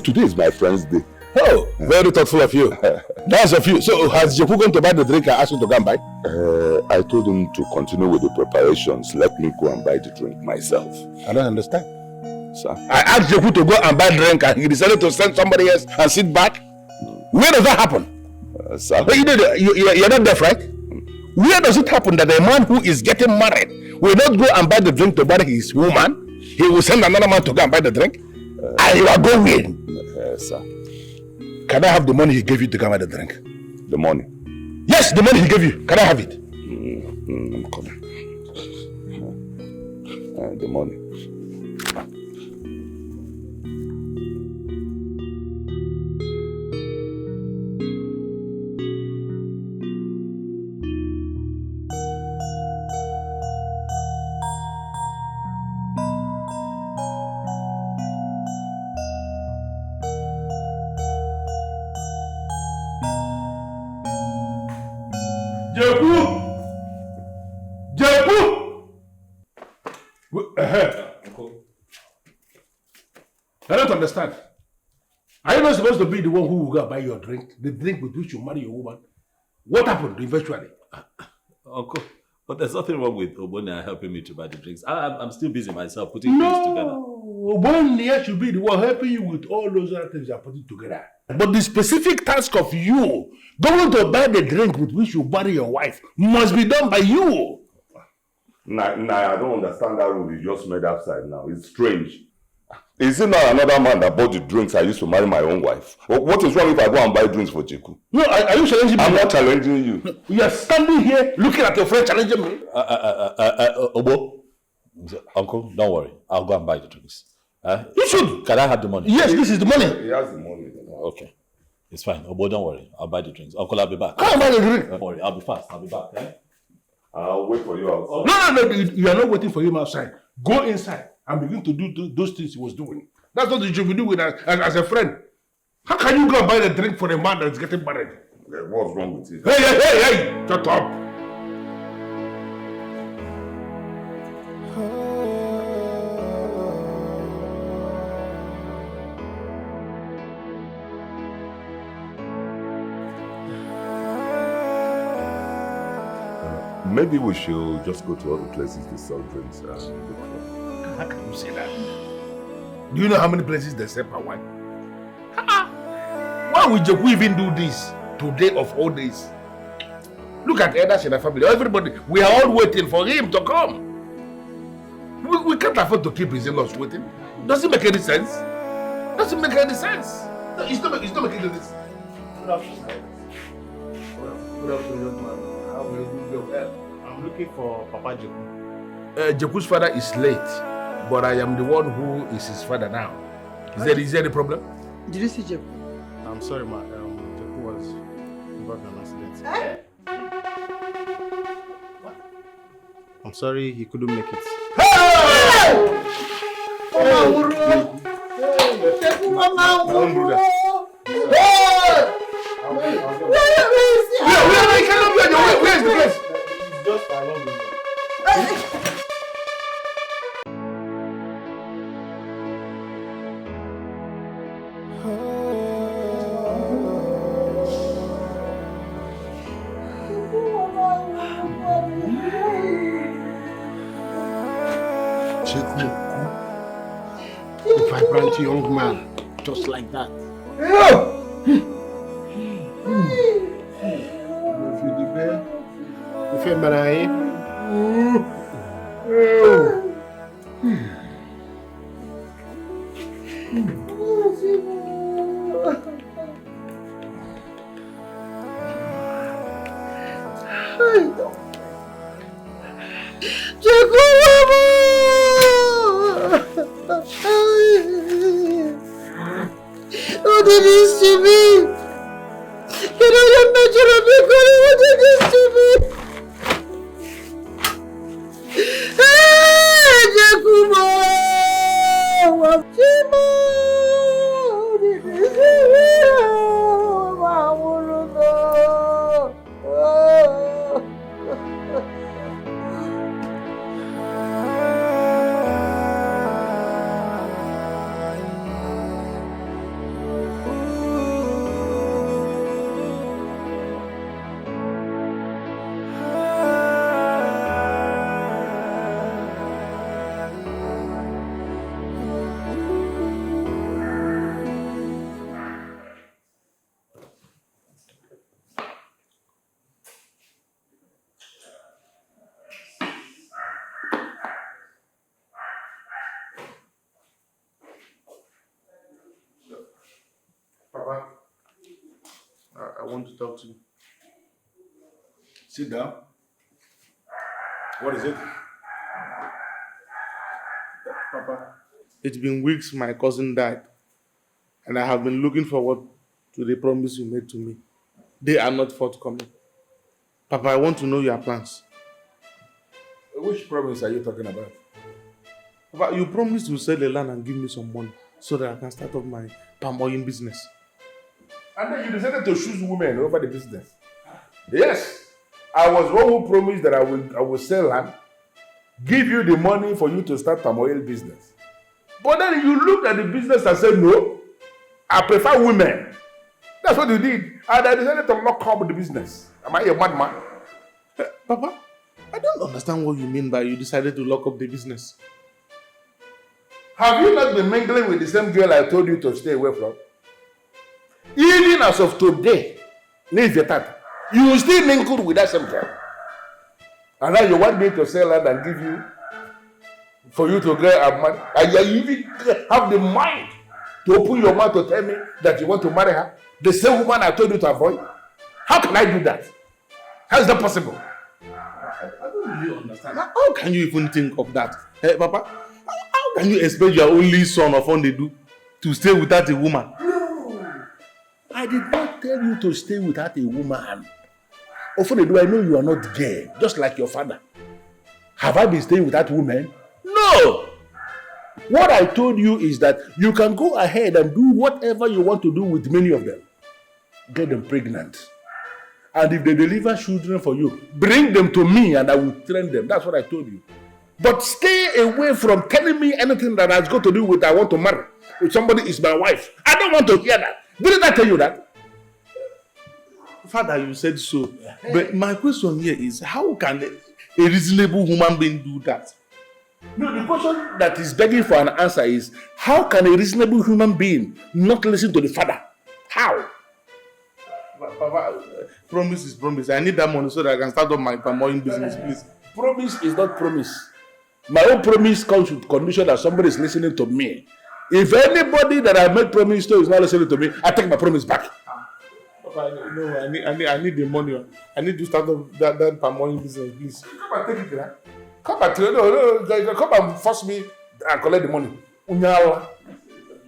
M: Today is my friend's day.
H: Oh, very thoughtful of you. That's of you. So has Jeku gone to buy the drink I asked him to go and buy?
M: I told him to continue with the preparations. Let me go and buy the drink myself.
H: I don't understand.
M: Sir?
H: I asked Jeku to go and buy drink and he decided to send somebody else and sit back? Where does that happen?
M: Sir?
H: You're not deaf, right? Where does it happen that a man who is getting married will not go and buy the drink to marry his woman? He will send another man to go and buy the drink? And you are going?
M: Sir.
H: Can I have the money he gave you to go and buy the drink?
M: The money?
H: Yes, the money he gave you. Can I have it?
M: I'm coming. The money.
H: I don't understand. Are you not supposed to be the one who will go buy your drink? The drink with which you marry your woman? What happened eventually?
A: Uncle, but there's nothing wrong with Obonia helping me to buy the drinks. I'm still busy myself putting things together.
H: Obonia should be the one helping you with all those other things you are putting together. But the specific task of you going to buy the drink with which you marry your wife must be done by you.
M: Nah, I don't understand that rule you just made upside now. It's strange. Is it not another man that bought the drinks I used to marry my own wife? What is wrong if I go and buy drinks for Jeku?
H: No, are you challenging me?
M: I'm not challenging you.
H: You are standing here looking at your friend challenging me.
A: Obo, Uncle, don't worry. I'll go and buy the drinks.
H: You should.
A: Can I have the money?
H: Yes, this is the money.
M: He has the money.
A: Okay. It's fine. Obo, don't worry. I'll buy the drinks. Uncle, I'll be back.
H: Come buy the drink.
A: Don't worry. I'll be fast. I'll be back. Eh?
M: I'll wait for you outside.
H: No. You are not waiting for him outside. Go inside and begin to do those things he was doing. That's what you should be doing as a friend. How can you go and buy the drink for a man that's getting married?
M: What's wrong with you?
H: Hey! Shut up!
M: Maybe we should just go to all the places they sell drinks.
H: How can you say that? Do you know how many places they sell palm wine? Why would Jeku even do this today of all days? Look at the others in the family. Everybody, we are all waiting for him to come. We can't afford to keep his in-laws waiting. Does it make any sense? Doesn't make any sense. No, it's not making any sense. Good afternoon. Good afternoon, man. How will you do?
K: I'm looking for Papa Jeku.
H: Jeku's father is late, but I am the one who is his father now. Is there any problem?
G: Did you see Jeku?
K: I'm sorry, ma. Jeku was involved in an accident.
G: Eh?
K: I'm sorry he couldn't make it.
G: Hey! Mama Uru! Jeku, Mama Uru! Hey!
O: A vibrant young man, just like that. If you're married,
F: Who did this to me? You know you're not gonna be good. Who did this to me? Jacobo! Chimo! Who did this to me?
N: Papa, I want to talk to you.
H: Sit down. What is it?
N: Papa, it's been weeks my cousin died, and I have been looking forward to the promise you made to me. They are not forthcoming. Papa, I want to know your plans.
H: Which promise are you talking about?
N: Papa, you promised to sell the land and give me some money so that I can start up my palm oil business.
H: And then you decided to choose women over the business. Yes, I was one who promised that I will sell land, give you the money for you to start palm oil business. But then you looked at the business and said, no, I prefer women. That's what you did. And I decided to lock up the business. Am I a madman?
N: Papa, I don't understand what you mean by you decided to lock up the business.
H: Have you not been mingling with the same girl I told you to stay away from? Even as of today, you will still mingle with that same girl. And now you want me to sell her and give you, for you to get a man, and you even have the mind to open your mouth to tell me that you want to marry her? The same woman I told you to avoid? How can I do that? How is that possible?
N: I don't really understand. How can you even think of that? Hey, Papa, how can you expect your only son of Ondedu to stay without a woman?
H: No, I did not tell you to stay without a woman. Ofonedu, I know you are not gay, just like your father. Have I been staying without women? No! What I told you is that you can go ahead and do whatever you want to do with many of them. Get them pregnant. And if they deliver children for you, bring them to me and I will train them. That's what I told you. But stay away from telling me anything that has got to do with I want to marry. If somebody is my wife. I don't want to hear that. Didn't I tell you that?
N: Father, you said so. But my question here is, how can a reasonable human being do that?
H: No, the question that is begging for an answer is, how can a reasonable human being not listen to the father? How?
N: Papa, promise is promise. I need that money so that I can start up my palm oil business, please.
H: Promise is not promise. My own promise comes with condition that somebody is listening to me. If anybody that I made promise to is not listening to me, I take my promise back.
N: Papa, no, I need the money. I need to start up that palm oil business, please.
H: Come and take it, right? Come and force me and collect the money. Unyawa.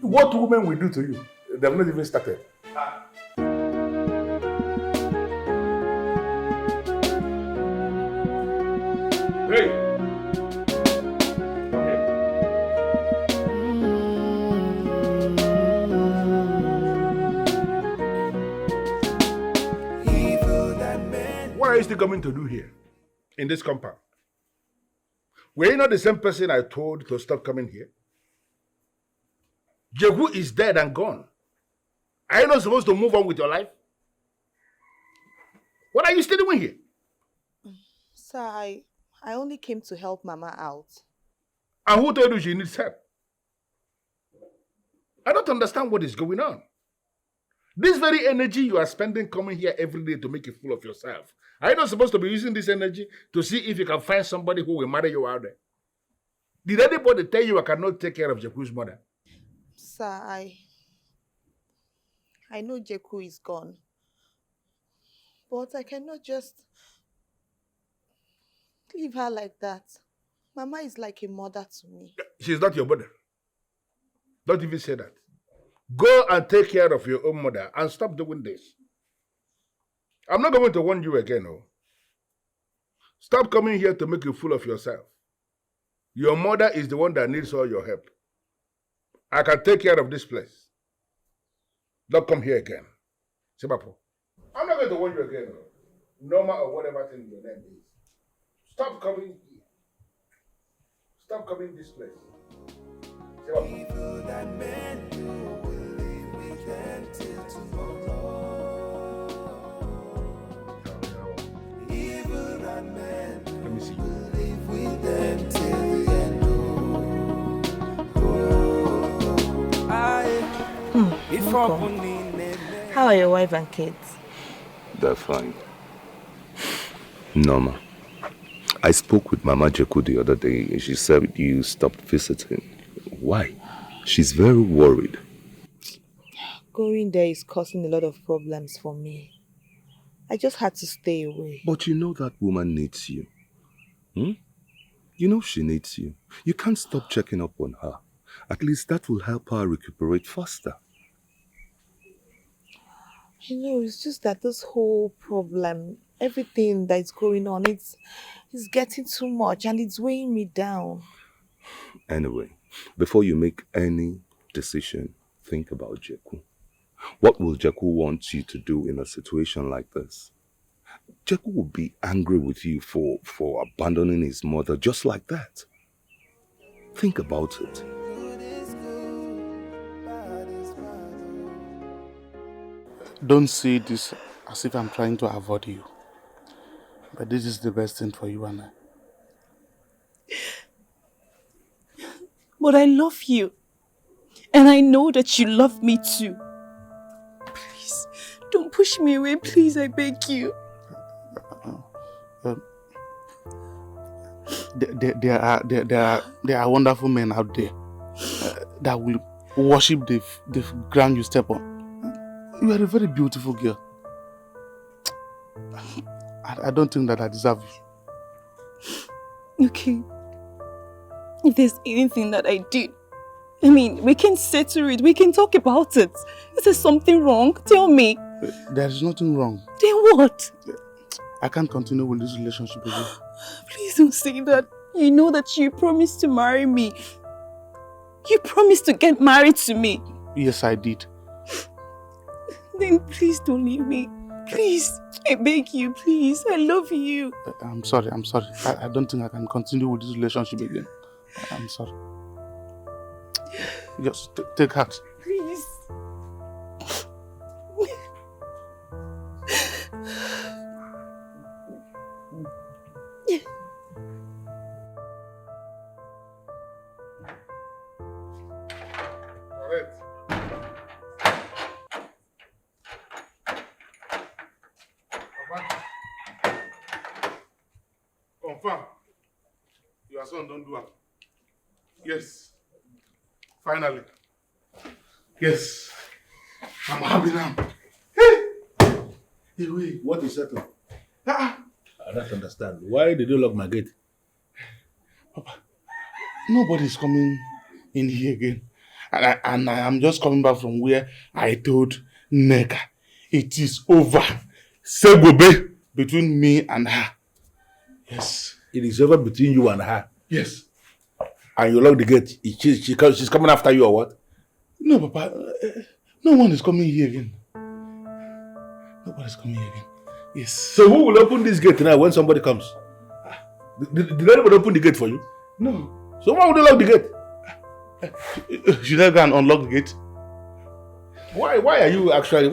H: What women will do to you? They have not even started. Hey! What are you still coming to do here in this compound? Were you not the same person I told to stop coming here? Jehu is dead and gone. Are you not supposed to move on with your life? What are you still doing here?
B: Sir, I only came to help Mama out.
H: And who told you she needs help? I don't understand what is going on. This very energy you are spending coming here every day to make a fool of yourself. Are you not supposed to be using this energy to see if you can find somebody who will marry you out there? Did anybody tell you I cannot take care of Jeku's mother?
B: Sir, I know Jeku is gone. But I cannot just leave her like that. Mama is like a mother to me.
H: She's not your mother. Don't even say that. Go and take care of your own mother and stop doing this. I'm not going to warn you again, oh. Stop coming here to make a fool of yourself. Your mother is the one that needs all your help. I can take care of this place. Don't come here again. Sibapo. I'm not going to warn you again, oh. Norma or whatever thing your name is. Stop coming here. Stop coming this place.
L: Evil that men do will live with them till tomorrow. Evil that men do will live with them till the end.
B: How are your wife and kids?
M: They're fine. Norma, I spoke with Mama Jeku the other day and she said you stopped visiting. Why? She's very worried.
B: Going there is causing a lot of problems for me. I just had to stay away.
M: But you know that woman needs you. You know she needs you. You can't stop checking up on her. At least that will help her recuperate faster.
B: I know, it's just that this whole problem, everything that's going on, it's getting too much and it's weighing me down.
M: Anyway, before you make any decision, think about Jeku. What will Jeku want you to do in a situation like this? Jeku will be angry with you for abandoning his mother just like that. Think about it.
N: Don't see this as if I'm trying to avoid you. But this is the best thing for you and I.
J: But I love you. And I know that you love me too. Please, don't push me away, please, I beg you.
N: There are wonderful men out there that will worship the ground you step on. You are a very beautiful girl. I don't think that I deserve you.
J: Okay. If there's anything that I did, I mean, we can settle it. We can talk about it. Is there something wrong? Tell me.
N: There is nothing wrong.
J: Then what?
N: I can't continue with this relationship with you.
J: Please don't say that. You know that you promised to marry me. You promised to get married to me.
N: Yes, I did.
J: Then please don't leave me. Please. I beg you, please. I love you.
N: I'm sorry. I don't think I can continue with this relationship again. I'm sorry. Just take heart.
J: Please.
H: Confirm. Your son don't do it. Yes. Finally. Yes. I'm happy now. Hey, wait. What is settled? I don't understand. Why did you lock my gate?
N: Papa, nobody's coming in here again. And I'm just coming back from where I told Neka it is over. Segobe between me and her. Yes.
H: It is over between you and her?
N: Yes.
H: And you lock the gate? She's coming after you or what?
N: No, Papa. No one is coming here again. Nobody's coming here again. Yes.
H: So who will open this gate now when somebody comes? Did anybody open the gate for you?
N: No.
H: So why would you lock the gate?
N: Should I go and unlock the gate?
H: Why are you excited?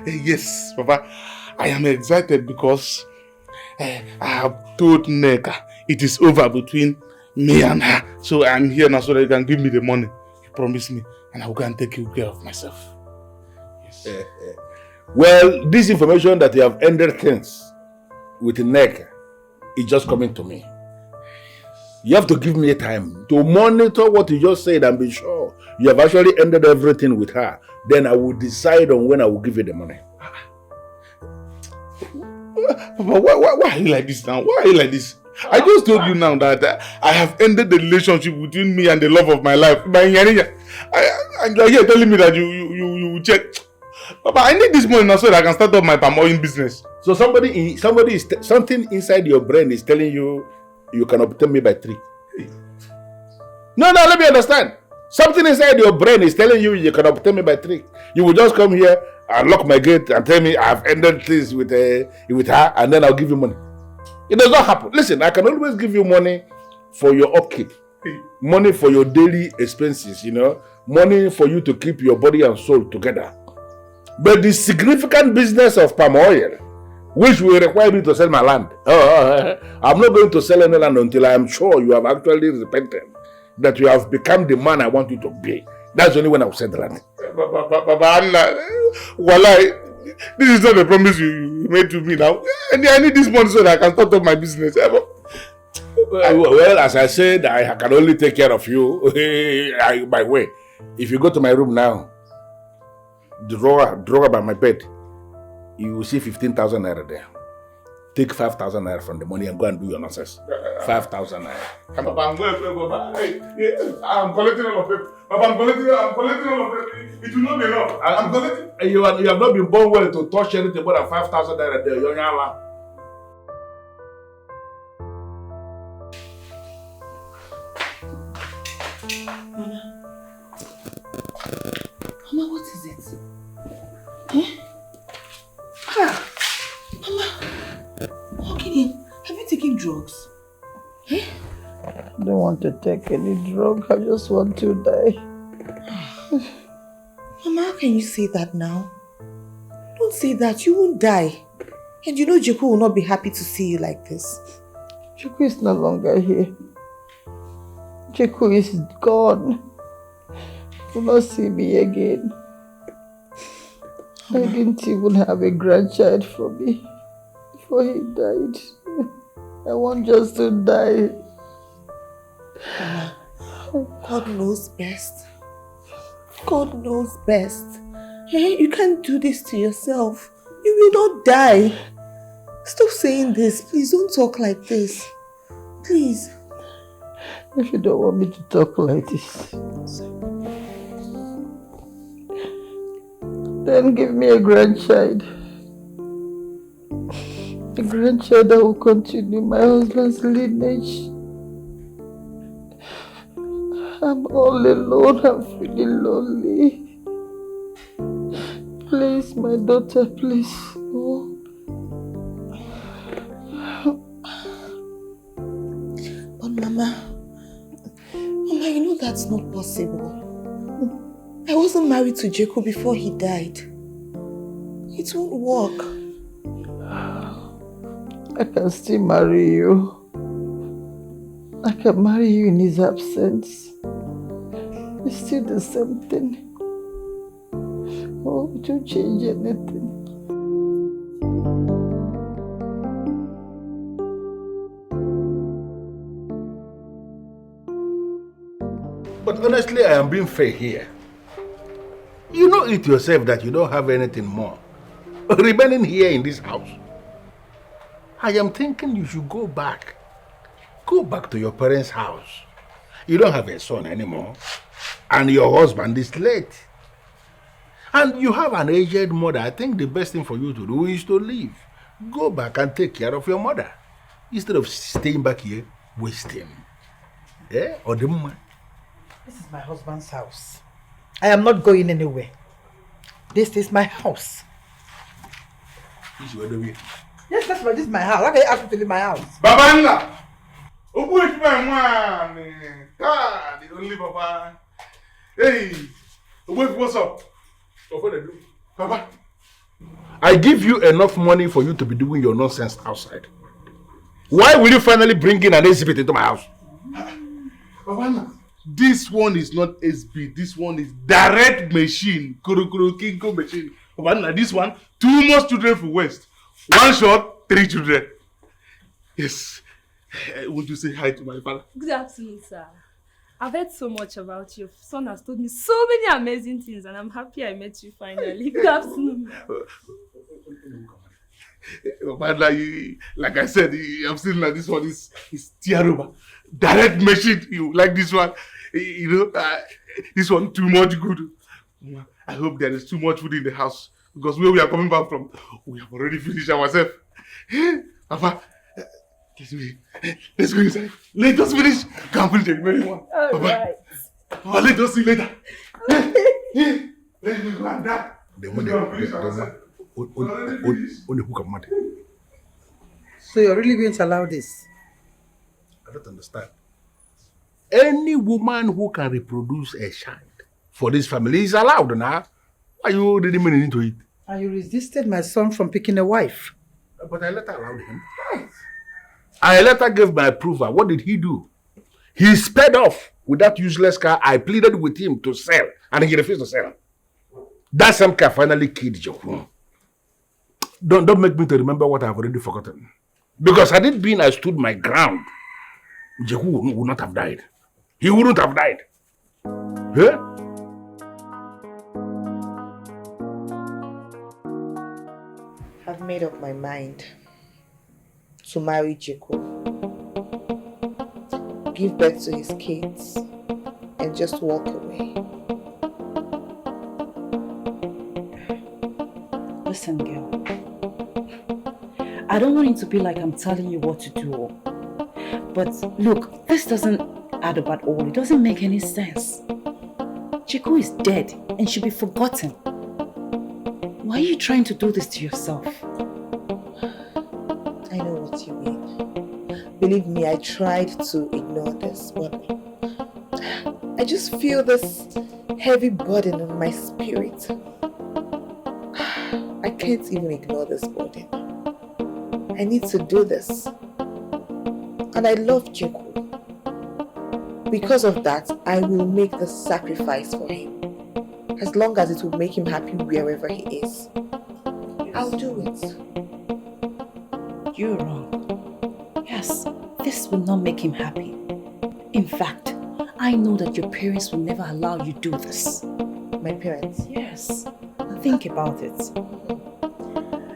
H: Yes,
N: Papa. I am excited because I have told Neka it is over between me and her. So I'm here now so that you can give me the money. You promised me, and I will go and take good care of myself. Yes.
D: Well, this information that you have ended things with Neka is just coming to me. You have to give me time to monitor what you just said and be sure you have actually ended everything with her. Then I will decide on when I will give you the money.
N: Papa, why are you like this now? Why are you like this? I just told you now that I have ended the relationship between me and the love of my life. And you're here telling me that you check. Papa, I need this money now so that I can start up my palm oil business.
D: So something inside your brain is telling you you can obtain me by 3. No, let me understand. Something inside your brain is telling you you can obtain me by 3. You will just come here and lock my gate and tell me I've ended things with her, and then I'll give you money. It does not happen. Listen, I can always give you money for your upkeep, money for your daily expenses, money for you to keep your body and soul together. But the significant business of palm oil, which will require me to sell my land, I'm not going to sell any land until I am sure you have actually repented, that you have become the man I want you to be. That's only when I will sell the land.
N: This is not the promise you made to me now. I need this money so that I can start up my business.
D: Well, as I said, I can only take care of you by way. If you go to my room now, drawer by my bed, you will see 15,000 naira there. Take 5,000 naira from the money and go and do your nonsense. 5,000 naira.
N: Papa, I'm collecting all of it. Papa, I'm collecting all of it. It will not be enough. I'm collecting.
D: You have not been born well to touch anything more than 5,000 naira there. You're Mama,
B: what is it? Mama, Gideon, have you taken drugs?
G: I don't want to take any drug. I just want to die.
B: Mama, how can you say that now? Don't say that. You won't die. And you know Jeku will not be happy to see you like this.
G: Jeku is no longer here. Jeku is gone. He will not see me again. I didn't even have a grandchild for me before he died. I want just to die.
B: God knows best. God knows best. Hey, you can't do this to yourself. You will not die. Stop saying this. Please don't talk like this. Please.
G: If you don't want me to talk like this, then give me a grandchild. A grandchild that will continue my husband's lineage. I'm all alone. I'm feeling lonely. Please, my daughter, please. Oh.
B: But Mama, you know that's not possible. I wasn't married to Jacob before he died. It won't work.
G: I can still marry you. I can marry you in his absence. It's still the same thing. Oh, it won't change anything.
D: But honestly, I am being fair here. You know it yourself that you don't have anything more remaining here in this house. I am thinking you should go back. Go back to your parents' house. You don't have a son anymore. And your husband is late. And you have an aged mother. I think the best thing for you to do is to leave. Go back and take care of your mother. Instead of staying back here, wasting. Eh? Or the woman.
G: This is my husband's house. I am not going anywhere. This is my house.
D: This is where the way.
G: Yes, this is my house. How can you ask me to leave my house?
N: Babanga! Who is my man? God, the only Papa. Hey, what's up?
D: Papa, I give you enough money for you to be doing your nonsense outside.
H: Why will you finally bring in an exhibit into my house?
N: Babana, this one is not SB. This one is direct machine. Kuro Kinko machine. Babana, this one, 2 more children for West. 1 shot, 3 children. Yes. I want to say hi to my father.
P: Good afternoon, sir. I've heard so much about you. Your son has told me so many amazing things, and I'm happy I met you finally. Good afternoon.
N: Babana, like I said, I'm still like this one is terrible. Direct machine. You like this one? This one too much good. I hope there is too much food in the house because where we are coming back from, we have already finished ourselves. Papa, let's go inside. Let us finish. Can't finish the remaining one.
P: All right.
N: Papa, let us see later. Let me go and that.
G: So you're really going to allow this?
H: I don't understand. Any woman who can reproduce a child for this family is allowed now. Why are you reading me into it?
G: And you resisted my son from picking a wife.
H: But I later allowed him. Yes. I later gave my approval. What did he do? He sped off with that useless car. I pleaded with him to sell, and he refused to sell. That same car finally killed Joe. Don't make me to remember what I've already forgotten. Because had it been I stood my ground, Jehu would not have died. He wouldn't have died. Huh?
B: I've made up my mind to marry Jeku, give birth to his kids, and just walk away.
I: Listen, girl. I don't want it to be like I'm telling you what to do. But look, this doesn't add up at all. It doesn't make any sense. Chico is dead and should be forgotten. Why are you trying to do this to yourself?
B: I know what you mean. Believe me, I tried to ignore this, but I just feel this heavy burden on my spirit. I can't even ignore this burden. I need to do this. And I love Jeku. Because of that, I will make the sacrifice for him. As long as it will make him happy wherever he is. I'll do it.
I: You're wrong. Yes, this will not make him happy. In fact, I know that your parents will never allow you do this.
B: My parents?
I: Yes. Think about it.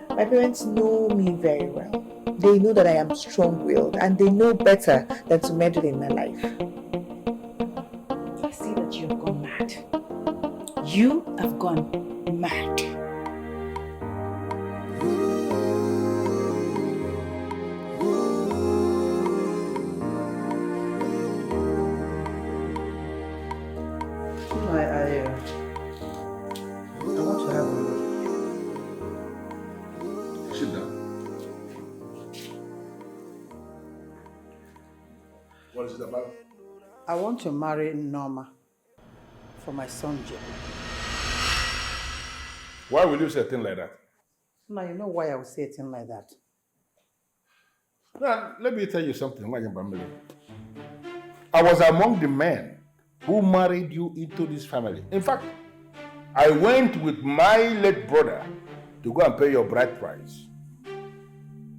B: My parents know me very well. They know that I am strong-willed and they know better than to meddle in my life.
I: I see that you have gone mad. You have gone mad.
G: I want to have a word.
H: Sit down. What is it about?
G: I want to marry Norma for my son Jim.
H: Why will you say a thing like that?
G: Now you know why I would say a thing like that.
H: Now, let me tell you something, Wanyabamile. I was among the men who married you into this family. In fact, I went with my late brother to go and pay your bride price.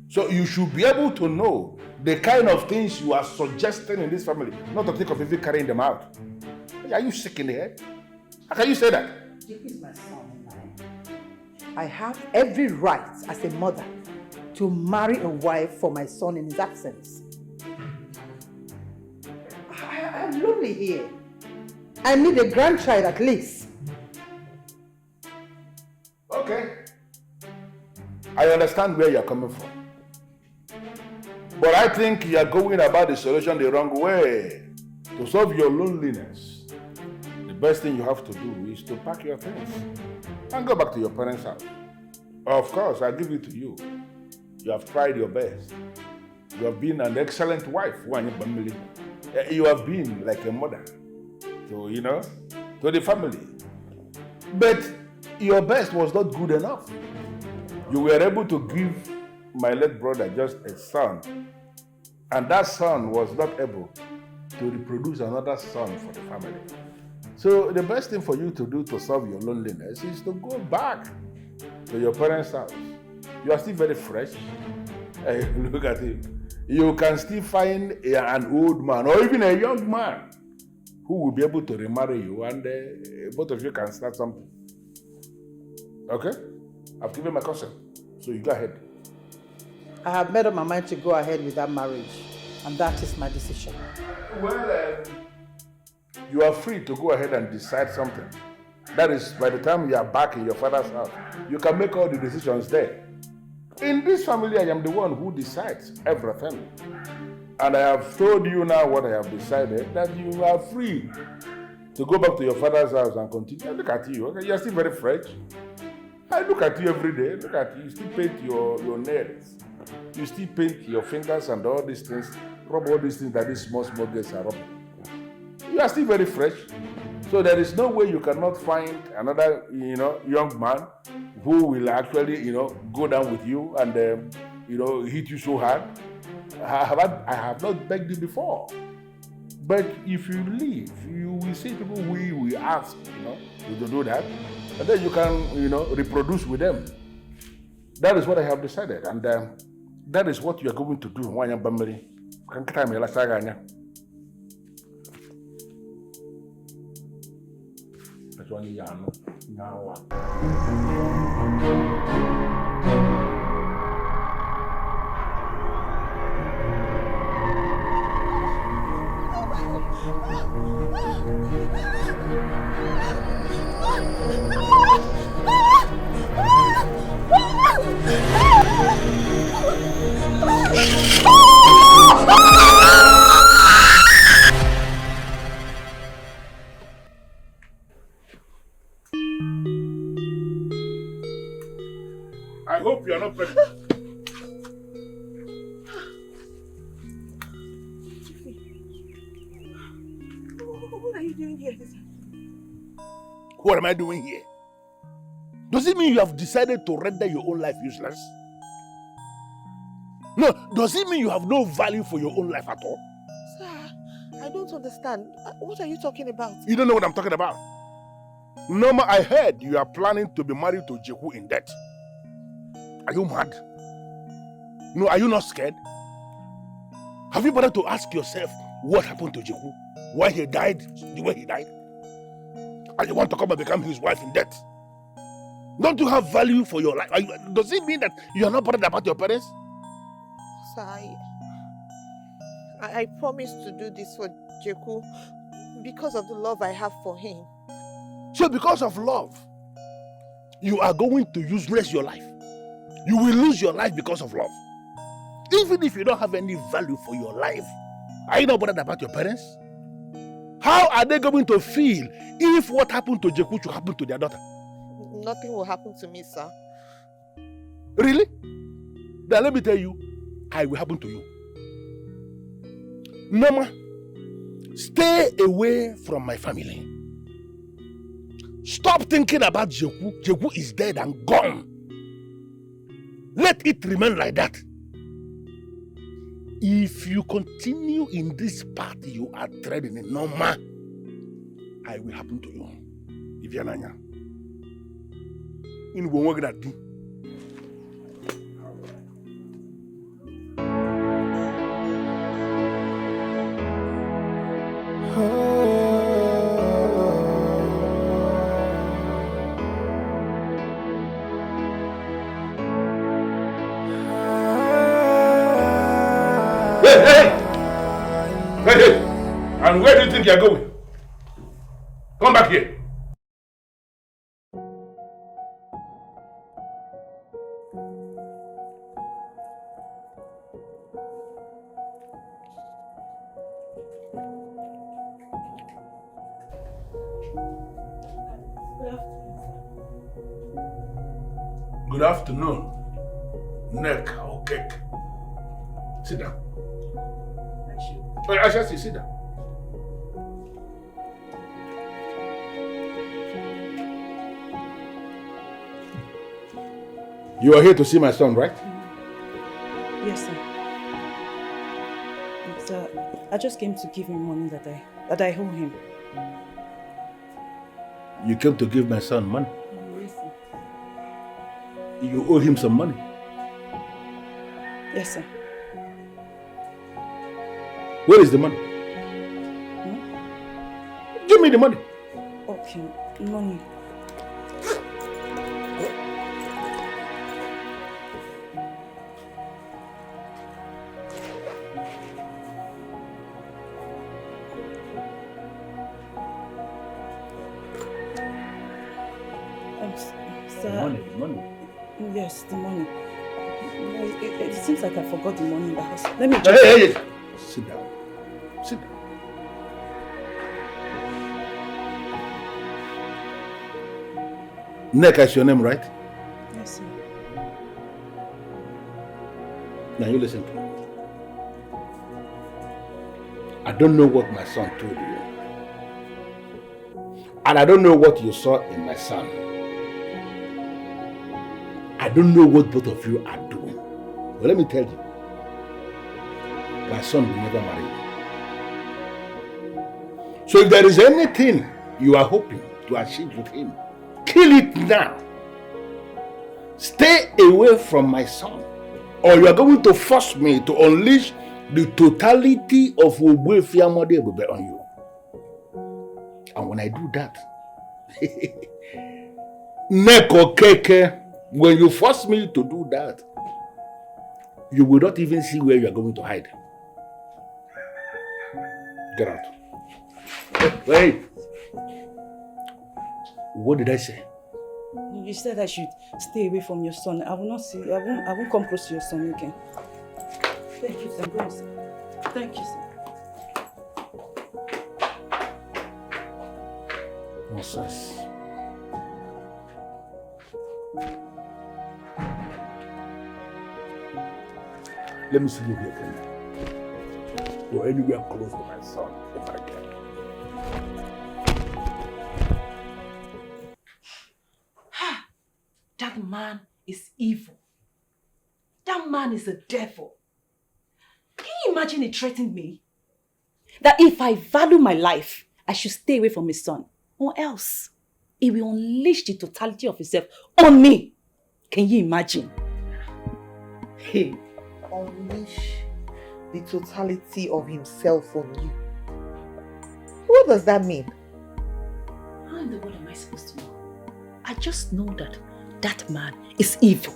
H: So you should be able to know the kind of things you are suggesting in this family, not to think of even carrying them out. Are you sick in the head? How can you say that?
G: Jake is my son and I have every right as a mother to marry a wife for my son in his absence. I'm lonely here. I need a grandchild at least.
H: Okay. I understand where you're coming from. But I think you're going about the solution the wrong way. To solve your loneliness, the best thing you have to do is to pack your things and go back to your parents' house. Of course, I'll give it to you. You have tried your best. You have been an excellent wife. You have been like a mother to the family. But your best was not good enough. You were able to give my late brother just a son
D: And that son was not able to reproduce another son for the family. So the best thing for you to do to solve your loneliness is to go back to your parents' house. You are still very fresh. Hey, look at him. You can still find an old man or even a young man who will be able to remarry you, and both of you can start something. Okay? I've given my consent, so you go ahead.
G: I have made up my mind to go ahead with that marriage, and that is my decision.
D: Well, you are free to go ahead and decide something. That is, by the time you are back in your father's house, you can make all the decisions there. In this family, I am the one who decides everything. And I have told you now what I have decided, that you are free to go back to your father's house and continue. Look at you, okay? You are still very fresh. I look at you every day. Look at you. You still paint your nails. You still paint your fingers and all these things. Rub all these things that these small girls are rubbing. You are still very fresh. So there is no way you cannot find another, young man who will actually, go down with you and, hit you so hard. I have not begged you before. But if you leave, you will see people we will ask, to do that. And then you can, reproduce with them. That is what I have decided. And that is what you are going to do. I hope you are not pregnant.
B: What are you doing here?
H: What am I doing here? Does it mean you have decided to render your own life useless? No, does it mean you have no value for your own life at all?
B: Sir, I don't understand. What are you talking about?
H: You don't know what I'm talking about. Norma, I heard you are planning to be married to Jeku in debt. Are you mad? No, are you not scared? Have you bothered to ask yourself what happened to Jeku? Why he died the way he died? And you want to come and become his wife in debt? Don't you have value for your life? Does it mean that you are not bothered about your parents?
B: Sir, I promised to do this for Jeku because of the love I have for him.
H: So because of love, you are going to useless your life. You will lose your life because of love. Even if you don't have any value for your life, are you not bothered about your parents? How are they going to feel if what happened to Jeku should happen to their daughter?
B: Nothing will happen to me, sir.
H: Really? Then let me tell you, I will happen to you. Norma, stay away from my family. Stop thinking about Jeku. Jeku is dead and gone. Let it remain like that. If you continue in this path you are treading in, Norma, I will happen to you. If you're not in one that do.
D: Hey! And where do you think you're going? Come back here. Good afternoon. Neck or cake. Sit down. I shall sit down. You are here to see my son, right?
B: Yes, sir.
E: Sir, I just came to give him money that I owe him.
H: You came to give my son money?
E: Yes, sir.
H: You owe him some money?
E: Yes, sir.
H: Where is the money? Give me the money.
E: Okay, money. Sir,
H: Money.
E: Yes, the money. It seems like I forgot the money in the house. Let me just...
H: Hey. Sit down. Sit down. Nneka is your name, right?
E: Yes, sir.
H: Now you listen to me. I don't know what my son told you. And I don't know what you saw in my son. I don't know what both of you are doing. But let me tell you, my son will never marry you. So if there is anything you are hoping to achieve with him, kill it now. Stay away from my son, or you are going to force me to unleash the totality of Ogbuefi Amadi Ebube on you. And when I do that, Neko Keke, when you force me to do that, you will not even see where you are going to hide. Get out. Wait. What did I say?
E: You said I should stay away from your son. I will not see. I won't come close to your son again. Thank you, sir. Go on, sir. Thank you, sir.
H: Nonsense. Let me see you here, Kenny. Or anywhere close to my son, if I can.
I: That man is evil. That man is a devil. Can you imagine he threatened me?
E: That if I value my life, I should stay away from his son. Or else, he will unleash the totality of himself on me. Can you imagine?
B: Hey, unleash the totality of himself on you. What does that mean?
E: How in the world am I supposed to know? I just know that that man is evil.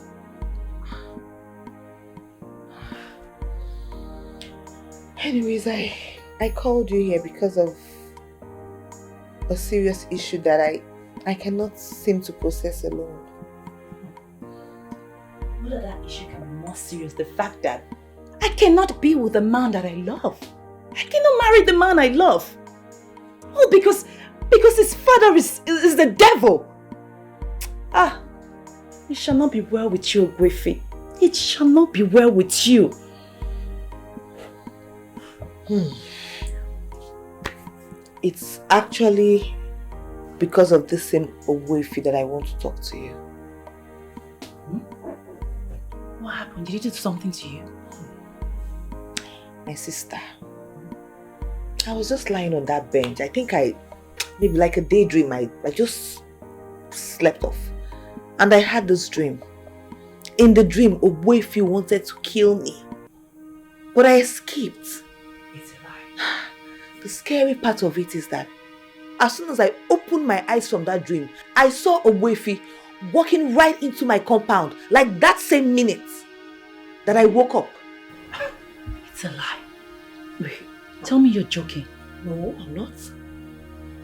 B: Anyways, I called you here because of a serious issue that I cannot seem to process alone.
E: Whether that issue can be more serious, the fact that I cannot be with the man that I love. I cannot marry the man I love. Oh, because his father is the devil. It shall not be well with you, Ogbuefi. It shall not be well with you.
B: It's actually because of this same Ogbuefi that I want to talk to you.
E: What happened? Did he do something to you?
B: My sister. I was just lying on that bench. I think maybe like a daydream, I just slept off. And I had this dream. In the dream, Ogbuefi wanted to kill me. But I escaped.
E: It's a lie.
B: The scary part of it is that as soon as I opened my eyes from that dream, I saw Ogbuefi walking right into my compound, like that same minute that I woke up.
E: It's a lie. Wait, tell me you're joking.
B: No, I'm not.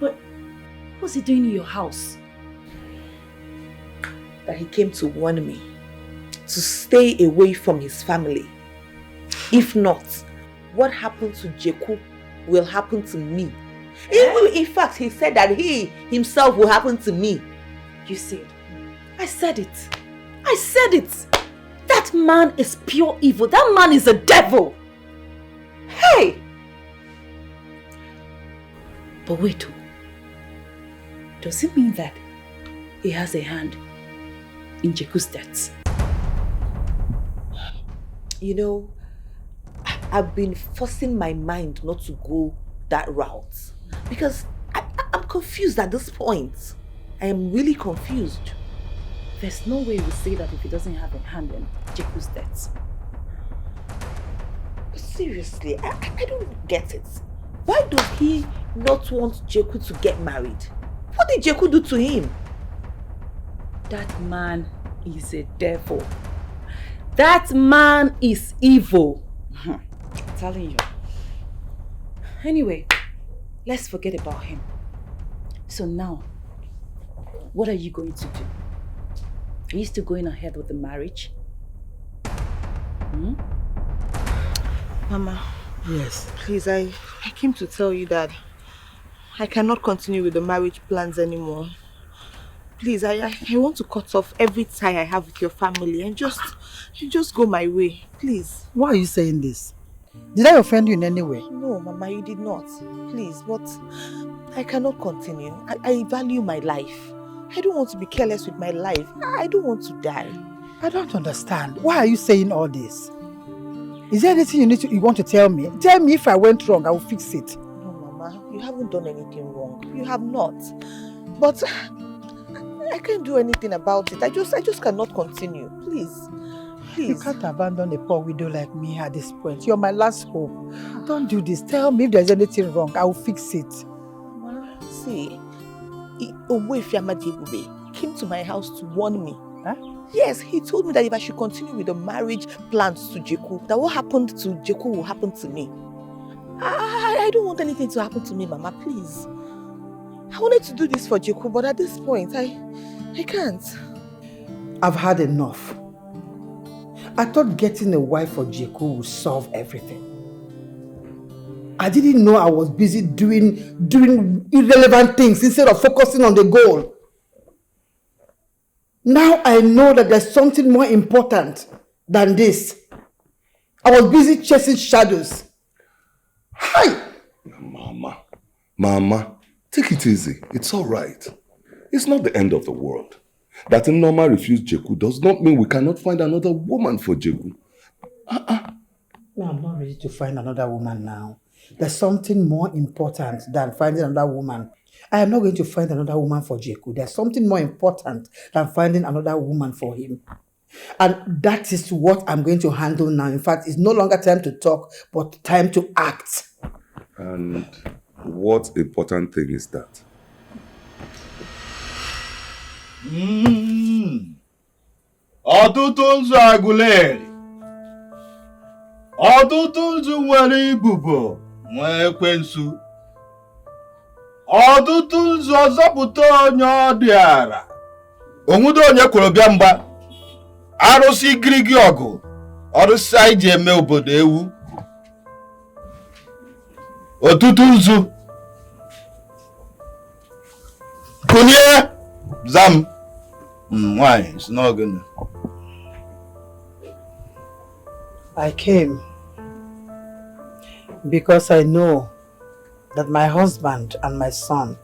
E: But what's he doing in your house?
B: That he came to warn me to stay away from his family. If not, what happened to Jeku will happen to me. In fact, he said that he himself will happen to me.
E: You said, I said it. I said it. That man is pure evil. That man is a devil. Hey! But wait, does it mean that he has a hand in Jeku's death?
B: You know, I've been forcing my mind not to go that route. Because I'm confused at this point. I am really confused.
E: There's no way we say that if he doesn't have a hand in Jeku's death.
B: Seriously, I don't get it. Why does he not want Jeku to get married? What did Jeku do to him?
E: That man is a devil. That man is evil. I'm telling you. Anyway, let's forget about him. So now, what are you going to do? Are you still going ahead with the marriage?
B: Mama.
C: Yes.
B: Please, I came to tell you that I cannot continue with the marriage plans anymore. Please, I want to cut off every tie I have with your family and just go my way. Please.
G: Why are you saying this? Did I offend you in any way?
B: No, Mama, you did not. Please, but I cannot continue. I value my life. I don't want to be careless with my life. I don't want to die.
G: I don't understand. Why are you saying all this? Is there anything you want to tell me? Tell me if I went wrong, I will fix it.
B: No, Mama, you haven't done anything wrong. You have not. But I can't do anything about it. I just cannot continue. Please. Please.
G: You can't abandon a poor widow like me at this point. You're my last hope. Don't do this. Tell me if there's anything wrong. I will fix it.
B: Mama, see, Owefiamadibube came to my house to warn me.
G: Huh?
B: Yes, he told me that if I should continue with the marriage plans to Jeku, that what happened to Jeku will happen to me. I don't want anything to happen to me, Mama, please. I wanted to do this for Jeku, but at this point, I can't.
G: I've had enough. I thought getting a wife for Jeku would solve everything. I didn't know I was busy doing irrelevant things instead of focusing on the goal. Now I know that there's something more important than this. I was busy chasing shadows. Hi!
M: Mama, take it easy. It's all right. It's not the end of the world. That Nneoma refused Jeku does not mean we cannot find another woman for Jeku.
G: No, I'm not ready to find another woman now. There's something more important than finding another woman. I am not going to find another woman for Jeku. There's something more important than finding another woman for him. And that is what I'm going to handle now. In fact, it's no longer time to talk, but time to act.
M: And what important thing is that?
Q: Ọtụtụ nzu agụleri, ọtụtụ nzu nwere ibubo nwee ekwensu, ọtụtụ nzu ọzọpụta onye ọ dịara, onwudo onye kwuru bịa mgba, arụsị girigi ọgụ, ọrụsị anyị ji eme obodo ewu, ọtụtụ nzu, kunye zam. Why? It's not good.
G: I came because I know that my husband and my son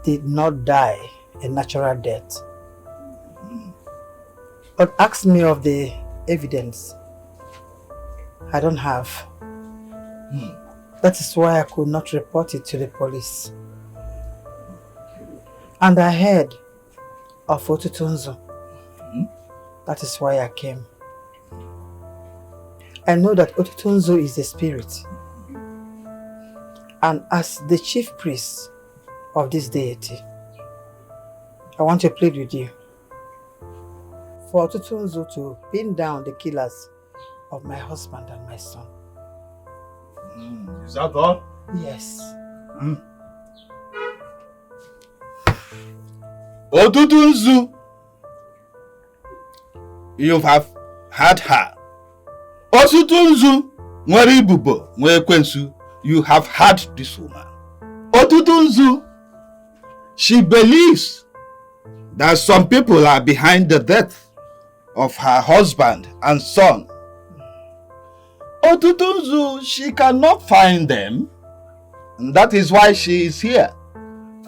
G: did not die a natural death. But ask me of the evidence. I don't have. That is why I could not report it to the police. And I heard of Otutunzo. That is why I came. I know that Otutunzo is the spirit. And as the chief priest of this deity, I want to plead with you for Otutunzo to pin down the killers of my husband and my son.
Q: Is that all?
G: Yes.
Q: Otutunzu, you have had her. Otutunzu, nwere ibubo, nwere ekwensu, you have had this woman. Otutunzu, she believes that some people are behind the death of her husband and son. Otutunzu, she cannot find them, and that is why she is here,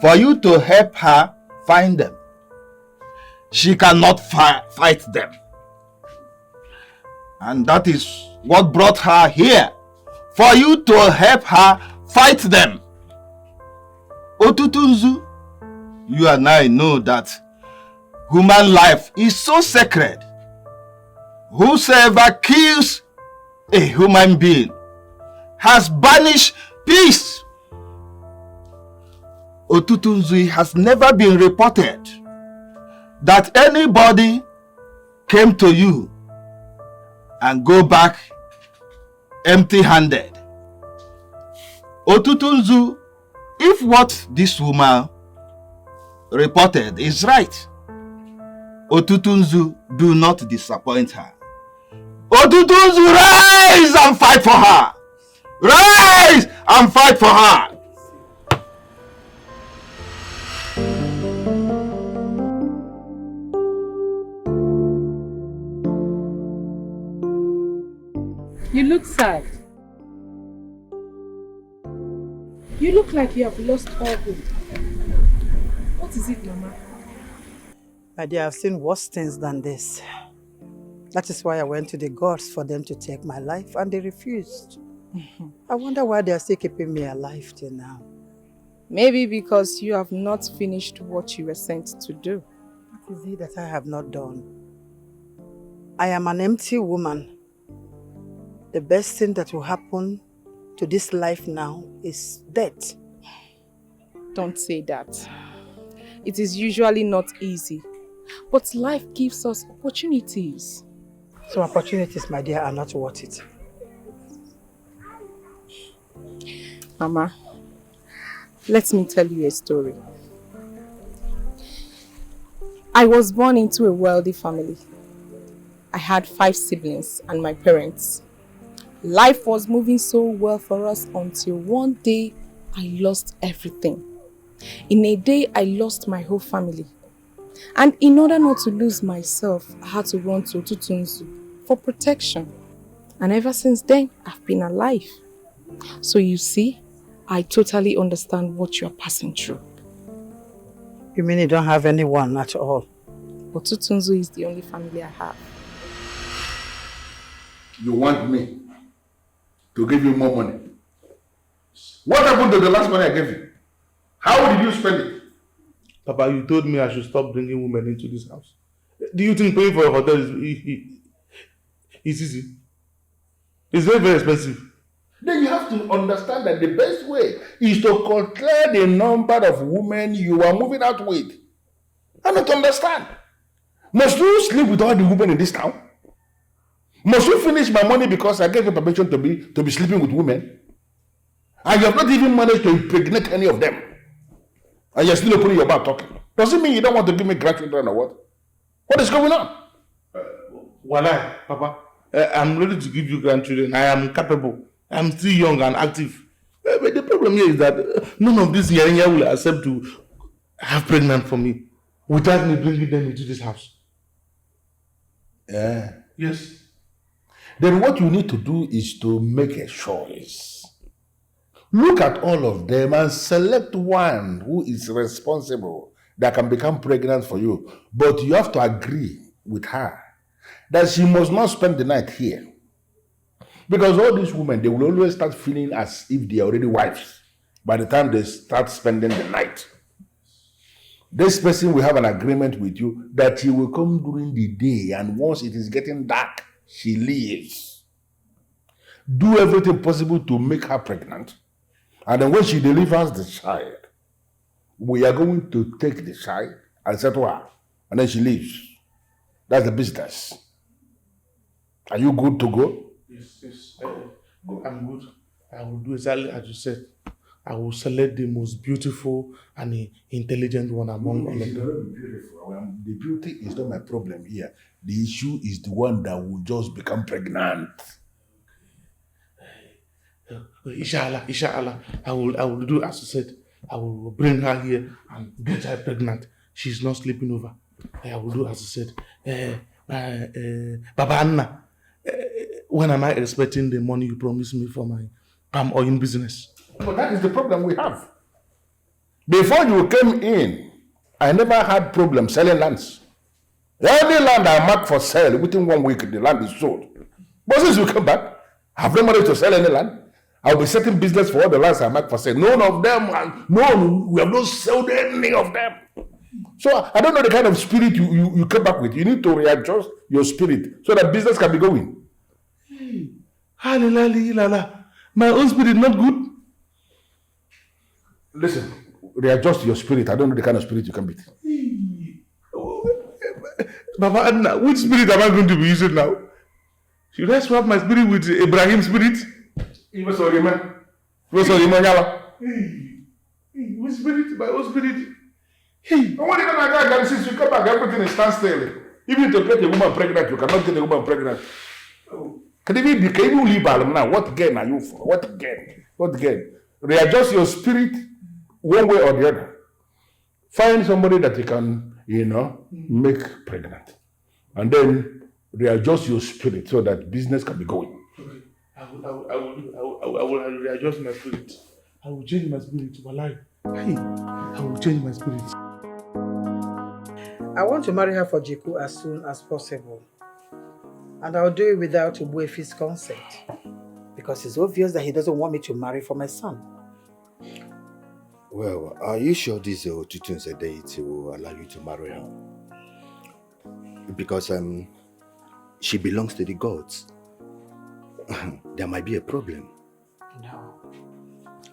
Q: for you to help her find them. She cannot fight them. And that is what brought her here, for you to help her fight them. Otutunzu, you and I know that human life is so sacred. Whosoever kills a human being has banished peace. Otutunzu, has never been reported that anybody came to you and go back empty-handed. Otutunzu, if what this woman reported is right, Otutunzu, do not disappoint her. Otutunzu, rise and fight for her! Rise and fight for her!
P: You look sad. You look like you have lost all hope. What is it, Mama?
G: My dear, I've seen worse things than this. That is why I went to the gods for them to take my life, and they refused. I wonder why they are still keeping me alive till now.
P: Maybe because you have not finished what you were sent to do.
G: What is it that I have not done? I am an empty woman. The best thing that will happen to this life now is death.
P: Don't say that. It is usually not easy, but life gives us opportunities.
G: So opportunities, my dear, are not worth it.
P: Mama, let me tell you a story. I was born into a wealthy family. I had 5 siblings and my parents. Life was moving so well for us until one day I lost everything. In a day, I lost my whole family. And in order not to lose myself, I had to run to Otutunzu for protection. And ever since then, I've been alive. So you see, I totally understand what you're passing through.
G: You mean you don't have anyone at all?
P: Otutunzu is the only family I have.
H: You want me to give you more money? What happened to the last money I gave you? How did you spend it?
N: Papa, you told me I should stop bringing women into this house. Do you think paying for a hotel is easy? It's very, very expensive.
H: Then you have to understand that the best way is to control the number of women you are moving out with. I don't understand. Must you sleep with all the women in this town? Must you finish my money because I gave you permission to be sleeping with women? And you have not even managed to impregnate any of them. And you're still opening your mouth talking. Does it mean you don't want to give me grandchildren or what? What is going on?
N: Walai, Papa, I'm ready to give you grandchildren. I am capable. I'm still young and active. But the problem here is that none of these here will accept to have pregnant for me without me bringing them into this house.
H: Yeah.
N: Yes.
H: Then what you need to do is to make a choice. Look at all of them and select one who is responsible that can become pregnant for you. But you have to agree with her that she must not spend the night here. Because all these women, they will always start feeling as if they are already wives by the time they start spending the night. This person will have an agreement with you that she will come during the day, and once it is getting dark, she leaves. Do everything possible to make her pregnant. And then when she delivers the child, we are going to take the child and settle her. And then she leaves. That's the business. Are you good to go?
N: Yes. I'm good. I will do exactly as you said. I will select the most beautiful and intelligent one among all of them.
H: Beautiful. The beauty is not my problem here. The issue is the one that will just become pregnant.
N: Inshallah. I will do as you said. I will bring her here and get her pregnant. She's not sleeping over. I will do as you said. Baba Anna, when am I expecting the money you promised me for my palm oil business?
H: But that is the problem we have. Before you came in, I never had problem selling lands. Any land I mark for sale, within 1 week, the land is sold.
D: But since you come back, I've no money to sell any land. I'll be setting business for all the lands I mark for sale. None of them, we have not sold any of them. So I don't know the kind of spirit you come back with. You need to readjust your spirit so that business can be going.
N: Lala. My own spirit not good.
D: Listen, readjust your spirit. I don't know the kind of spirit you come with.
N: Baba Adna, which spirit am I going to be using now? Should I swap my spirit with Ibrahim's spirit?
D: Even sorry, man. Which
N: spirit? My own spirit.
D: Hey, what even I got since you come back, everything is standstill. Even to get a woman pregnant, you cannot get a woman pregnant. Can you leave now? What gain are you for? What gain? What gain? Readjust your spirit one way or the other. Find somebody that you can, make pregnant. And then readjust your spirit so that business can be going.
N: Okay. I will readjust my spirit. I will change my spirit to my life. Hey, I will change my spirit.
G: I want to marry her for Jiku as soon as possible. And I'll do it without Ubuefi's consent. Because it's obvious that he doesn't want me to marry for my son.
R: Well, are you sure this Otutun's deity will allow you to marry her? Because she belongs to the gods. There might be a problem.
G: No.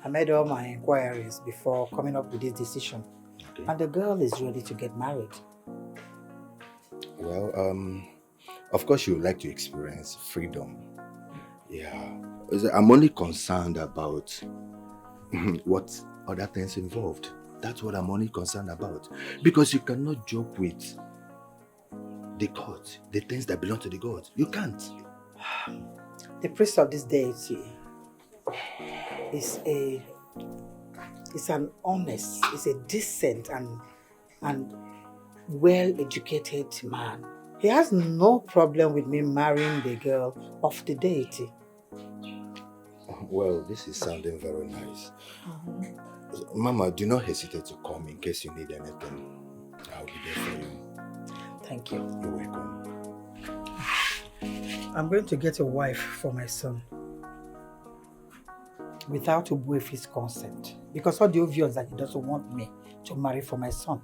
G: I made all my inquiries before coming up with this decision. Okay. And the girl is ready to get married.
R: Well, of course you would like to experience freedom. Yeah. I'm only concerned about what other things involved. That's what I'm only concerned about. Because you cannot joke with the gods, the things that belong to the gods. You can't.
G: The priest of this deity is an honest, is a decent and well-educated man. He has no problem with me marrying the girl of the deity.
R: Well, this is sounding very nice. Mama, do not hesitate to come in case you need anything. I'll be there for you.
G: Thank you.
R: You're welcome.
G: I'm going to get a wife for my son without Ubuefi's consent, because all the obvious that he doesn't want me to marry for my son.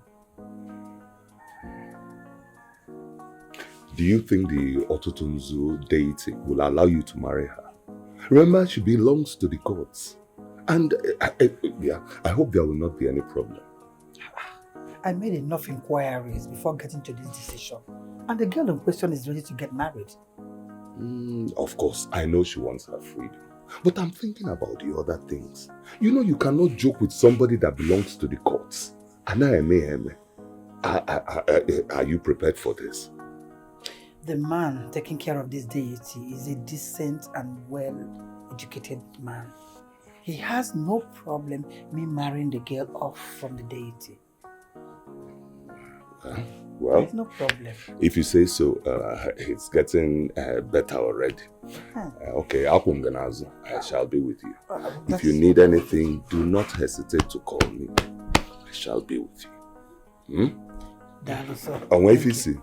M: Do you think the Otutunzu deity will allow you to marry her? Remember, she belongs to the gods. And I hope there will not be any problem.
G: I made enough inquiries before getting to this decision. And the girl in question is ready to get married.
M: Of course, I know she wants her freedom. But I'm thinking about the other things. You cannot joke with somebody that belongs to the gods. Are you prepared for this?
G: The man taking care of this deity is a decent and well-educated man. He has no problem me marrying the girl off from the deity.
M: Well,
G: there's no problem.
M: If you say so, it's getting better already. Okay, I shall be with you. If you need anything, do not hesitate to call me. I shall be with you. And wait you see.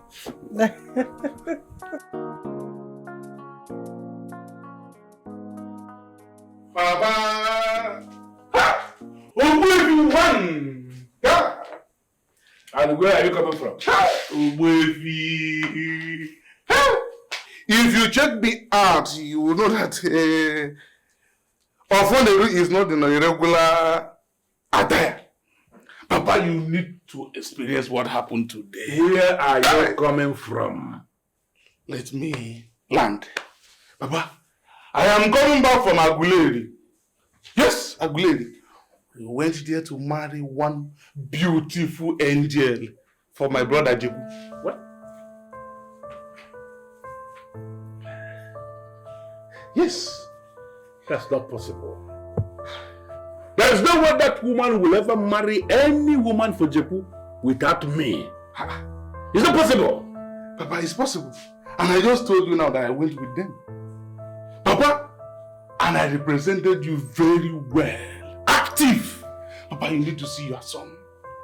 N: Baba! One!
D: And where are you coming from?
N: If you check me out, you will know that Ofoneru is not in a regular attire. Papa, you need to experience what happened today.
D: Where are you coming from?
N: Let me land. Papa, I am coming back from Aguleri. Yes, Aguleri. We went there to marry one beautiful angel for my brother Jibu. What?
D: Yes. That's not possible. There is no way that woman will ever marry any woman for Jepu without me. It's not possible.
N: Papa, it's possible. And I just told you now that I went with them. Papa, and I represented you very well. Active. Papa, you need to see your son.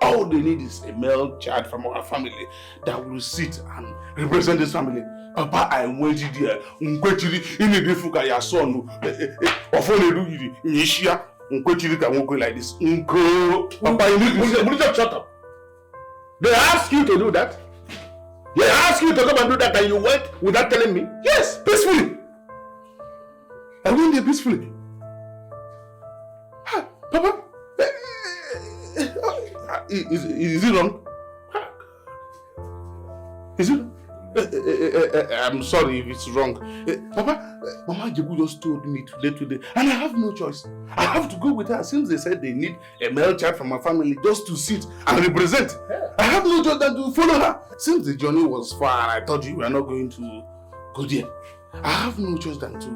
N: All they need is a male child from our family that will sit and represent this family. Papa, I waited there. Unquetiri, in the Fuka, your son, of all the Nishia, Unquetiri can walk like this. Unco, Papa, you just shut up. They ask you to do that. They ask you to come and do that, and you went without telling me? Yes, peacefully. I went there peacefully. Papa, is it wrong? Is it? I'm sorry if it's wrong. Papa, Mama Jebu just told me today, and I have no choice. I have to go with her since they said they need a male child from my family just to sit and represent. I have no choice than to follow her. Since the journey was far and I thought you were not going to go there, I have no choice than to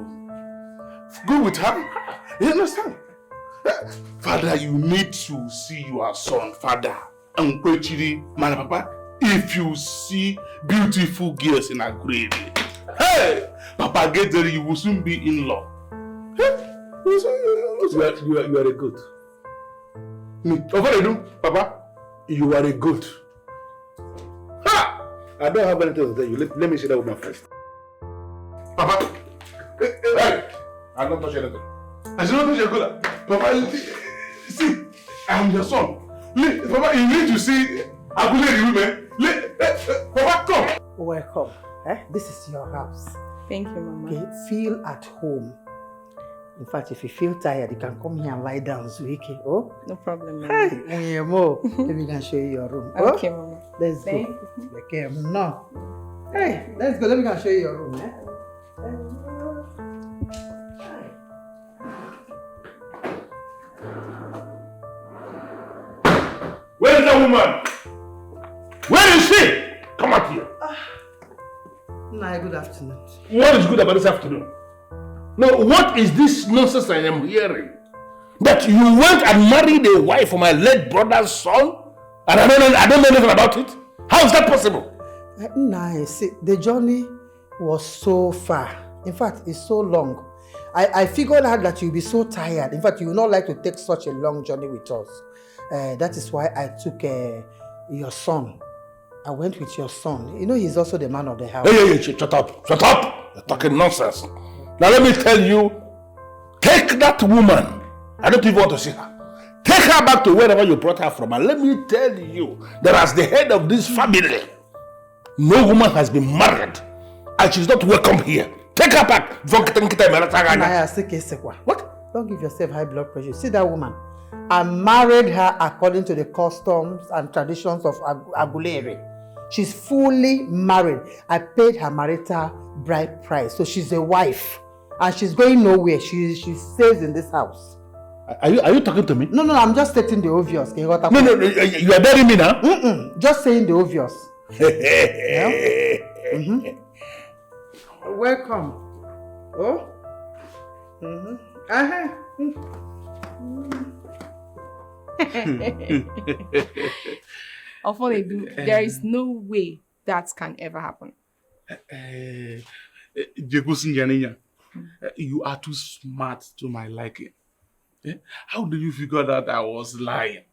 N: go with her. You understand? Father, you need to see your son, Father. Man, Papa, if you see beautiful girls in a grave, hey, Papa, get there, you will soon be in law. You are a goat. Me, what I do, Papa? You are a goat. Ha! I don't have anything to tell you. Let me see that with my first. Papa, hey, I don't touch anything. I should not touch your collar. Papa, see, I am your son. Papa, you need to see Agule women. Papa, come.
G: Welcome. This is your house.
P: Thank you, Mama.
G: Okay, feel at home. In fact, if you feel tired, you can come here and lie down, Zuike. Oh?
P: No problem, Mama.
G: Hey, Mo, let me can show you your room.
P: Okay,
G: oh?
P: Mama.
G: Let's
P: Thank
G: go. Okay, no. Hey, let's go. Let me can show you your room. Eh?
H: Where is that woman? Where is she? Come out here.
G: Nah, good afternoon.
H: What is good about this afternoon? No, what is this nonsense I am hearing? That you went and married a wife for my late brother's son? And I don't know anything about it? How is that possible?
G: Nah, see, the journey was so far. In fact, it's so long. I figured out that you'll be so tired. In fact, you would not like to take such a long journey with us. That is why I took your son. I went with your son. You know, he's also the man of the house.
H: Hey, shut up. Shut up. You're talking nonsense. Now let me tell you, take that woman. I don't even want to see her. Take her back to wherever you brought her from. And let me tell you that as the head of this family, no woman has been married and she's not welcome here. Take her back.
G: What? Don't give yourself high blood pressure. See that woman? I married her according to the customs and traditions of Agulere. She's fully married. I paid her marital bride price. So she's a wife. And she's going nowhere. She stays in this house.
H: Are you talking to me?
G: No, I'm just stating the obvious.
H: No, you are daring me now?
G: Just saying the obvious. Yeah? Welcome. Oh?
P: There is no way that can ever happen.
N: You are too smart to my liking. How do you figure that I was lying?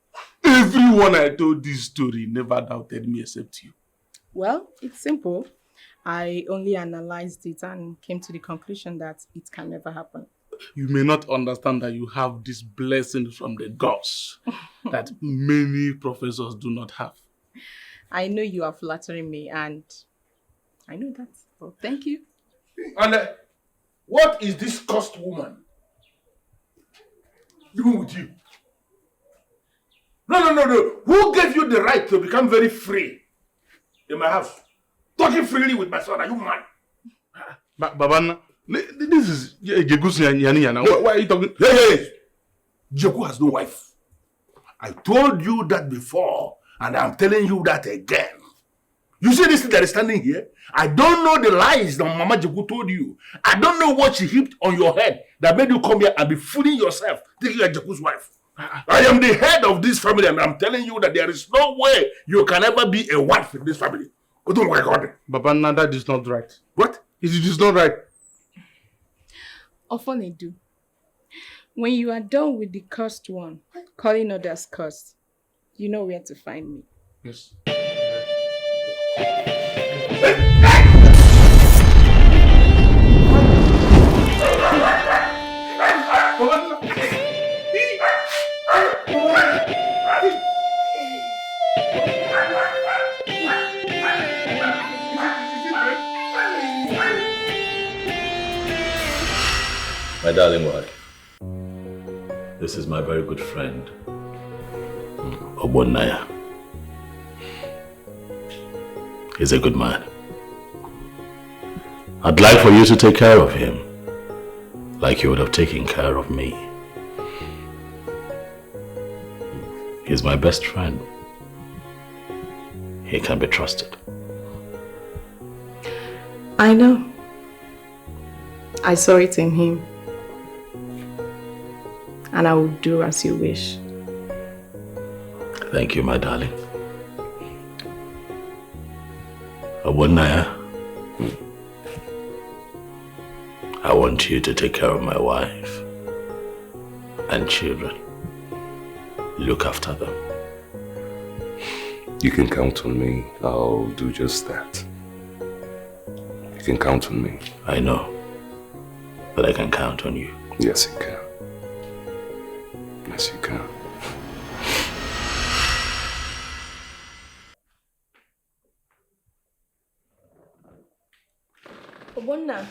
N: Everyone I told this story never doubted me except you.
P: Well, it's simple. I only analyzed it and came to the conclusion that it can never happen.
N: You may not understand that you have this blessing from the gods that many professors do not have.
P: I know you are flattering me and I know that. Well, thank you.
H: And what is this cursed woman doing with you? No. Who gave you the right to become very free in my house? Talking freely with my son, are you mad?
N: Babana, this is Jegu's Yana. Why are you talking?
H: Hey! Jegu has no wife. I told you that before, and I'm telling you that again. You see this thing that is standing here? I don't know the lies that Mama Jegu told you. I don't know what she heaped on your head that made you come here and be fooling yourself, thinking you're Jegu's wife. I am the head of this family, and I'm telling you that there is no way you can ever be a wife in this family.
N: Babana, that is not right.
H: What?
N: It is not right.
P: Ofonedu, when you are done with the cursed one, calling others cursed, you know where to find me.
N: Yes.
A: My darling wife, this is my very good friend, Obonaya. He's a good man. I'd like for you to take care of him, like you would have taken care of me. He's my best friend. He can be trusted.
P: I know. I saw it in him. And I will do as you wish.
A: Thank you, my darling. Obonaya, I want you to take care of my wife and children. Look after them.
M: You can count on me. I'll do just that. You can count on me.
A: I know that I can count on you.
M: Yes, you can. Yes, you can.
P: Obonna.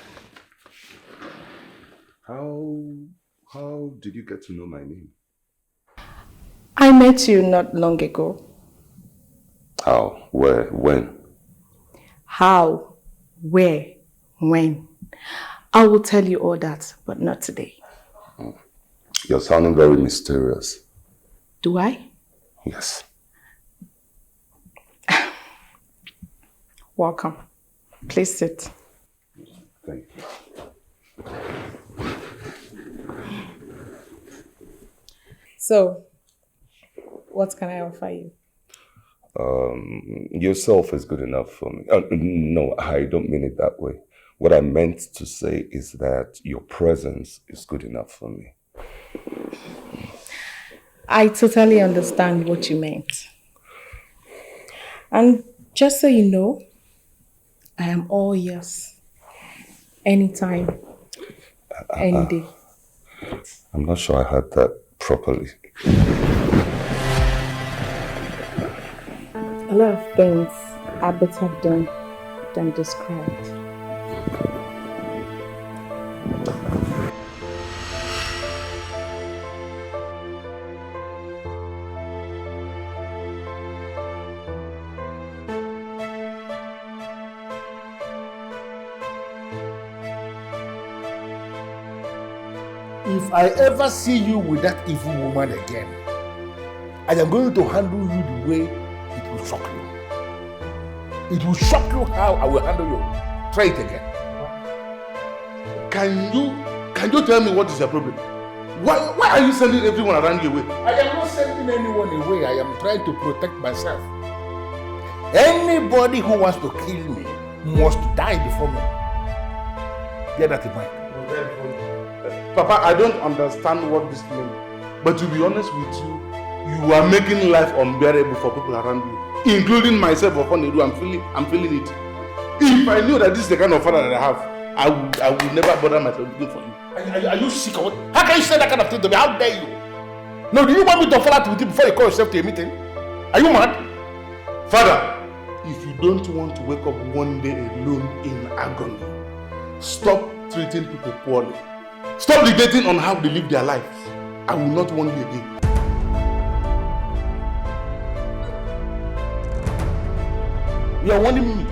M: How did you get to know my name?
P: I met you not long ago.
M: How? Where? When?
P: How? Where? When? I will tell you all that, but not today.
M: You're sounding very mysterious.
P: Do I?
M: Yes.
P: Welcome. Please sit.
M: Thank you.
P: So, what can I offer you?
M: Yourself is good enough for me. No, I don't mean it that way. What I meant to say is that your presence is good enough for me.
P: I totally understand what you meant. And just so you know, I am all yours. Anytime, any day.
M: I'm not sure I heard that properly.
P: A lot of things are better done than described.
H: If I ever see you with that evil woman again, I am going to handle you the way it will shock you. It will shock you how I will handle you. Try it again.
N: Can you tell me what is your problem? Why are you sending everyone around you away?
H: I am not sending anyone away. I am trying to protect myself. Anybody who wants to kill me must die before me. Bear that in mind.
N: Papa, I don't understand what this means. But to be honest with you, you are making life unbearable for people around you, including myself. I'm feeling it. If I knew that this is the kind of father that I have, I would never bother myself to do for you.
H: Are you sick or what? How can you say that kind of thing to me? How dare you? No, do you want me to fall out with you before you call yourself to a meeting? Are you mad?
N: Father, if you don't want to wake up one day alone in agony, stop treating people poorly. Stop debating on how they live their lives. I will not warn you again.
H: You are warning me.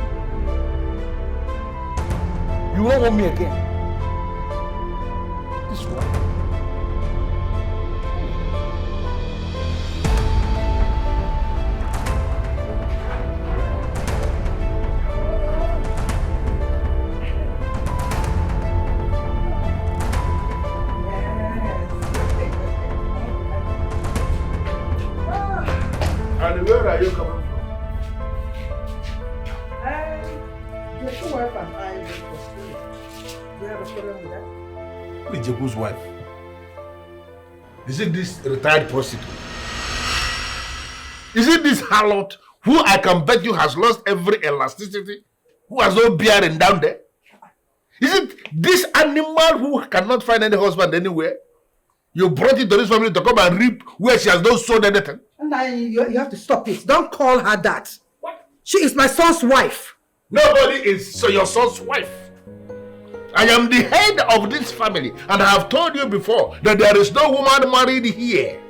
H: You won't want me again. This one. And where are you coming from?
G: Your wife and I went for school. Do you have a problem with that?
H: With Jeku's wife. Is it this retired prostitute? Is it this harlot who I can bet you has lost every elasticity? Who has no bearing down there? Is it this animal who cannot find any husband anywhere? You brought it to this family to come and reap where she has not sown anything?
G: And you have to stop it. Don't call her that. What? She is my son's wife.
H: Nobody is your son's wife. I am the head of this family, and I have told you before that there is no woman married here.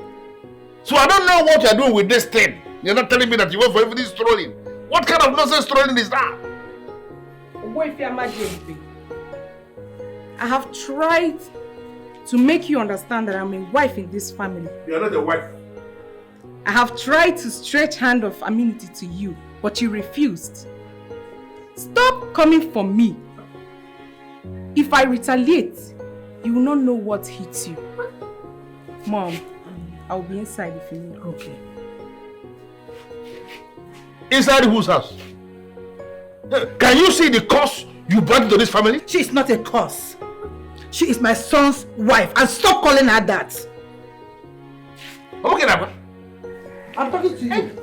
H: So I don't know what you're doing with this thing. You're not telling me that you went for everything strolling. What kind of nonsense strolling is that?
P: I have tried to make you understand that I'm a wife in this family.
H: You're not a wife.
P: I have tried to stretch hand of amenity to you, but you refused. Stop coming for me. If I retaliate, you will not know what hits you. Mom, I'll be inside if you need. Okay.
H: Inside whose house? Can you see the curse you brought into this family?
G: She is not a curse. She is my son's wife, and stop calling her that.
H: Okay, Naba.
G: I'm talking to you.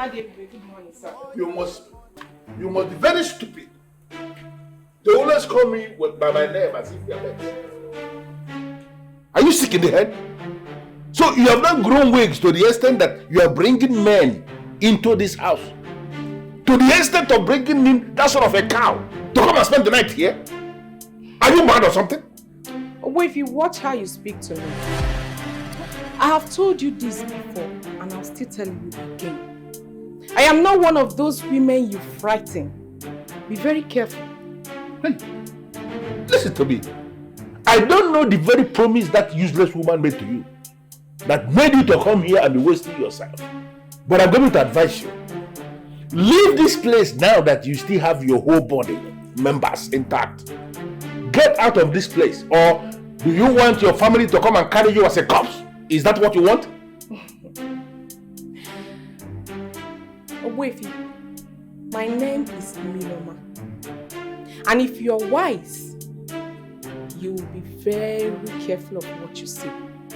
P: Good morning, sir.
H: You must be very stupid. They always call me by my name as if you're dead. Are you sick in the head? So you have not grown wigs to the extent that you are bringing men into this house. To the extent of bringing in that sort of a cow to come and spend the night here? Are you mad or something?
P: Well, if you watch how you speak to me, I have told you this before, and I'll still tell you again. I am not one of those women you frighten. Be very careful.
H: Hey, listen to me. I don't know the very promise that useless woman made to you that made you to come here and be wasting yourself. But I'm going to advise you. Leave this place now that you still have your whole body members intact. Get out of this place. Or do you want your family to come and carry you as a corpse? Is that what you want?
P: Wait, my name is Miloma. And if you're wise, you will be very careful of what you say.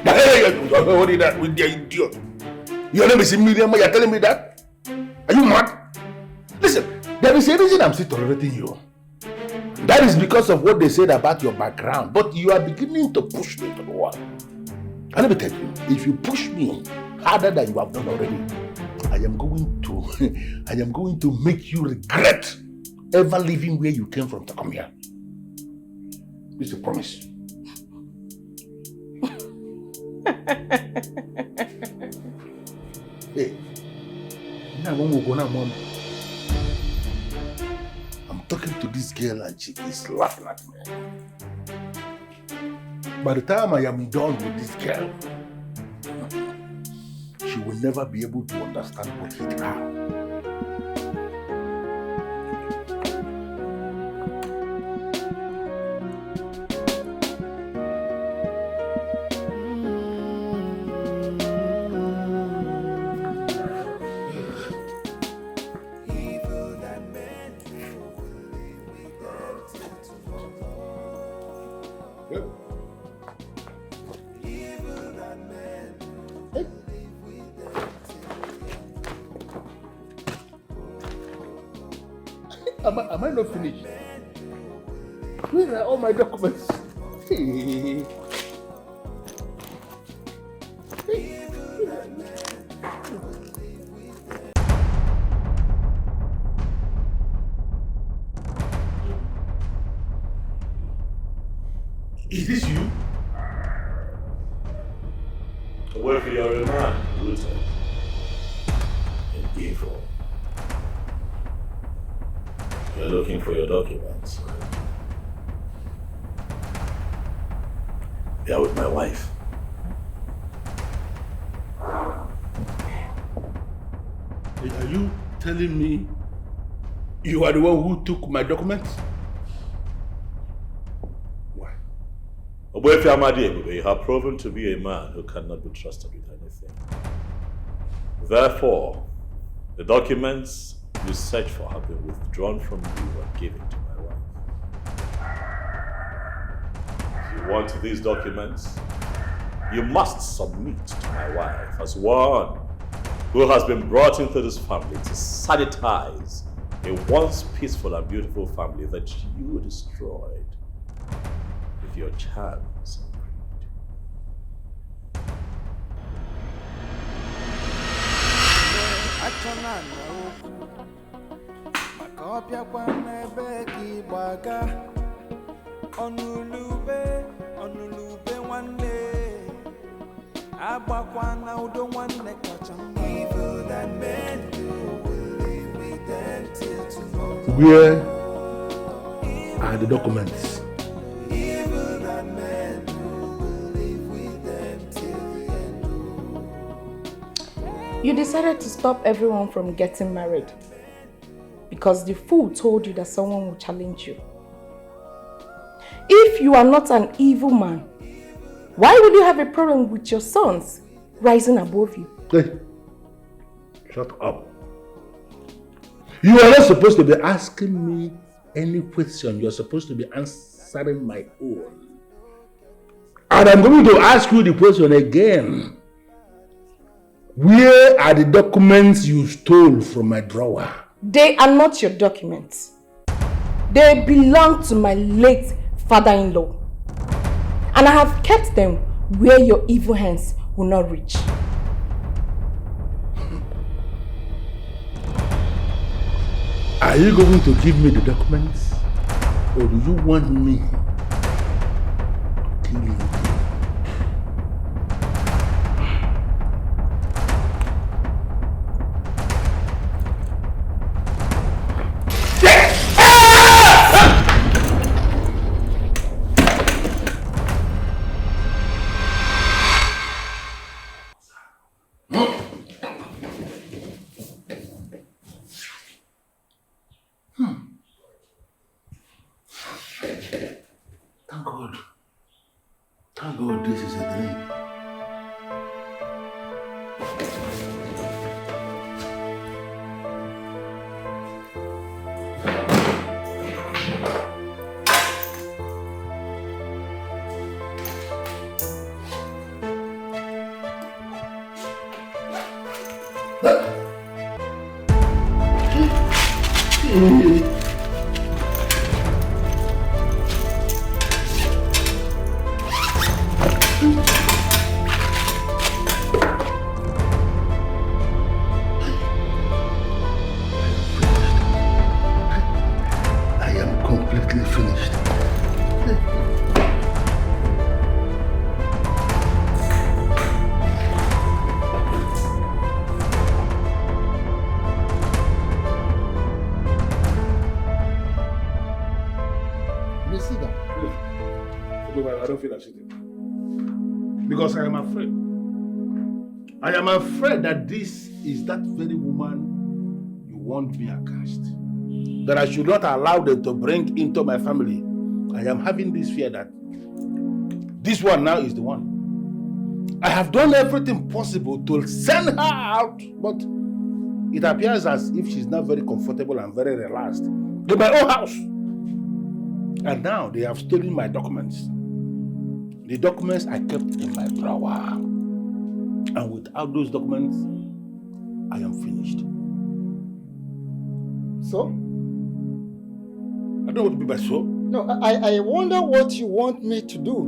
H: Hey, what is that with the idiot? Your name is Miloma, you're telling me that? Are you mad? Listen, there is a reason I'm still tolerating you. That is because of what they said about your background. But you are beginning to push me to the wall. And let me tell you, if you push me harder than you have done already, I am going to make you regret ever leaving where you came from to come here. This is a promise. Hey, I'm talking to this girl and she is laughing at me. By the time I am done with this girl, she will never be able to understand what hit her. Am I not finished? Where are all my documents? Hey. Is this you?
A: Well, if you're a man, rooted in evil. You're looking for your documents. They are with my wife.
H: Are you telling me you are the one who took my documents? Why?
A: Oboefi Amadi, you have proven to be a man who cannot be trusted with anything. Therefore, the documents you search for have been withdrawn from you and given to my wife. If you want these documents, you must submit to my wife as one who has been brought into this family to sanitize a once peaceful and beautiful family that you destroyed with your charms.
L: Evil that men do will live with them till tomorrow.
H: Where are the documents?
L: Evil that men do will live with them till the end.
P: You decided to stop everyone from getting married because the fool told you that someone would challenge you. If you are not an evil man, why would you have a problem with your sons rising above you?
H: Hey, shut up. You are not supposed to be asking me any question. You're supposed to be answering my own. And I'm going to ask you the question again. Where are the documents you stole from my drawer?
P: They are not your documents. They belong to my late father-in-law. And I have kept them where your evil hands will not reach.
H: Are you going to give me the documents? Or do you want me to kill you? Thank God this is a dream. Because I am afraid. I am afraid that this is that very woman you want me accursed. That I should not allow them to bring into my family. I am having this fear that this one now is the one. I have done everything possible to send her out, but it appears as if she's not very comfortable and very relaxed in my own house. And now they have stolen my documents. The documents I kept in my drawer. And without those documents, I am finished.
F: So?
H: I don't want to be by so.
F: No, I wonder what you want me to do.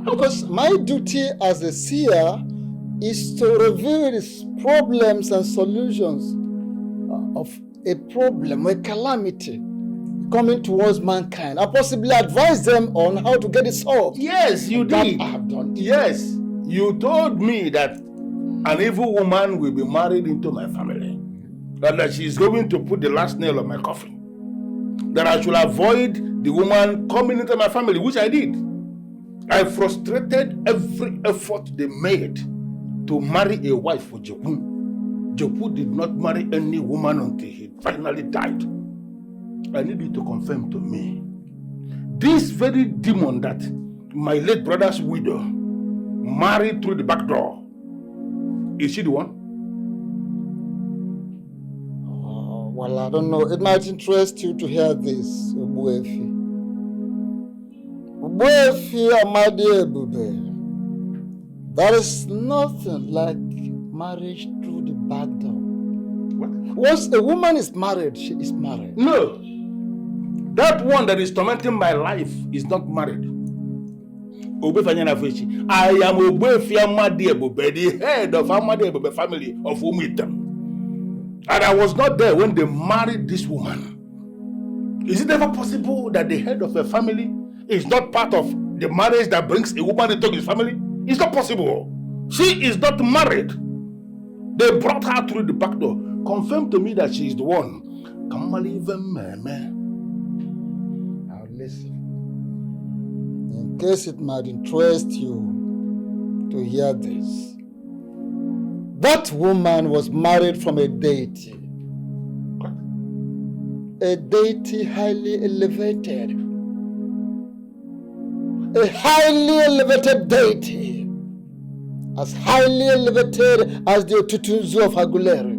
F: Because my duty as a seer is to reveal the problems and solutions of a problem, a calamity coming towards mankind. I possibly advise them on how to get it solved.
H: Yes, you did.
F: I have done.
H: Yes, you told me that an evil woman will be married into my family. And that she is going to put the last nail on my coffin. That I should avoid the woman coming into my family, which I did. I frustrated every effort they made to marry a wife for Jekun. Joku did not marry any woman until he finally died. I need you to confirm to me. This very demon that my late brother's widow married through the back door, is she the one?
F: Oh, well, I don't know. It might interest you to hear this, Obuefi. Obuefi Amadi Ebube. There is nothing like marriage through the back door.
H: What?
F: Once a woman is married, she is married.
H: No. That one that is tormenting my life is not married. I am Obuefi Amadi Ebube, the head of Amadi Ebube family of Umitam. And I was not there when they married this woman. Is it ever possible that the head of a family is not part of the marriage that brings a woman into his family? It's not possible. She is not married. They brought her through the back door. Confirm to me that she is the one. Come on, even man.
F: Now listen. In case it might interest you to hear this. That woman was married from a deity.
H: What?
F: A deity highly elevated. A highly elevated deity. As highly elevated as the Otutunzu of Aguleri.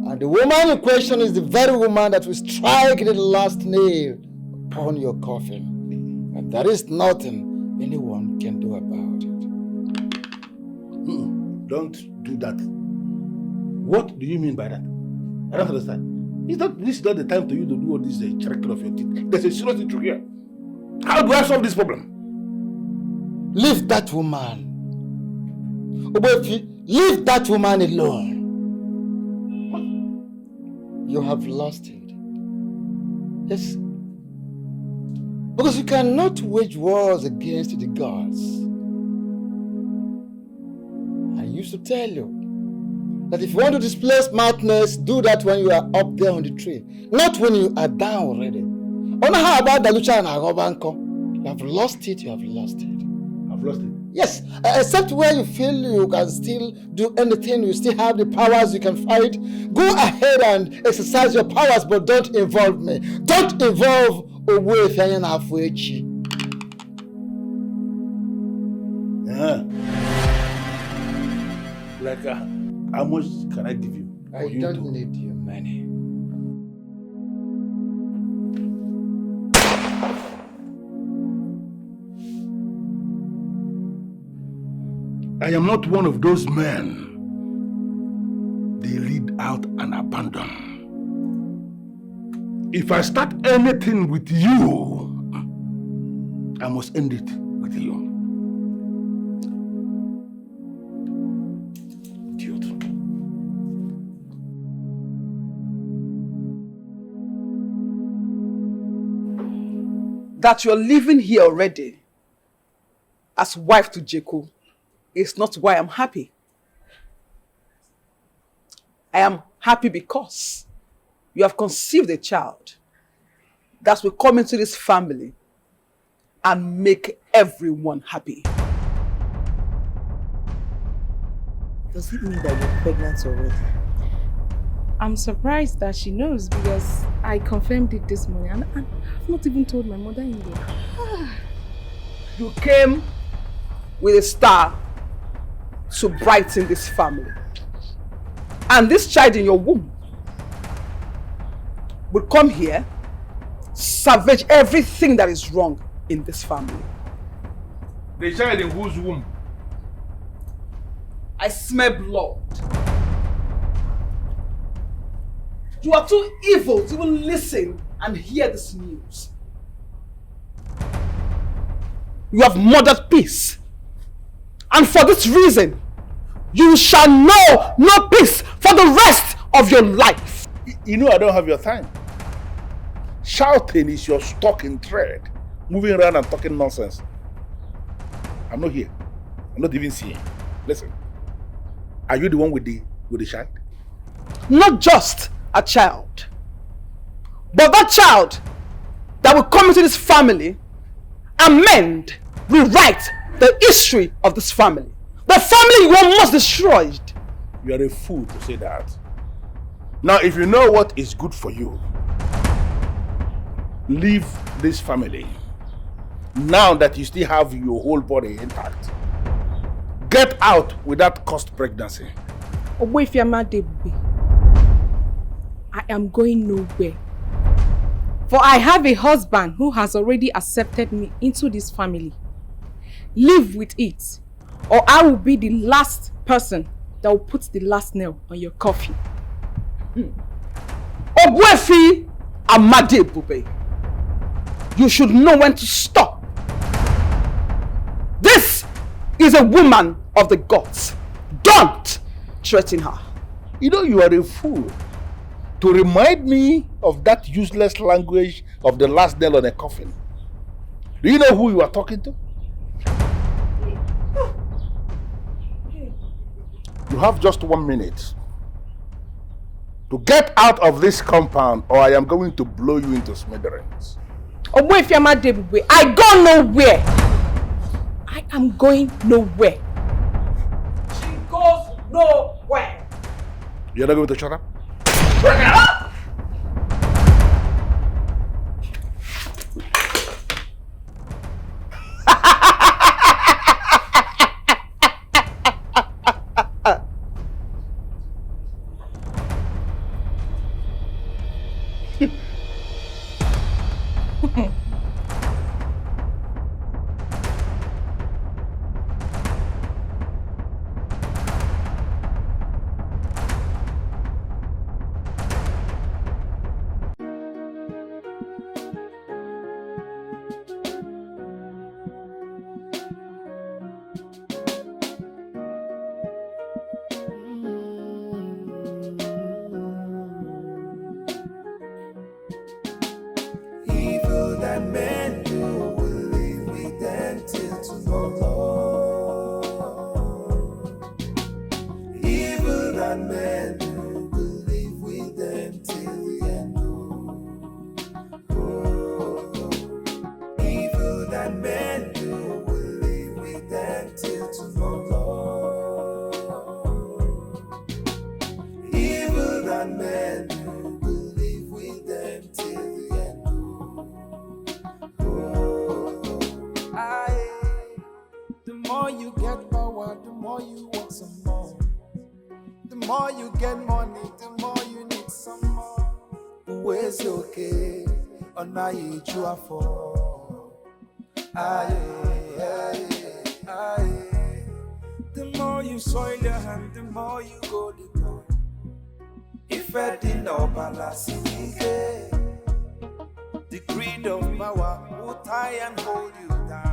F: And the woman in question is the very woman that will strike the last nail upon your coffin. And there is nothing anyone can do about it.
H: Don't do that. What do you mean by that? I don't understand. This is not the time for you to do all this checking of your teeth. There's a serious issue here. How do I solve this problem?
F: Leave that woman. Leave that woman alone. You have lost it. Yes. Because you cannot wage wars against the gods. I used to tell you that if you want to display smartness, do that when you are up there on the tree, not when you are down already. How about Dalucha and Agobanko? You have lost it, you have lost it.
H: I've lost it?
F: Yes, except where you feel you can still do anything, you still have the powers, you can fight. Go ahead and exercise your powers, but don't involve me. Don't involve Obuefi Afuechi.
H: Yeah. Like, how much can I give you?
F: I don't need your money.
H: I am not one of those men they lead out and abandon. If I start anything with you, I must end it with you. Idiot.
C: That you're living here already as wife to Jeku is not why I'm happy. I am happy because you have conceived a child that will come into this family and make everyone happy.
B: Does it mean that you're pregnant already?
P: I'm surprised that she knows because I confirmed it this morning and I've not even told my mother-in-law.
C: You came with a star to brighten this family. And this child in your womb will come here, salvage everything that is wrong in this family.
H: The child in whose womb?
C: I smell blood. You are too evil to even listen and hear this news. You have murdered peace. And for this reason, you shall know no peace for the rest of your life.
H: You know I don't have your time. Shouting is your stock in trade. Moving around and talking nonsense. I'm not here. I'm not even seeing. Listen. Are you the one with the child?
C: Not just a child, but that child that will come into this family, amend, rewrite the history of this family. The family you almost destroyed.
H: You are a fool to say that. Now, if you know what is good for you, leave this family. Now that you still have your whole body intact, get out with that cursed pregnancy.
P: I am going nowhere. For I have a husband who has already accepted me into this family. Live with it, or I will be the last person that will put the last nail on your coffin.
C: Ogwefi Amade Bube, you should know when to stop. This is a woman of the gods. Don't threaten her.
H: You know you are a fool to remind me of that useless language of the last nail on a coffin. Do you know who you are talking to? You have just 1 minute to get out of this compound, or I am going to blow you into smithereens.
P: Ogwefi Amade Bube, I go nowhere. I am going nowhere.
C: She goes nowhere.
H: You're not going to shut up?
L: The more you get power, the more you want some more. The more you get money, the more you need some more. Where's okay? On my age you are for. The more you soil your hand, the more you go the more. If I didn't know balance, the greed of power will tie and hold you down.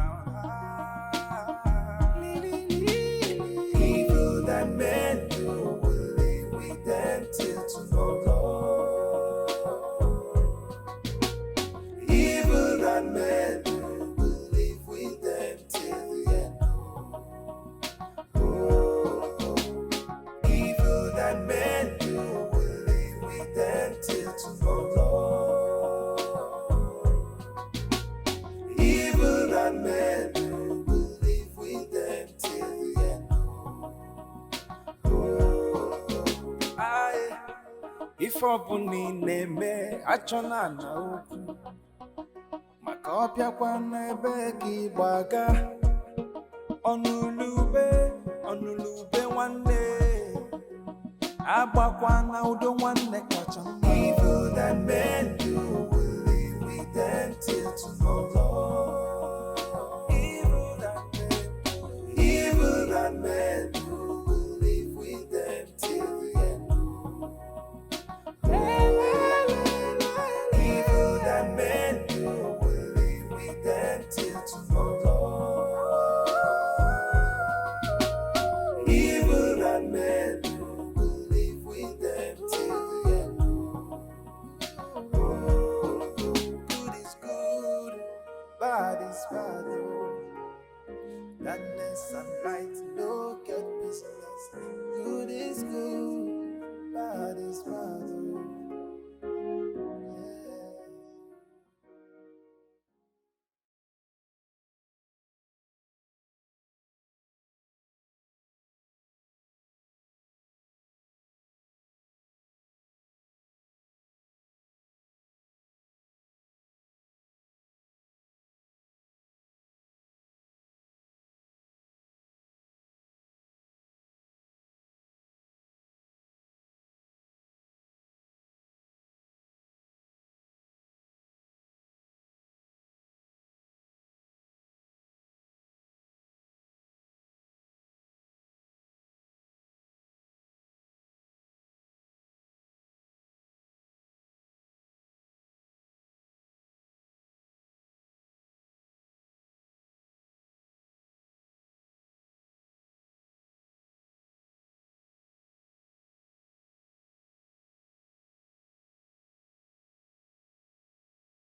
L: Evil that men do will live with them till tomorrow. Evil that men do will live with them till the end. Evil that men do will live with them till tomorrow. Evil that men do will live with them till the end. If Obuni neme achona na okwu maka ọbịakwa n'ebe gị gbaga ọnụlube nwanne agbakwa na udo nwanne kacha mma. Evil that men do will live with them till tomorrow.